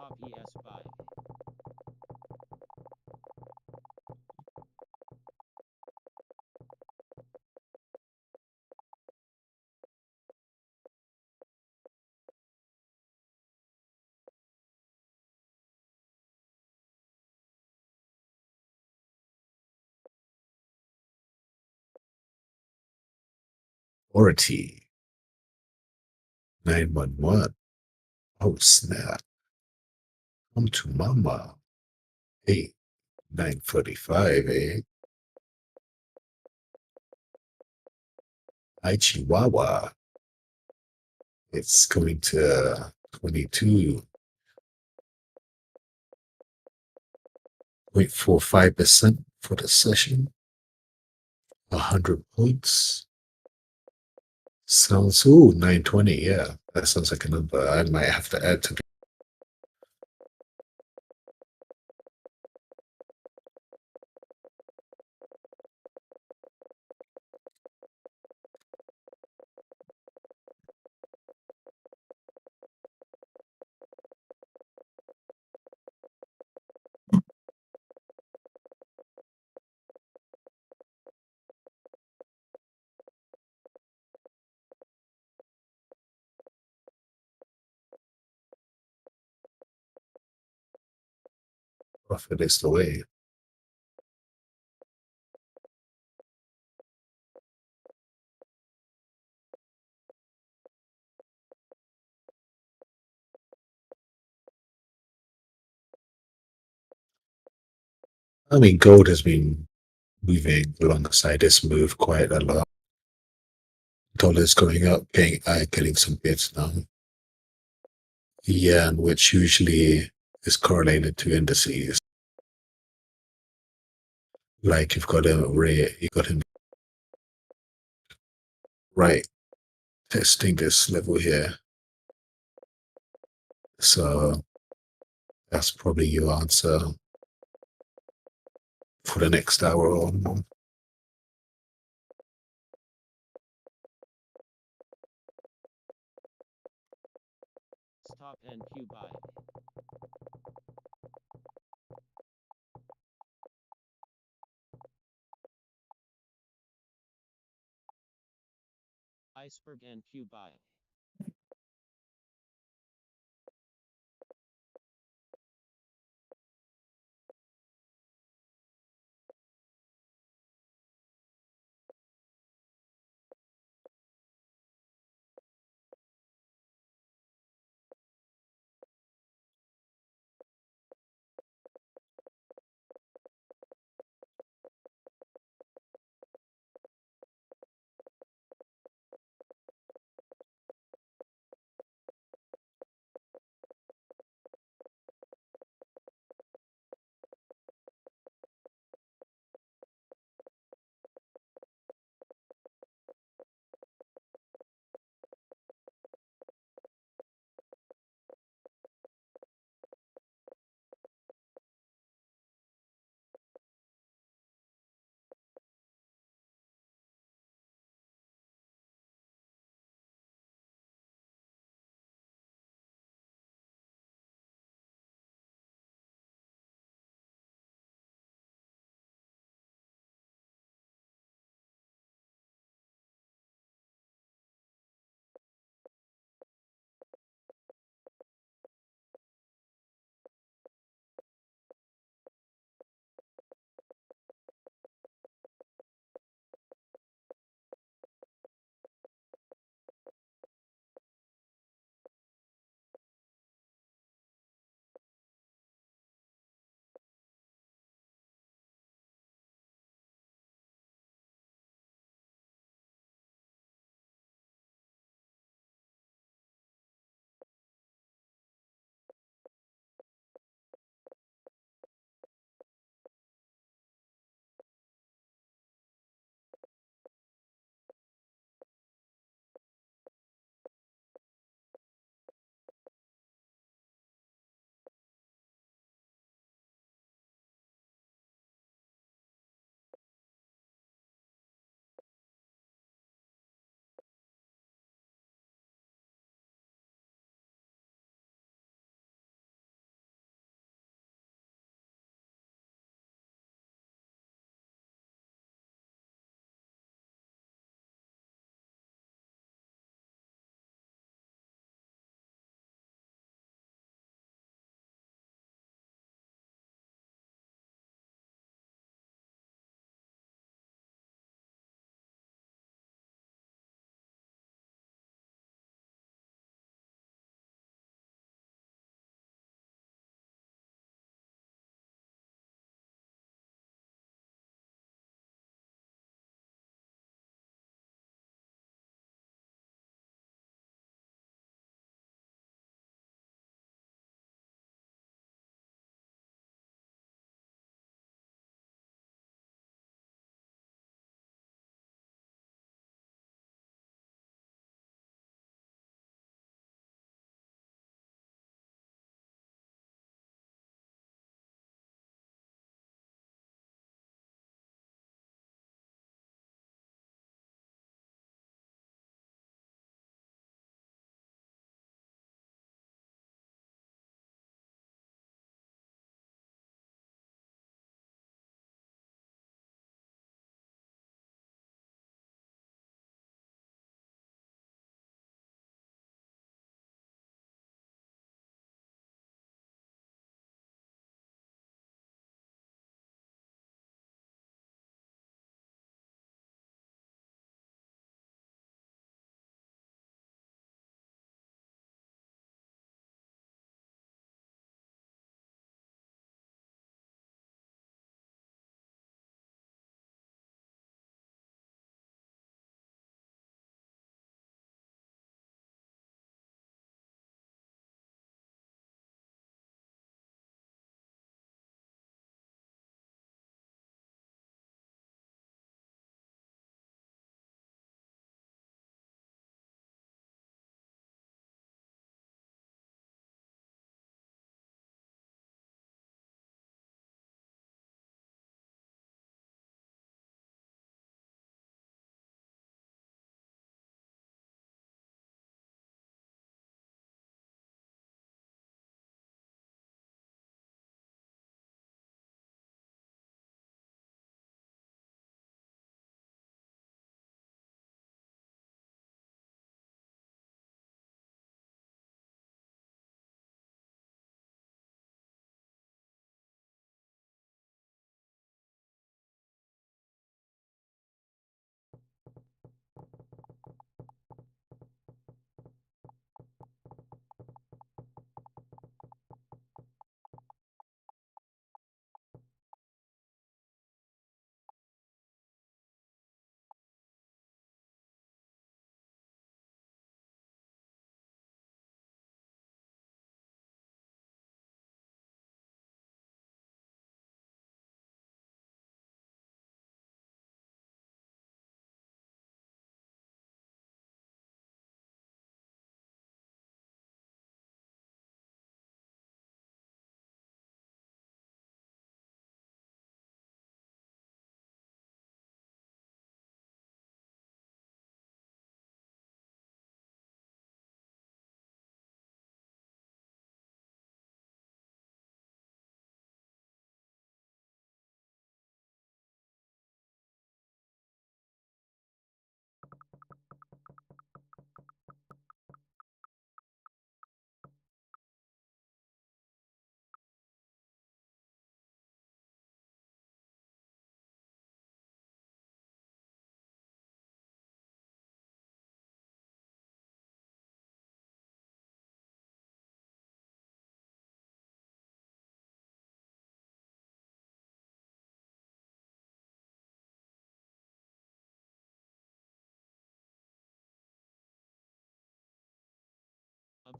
A: Stop ES buy.
D: Authority 911. Oh snap! Come to mama. Hey, 9:45. Eh? Hi Chihuahua. It's going to 22.45% for the session. 100 points. Sounds, 920. Yeah, that sounds like a number I might have to add to. Profit is the way. I mean, gold has been moving alongside this move quite a lot. Dollar's going up, getting some bids now. Yen, which usually is correlated to indices. Like you've got him right testing this level here. So that's probably your answer for the next hour or more.
A: Stop NQ buy. Iceberg NQ buy.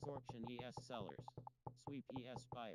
A: Absorption ES sellers. Sweep ES buyers.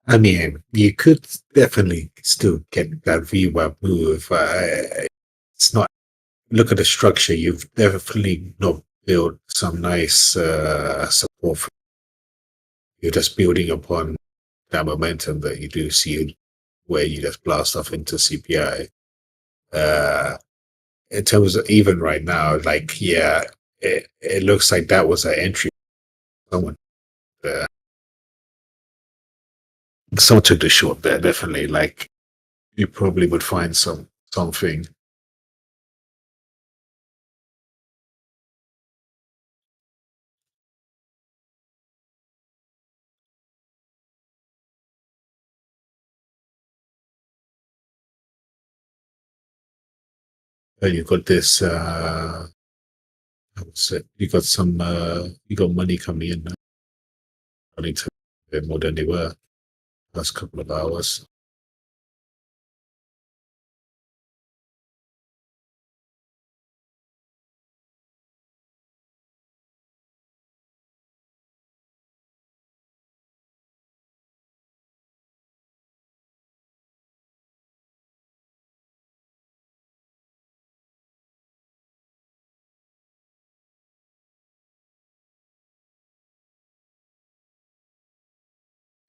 D: I mean, you could definitely still get that VWAP move. It's not, look at the structure. You've definitely not built some nice support. You're just building upon that momentum that you do see where you just blast off into CPI. In terms of even right now, like, yeah, it looks like that was an entry someone someone took the short there, definitely. Like you probably would find something. You got this you got some you got money coming in now. Running to a bit more than they were last couple of hours.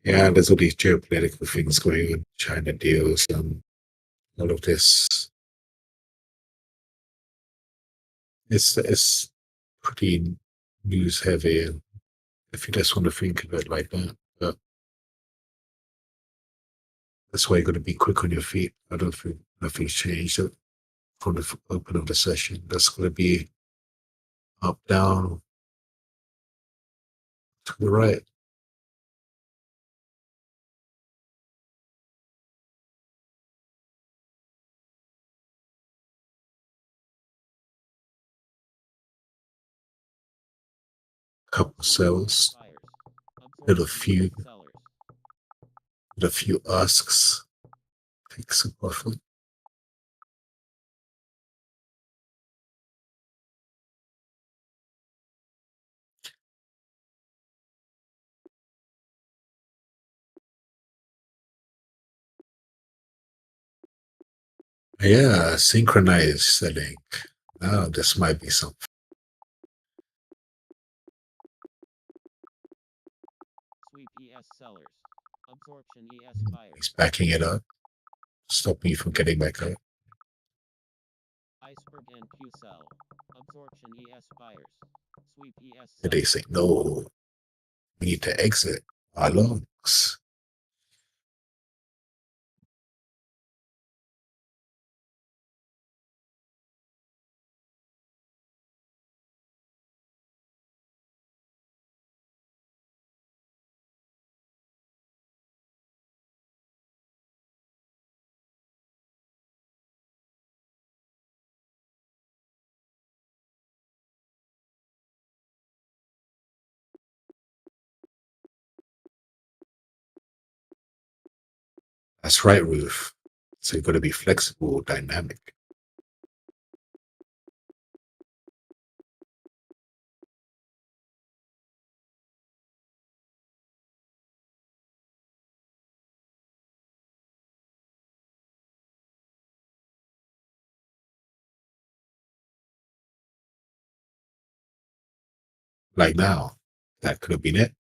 D: Yeah, there's all these geopolitical things going on, China deals, and all of this. It's pretty news heavy, and if you just want to think of it like that, but that's why you got to be quick on your feet. I don't think nothing's changed from the open of the session. That's going to be up, down, to the right. Couple sells, with a few asks, takes a profit. Yeah, synchronized selling. Now this might be something.
A: Sweep ES sellers. Absorption ES buyers.
D: He's backing it up. Stop me from getting back up.
A: Iceberg and Q sell. Absorption ES buyers. Sweep ES
D: And they
A: sellers.
D: say, no, we need to exit our longs. That's right, Ruth. So you've got to be flexible, dynamic. Like now, that could have been it.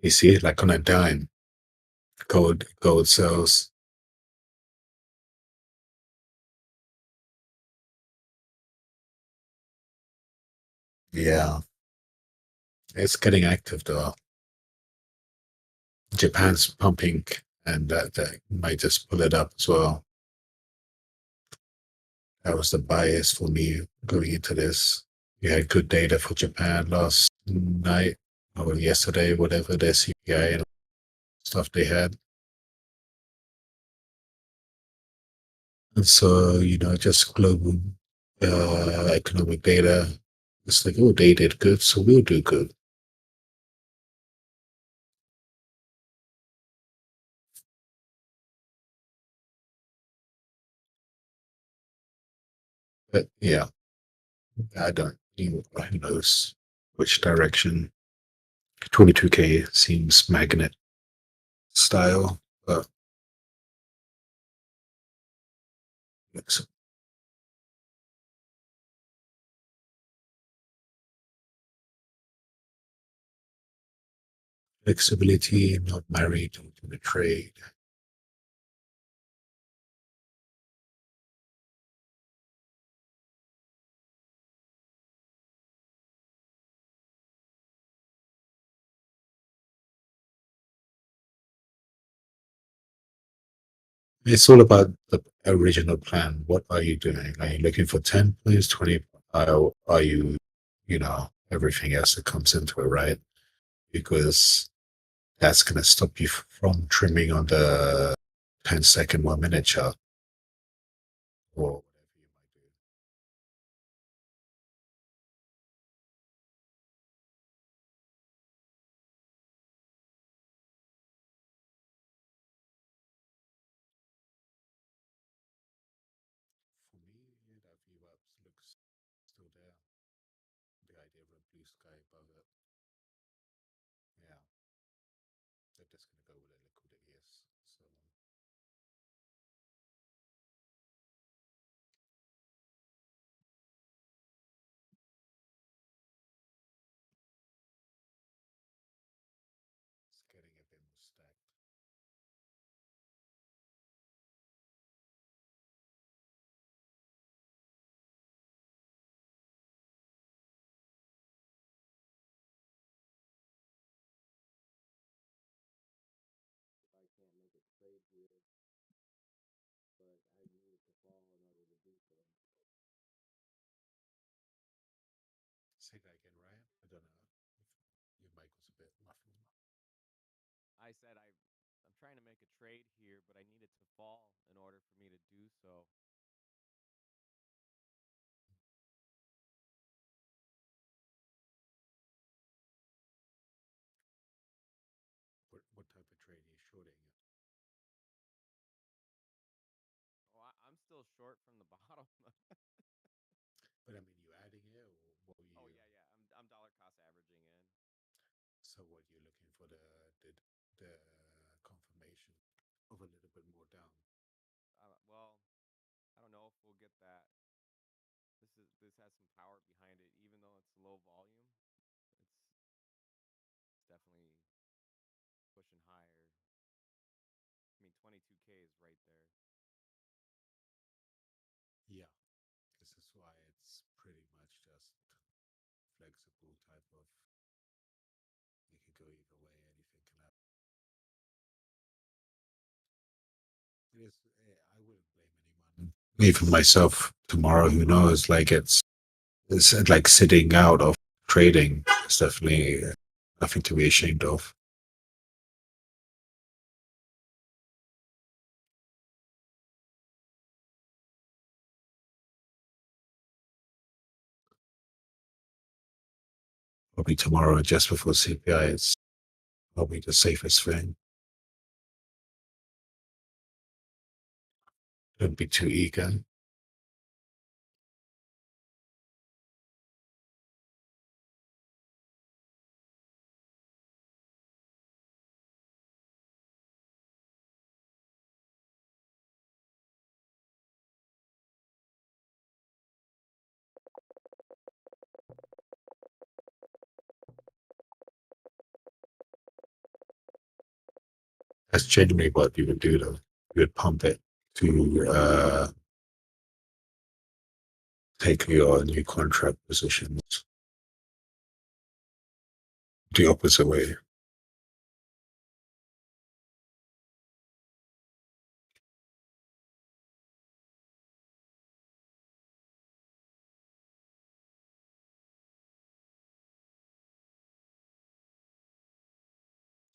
D: You see, like on a dime, gold sells. Yeah, it's getting active though. Japan's pumping, and that might just pull it up as well. That was the bias for me going into this. We had good data for Japan last night or yesterday, whatever their CPI and stuff they had. And so, just global economic data. It's like, oh, they did good, so we'll do good. But yeah, I don't know who knows which direction. 22K seems magnet style. Flexibility, not married to the trade. It's all about the original plan. What are you doing? Are you looking for 10 plays, 20? Are you, everything else that comes into it, right? Because that's going to stop you from trimming on the 10-second 1 minute chart or whatever you might do. For me, that VWAP looks still there. The idea of a blue sky above it. Yeah. They're just going to go with a liquidity, yes. So it's getting a bit more stacked.
B: I can't make a trade here, but I need it to fall in order to do so.
D: Say that again, Ryan. I don't know if your mic was a bit muffled.
B: I said I'm trying to make a trade here, but I need it to fall in order for me to do so.
D: What type of trade are you shorting?
B: Oh, I'm still short from the bottom.
D: But I mean, you adding it, or what were you?
B: Oh yeah. I'm dollar cost averaging in.
D: So what you're looking for the confirmation of a little bit more down.
B: Well, I don't know if we'll get that. This has some power behind it, even though it's low volume. It's definitely pushing higher. I mean, 22K is right there.
D: Yeah, this is why it's pretty much just flexible type of. You could go either way. Anything can happen. It is. I wouldn't blame anyone. Even myself. Tomorrow, who knows? Like it's like sitting out of trading. It's definitely nothing to be ashamed of. Probably tomorrow, just before CPI, it's probably the safest thing. Don't be too eager. That's generally what you would do, though. You would pump it to take your new contract positions the opposite way.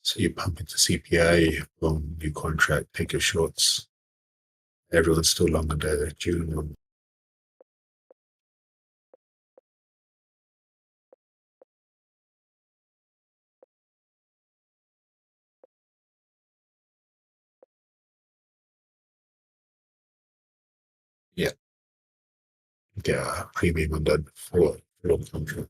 D: So you pump into CPI, long new contract, take your shorts. Everyone's still long on the June one. Yeah. Get a premium on that for long contract.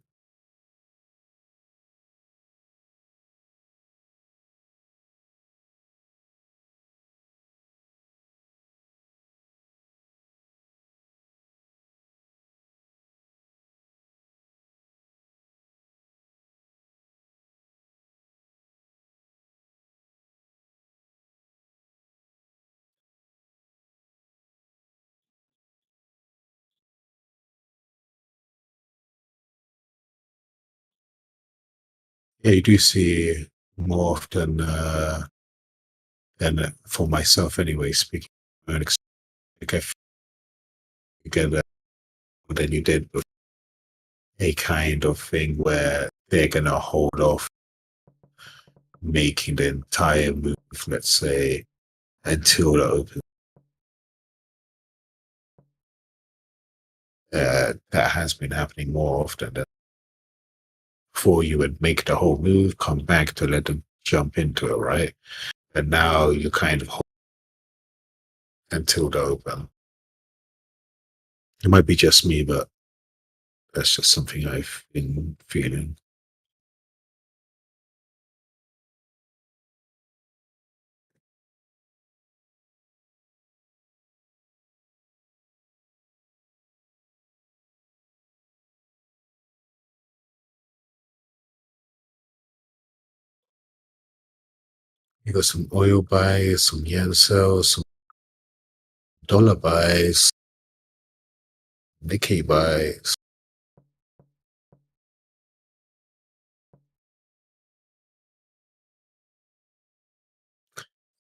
D: Yeah, you do see more often than for myself anyway, speaking of my own like if you get more than you did with a kind of thing where they're gonna hold off making the entire move, let's say, until the open. That has been happening more often than before. You would make the whole move, come back to let them jump into it, right? And now you kind of hold until the open. It might be just me, but that's just something I've been feeling. You got some oil buys, some yen sells, some dollar buys, Nikkei buys.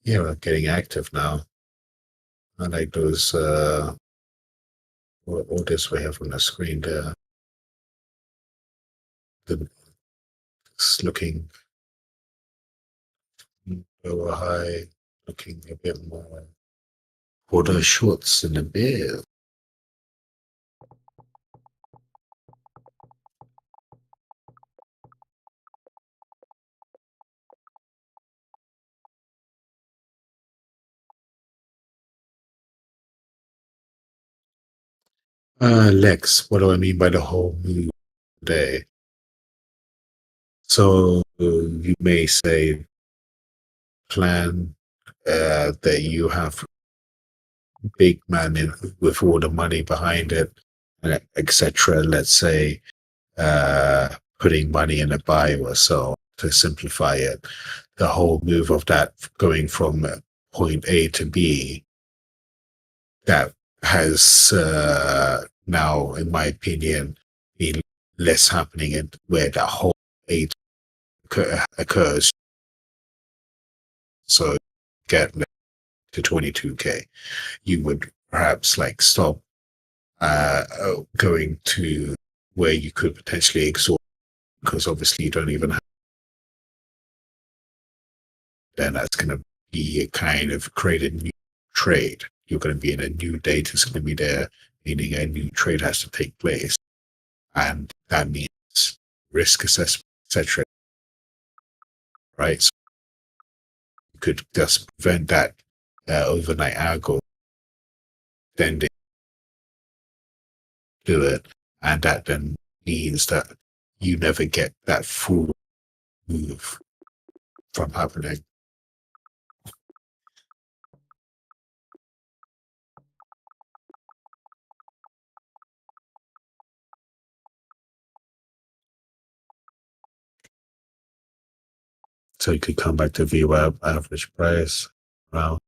D: Yeah, we're getting active now. I like those orders we have on the screen there. It's looking lower high, looking a bit more order shorts in the bear. Lex, what do I mean by the whole move day? So you may say plan that you have big man in, with all the money behind it, etc. Let's say putting money in a buy or so to simplify it. The whole move of that going from point A to B, that has now, in my opinion, been less happening in where that whole A occurs. So get to 22K, you would perhaps like stop going to where you could potentially exhaust, because obviously you don't even have, then that's going to be a kind of create a new trade. You're going to be in a new date, it's going to be there, meaning a new trade has to take place. And that means risk assessment, etc. Right? So you could just prevent that overnight algo, then they do it. And that then means that you never get that full move from happening. So you could come back to VWAP average price around.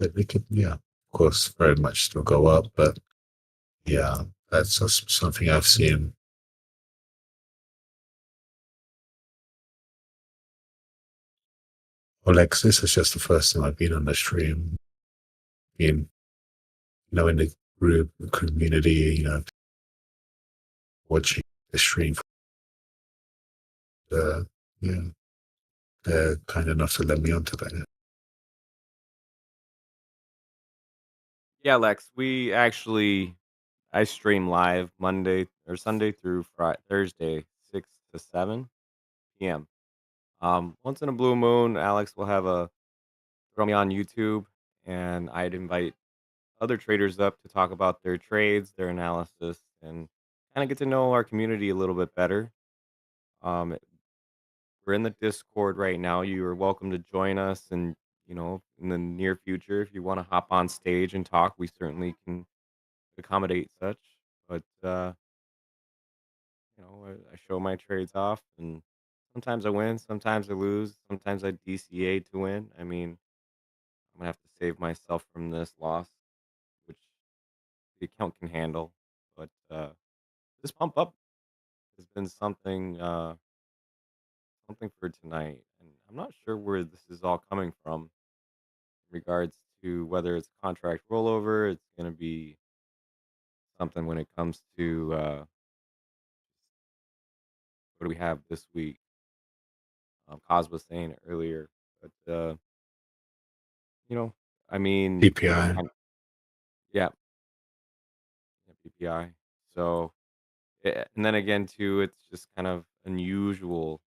D: But it could, yeah, of course, very much still go up, but yeah, that's just something I've seen. Alex, this is just the first time I've been on the stream. Been, in the group, the community, watching the stream. Yeah, they're kind enough to let me onto that.
B: Yeah, Lex, I stream live Monday or Sunday through Thursday, 6 to 7 p.m. Once in a blue moon, Alex will throw me on YouTube, and I'd invite other traders up to talk about their trades, their analysis, and kind of get to know our community a little bit better. Um, we're in the Discord right now. You are welcome to join us, and in the near future, if you want to hop on stage and talk, we certainly can accommodate such. But I show my trades off, and sometimes I win, sometimes I lose, sometimes I DCA to win. I mean, I'm gonna have to save myself from this loss, which the account can handle. But this pump up has been something for tonight, and I'm not sure where this is all coming from in regards to whether it's contract rollover. It's going to be something when it comes to what do we have this week? Kaz was saying it earlier, but you know, I mean,
D: PPI.
B: yeah, yeah, PPI. So, and then again, too, it's just kind of unusual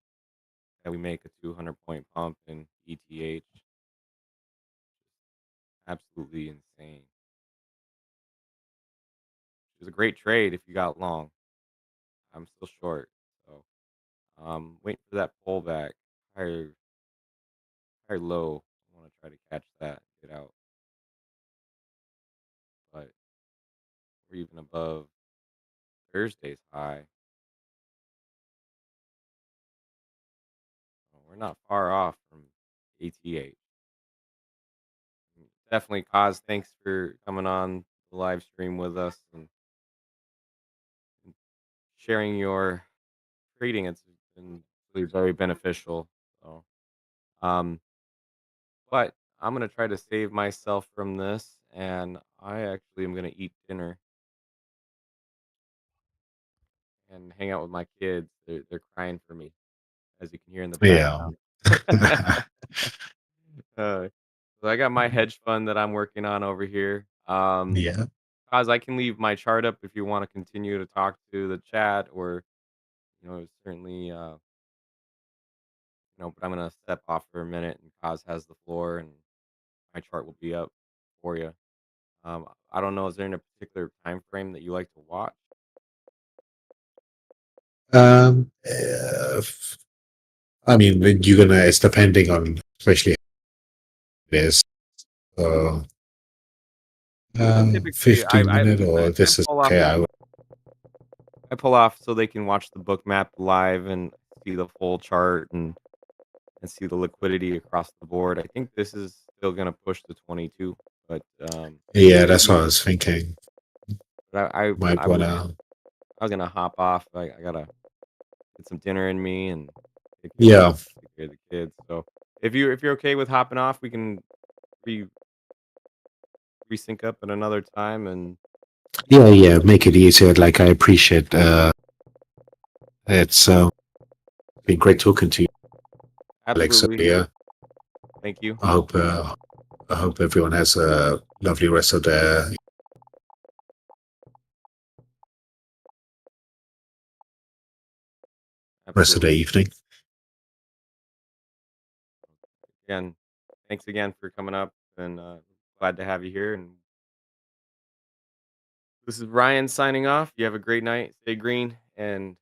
B: that we make a 200-point pump in ETH. Absolutely insane. It was a great trade if you got long. I'm still short, so waiting for that pullback, higher, higher low. I want to try to catch that, get out, but we're even above Thursday's high. We're not far off from ATH. Definitely, Cause. Thanks for coming on the live stream with us and sharing your trading. It's been really very beneficial. So, um, but I'm gonna try to save myself from this, and I actually am gonna eat dinner and hang out with my kids. They're crying for me, as you can hear in the
D: Yeah.
B: background. So I got my hedge fund that I'm working on over here.
D: Yeah.
B: Cause I can leave my chart up if you want to continue to talk to the chat, or certainly, but I'm gonna step off for a minute, and Cause has the floor, and my chart will be up for you. I don't know, is there in a particular time frame that you like to watch?
D: I mean, when you're gonna, it's depending on, especially this, uh,
B: Typically,
D: 15-minute, or
B: I
D: this is
B: pull off.
D: okay.
B: I pull off so they can watch the book map live and see the full chart and see the liquidity across the board. I think this is still gonna push to 22, but
D: Yeah, that's what I was thinking.
B: but
D: Might wanna,
B: I was gonna hop off. I gotta get some dinner in me and
D: yeah,
B: take care of the kids. So if you're okay with hopping off, we can re resync up at another time. And
D: yeah, make it easier. Like, I appreciate, it's been great talking to you, Alex. So,
B: absolutely,
D: yeah,
B: thank you.
D: I hope everyone has a lovely rest of their
B: Absolutely.
D: evening.
B: Again, thanks again for coming up, and glad to have you here. And this is Ryan signing off. You have a great night. Stay green, and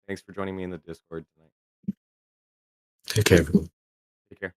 B: thanks for joining me in the Discord tonight.
D: Take care, everyone.
B: Take care.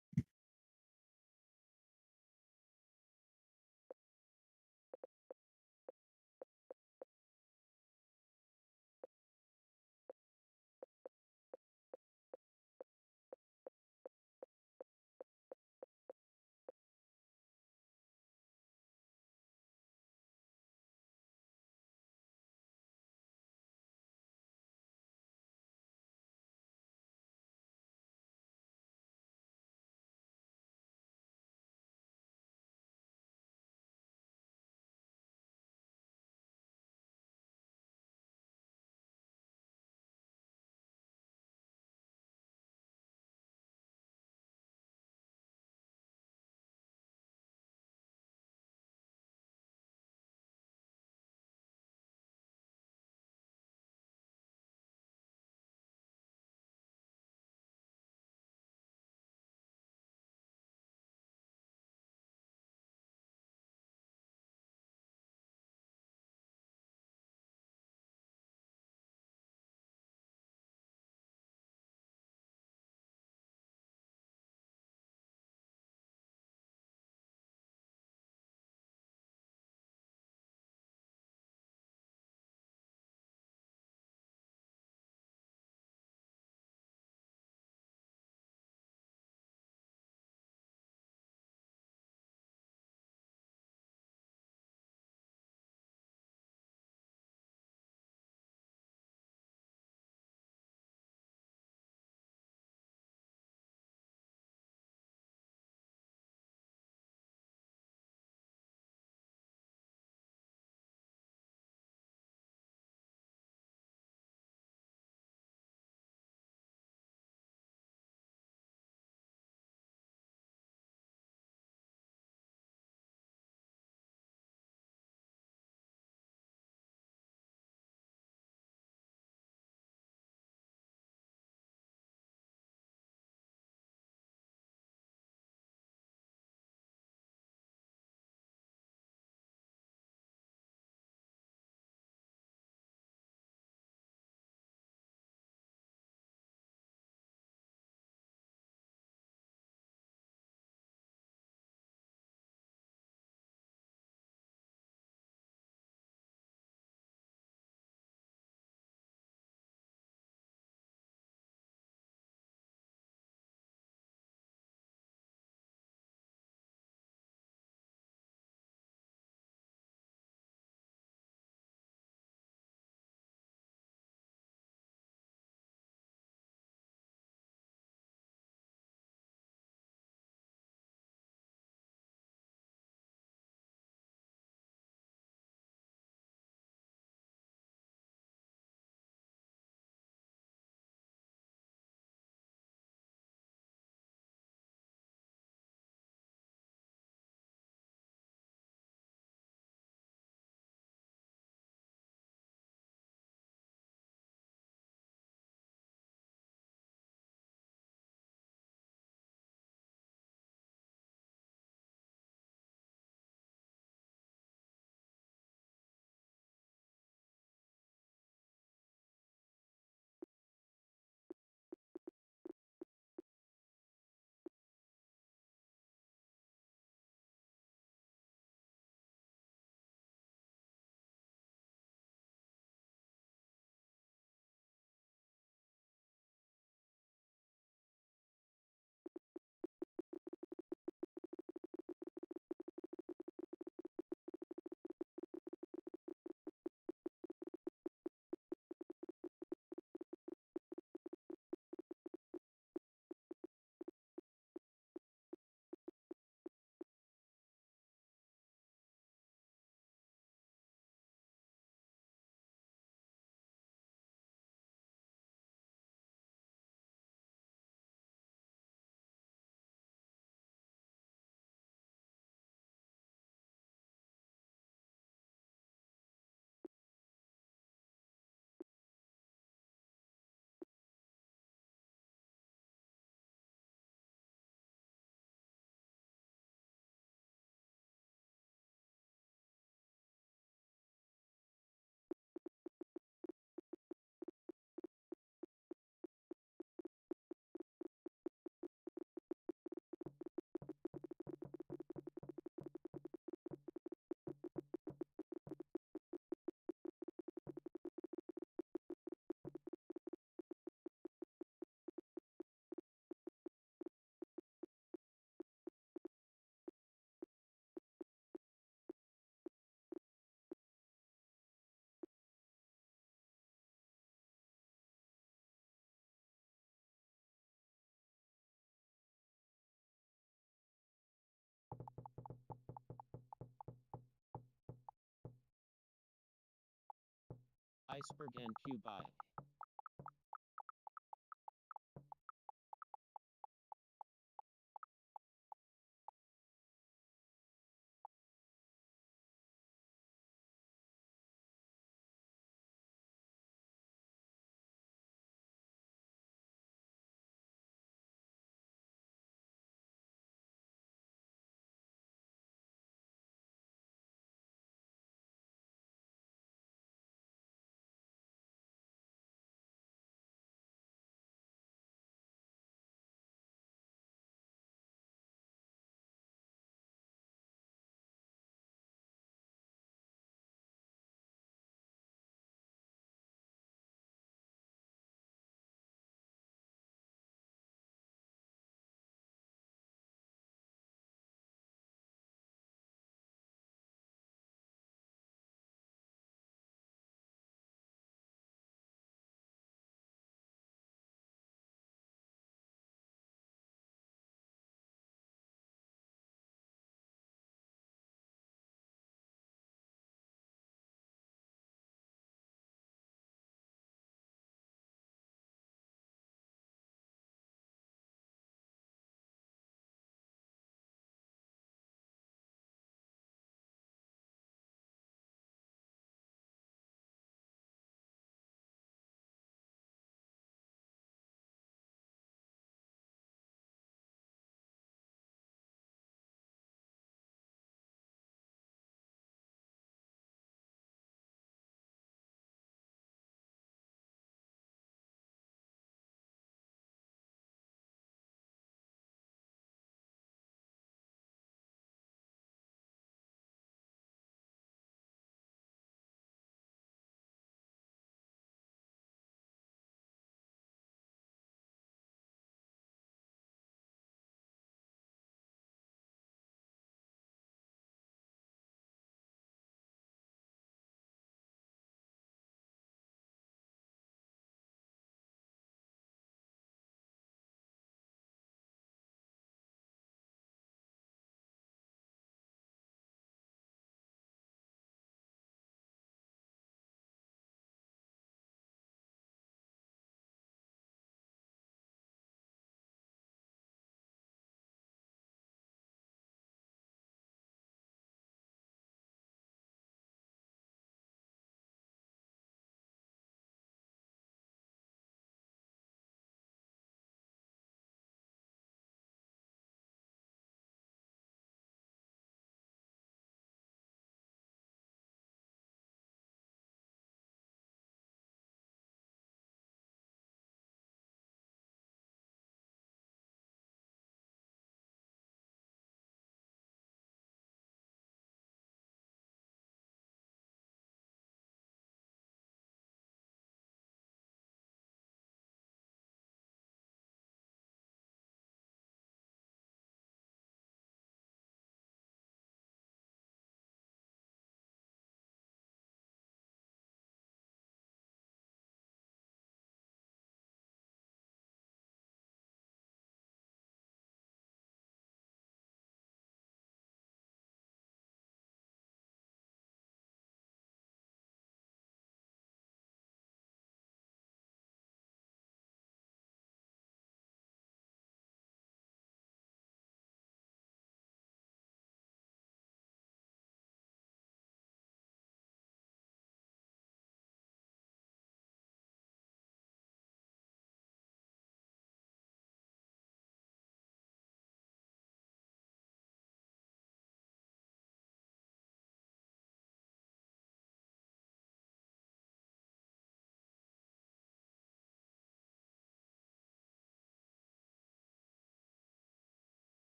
A: Iceberg NQ buy.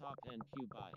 A: Stop NQ buy.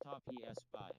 A: Stop ES buy.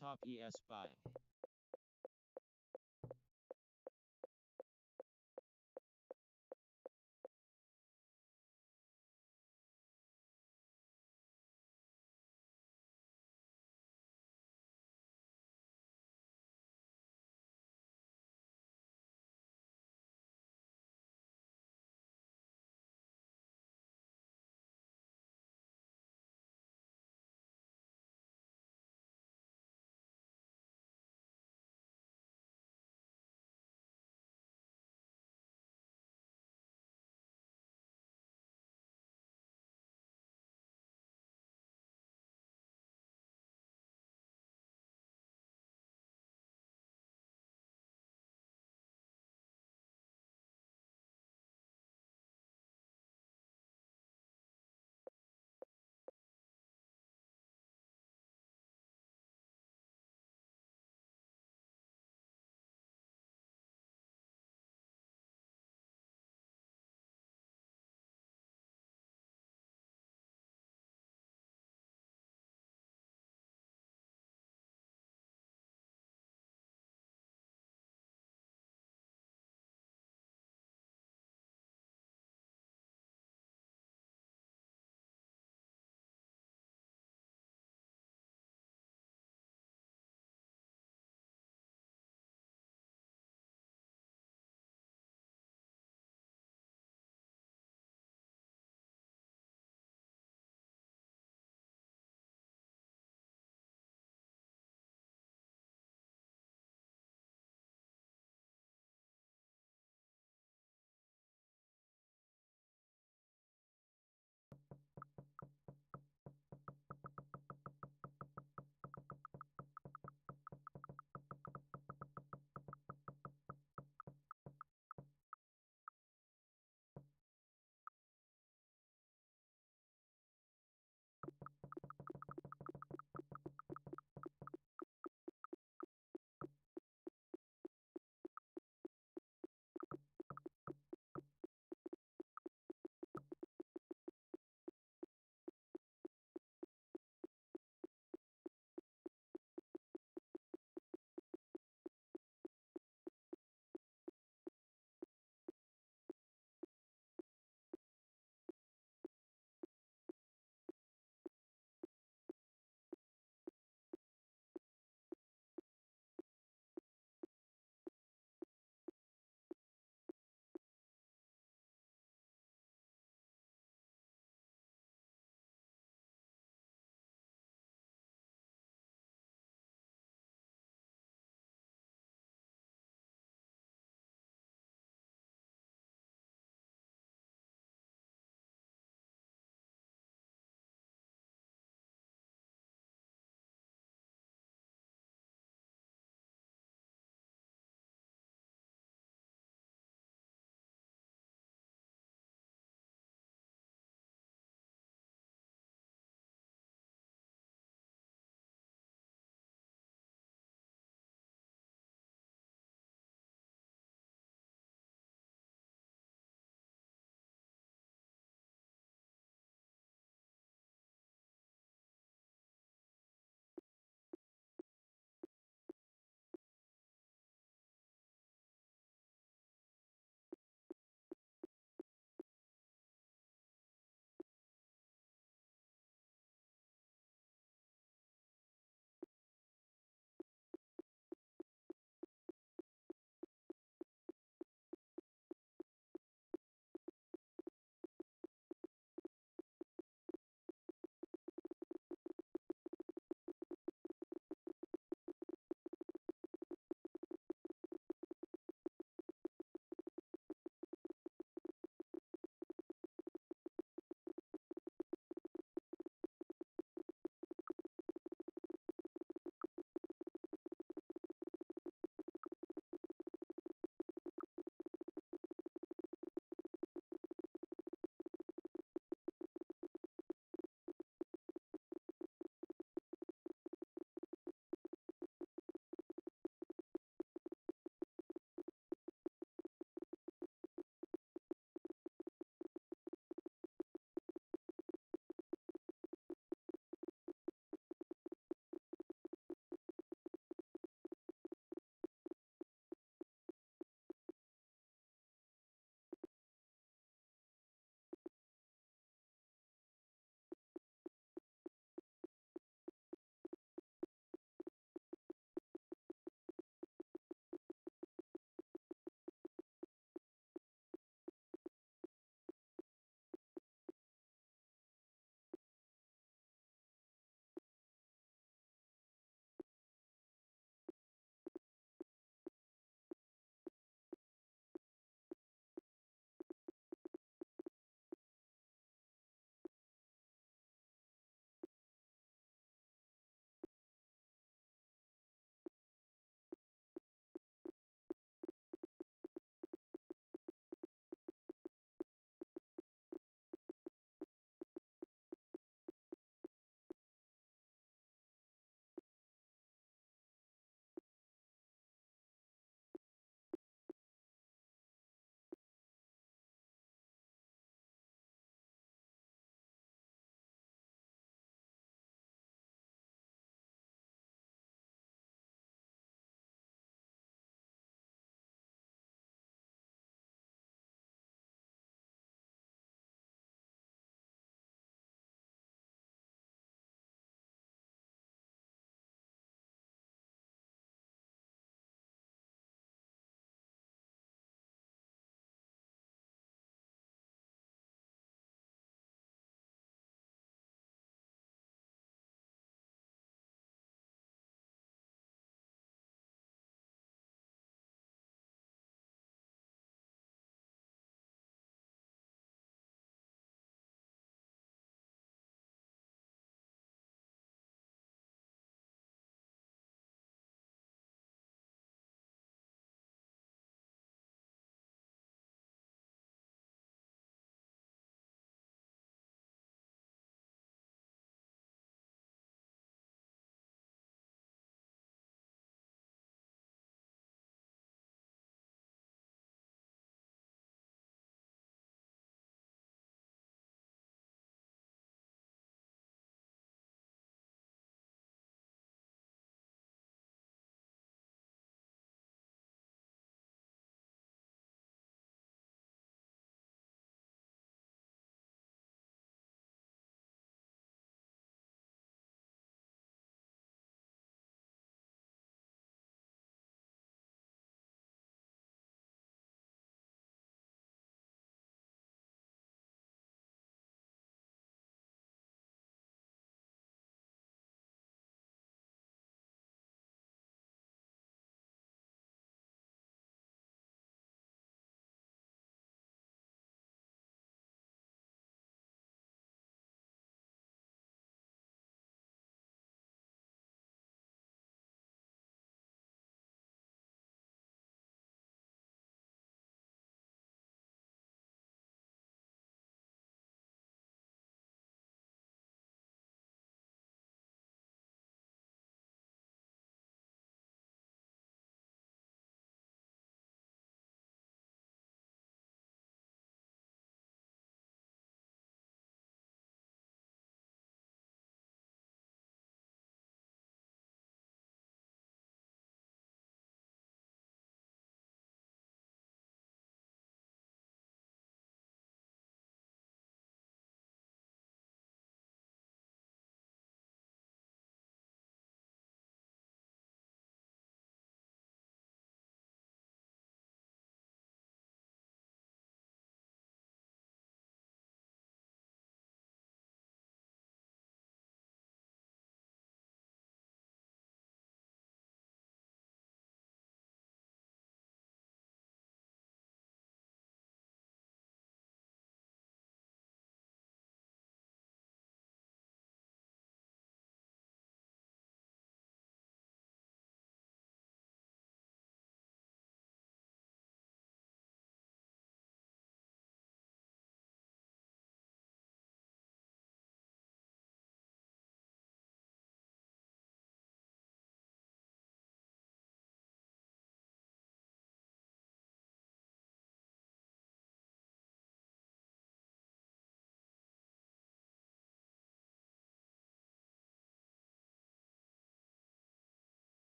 A: Stop ES buy.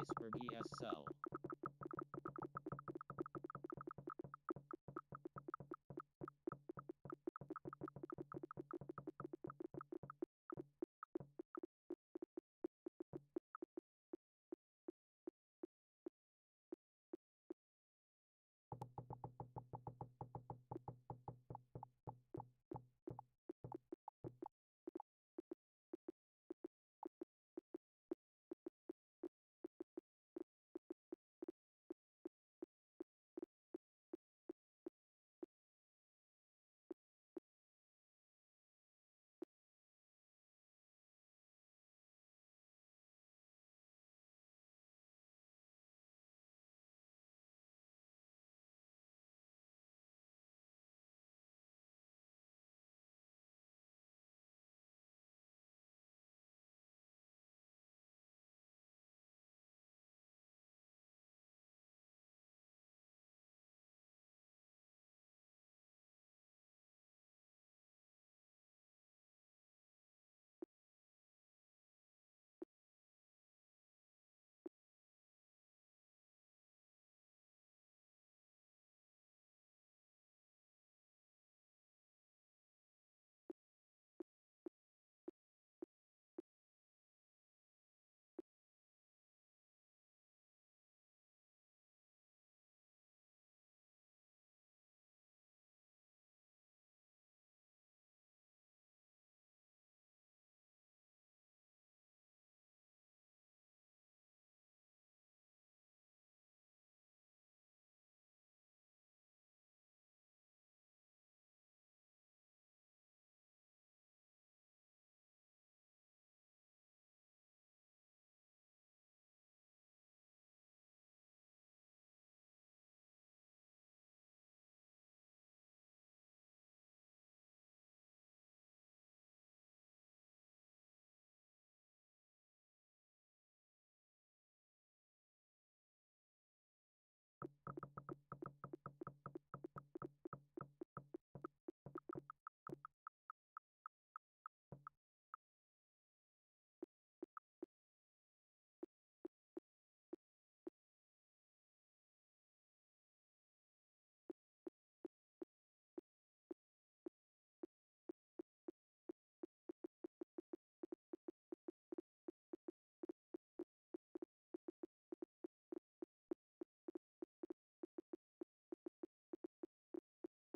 A: Iceberg ES sell.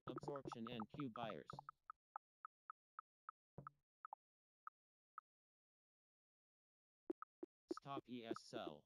A: Absorption and Q buyers. Stop ES sell.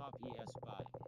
A: Stop ES buy.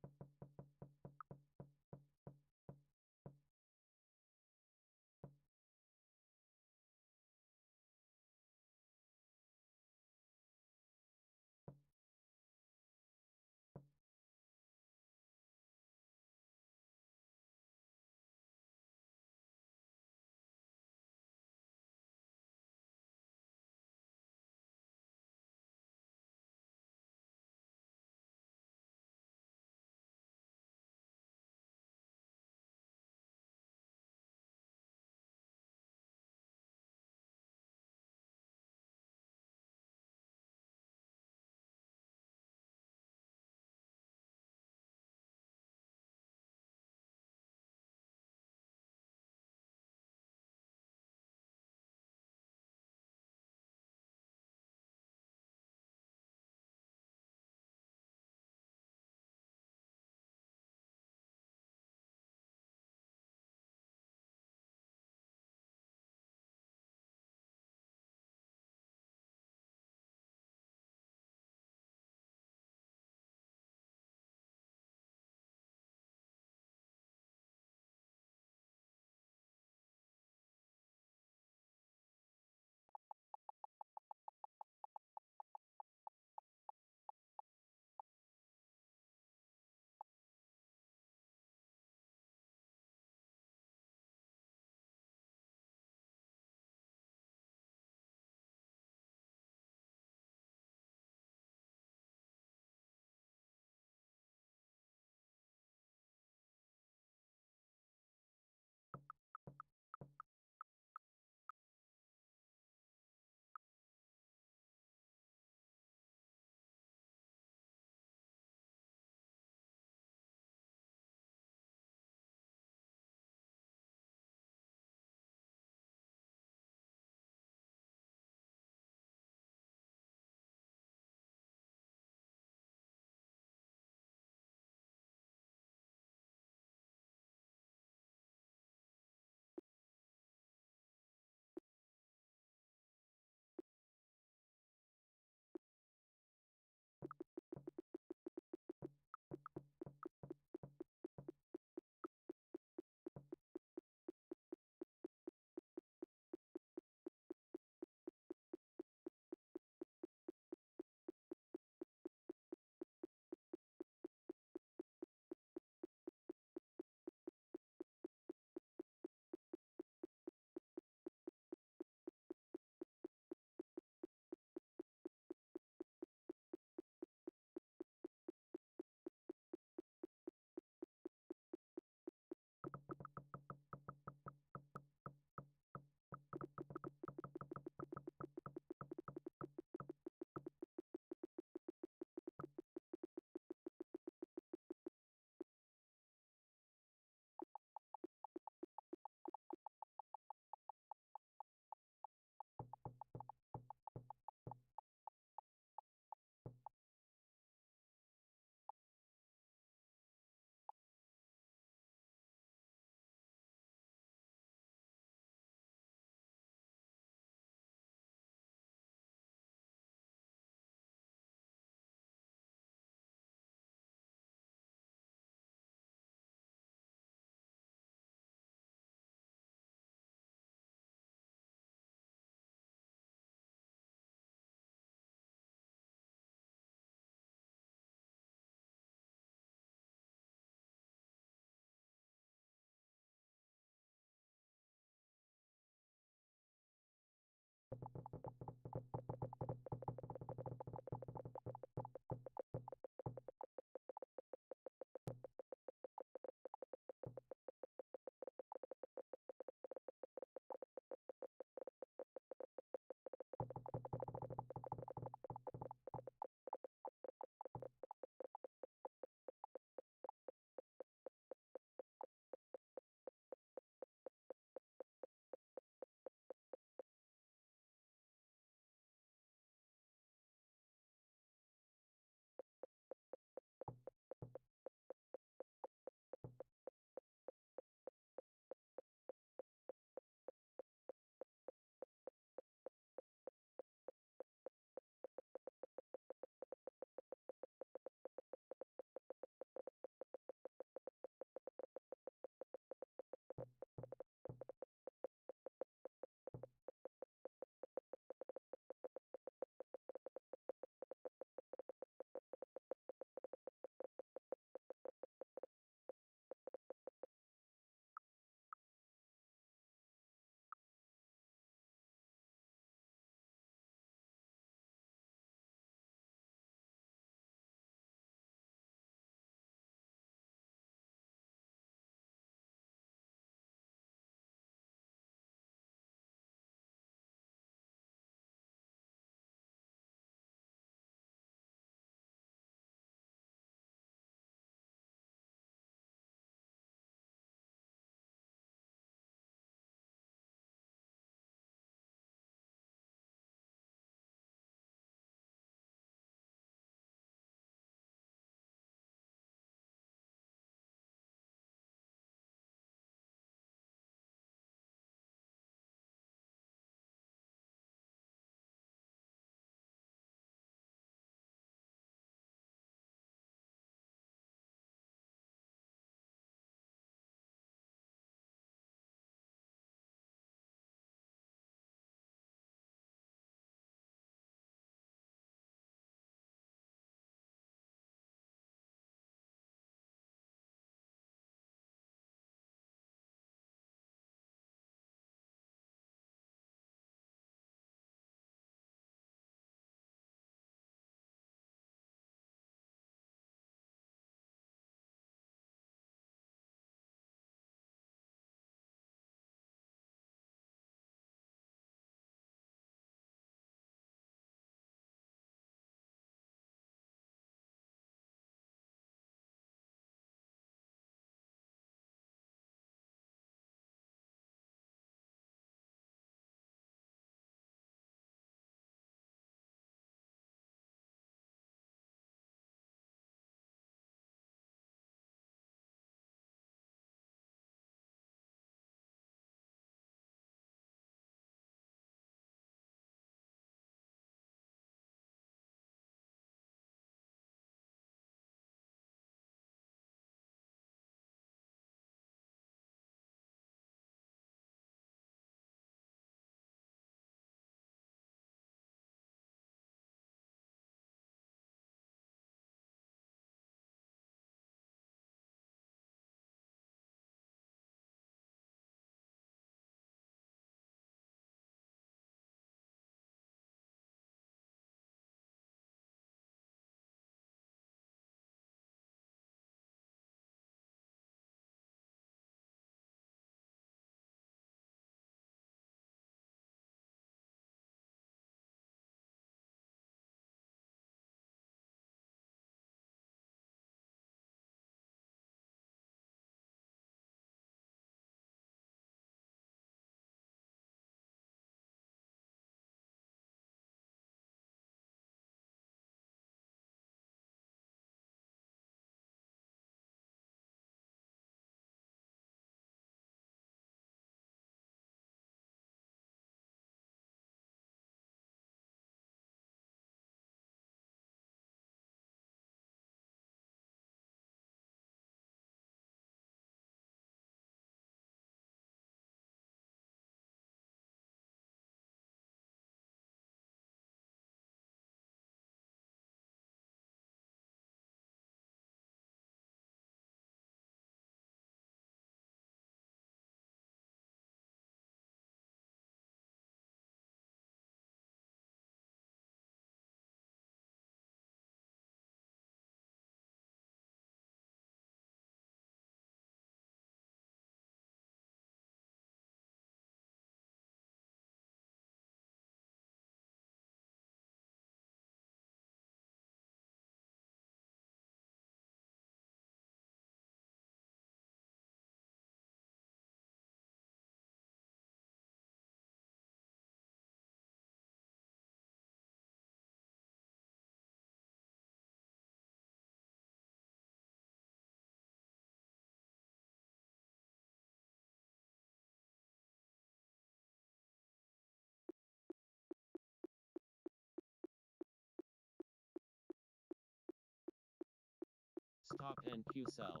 A: Stop NQ sell.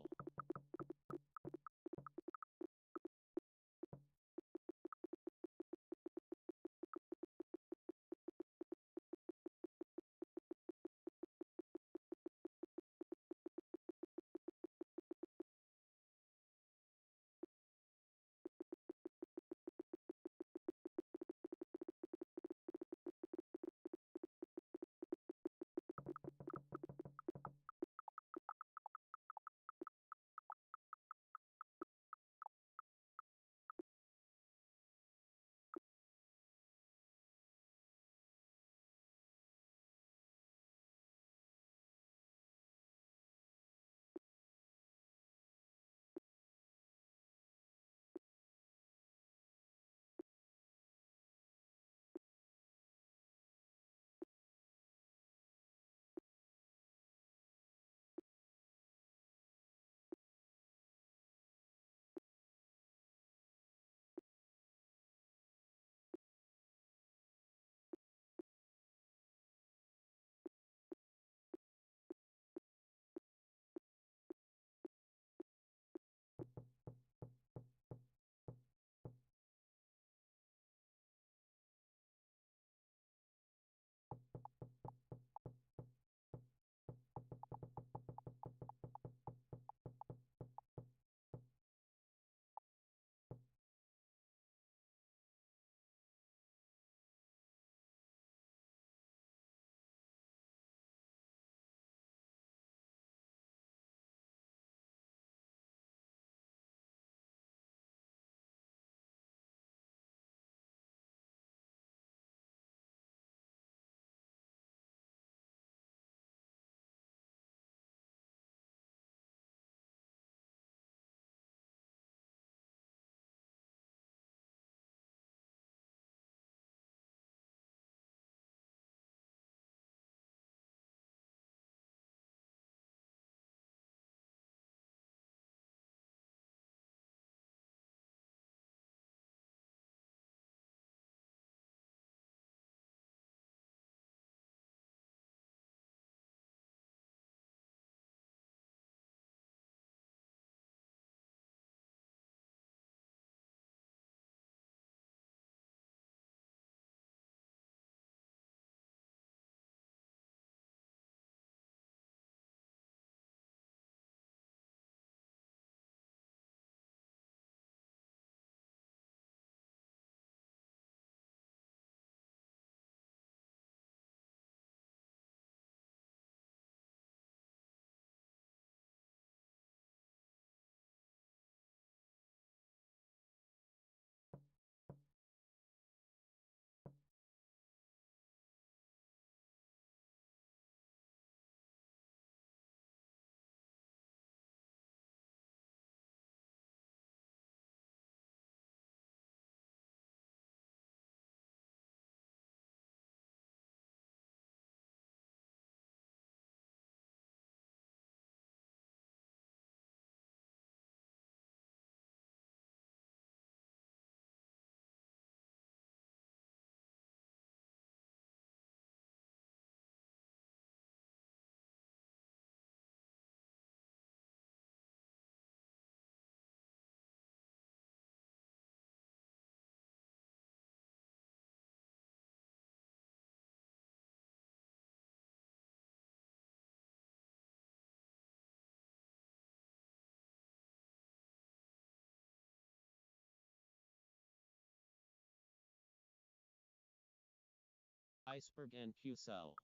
A: Iceberg NQ sell.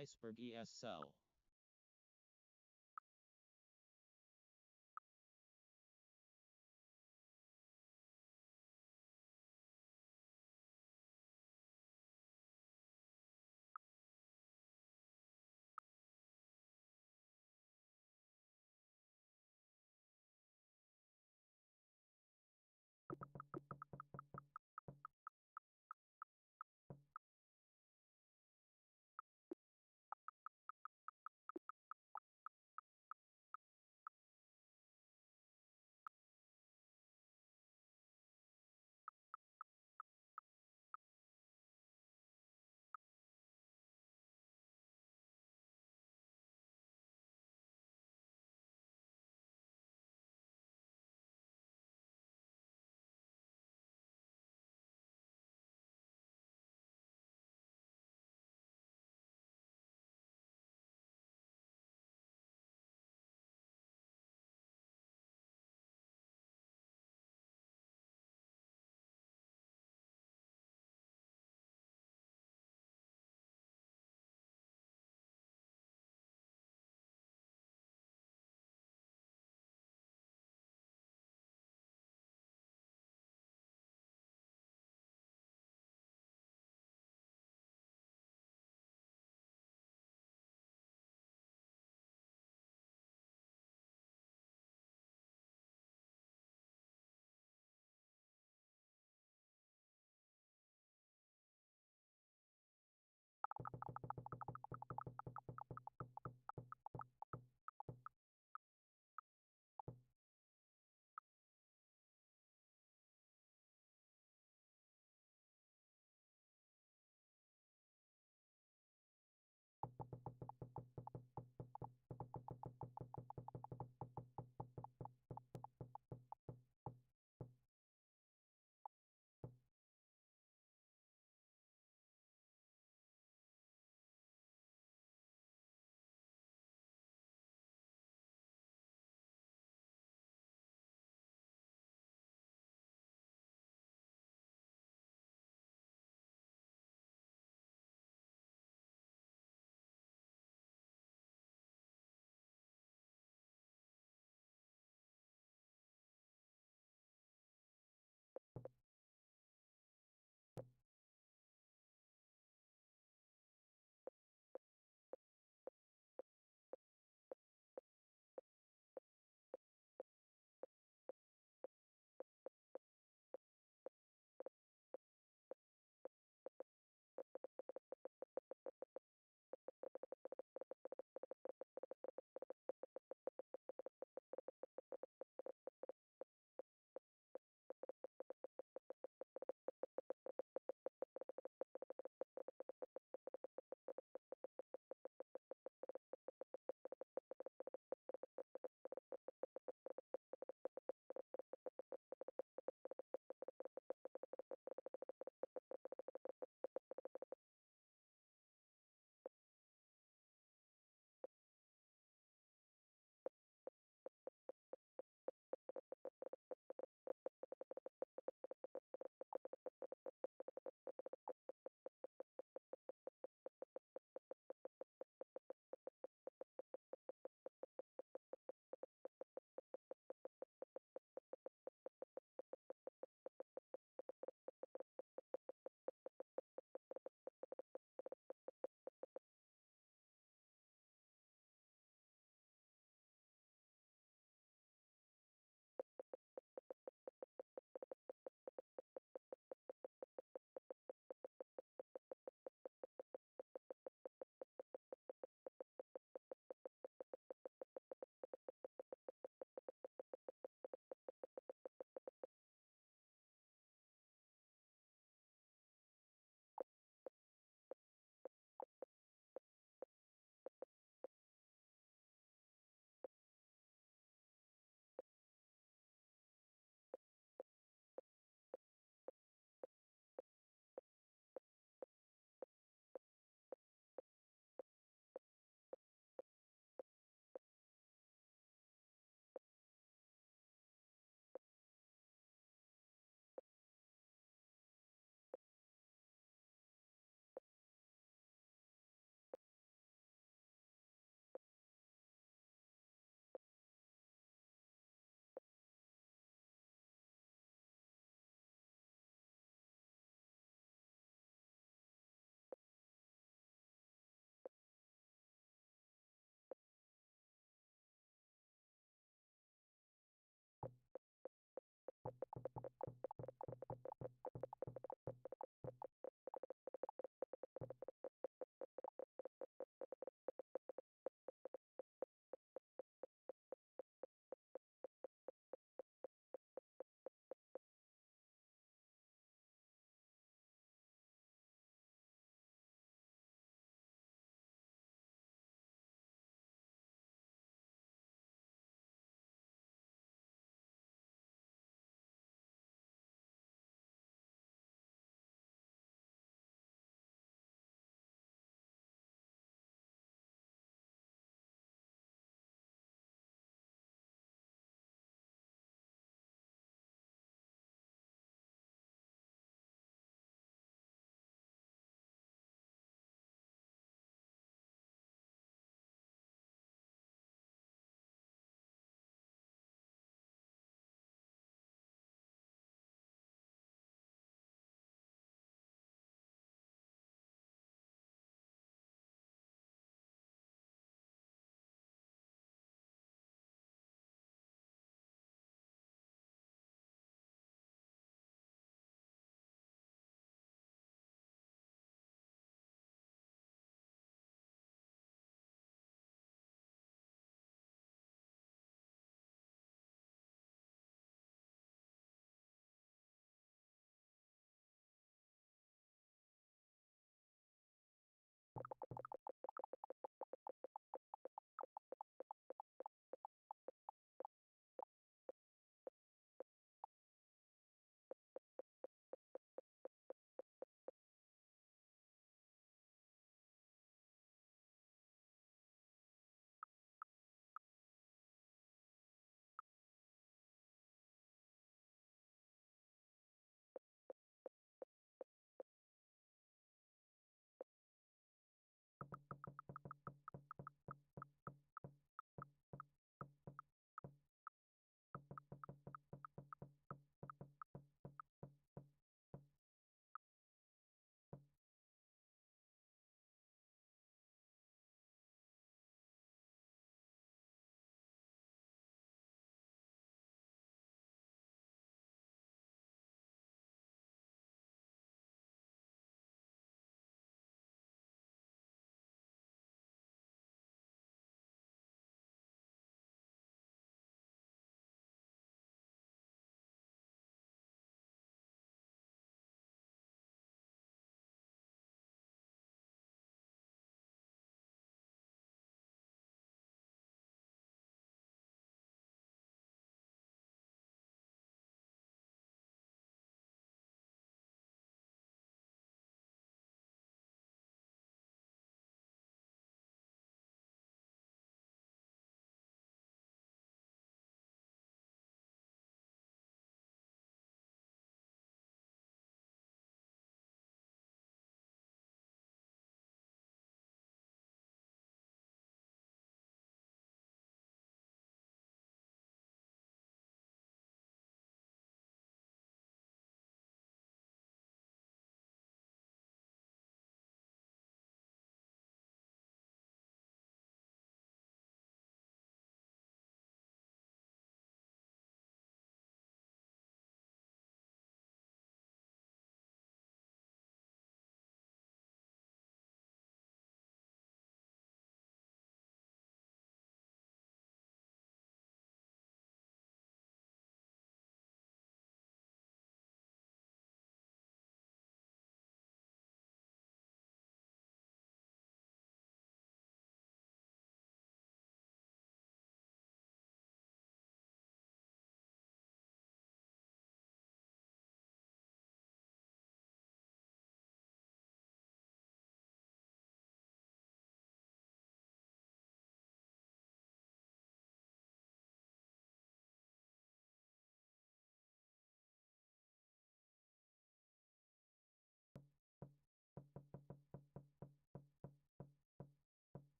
A: Iceberg ES sell.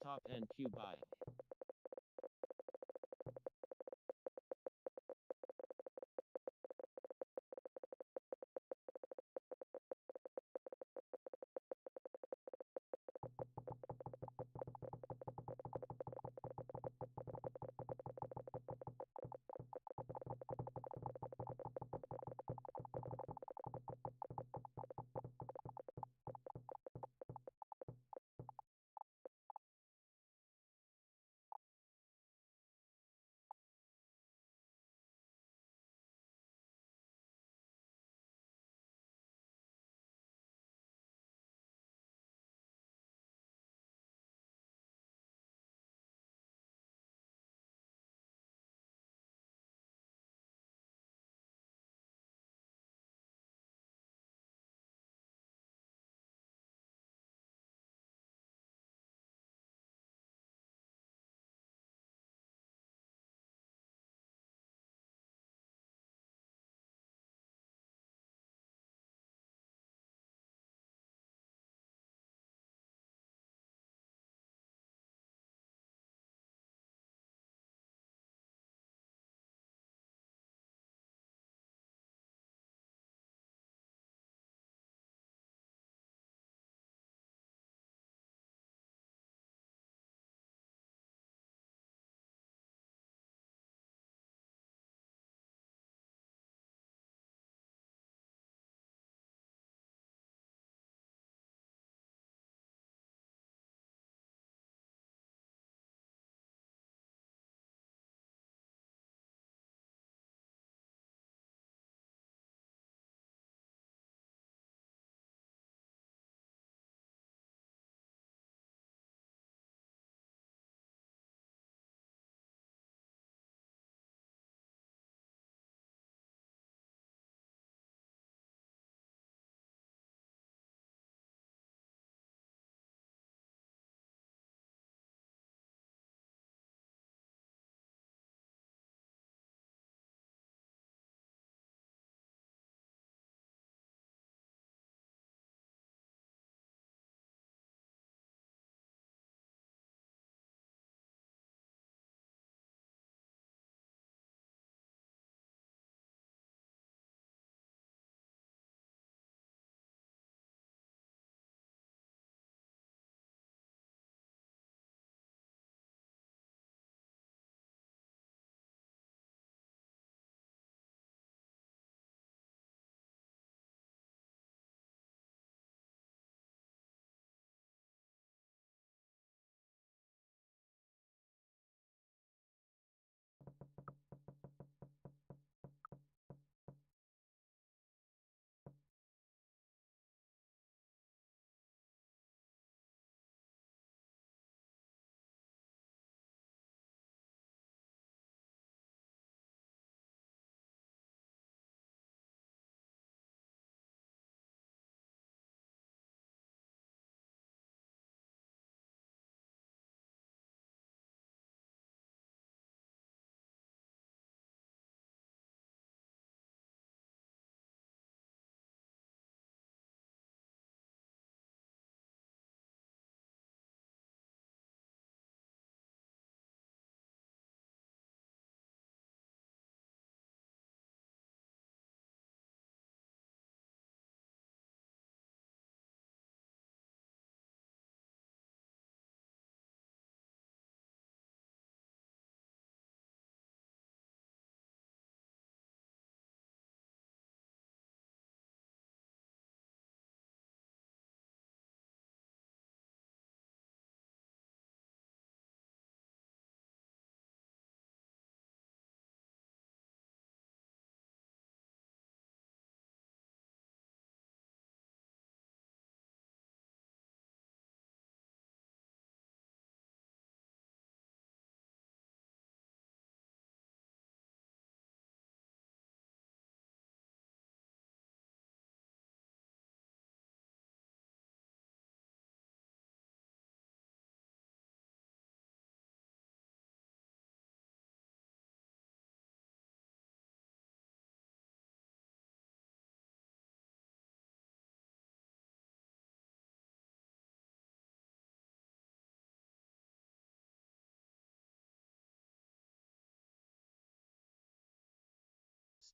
A: Stop and Q buy.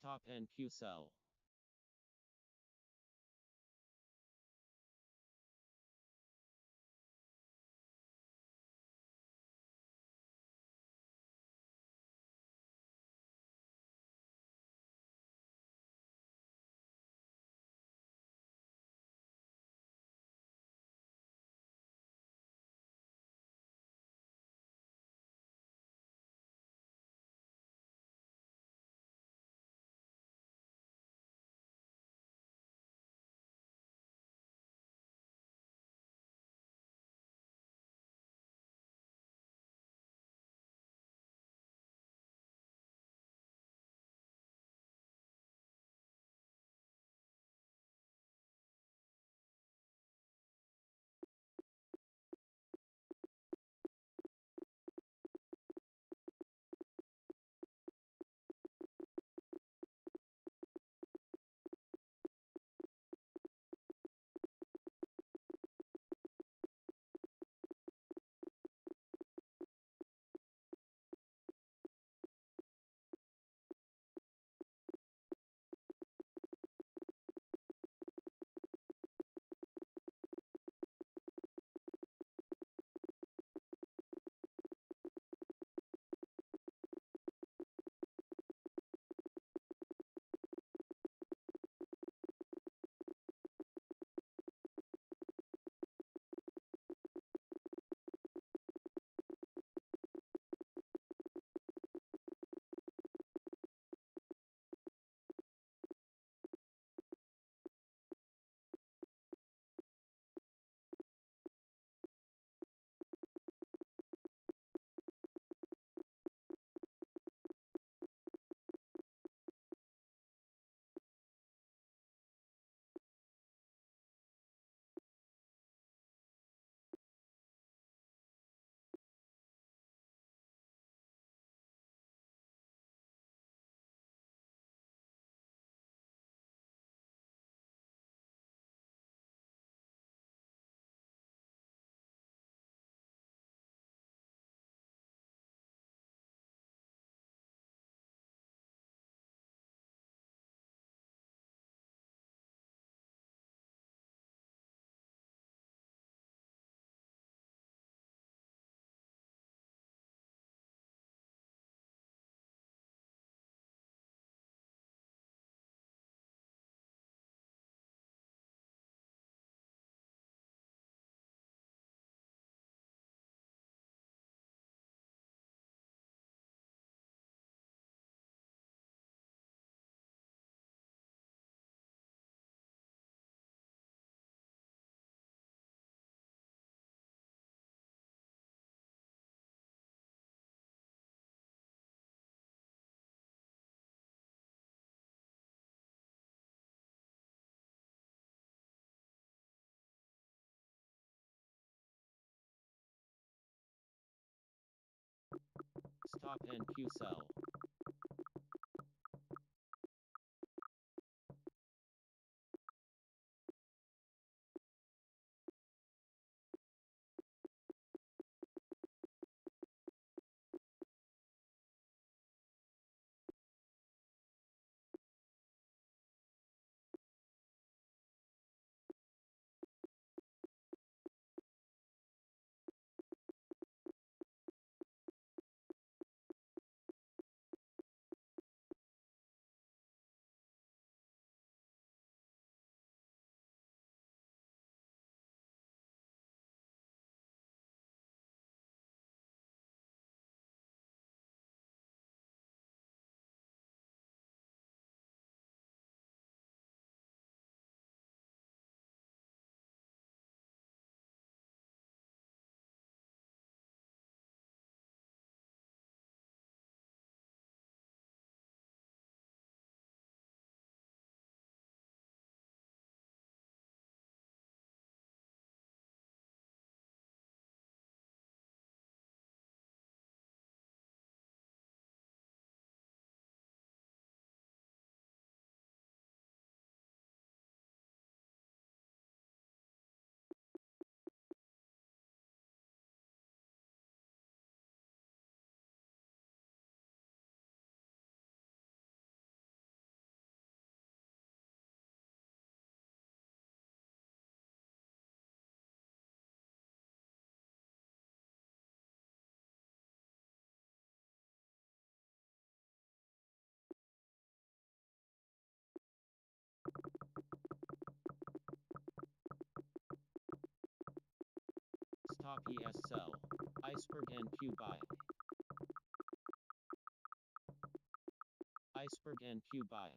A: Stop and Q sell. Stop and Q sell. Stop ES sell. Iceberg NQ buy. Iceberg NQ buy.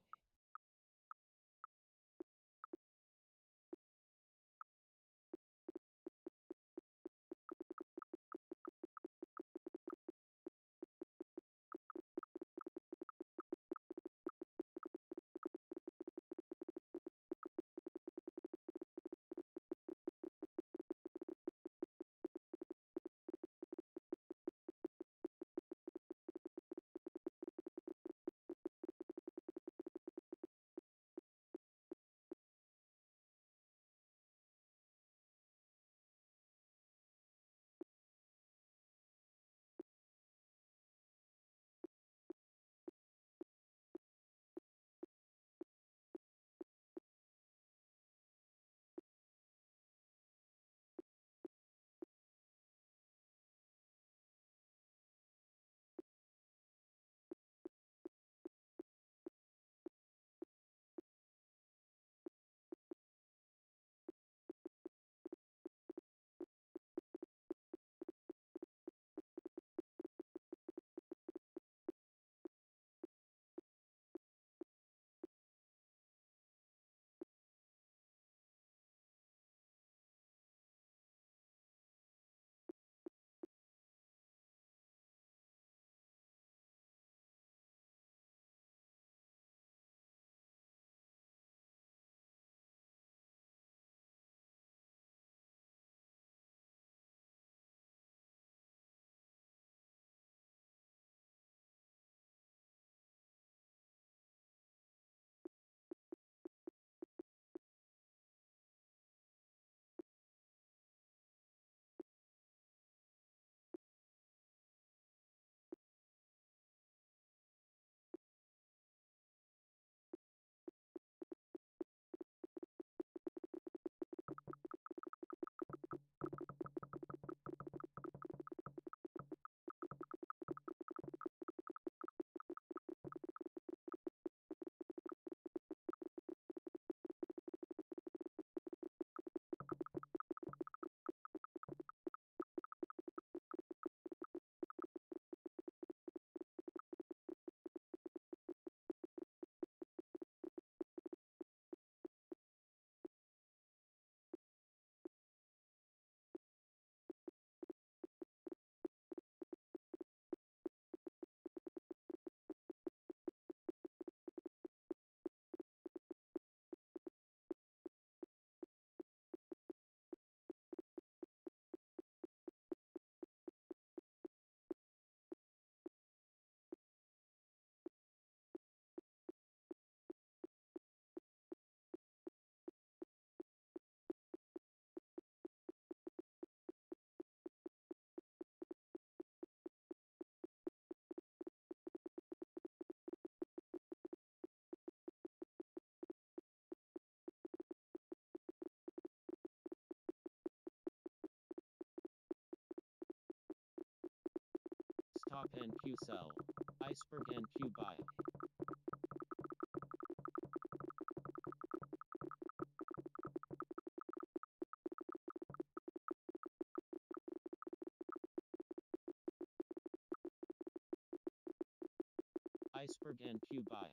A: Stop NQ sell. Iceberg NQ buy. Iceberg NQ buy.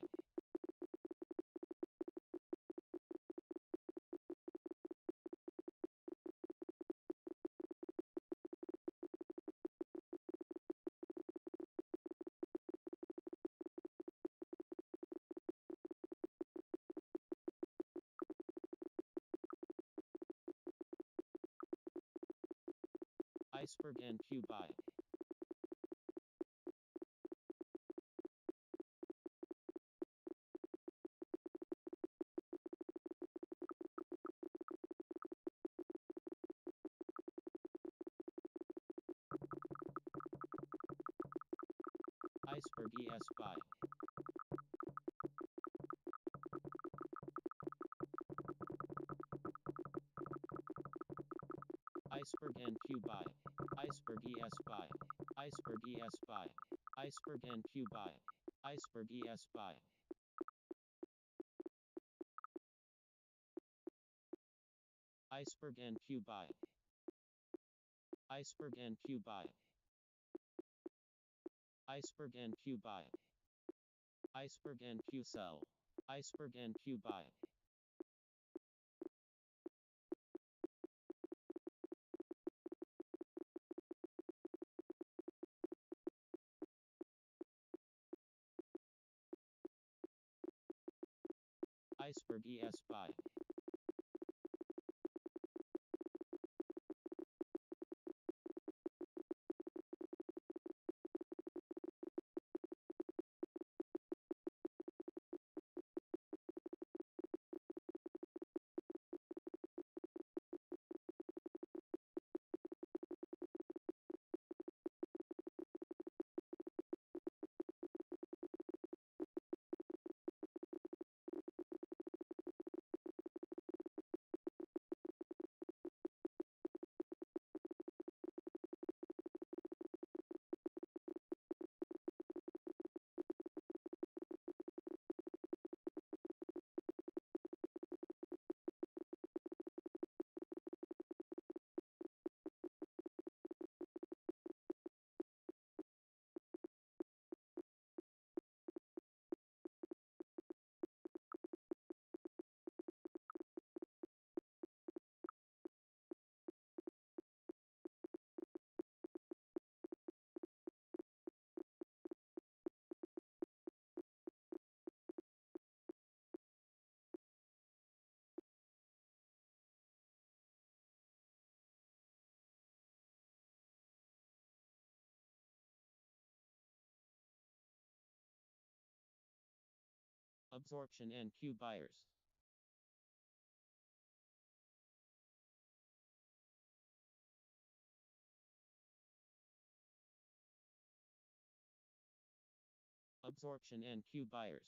A: Iceberg NQ buy. Iceberg ES buy. Iceberg NQ buy. Iceberg ES buy. Iceberg ES buy. Iceberg NQ buy. Iceberg ES buy. Iceberg NQ buy. Iceberg NQ buy. Iceberg NQ buy. Iceberg NQ sell. Iceberg NQ buy. Iceberg ES buy. Absorption NQ buyers. Absorption NQ buyers.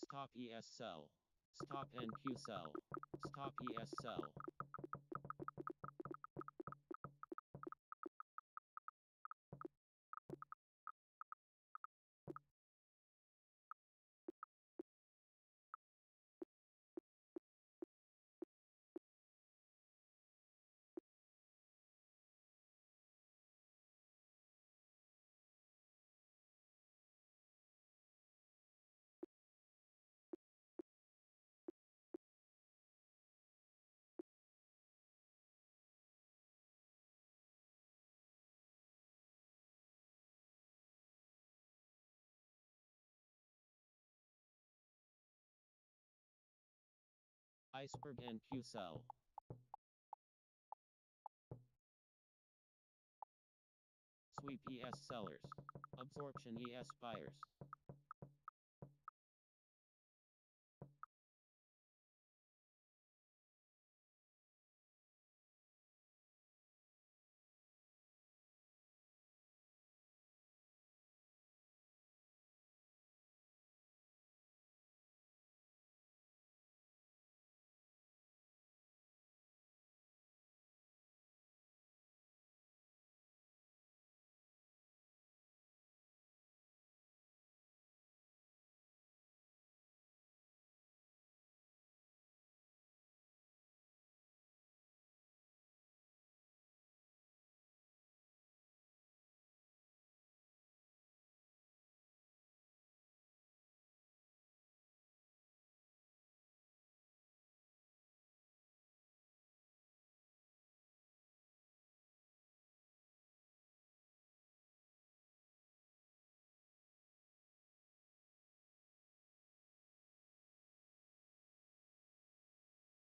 A: Stop ES sell. Stop NQ sell. Stop ES sell. Iceberg NQ sell. Sweep ES sellers. Absorption ES buyers.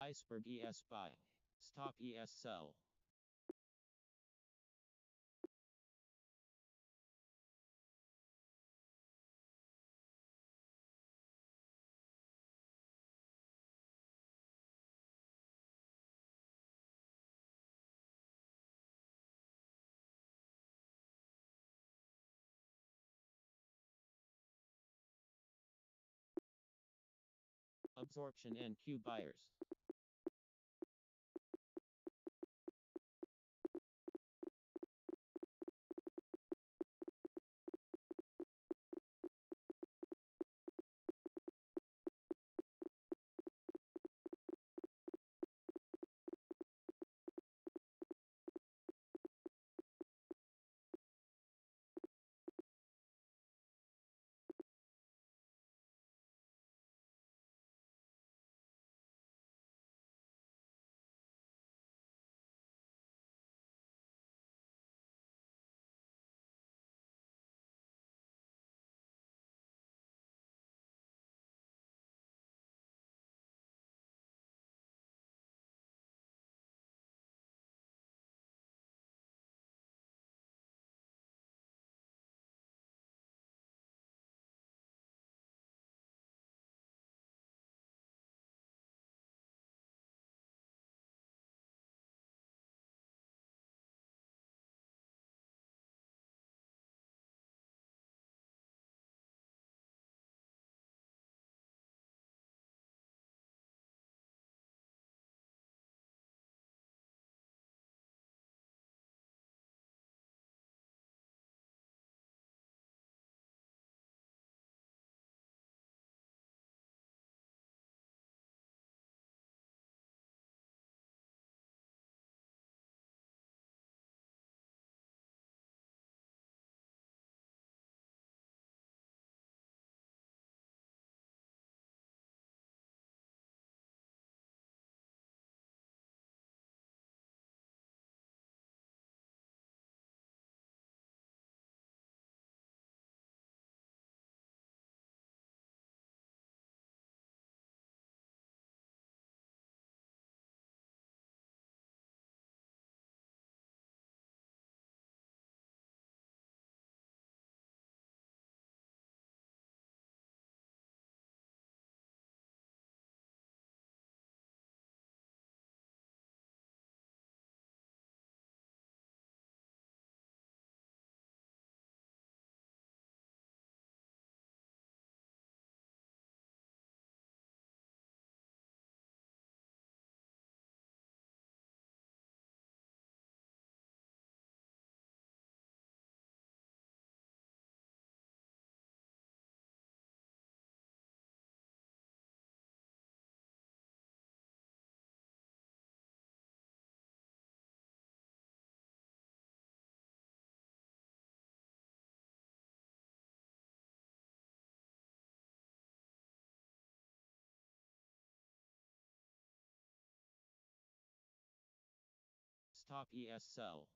A: Iceberg ES buy. Stop ES sell. Absorption NQ buyers. Stop ES sell.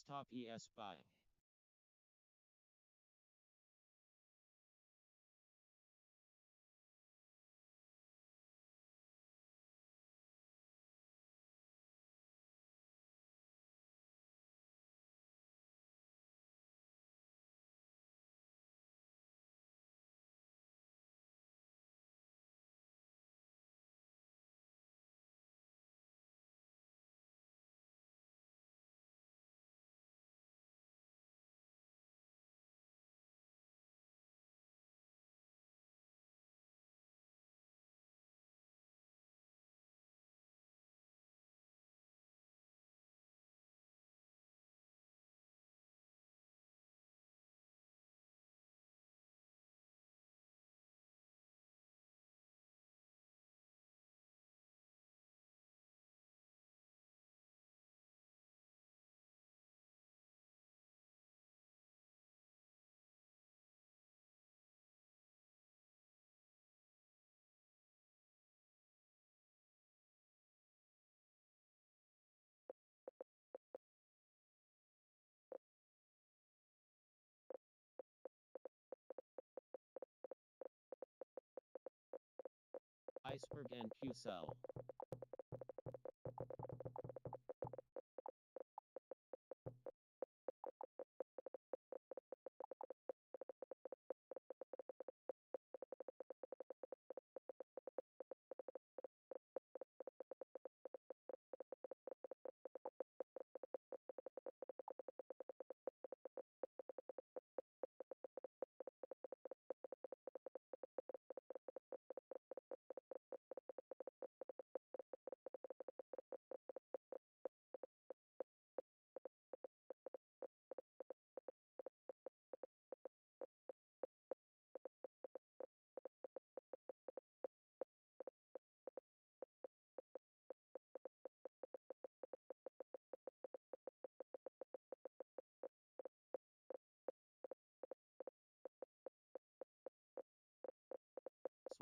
A: Stop ES buy. Iceberg NQ sell.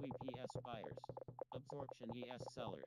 A: Sweep ES buyers. Absorption ES sellers.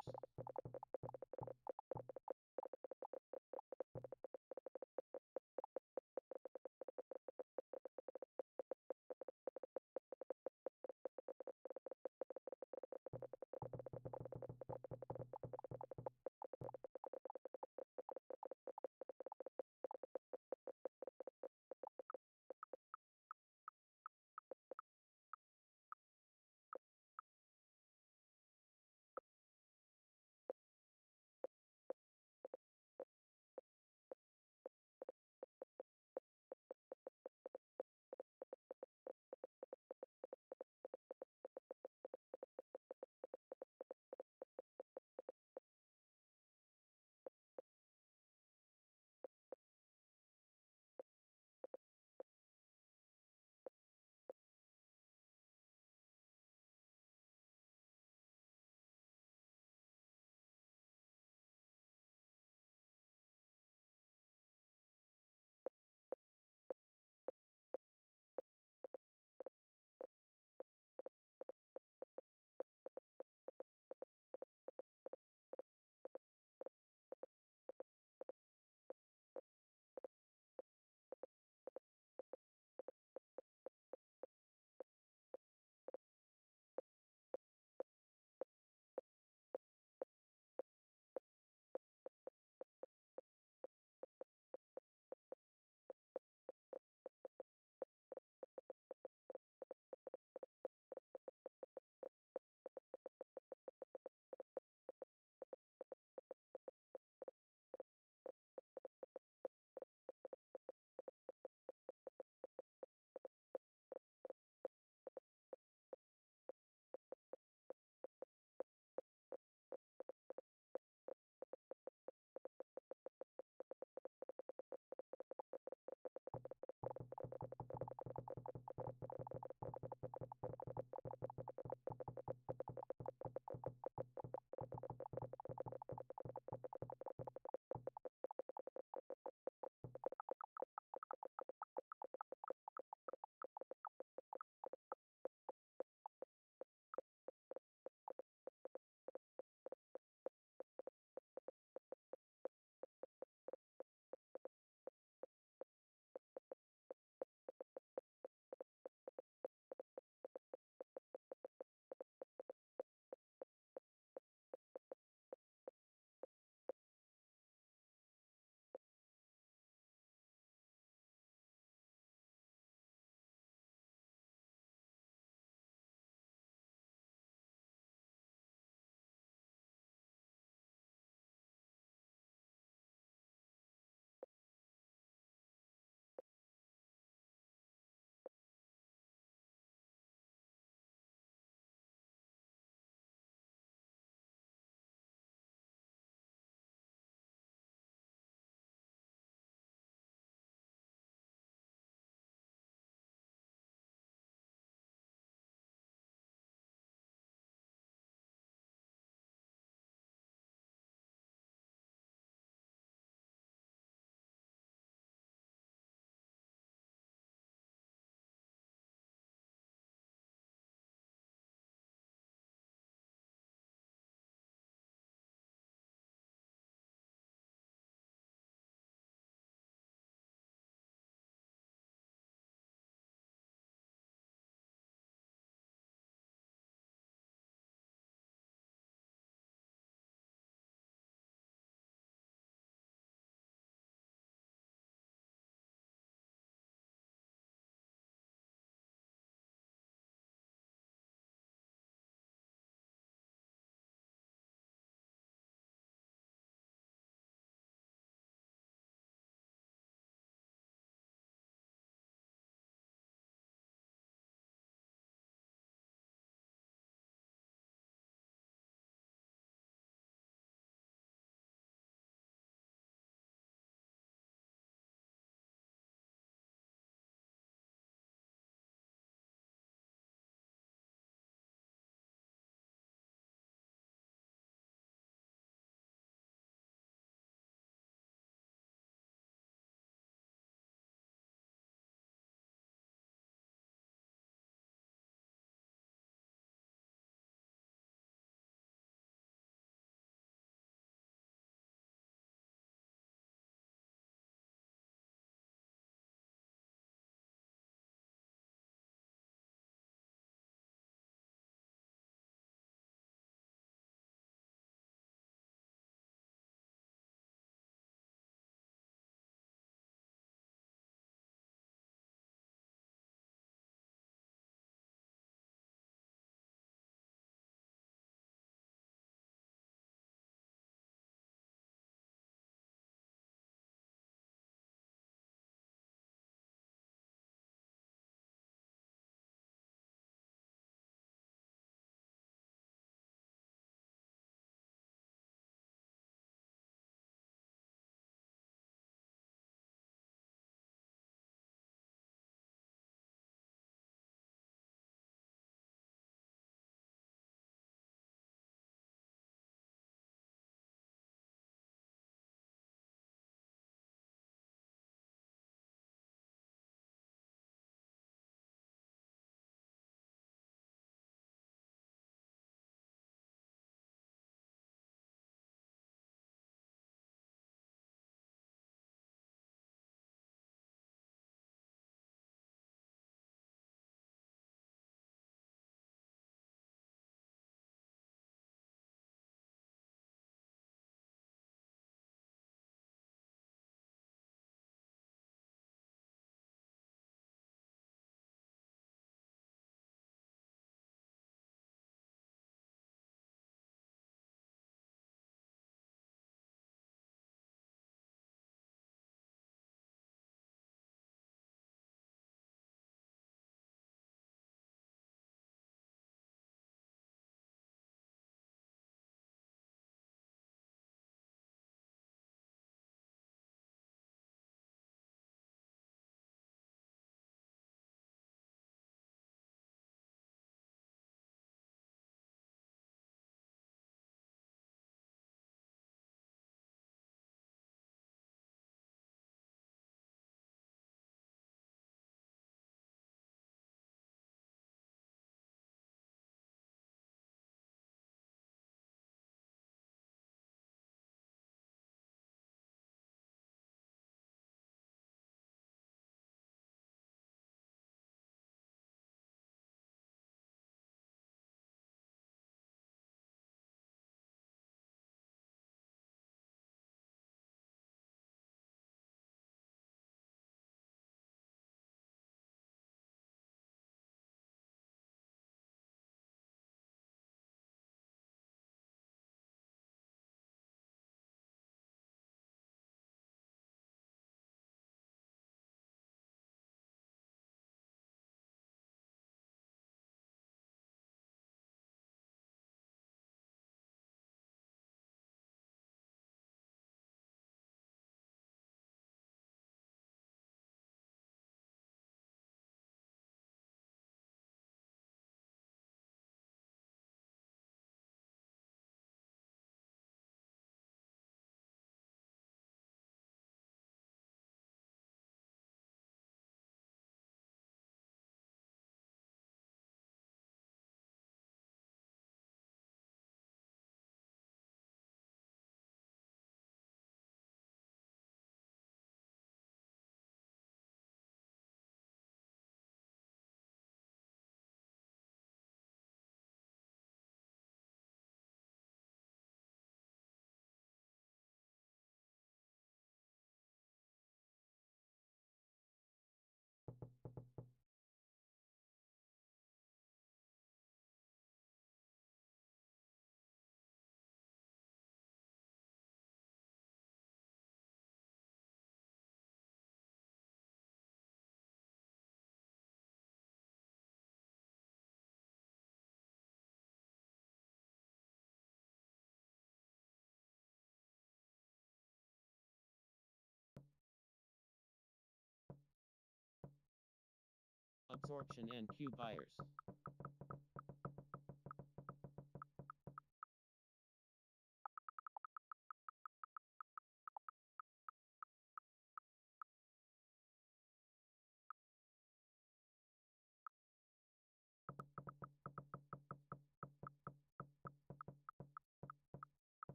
A: Absorption NQ buyers.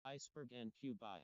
A: Iceberg NQ buy.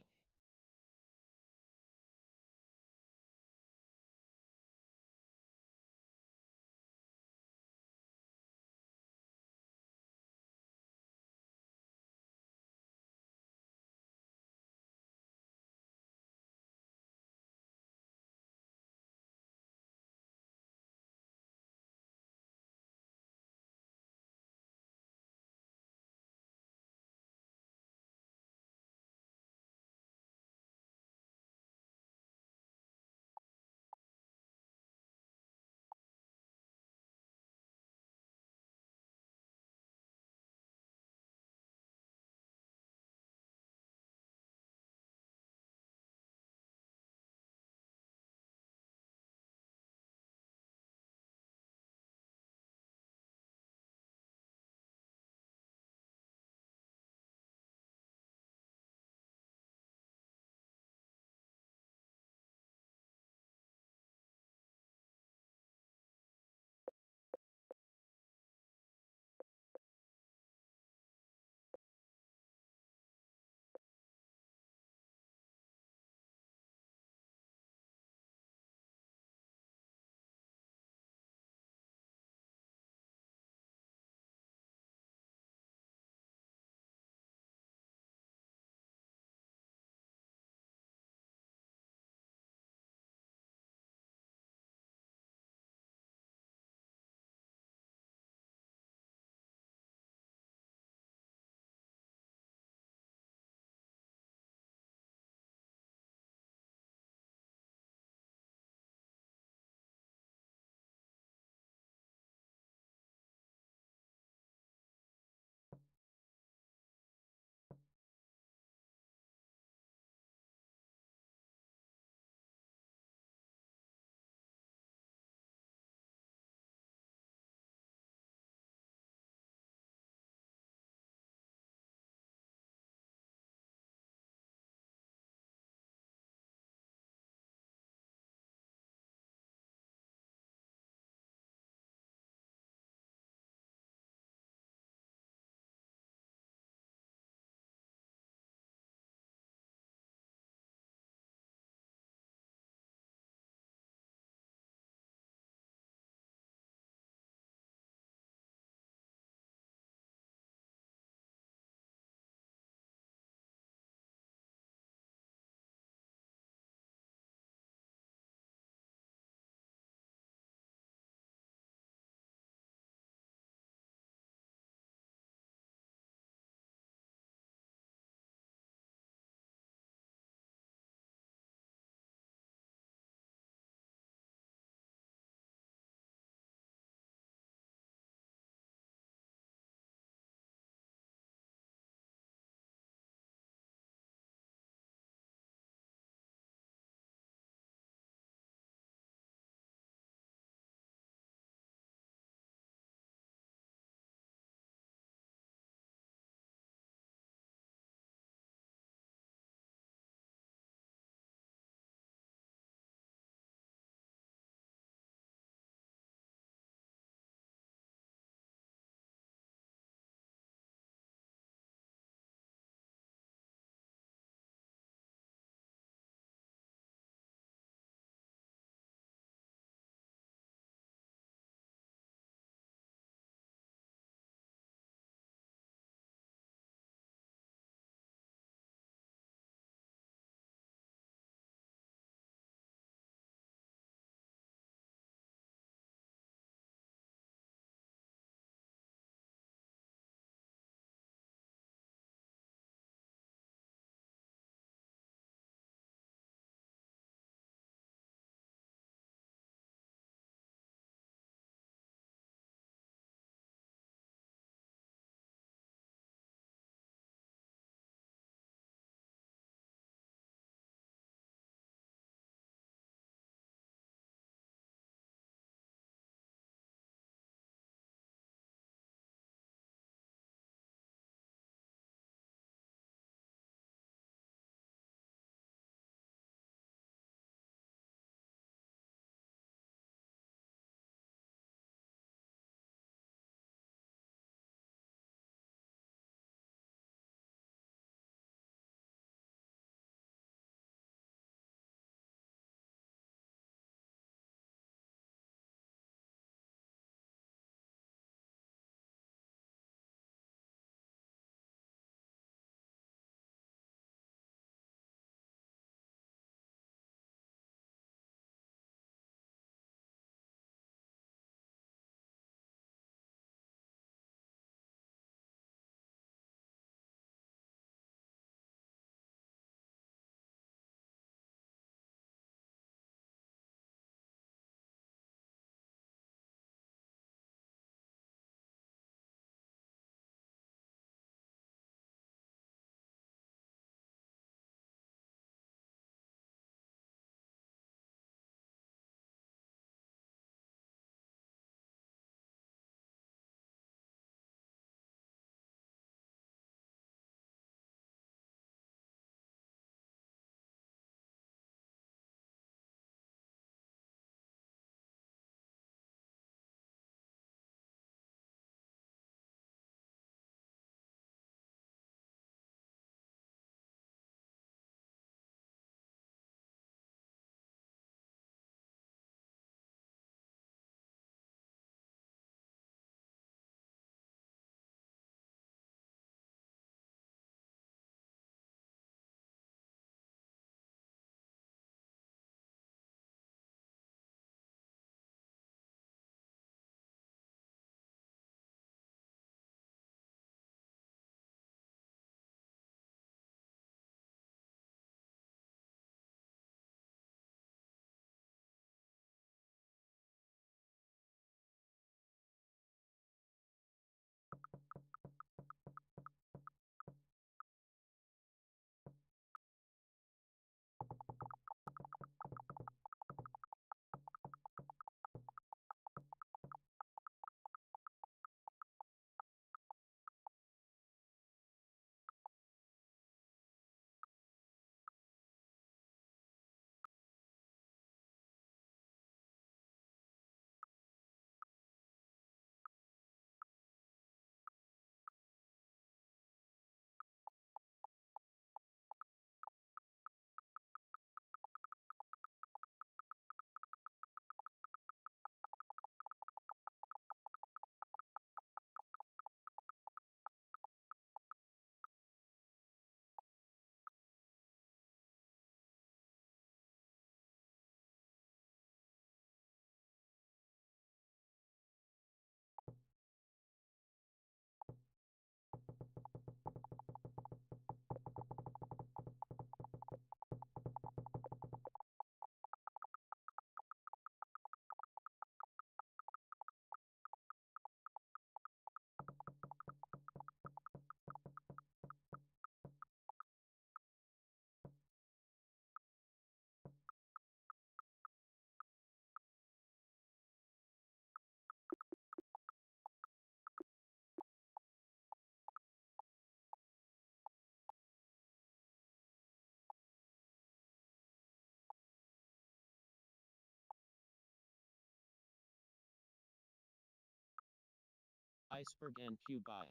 A: Iceberg NQ buy.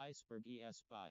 A: Iceberg ES buy.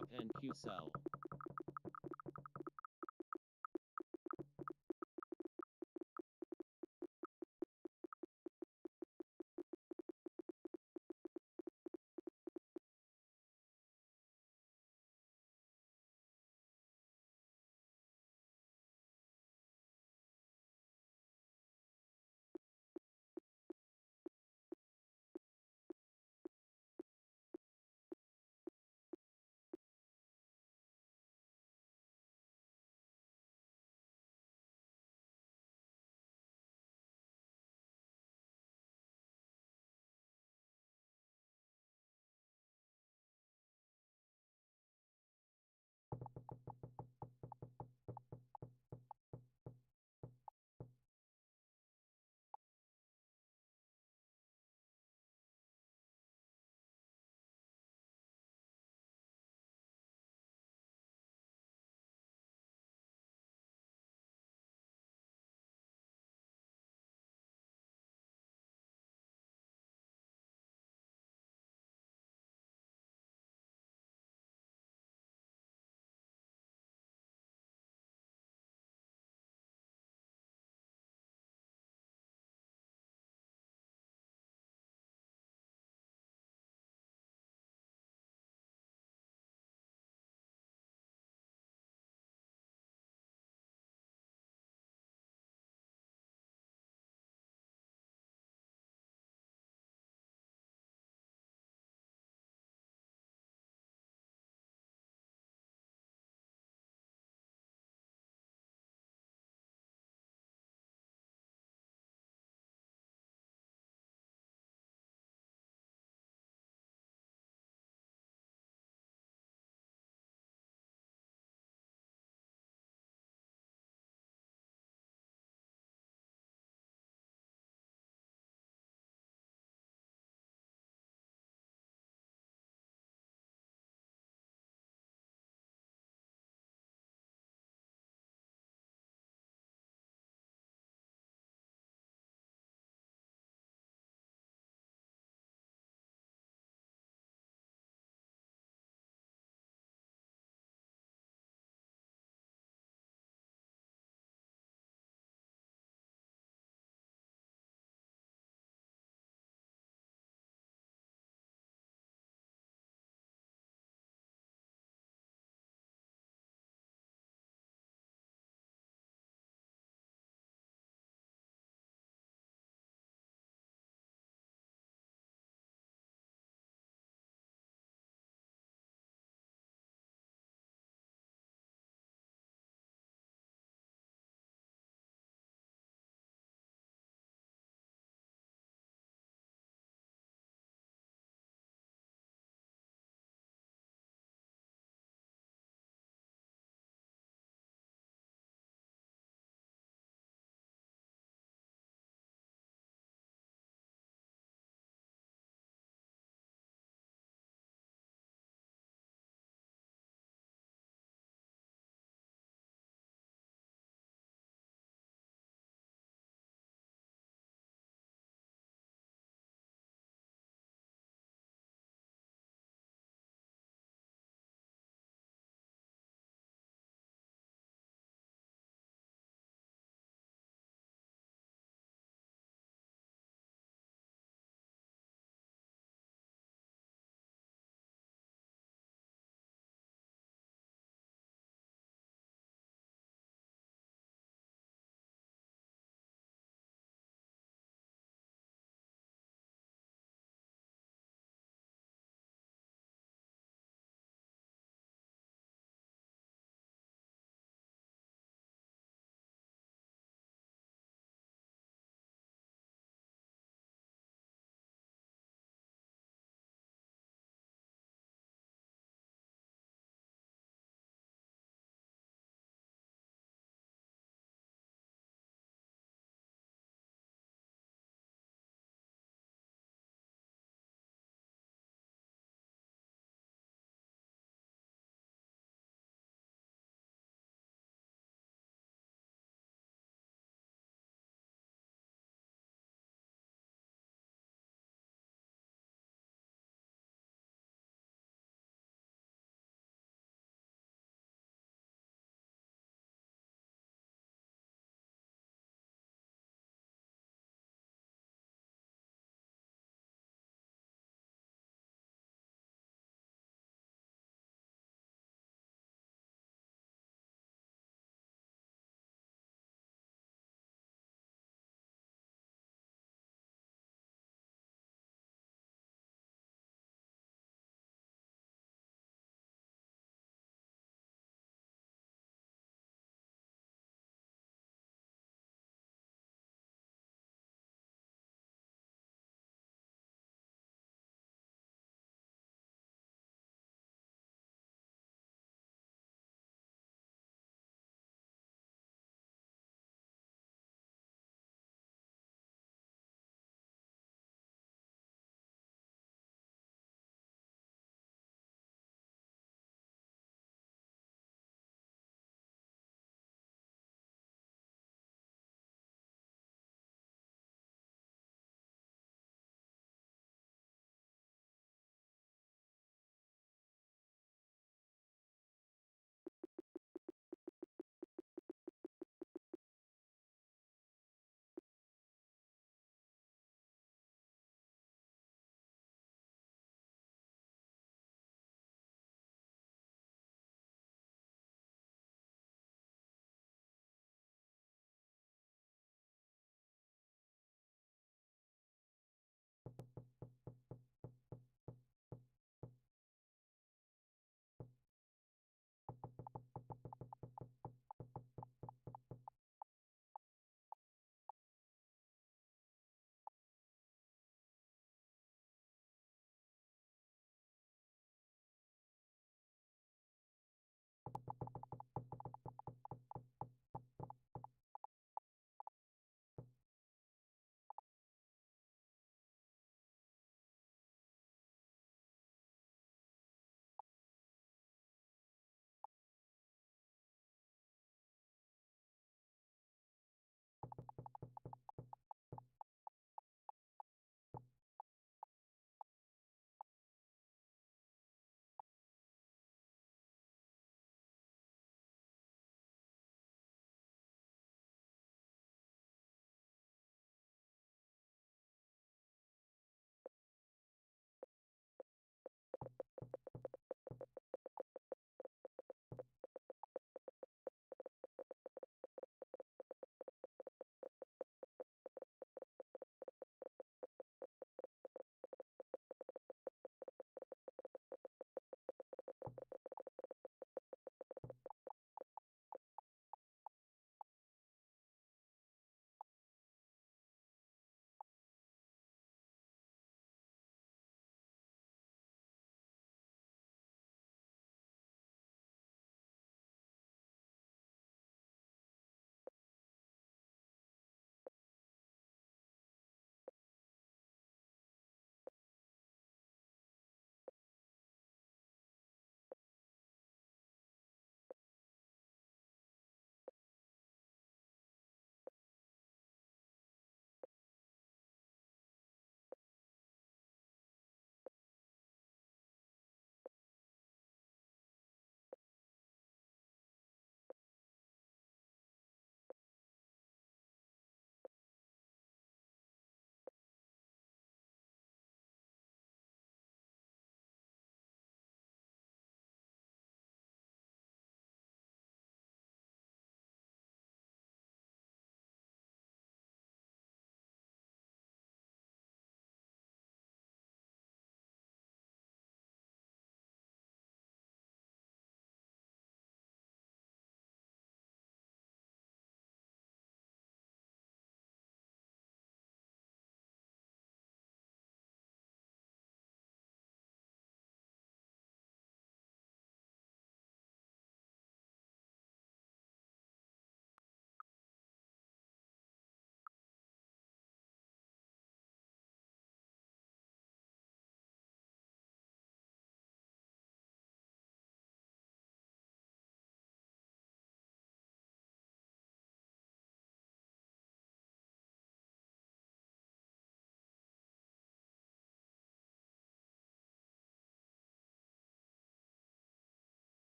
A: Stop NQ sell.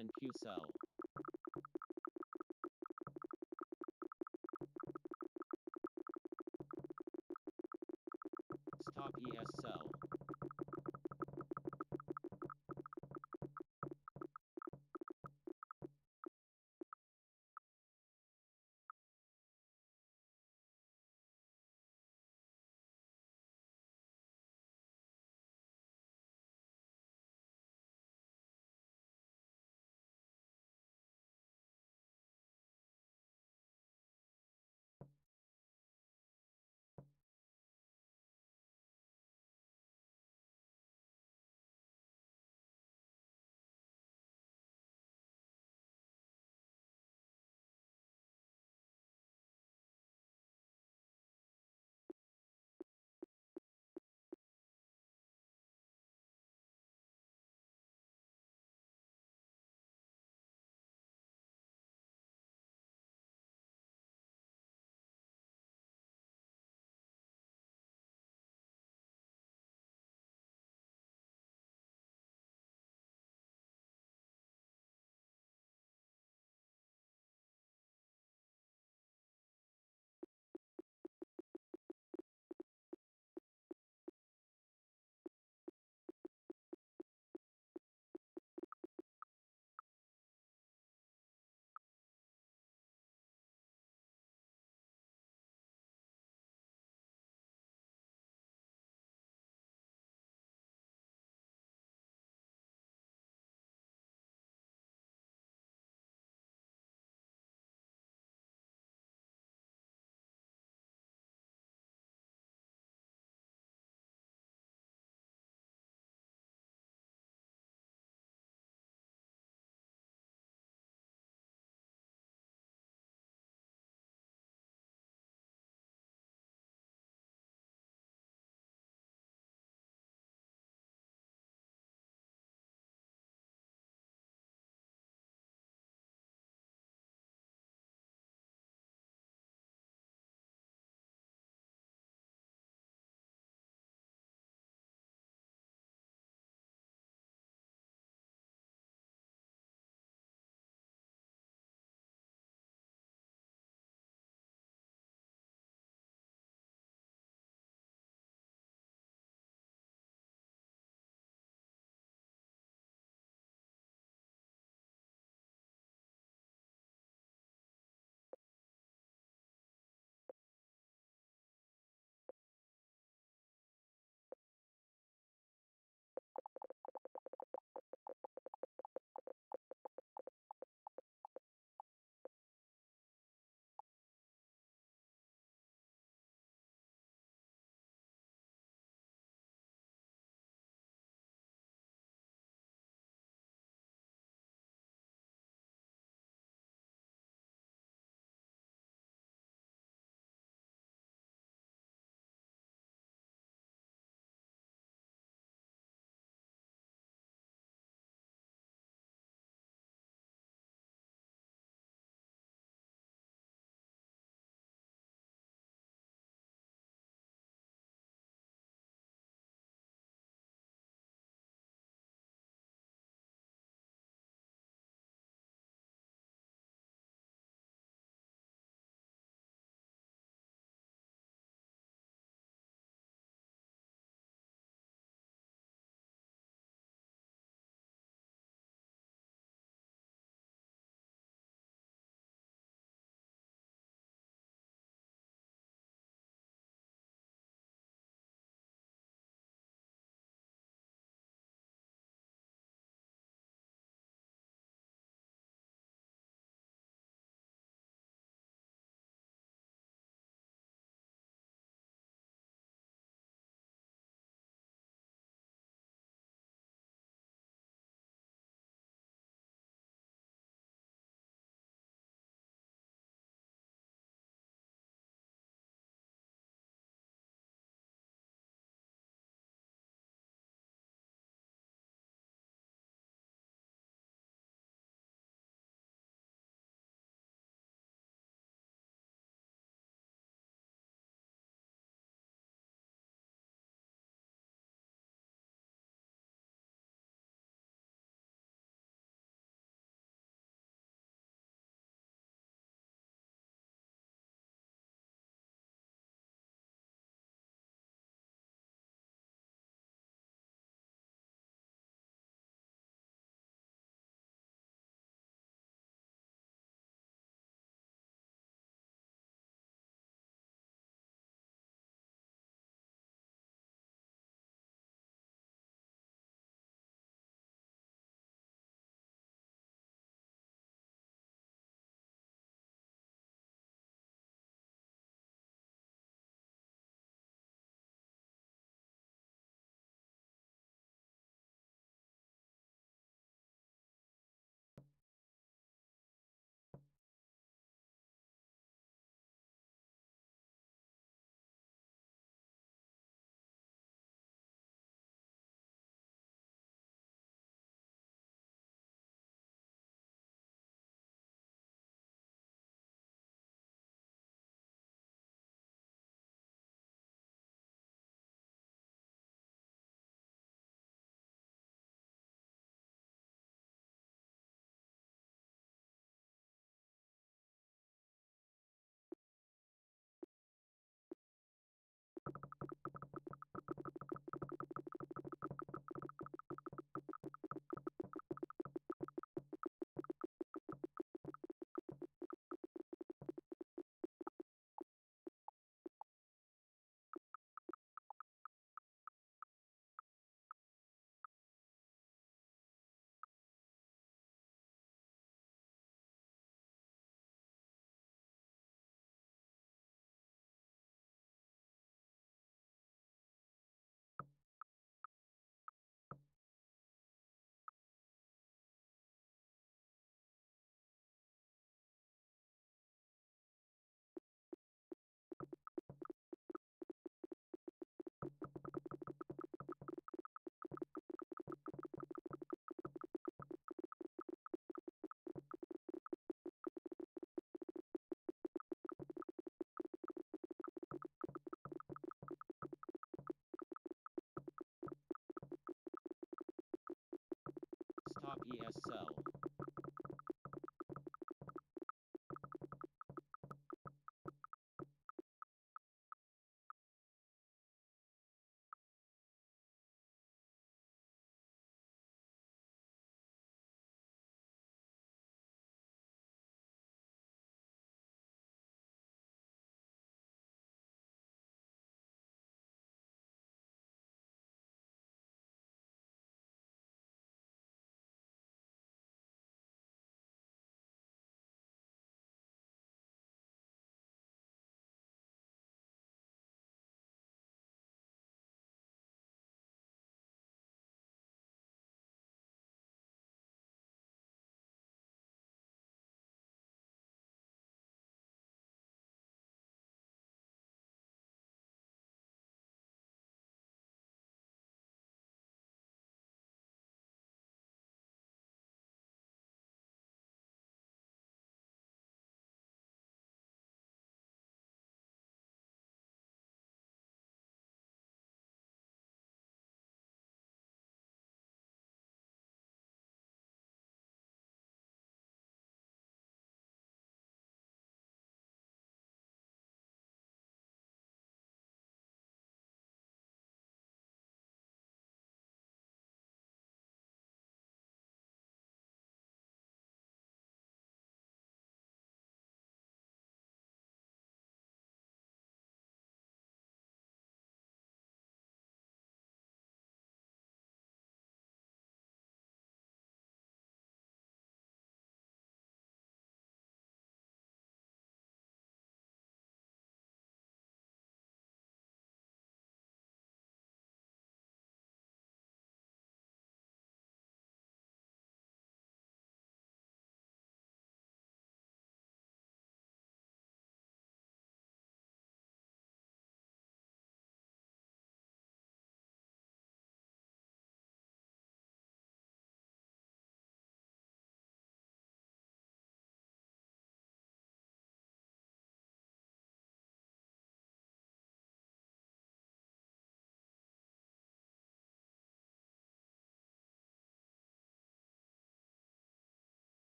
A: NQ sell. Stop ES sell.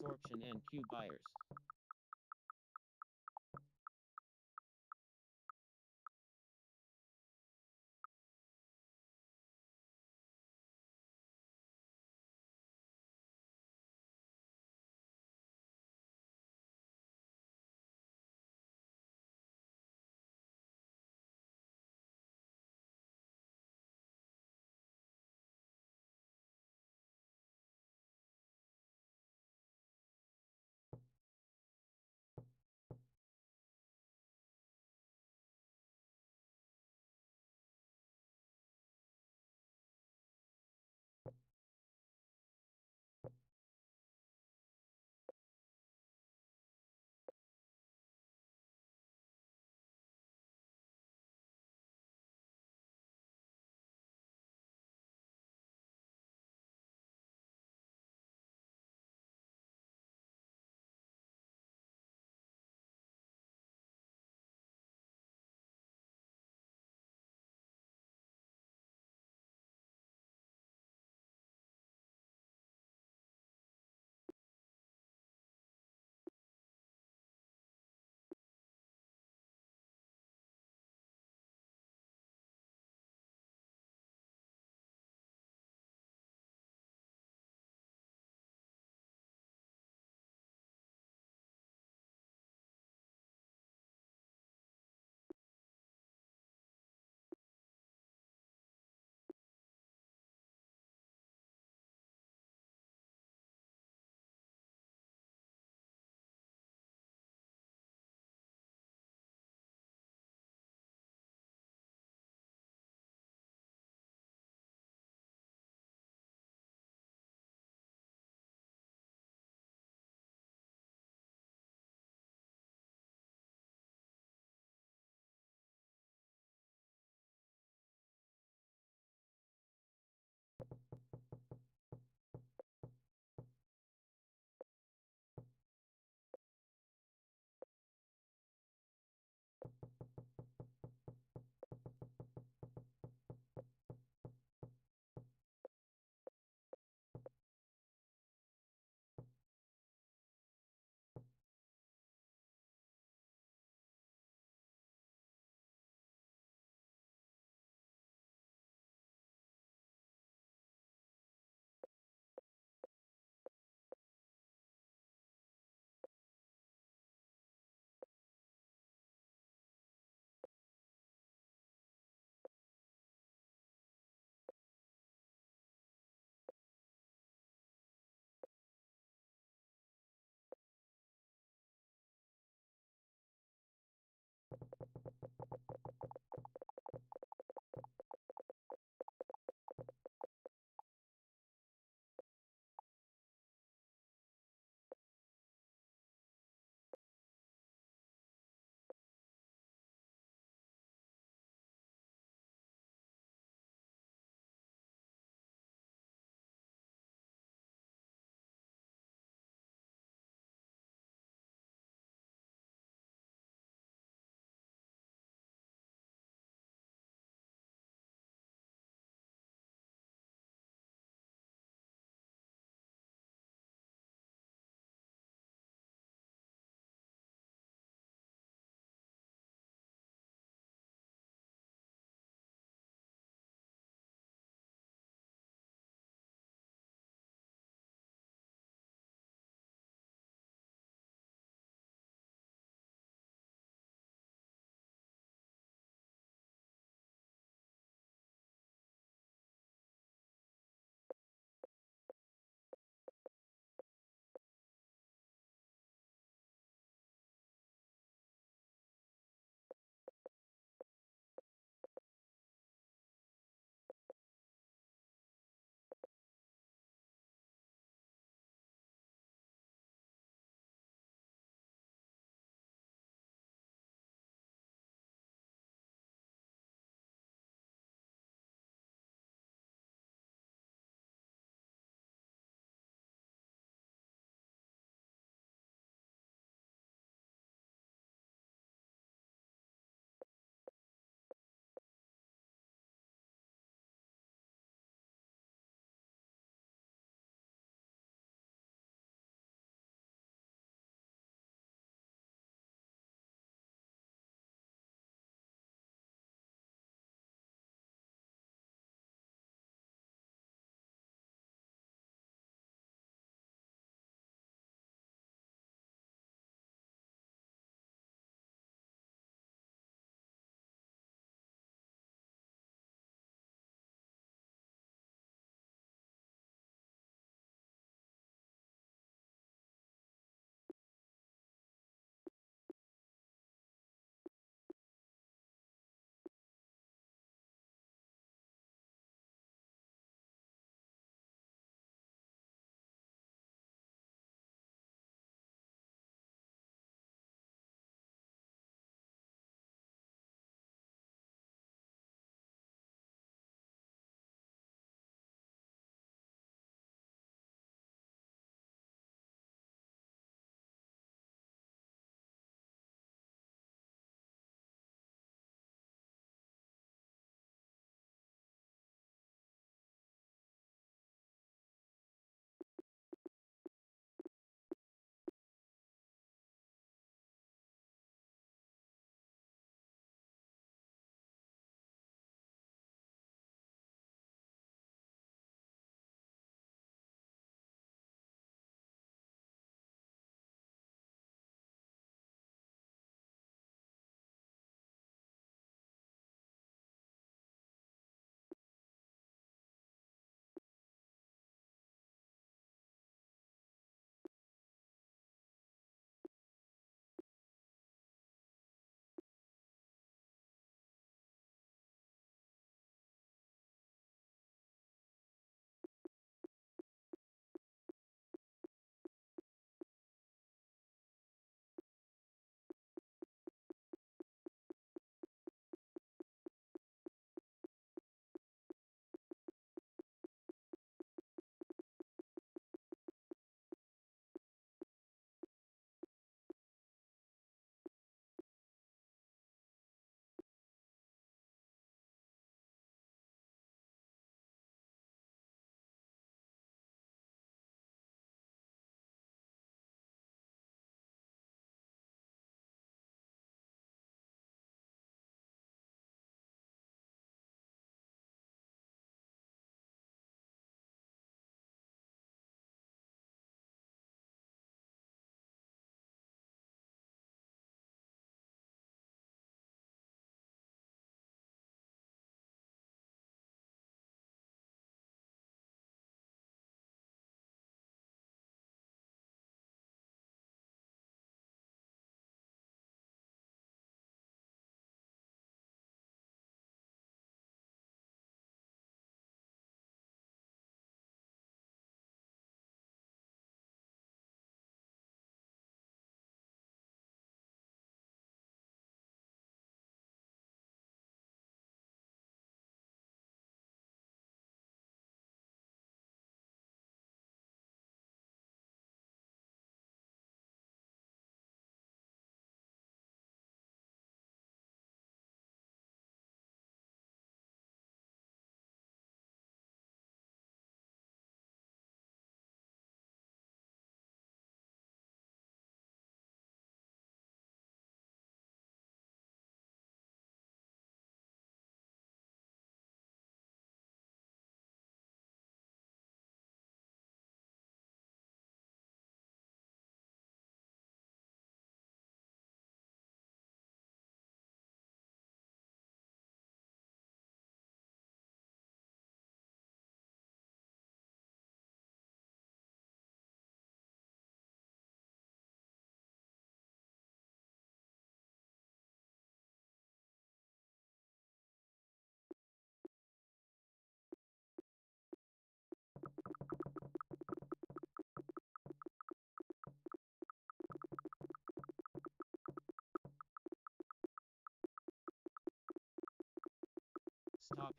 A: absorption NQ buyers.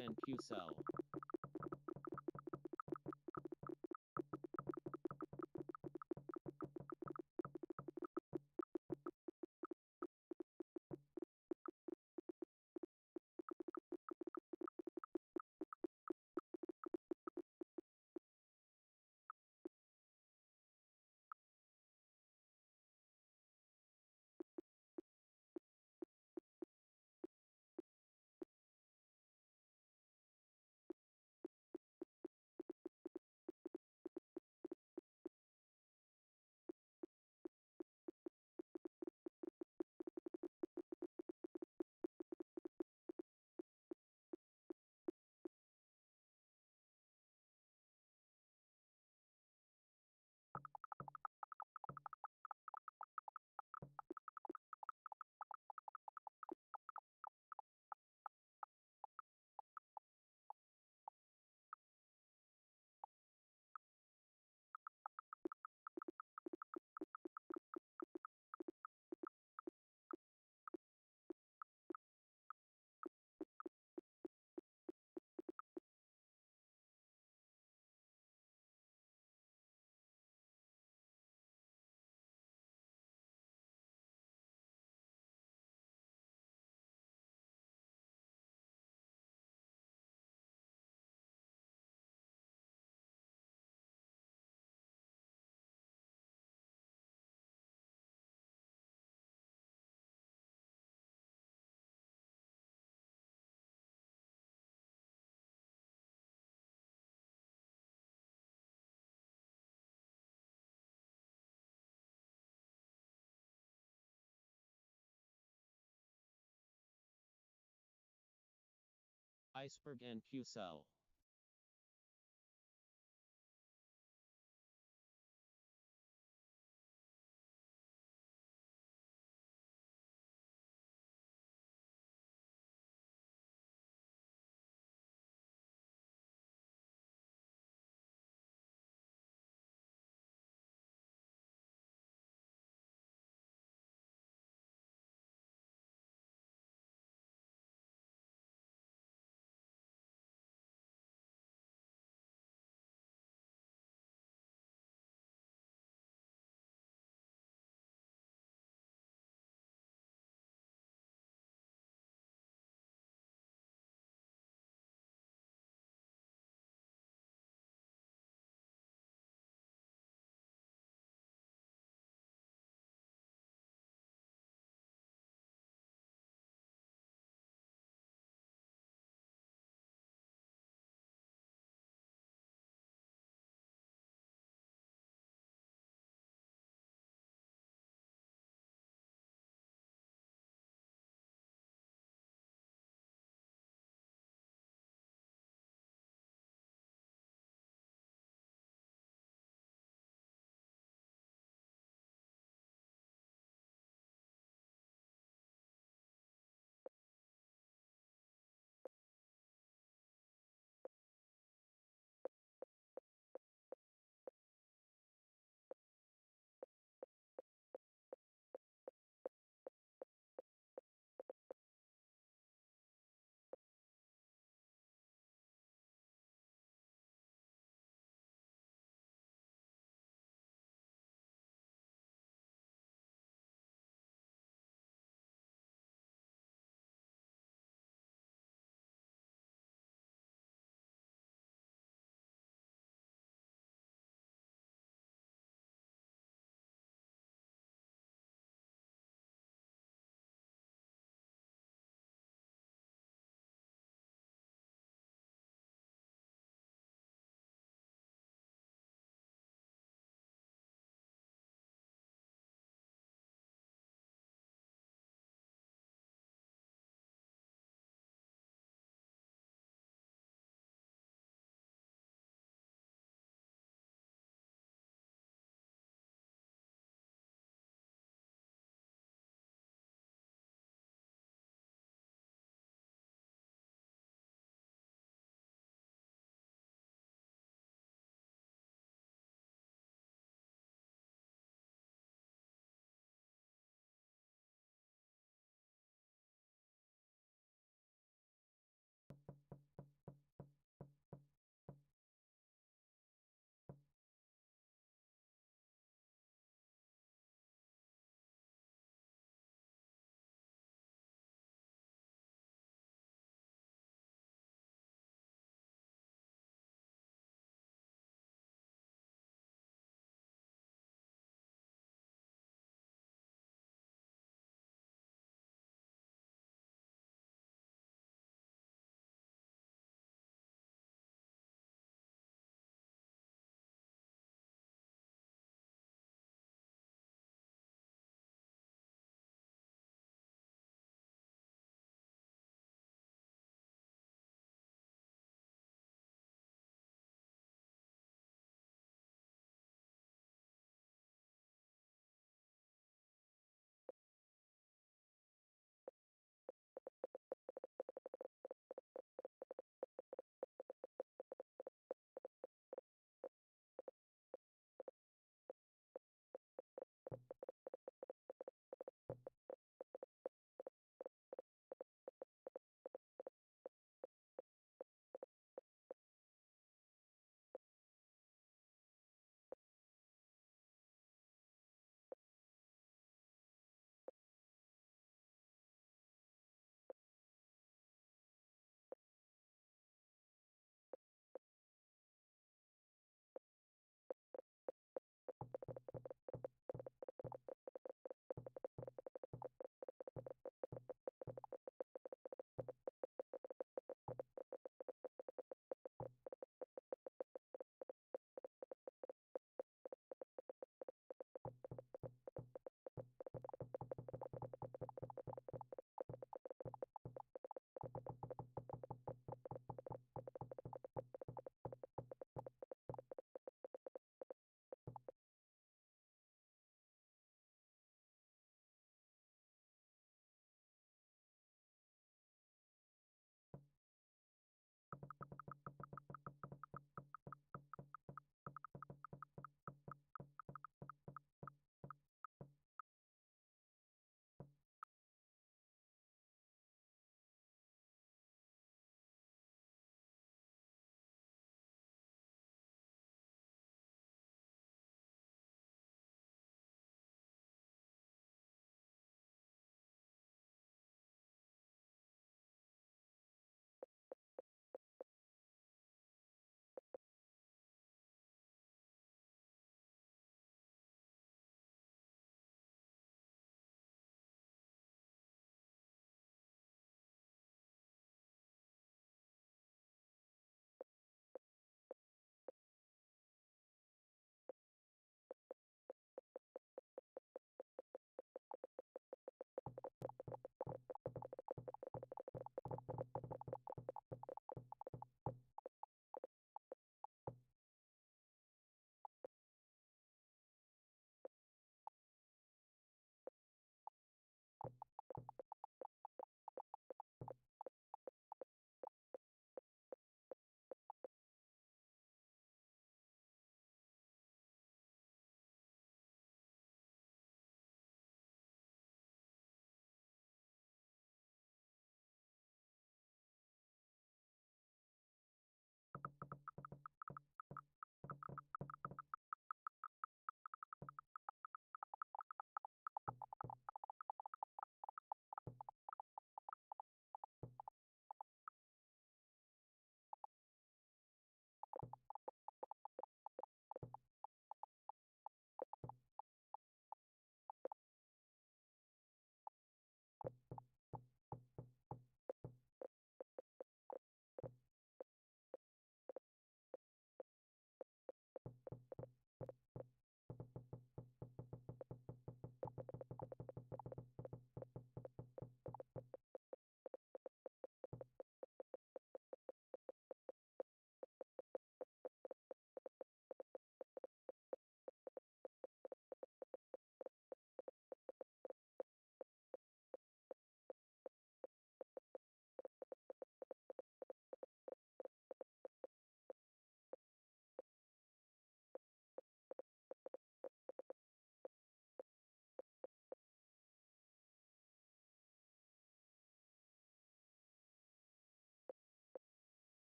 A: and Q sell. Iceberg and Q sell.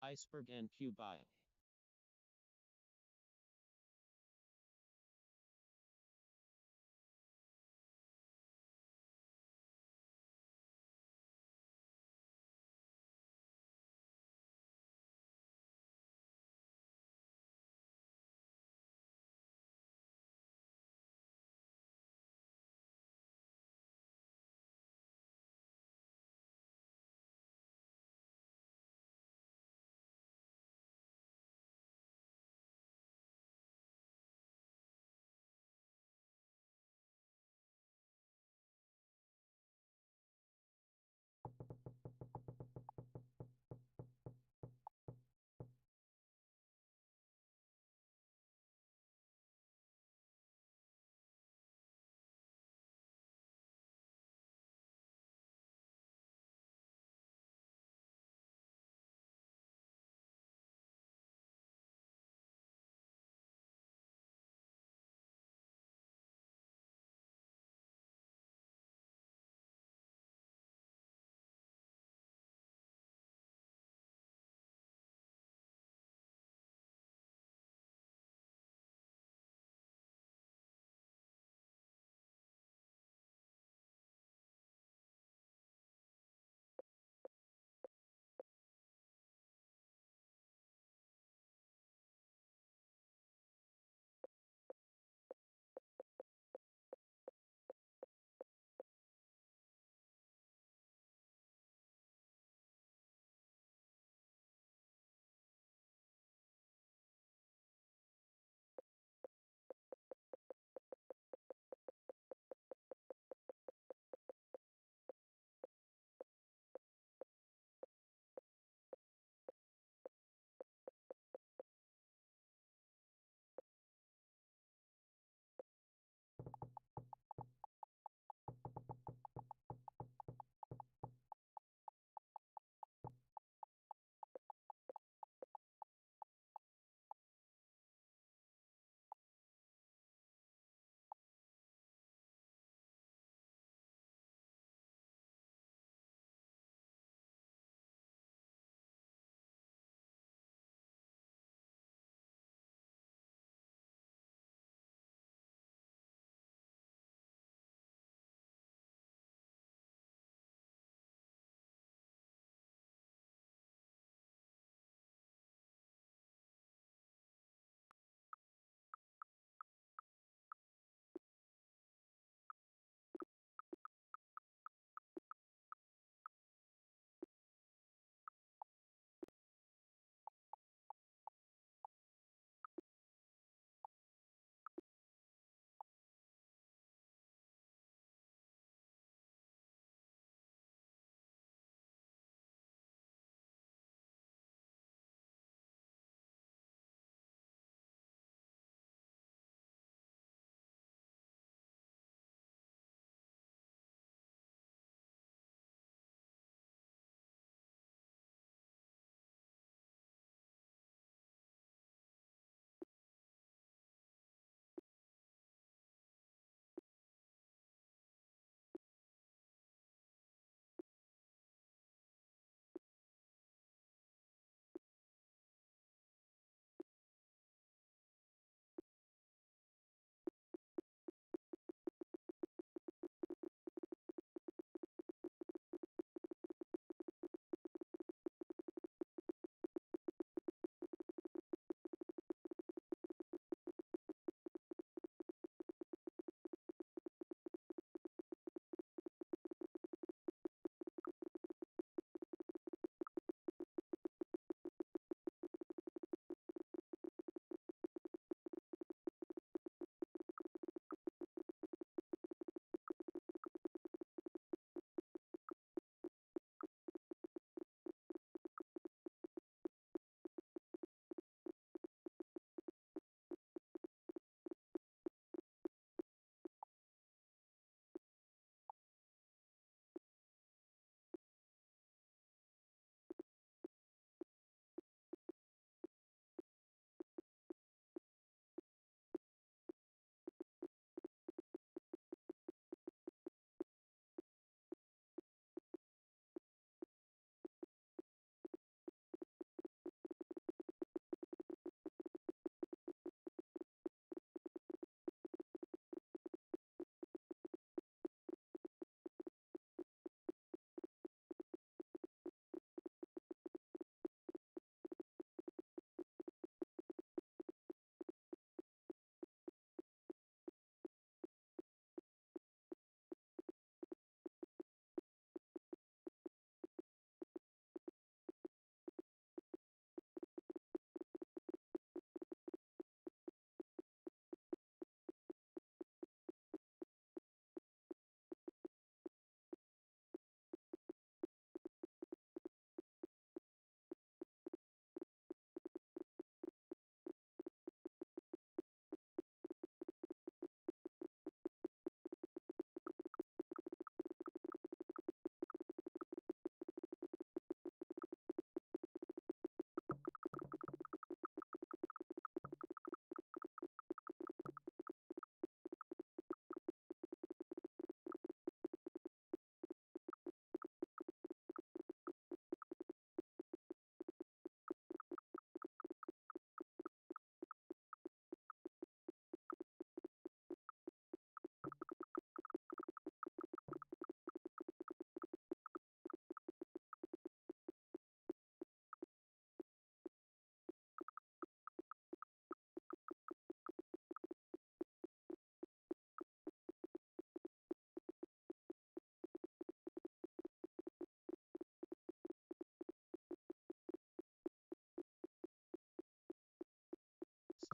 A: Iceberg and Q buy.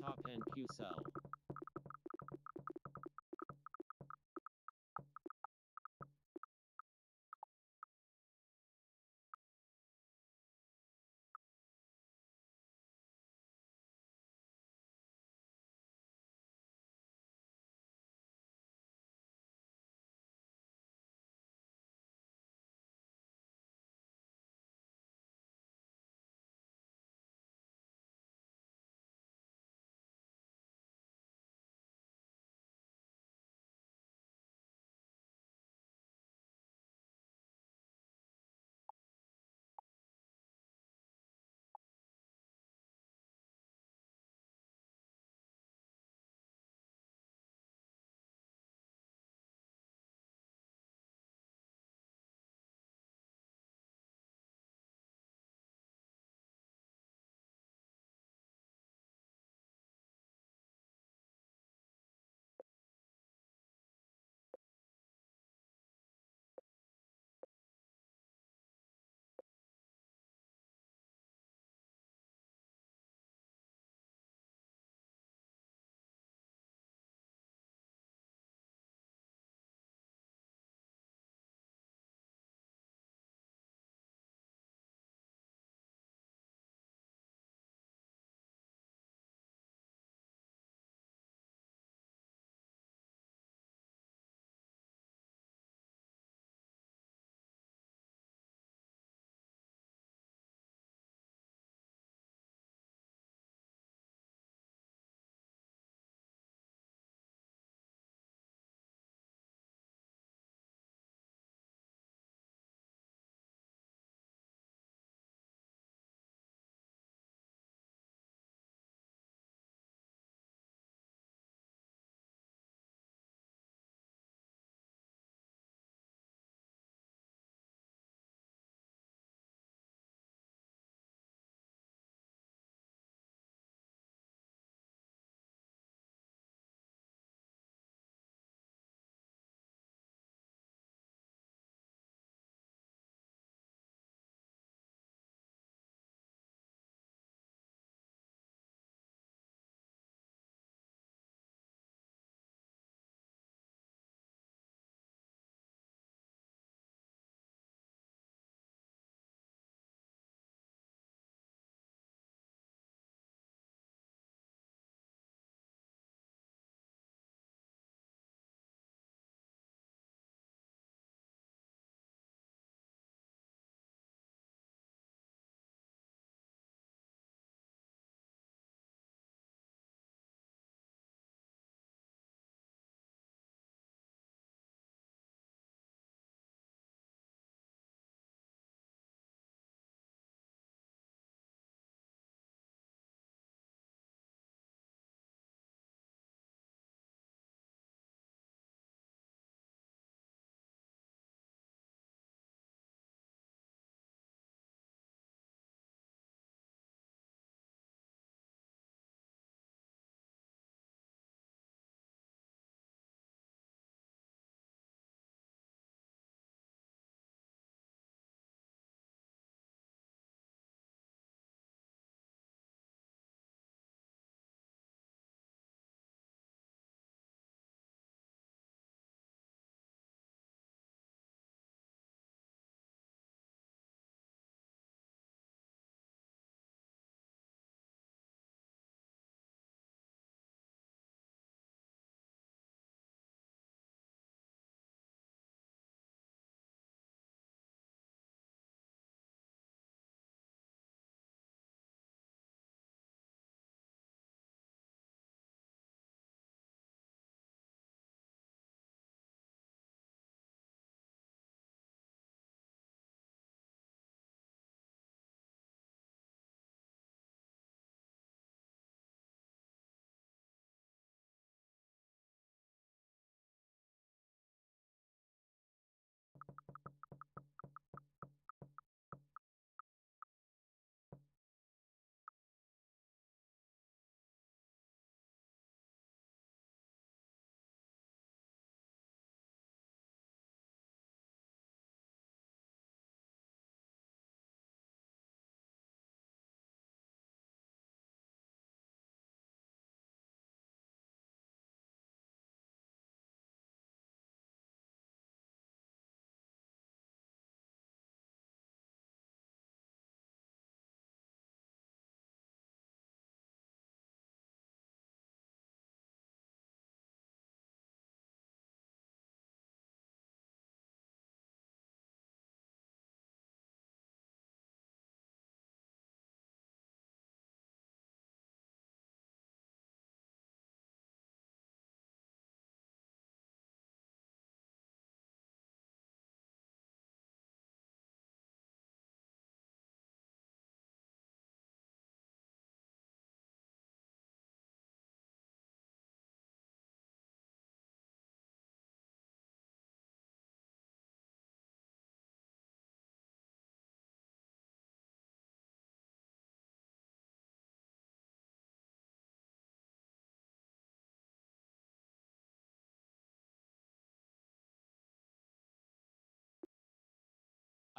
A: Stop NQ sell.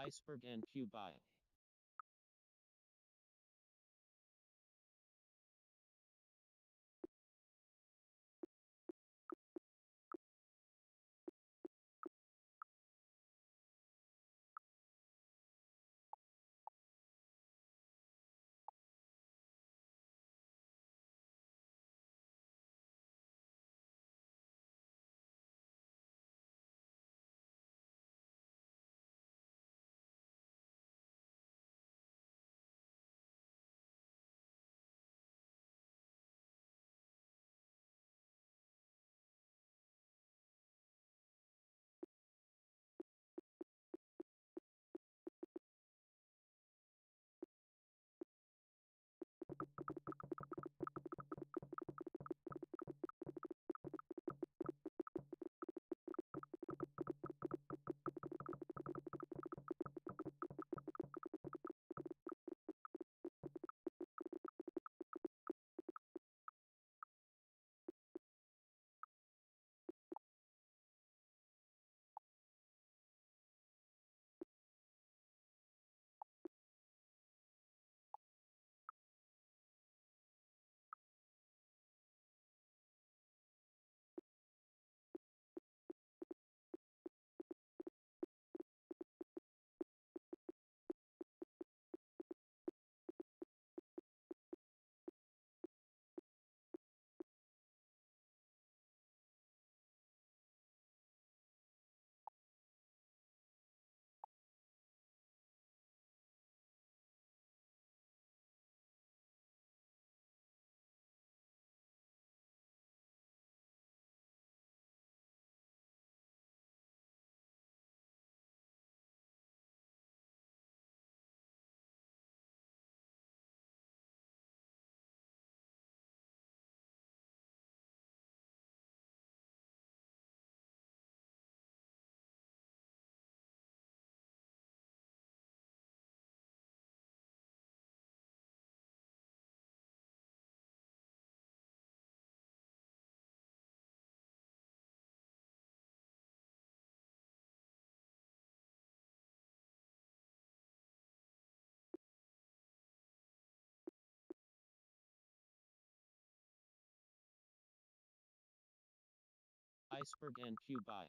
A: Iceberg NQ buy. Iceberg NQ buy.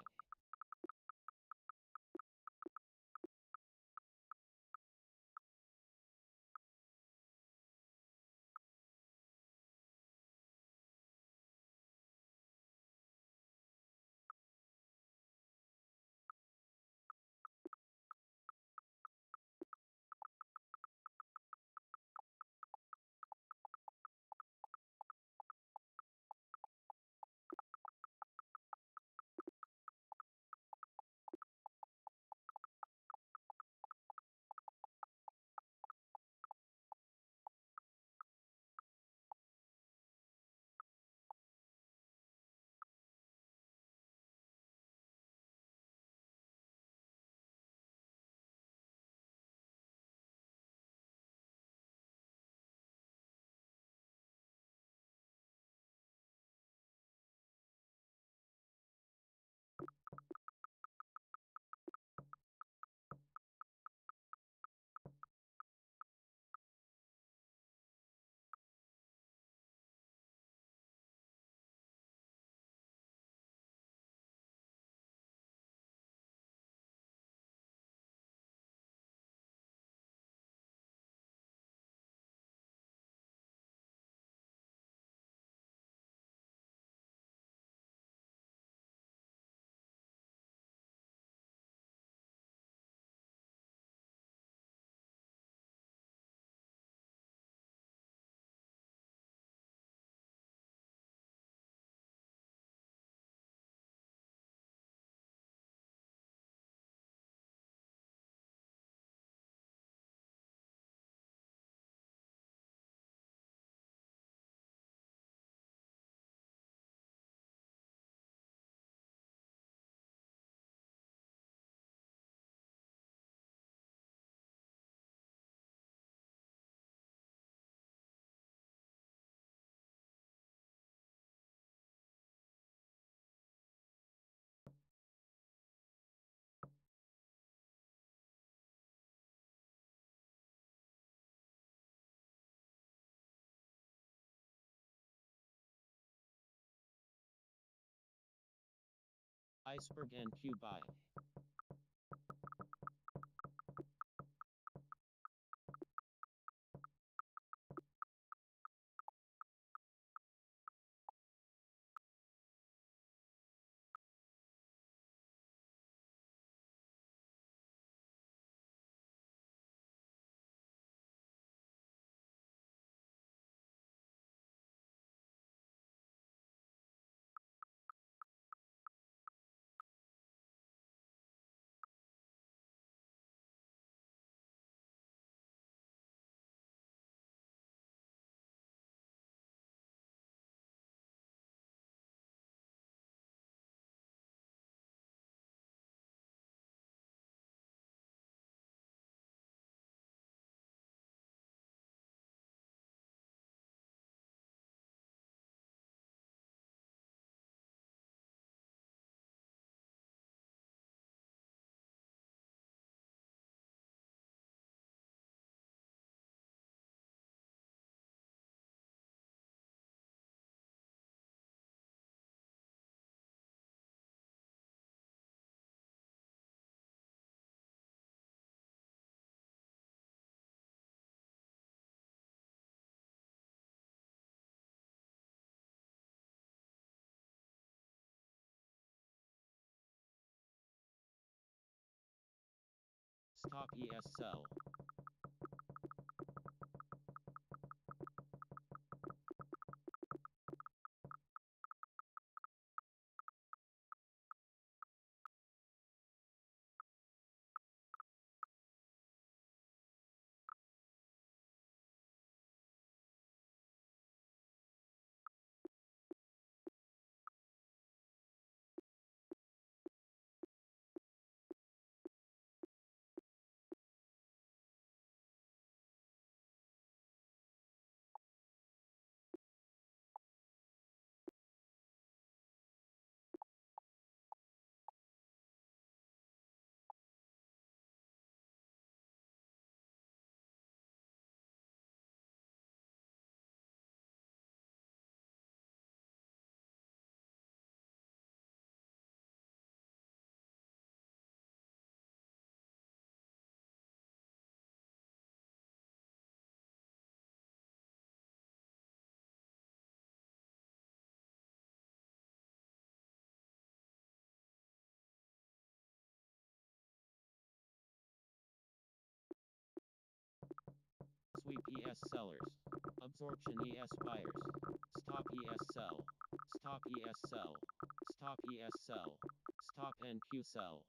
A: Iceberg NQ buy. Stop ES sell. Sweep ES sellers. Absorption ES buyers. Stop ES sell. Stop ES sell. Stop ES sell. Stop NQ sell.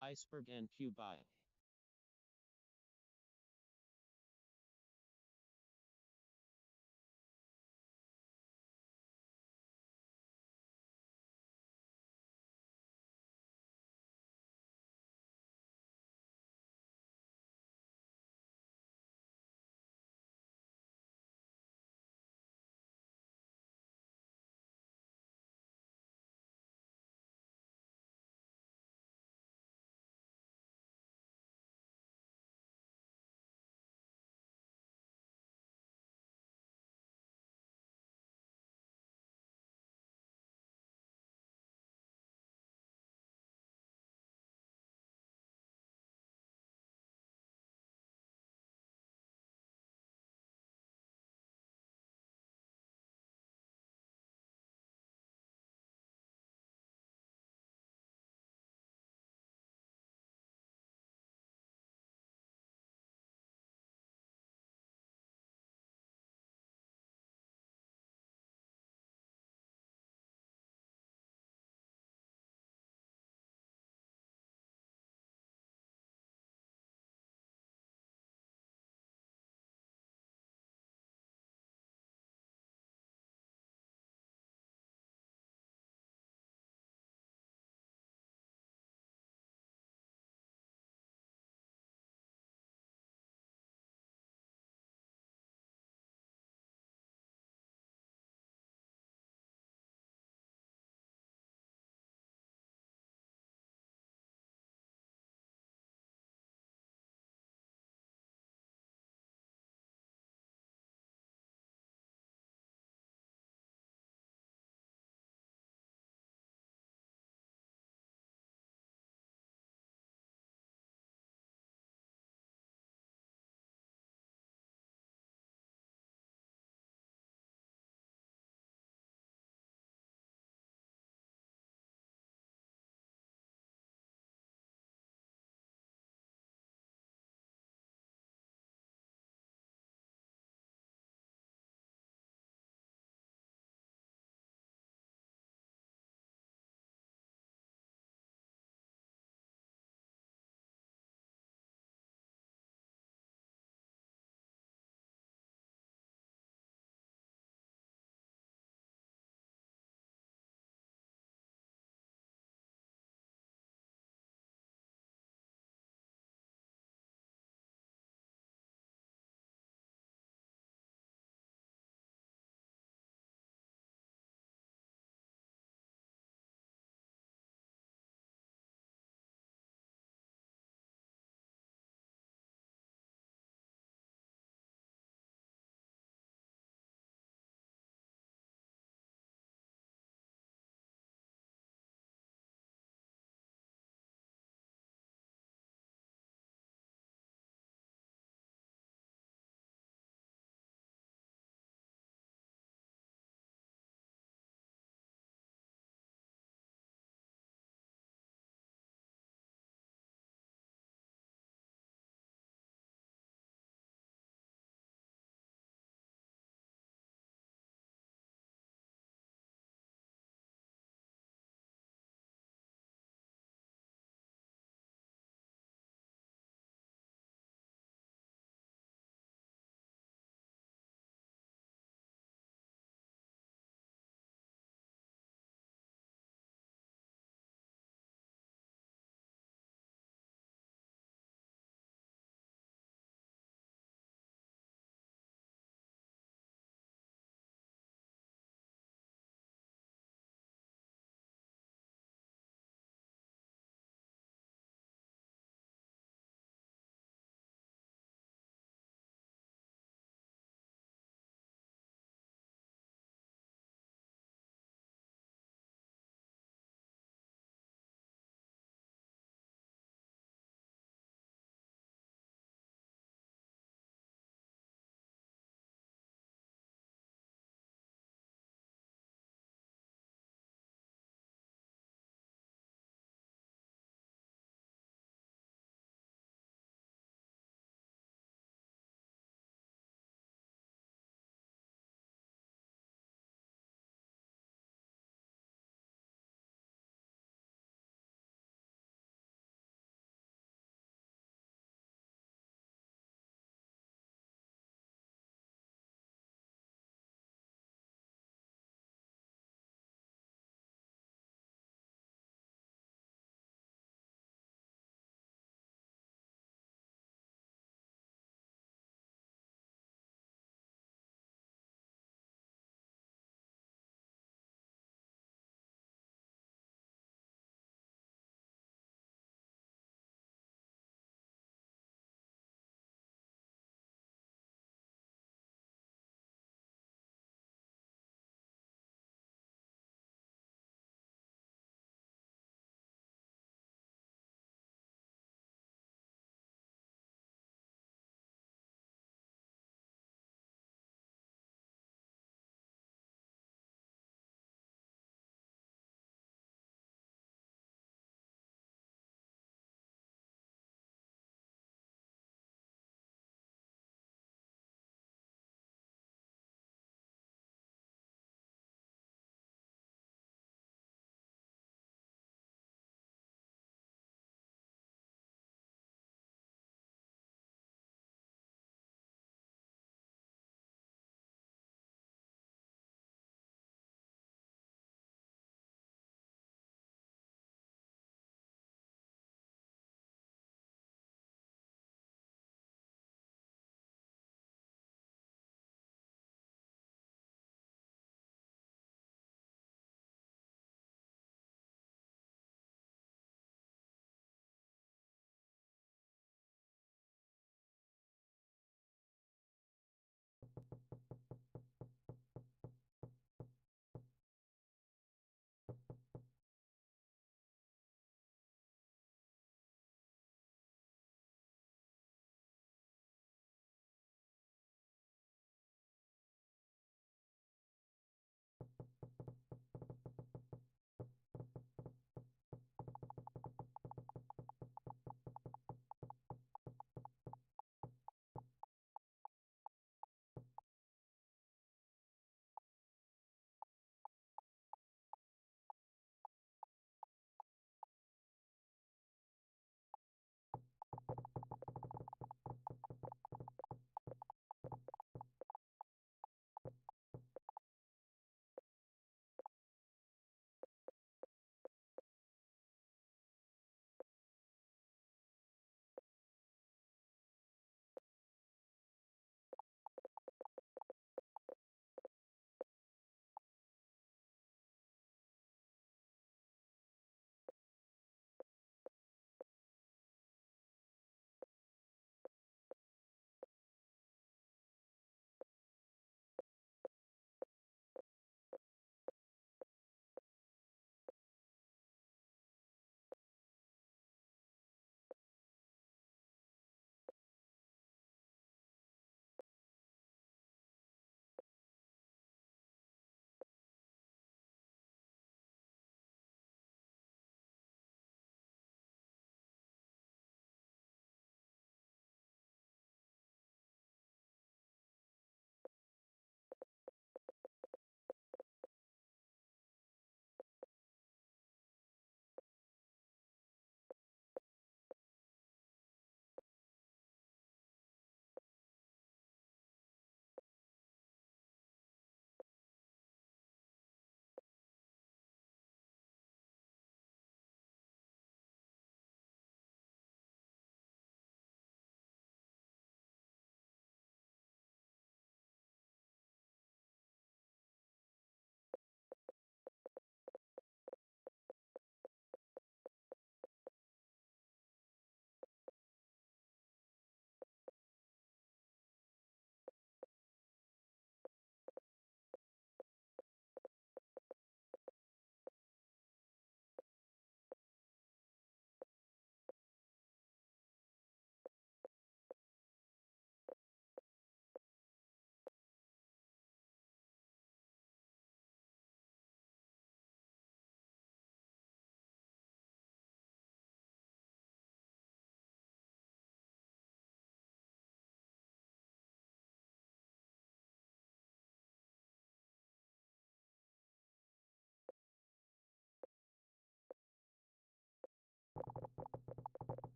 A: Iceberg NQ buy.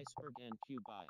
A: Iceberg and Q buy.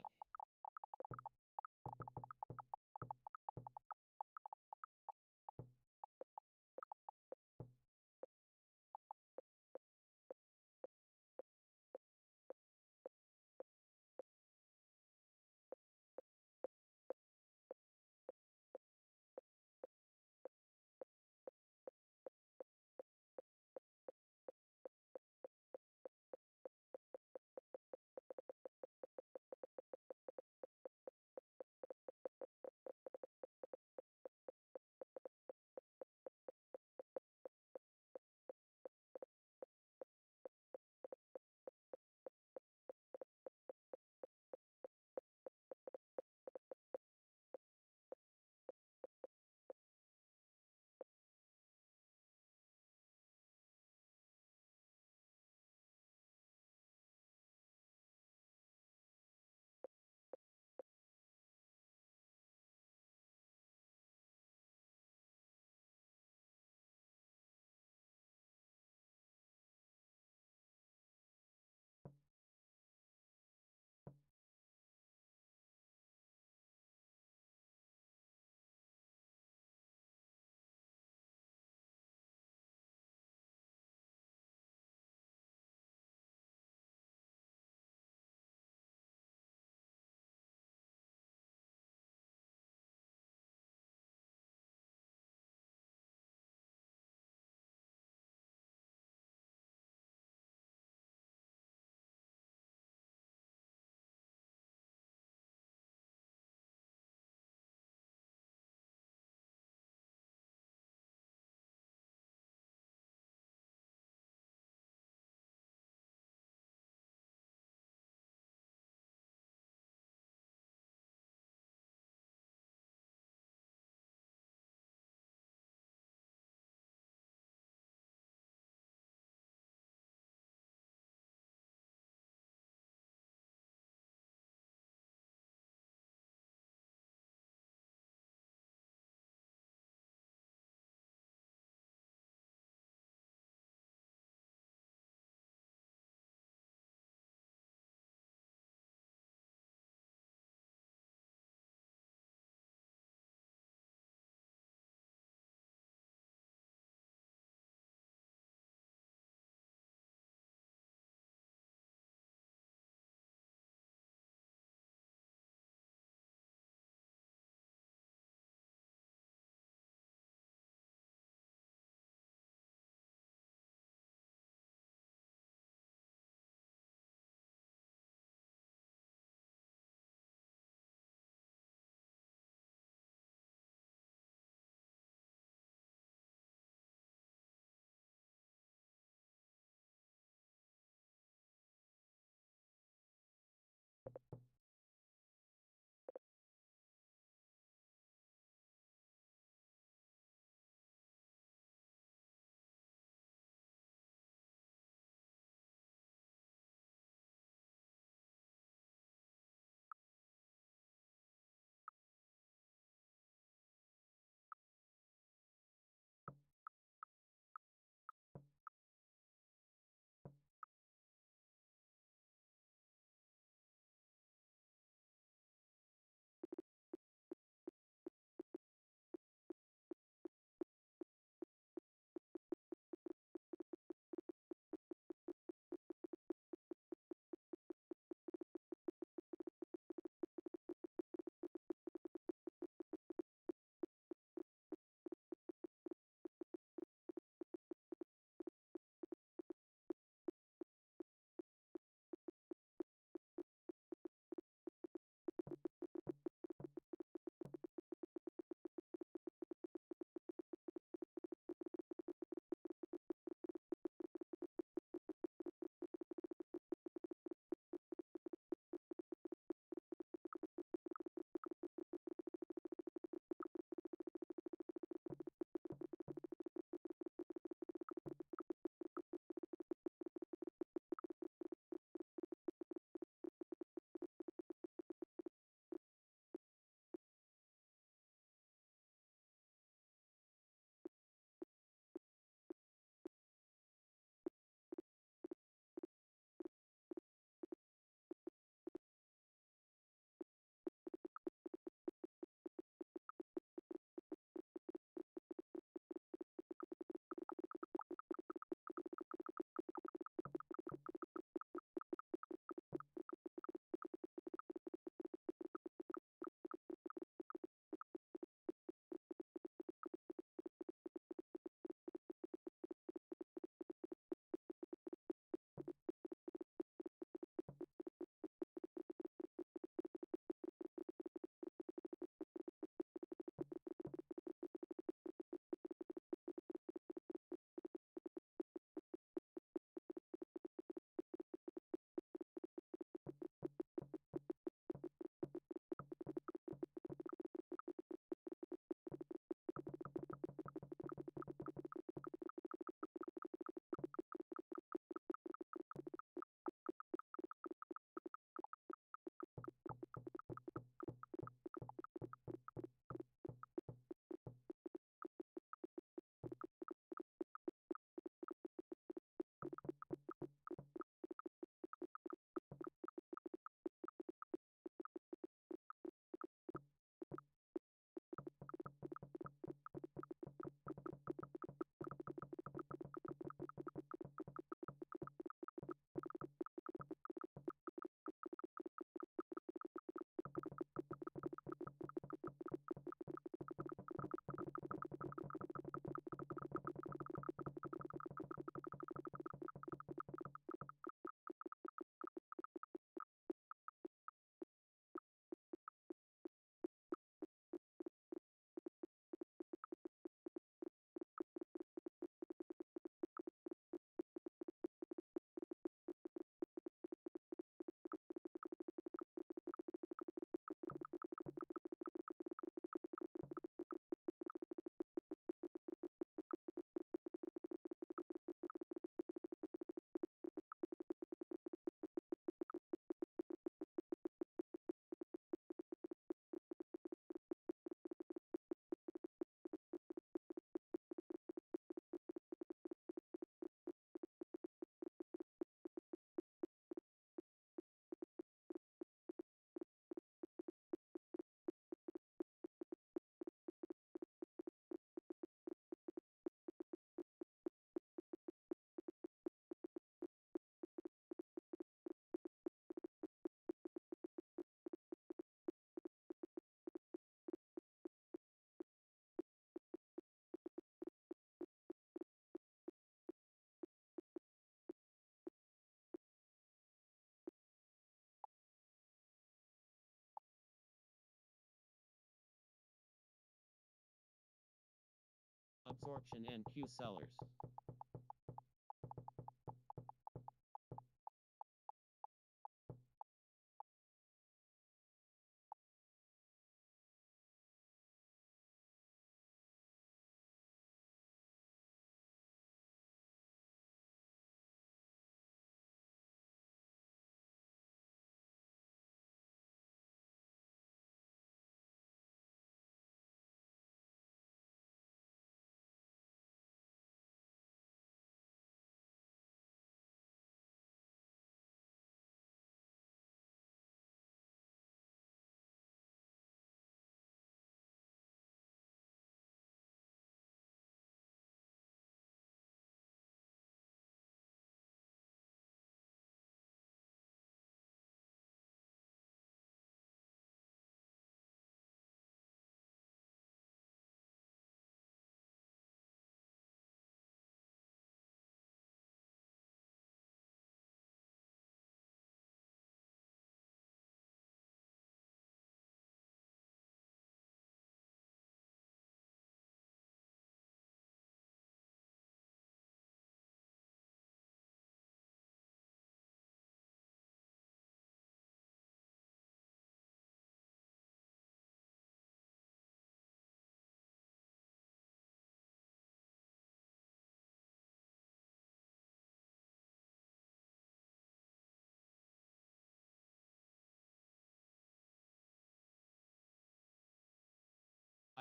A: Absorption and Q sellers.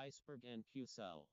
A: Iceberg and Q sell.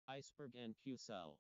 A: Iceberg and Q sell.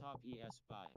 A: Stop ES buy.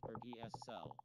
A: per ES sell.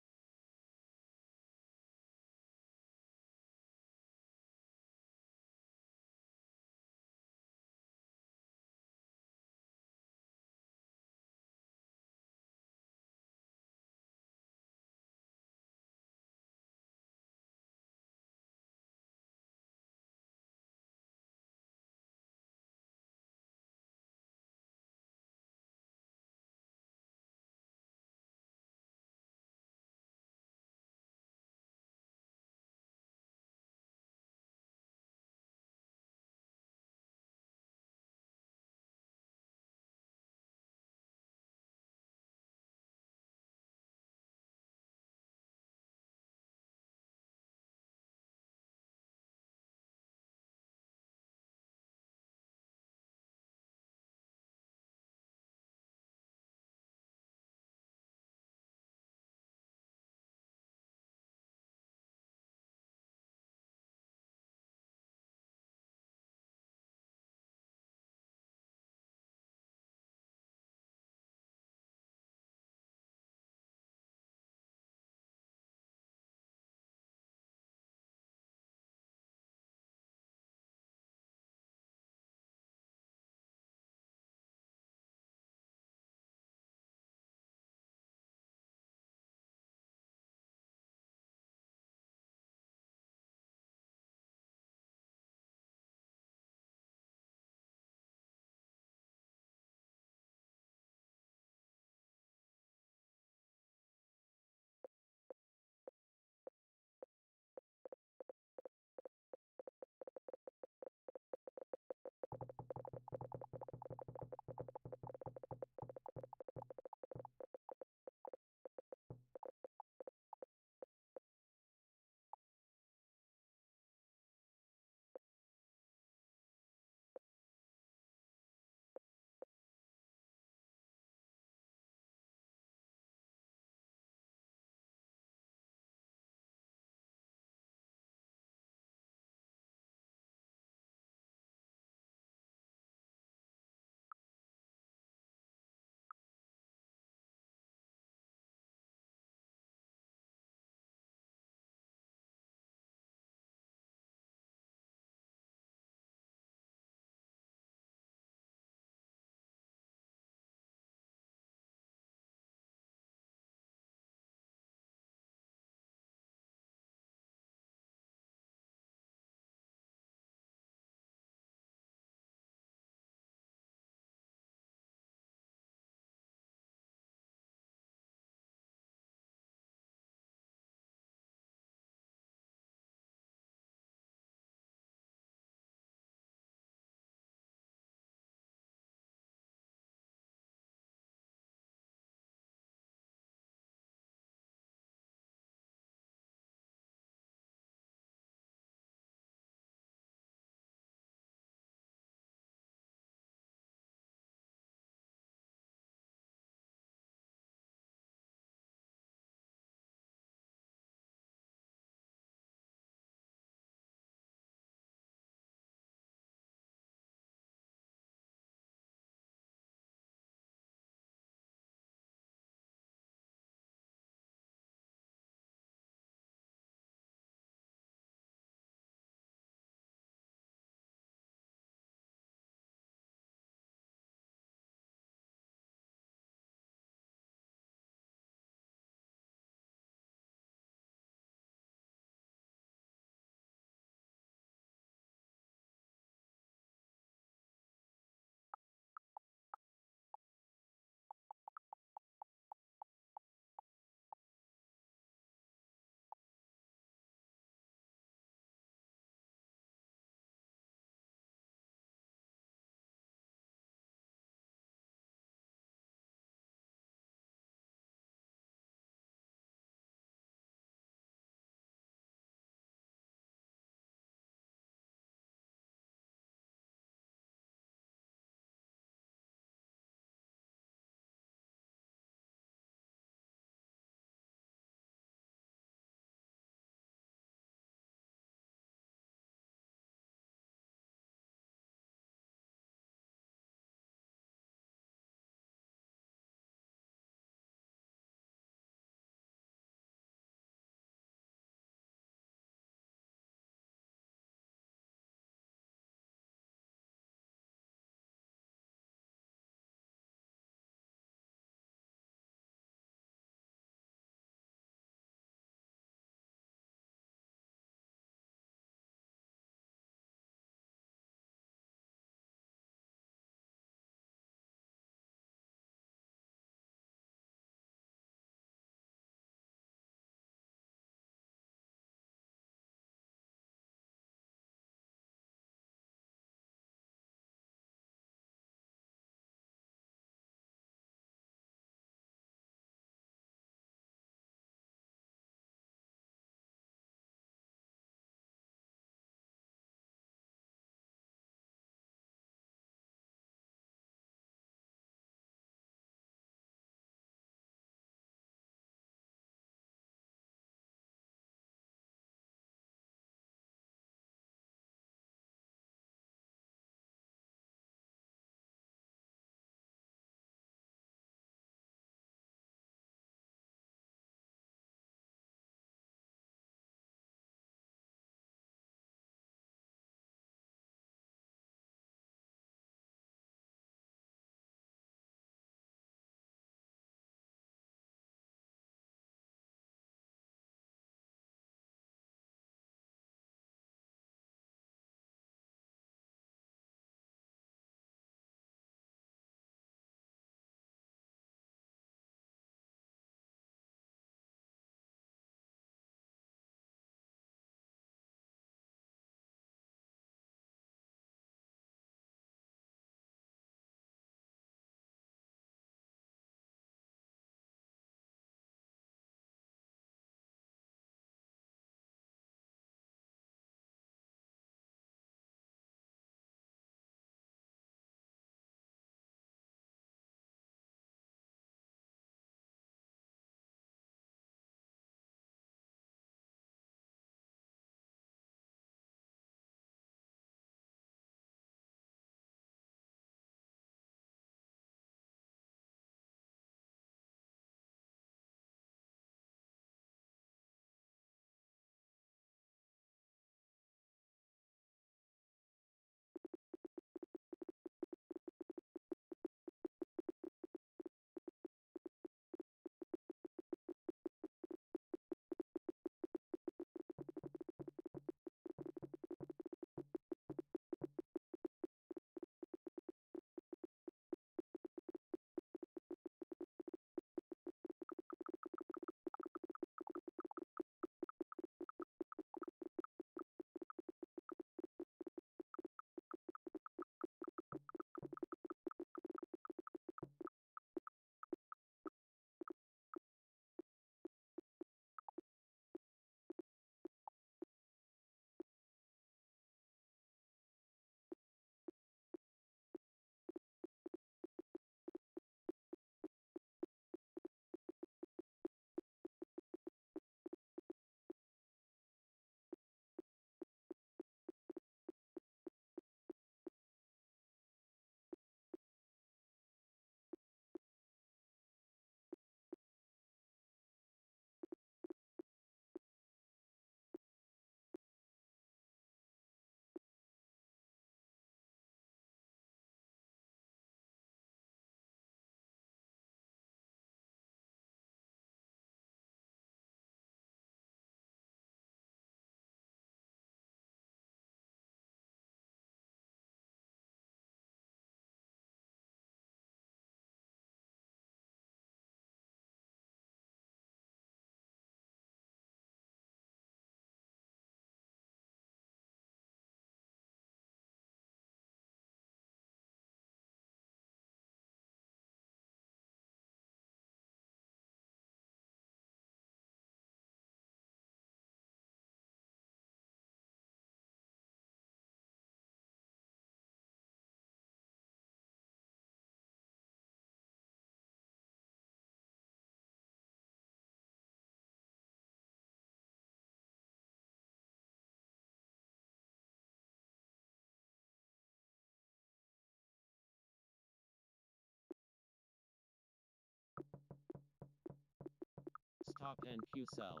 A: Stop and Q sell.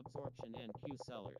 A: absorption and Q sellers.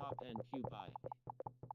A: Stop NQ buy.